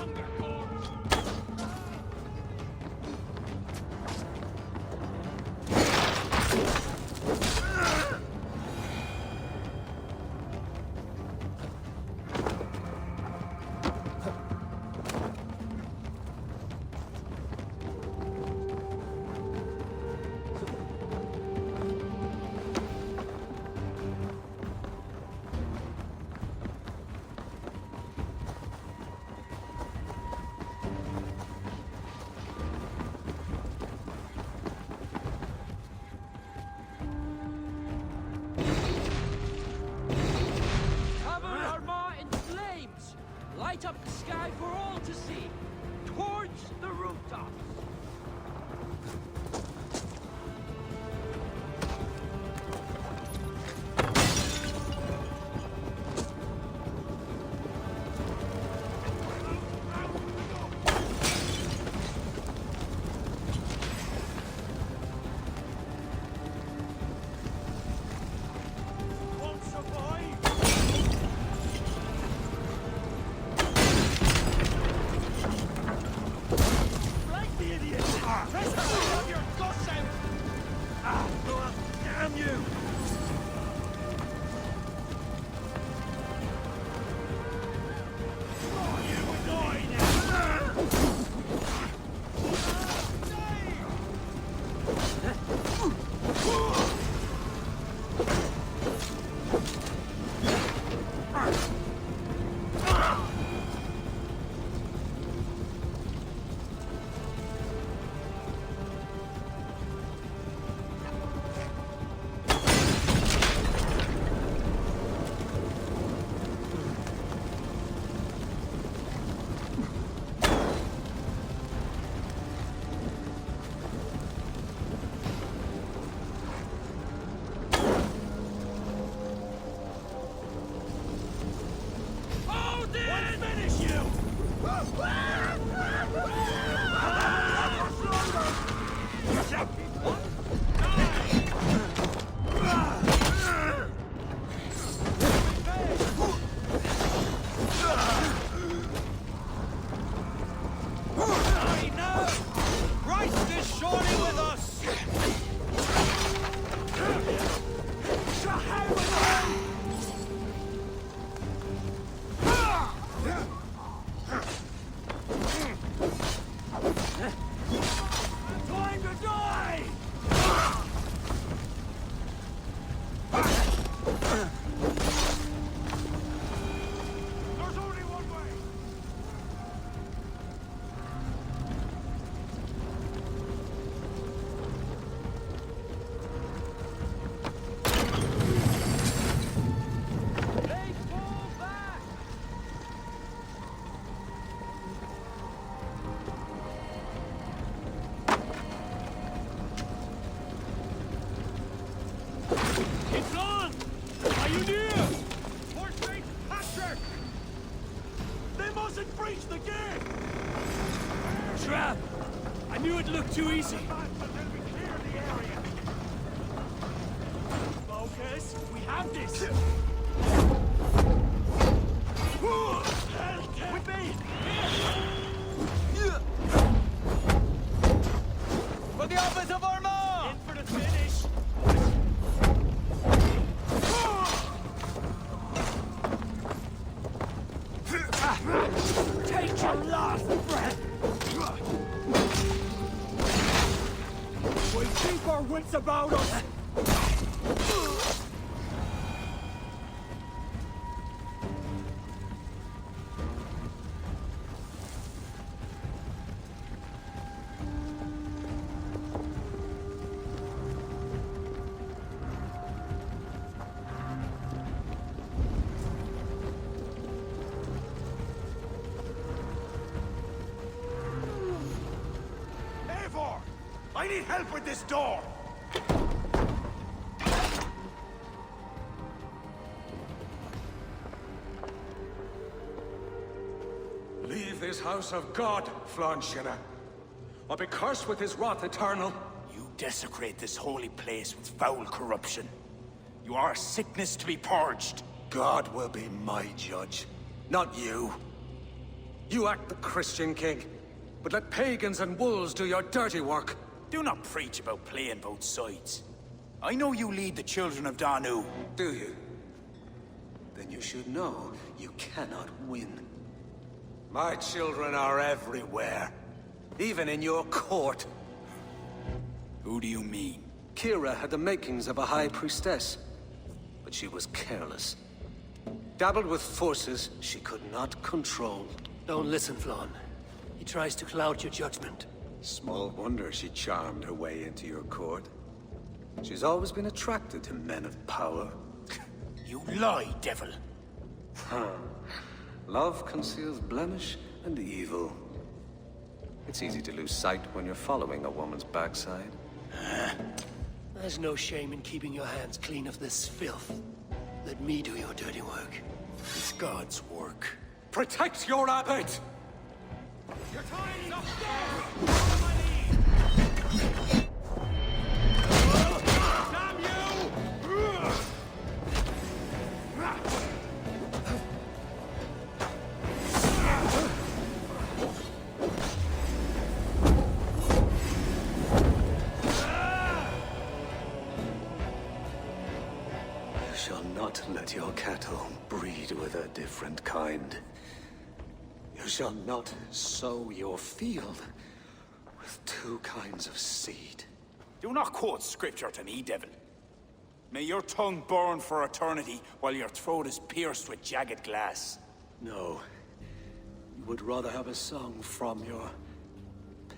Light up the sky for all to see! Towards the rooftops! Too easy. Focus. We have this. With me. For the office of Armand. In for the finish. Take your last breath. We keep our wits about us! Eivor! I need help with this door! Leave this house of God, Flanshina, or be cursed with his wrath eternal. You desecrate this holy place with foul corruption. You are a sickness to be purged. God will be my judge, not you. You act the Christian king, but let pagans and wolves do your dirty work. Do not preach about playing both sides. I know you lead the children of Danu. Do you? Then you should know you cannot win. My children are everywhere. Even in your court. Who do you mean? Kira had the makings of a high priestess, but she was careless. Dabbled with forces she could not control. Don't listen, Flann. He tries to cloud your judgment. Small wonder she charmed her way into your court. She's always been attracted to men of power. You lie, devil. Love conceals blemish and evil. It's easy to lose sight when you're following a woman's backside. There's no shame in keeping your hands clean of this filth. Let me do your dirty work. It's God's work. Protect your abbot! Your time's up there! Damn you! You shall not let your cattle breed with a different kind. You shall not sow your field with two kinds of seed. Do not quote scripture to me, devil. May your tongue burn for eternity while your throat is pierced with jagged glass. No. You would rather have a song from your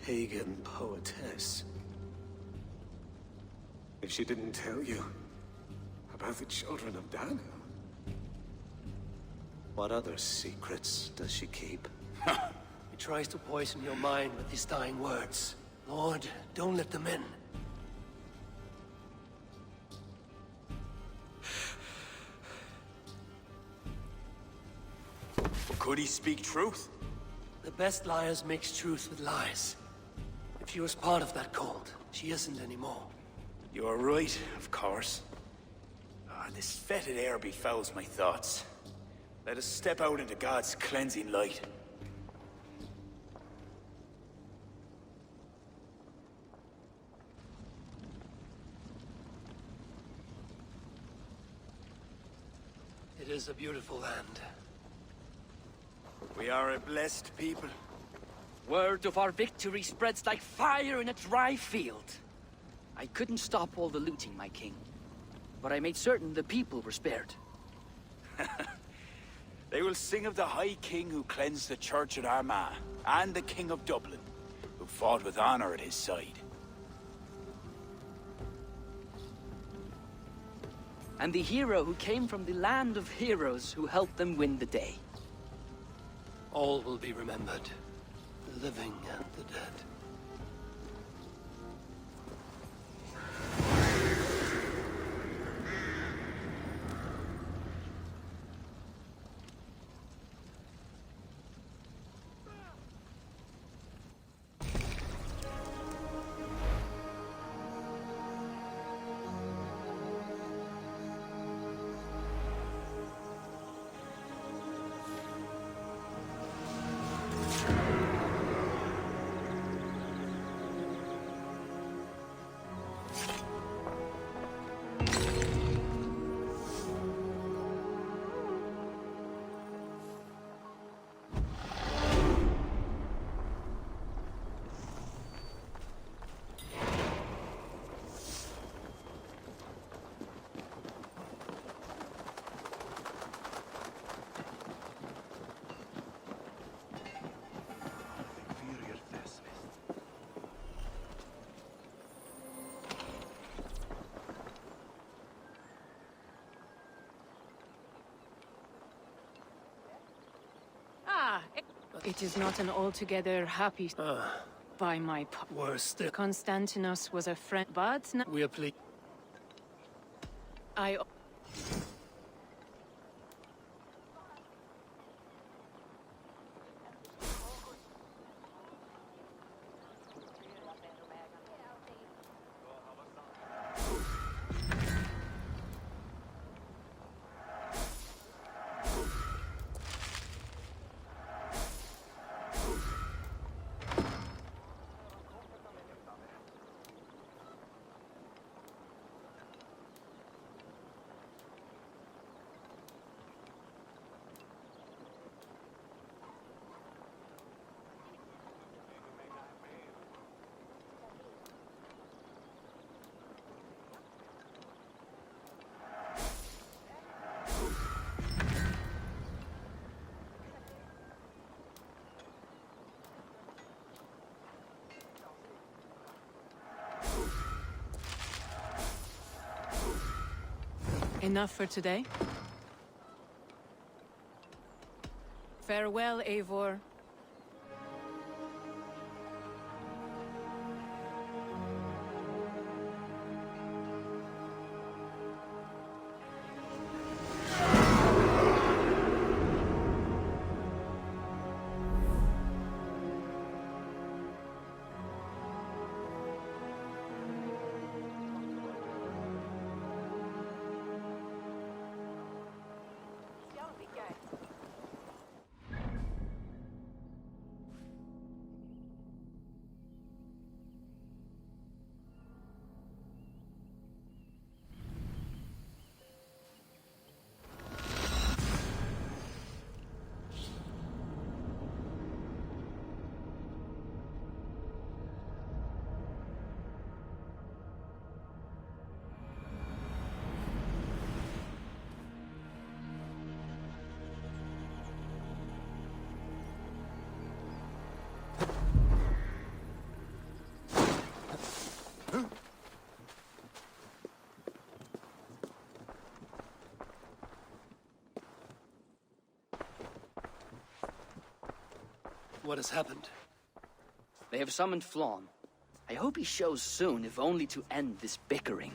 pagan poetess. If she didn't tell you about the children of Danu, what other secrets does she keep? He tries to poison your mind with his dying words. Lord, don't let them in. Could he speak truth? The best liars mix truth with lies. If she was part of that cult, she isn't anymore. You are right, of course. This fetid air befouls my thoughts. Let us step out into God's cleansing light. It is a beautiful land. We are a blessed people. Word of our victory spreads like fire in a dry field. I couldn't stop all the looting, my king. But I made certain the people were spared. They will sing of the High King who cleansed the Church at Armagh, and the King of Dublin, who fought with honor at his side. And the hero who came from the land of heroes who helped them win the day. All will be remembered. The living and the dead. It is not an altogether happy... by my... Worse still. Constantinos was a friend, but... We are pleased. I... Enough for today? Farewell, Eivor. What has happened? They have summoned Flawn. I hope he shows soon, if only to end this bickering.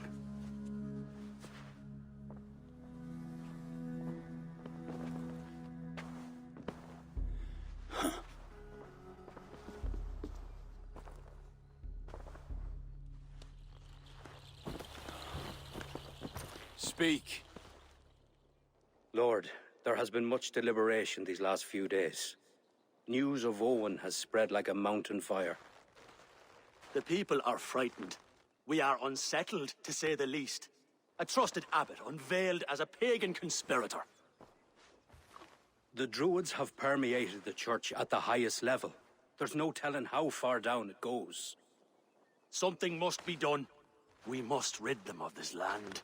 Speak. Lord, there has been much deliberation these last few days. News of Owen has spread like a mountain fire. The people are frightened. We are unsettled, to say the least. A trusted abbot unveiled as a pagan conspirator. The Druids have permeated the church at the highest level. There's no telling how far down it goes. Something must be done. We must rid them of this land.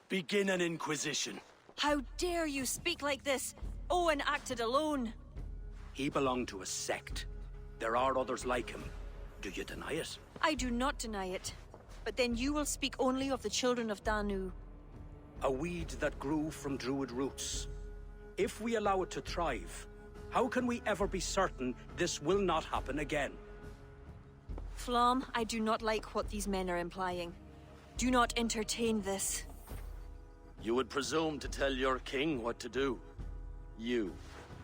Begin an inquisition. How dare you speak like this? Owen acted alone. He belonged to a sect. There are others like him. Do you deny it? I do not deny it. But then you will speak only of the children of Danu. A weed that grew from Druid roots. If we allow it to thrive, how can we ever be certain this will not happen again? Flom, I do not like what these men are implying. Do not entertain this. You would presume to tell your king what to do. You,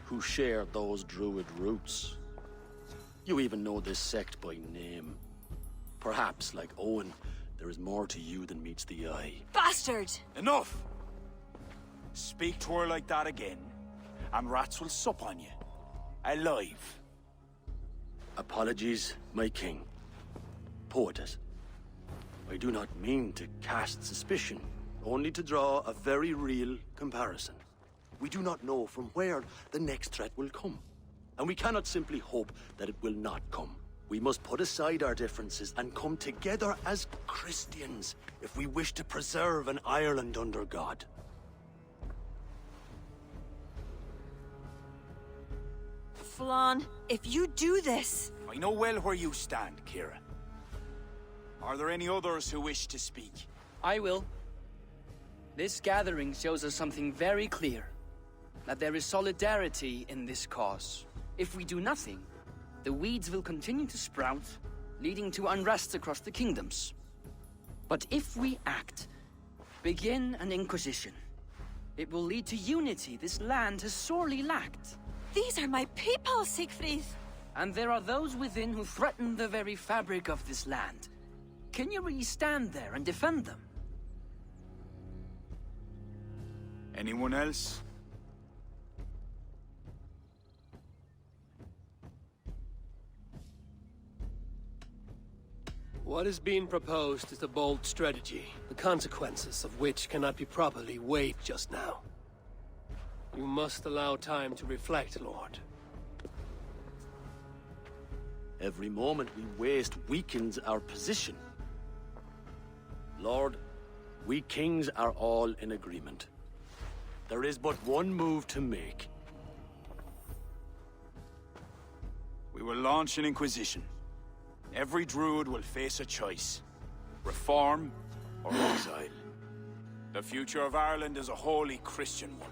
who share those Druid roots. You even know this sect by name. Perhaps, like Owen, there is more to you than meets the eye. Bastard! Enough! Speak to her like that again, and rats will sup on you. Alive. Apologies, my king. Poetess. I do not mean to cast suspicion, only to draw a very real comparison. We do not know from where the next threat will come, and we cannot simply hope that it will not come. We must put aside our differences and come together as Christians if we wish to preserve an Ireland under God. Flann, if you do this... I know well where you stand, Kira. Are there any others who wish to speak? I will. This gathering shows us something very clear. That there is solidarity in this cause. If we do nothing, the weeds will continue to sprout, leading to unrest across the kingdoms. But if we act, begin an inquisition, it will lead to unity this land has sorely lacked. These are my people, Siegfried! And there are those within who threaten the very fabric of this land. Can you really stand there and defend them? Anyone else? What is being proposed is a bold strategy, the consequences of which cannot be properly weighed just now. You must allow time to reflect, Lord. Every moment we waste weakens our position. Lord, we kings are all in agreement. There is but one move to make. We will launch an inquisition. Every druid will face a choice. Reform or exile. The future of Ireland is a wholly Christian one.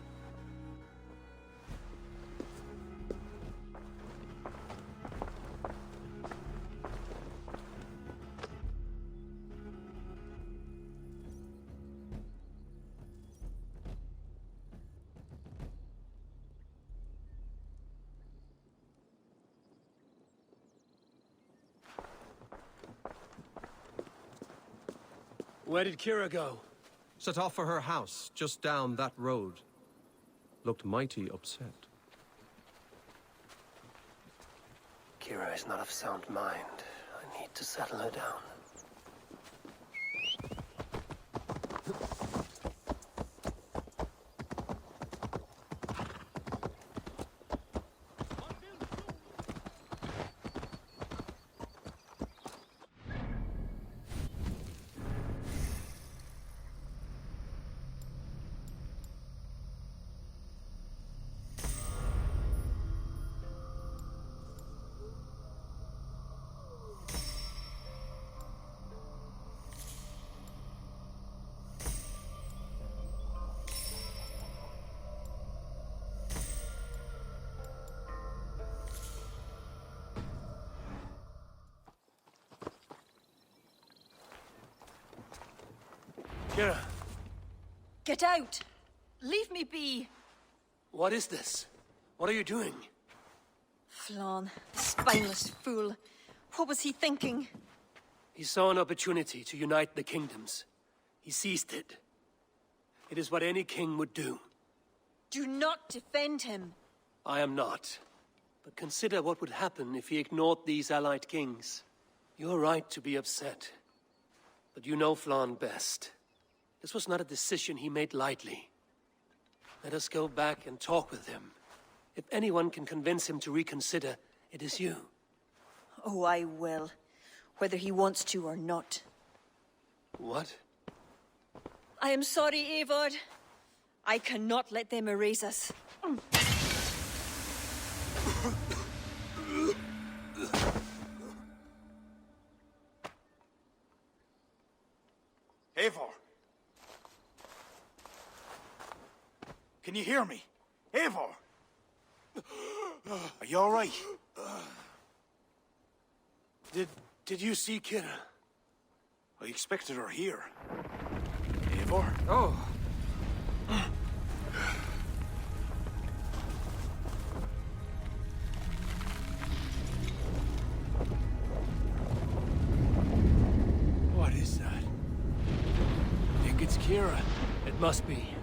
Where did Kira go? Set off for her house, just down that road. Looked mighty upset. Kira is not of sound mind. I need to settle her down. Kira, Get out! Leave me be! what is this? What are you doing? Flann, the spineless fool. What was he thinking? He saw an opportunity to unite the kingdoms. He seized it. It is what any king would do. Do not defend him. I am not. But consider what would happen if he ignored these allied kings. You're right to be upset. But you know Flann best. This was not a decision he made lightly. Let us go back and talk with him. If anyone can convince him to reconsider, it is you. Oh, I will. Whether he wants to or not. What? I am sorry, Eivor. I cannot let them erase us. Eivor! Can you hear me? Eivor! Are you all right? Did you see Kira? I expected her here. Eivor? Oh. What is that? I think it's Kira. It must be.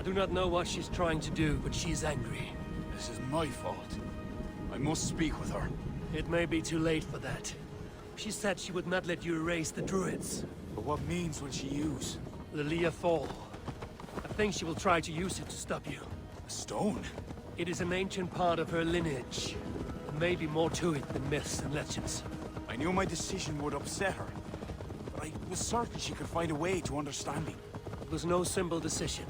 I do not know what she's trying to do, but she's angry. This is my fault. I must speak with her. It may be too late for that. She said she would not let you erase the Druids. But what means will she use? The Leah Fall. I think she will try to use it to stop you. A stone? It is an ancient part of her lineage. There may be more to it than myths and legends. I knew my decision would upset her. But I was certain she could find a way to understanding. It was no simple decision.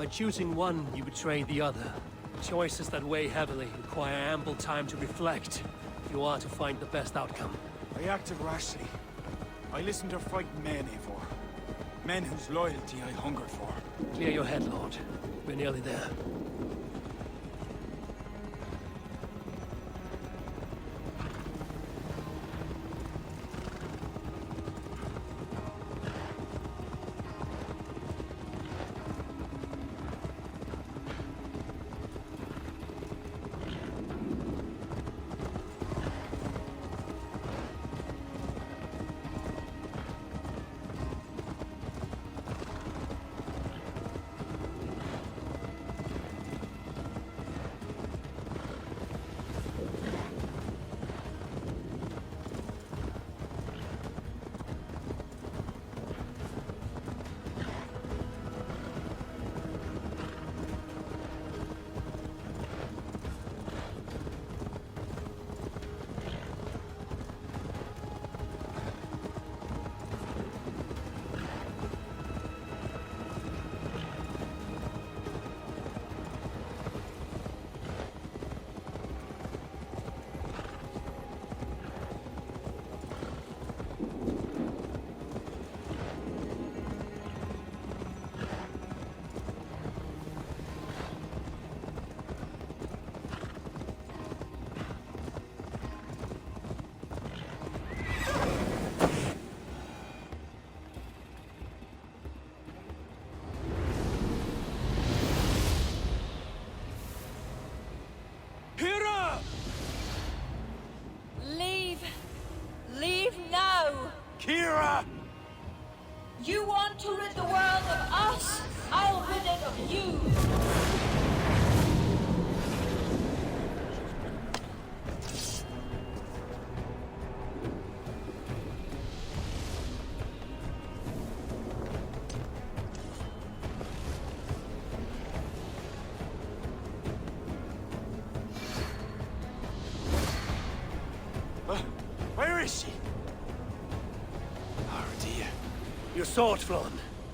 By choosing one, you betray the other. Choices that weigh heavily require ample time to reflect if you are to find the best outcome. I acted rashly. I listened to frightened men, Eivor. Men whose loyalty I hungered for. Clear your head, Lord. We're nearly there. Kira! You want to rid the world of us? I'll rid it of you! Where is she? Oh dear. Your sword, Flan.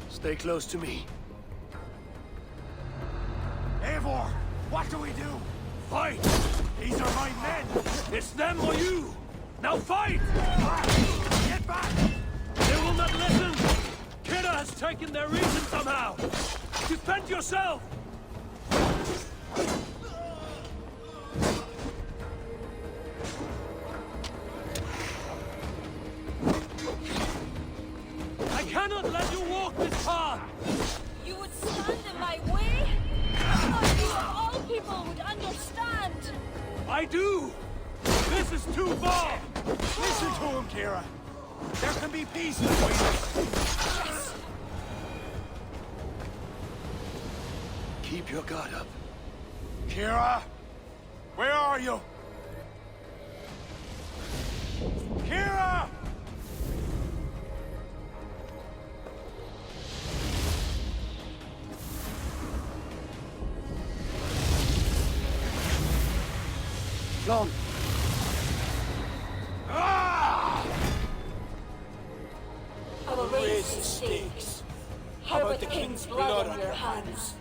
Stay close to me. Eivor, what do we do? Fight! These are my men! It's them or you! Now fight! Get back! They will not listen! Kira has taken their reason somehow! Defend yourself! I cannot let you walk this path! You would stand in my way? I thought you of all people would understand! I do! This is too far! Listen to him, Kira! There can be peace between us! Yes! Keep your guard up. Kira! Where are you? Kira! Long. I will raise the stakes. How about the king's blood on your hands?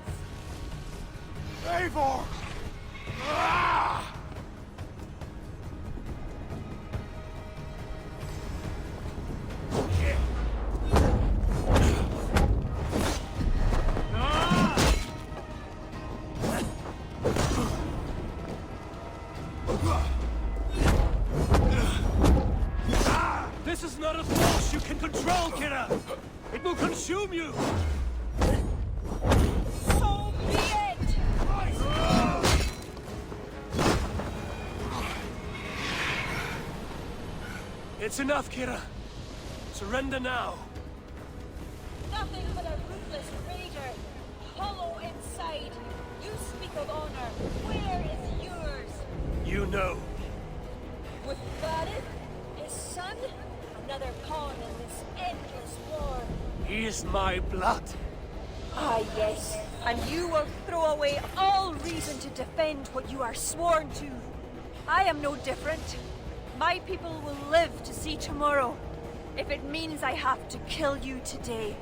Eivor! This is not a force you can control, Kira! It will consume you! So be it! It's enough, Kira. Surrender now. Nothing but a ruthless raider. Hollow inside. You speak of honor. Where is yours? You know. With Varith, his son, another pawn in this endless war. He is my blood. Ah, yes. And you will throw away all reason to defend what you are sworn to. I am no different. My people will live to see tomorrow, if it means I have to kill you today.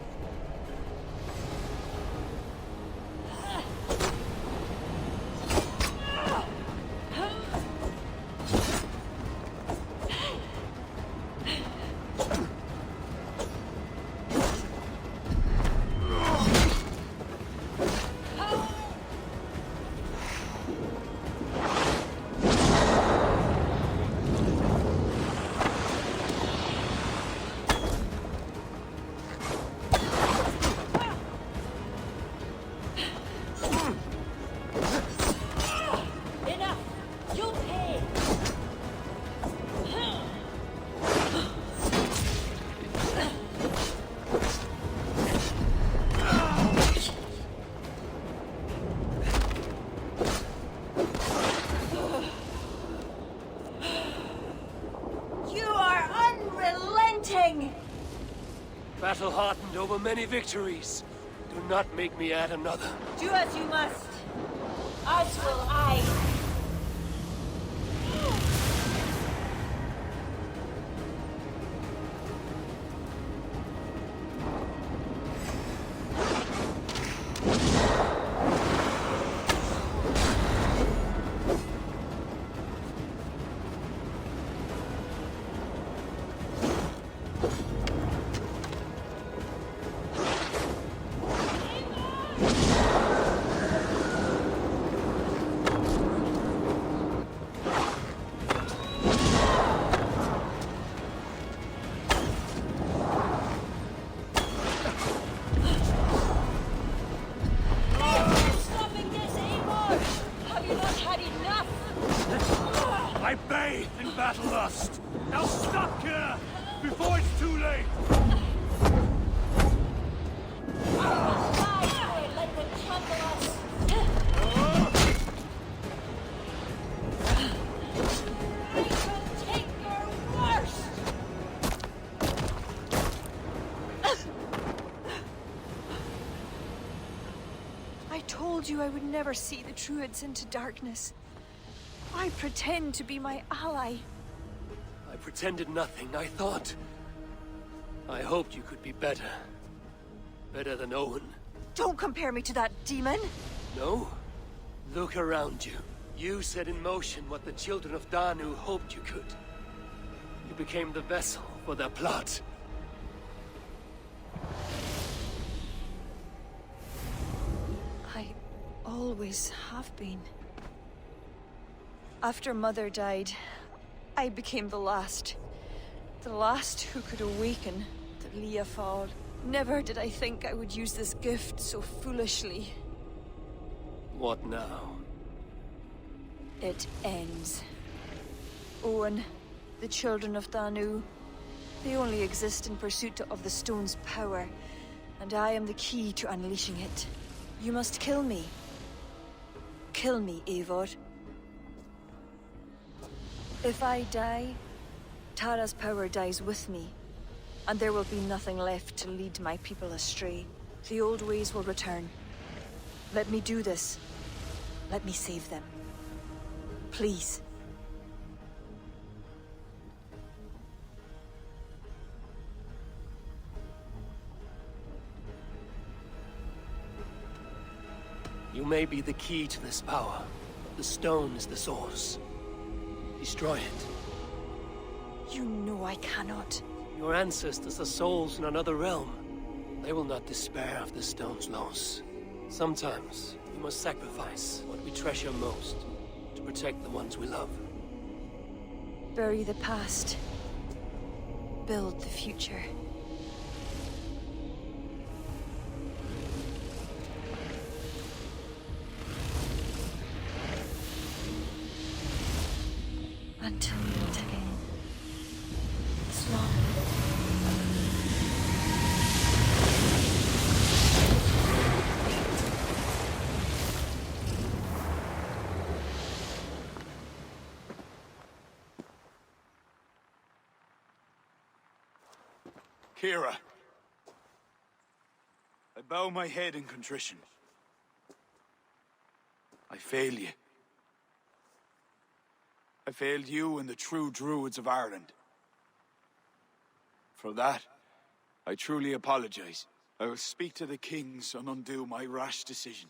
Battle-hardened over many victories. Do not make me add another. Do as you must. As will I. I bathe in battle lust. Now stop, Kira! before it's too late! Let them trample us! We will take your worst! I told you I would never see the Druids into darkness. I pretend to be my ally. I pretended nothing. I hoped you could be better. Better than Owen. Don't compare me to that demon! No? Look around you. You set in motion what the children of Danu hoped you could. You became the vessel for their plot. I always have been. After Mother died, I became the last. The last who could awaken the Leafal. Never did I think I would use this gift so foolishly. What now? It ends. Owen, the children of Danu, they only exist in pursuit of the stone's power, and I am the key to unleashing it. You must kill me. Kill me, Eivor. If I die, Tara's power dies with me, and there will be nothing left to lead my people astray. The old ways will return. Let me do this. Let me save them. Please. You may be the key to this power. The stone is the source. Destroy it. You know I cannot. Your ancestors are souls in another realm. They will not despair of the stone's loss. Sometimes, we must sacrifice what we treasure most to protect the ones we love. Bury the past. Build the future. Until we meet again. Slow. Kira, I bow my head in contrition. I fail you. I failed you and the true Druids of Ireland. For that, I truly apologize. I will speak to the kings and undo my rash decision.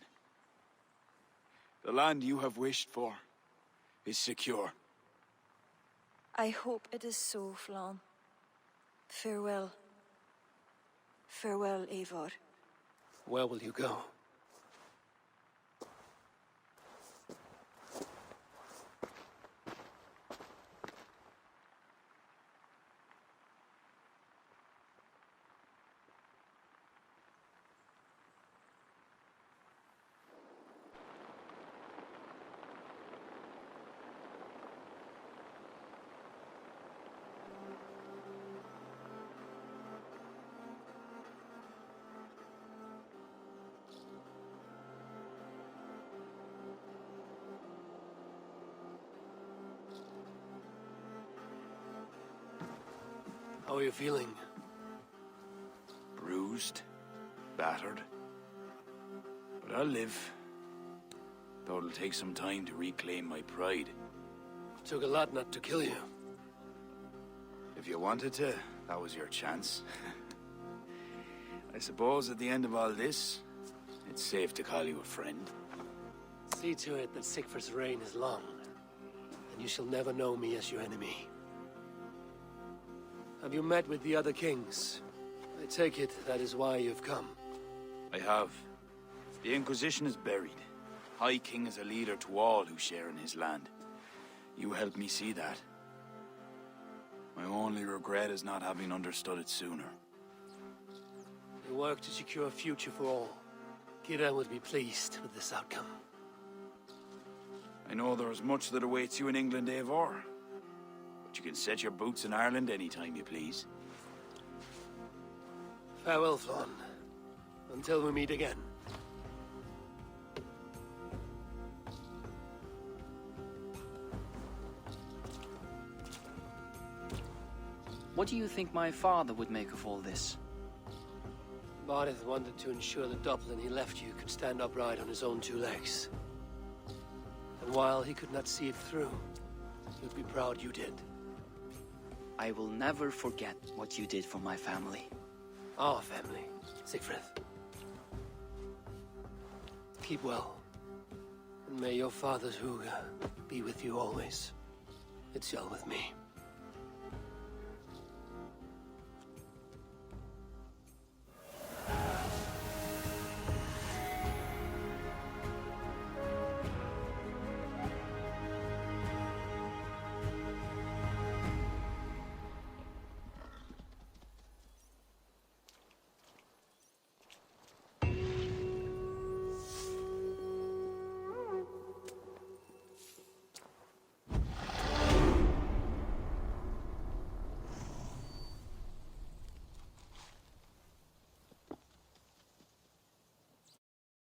The land you have wished for is secure. I hope it is so, Flann. Farewell. Farewell, Eivor. Where will you go? How are you feeling? Bruised, battered. But I'll live. Though it'll take some time to reclaim my pride. Took a lot not to kill you. If you wanted to, that was your chance. I suppose at the end of all this, it's safe to call you a friend. See to it that Sigfrid's reign is long, and you shall never know me as your enemy. Have you met with the other kings? I take it that is why you've come. I have. The Inquisition is buried. High King is a leader to all who share in his land. You helped me see that. My only regret is not having understood it sooner. We work to secure a future for all. Kira would be pleased with this outcome. I know there is much that awaits you in England, Eivor. But you can set your boots in Ireland anytime you please. Farewell, Flann. Until we meet again. What do you think my father would make of all this? Barith wanted to ensure the Dublin he left you could stand upright on his own two legs. And while he could not see it through, he'd be proud you did. I will never forget what you did for my family. Our family, Siegfried. Keep well. And may your father's Huga be with you always. It's well with me.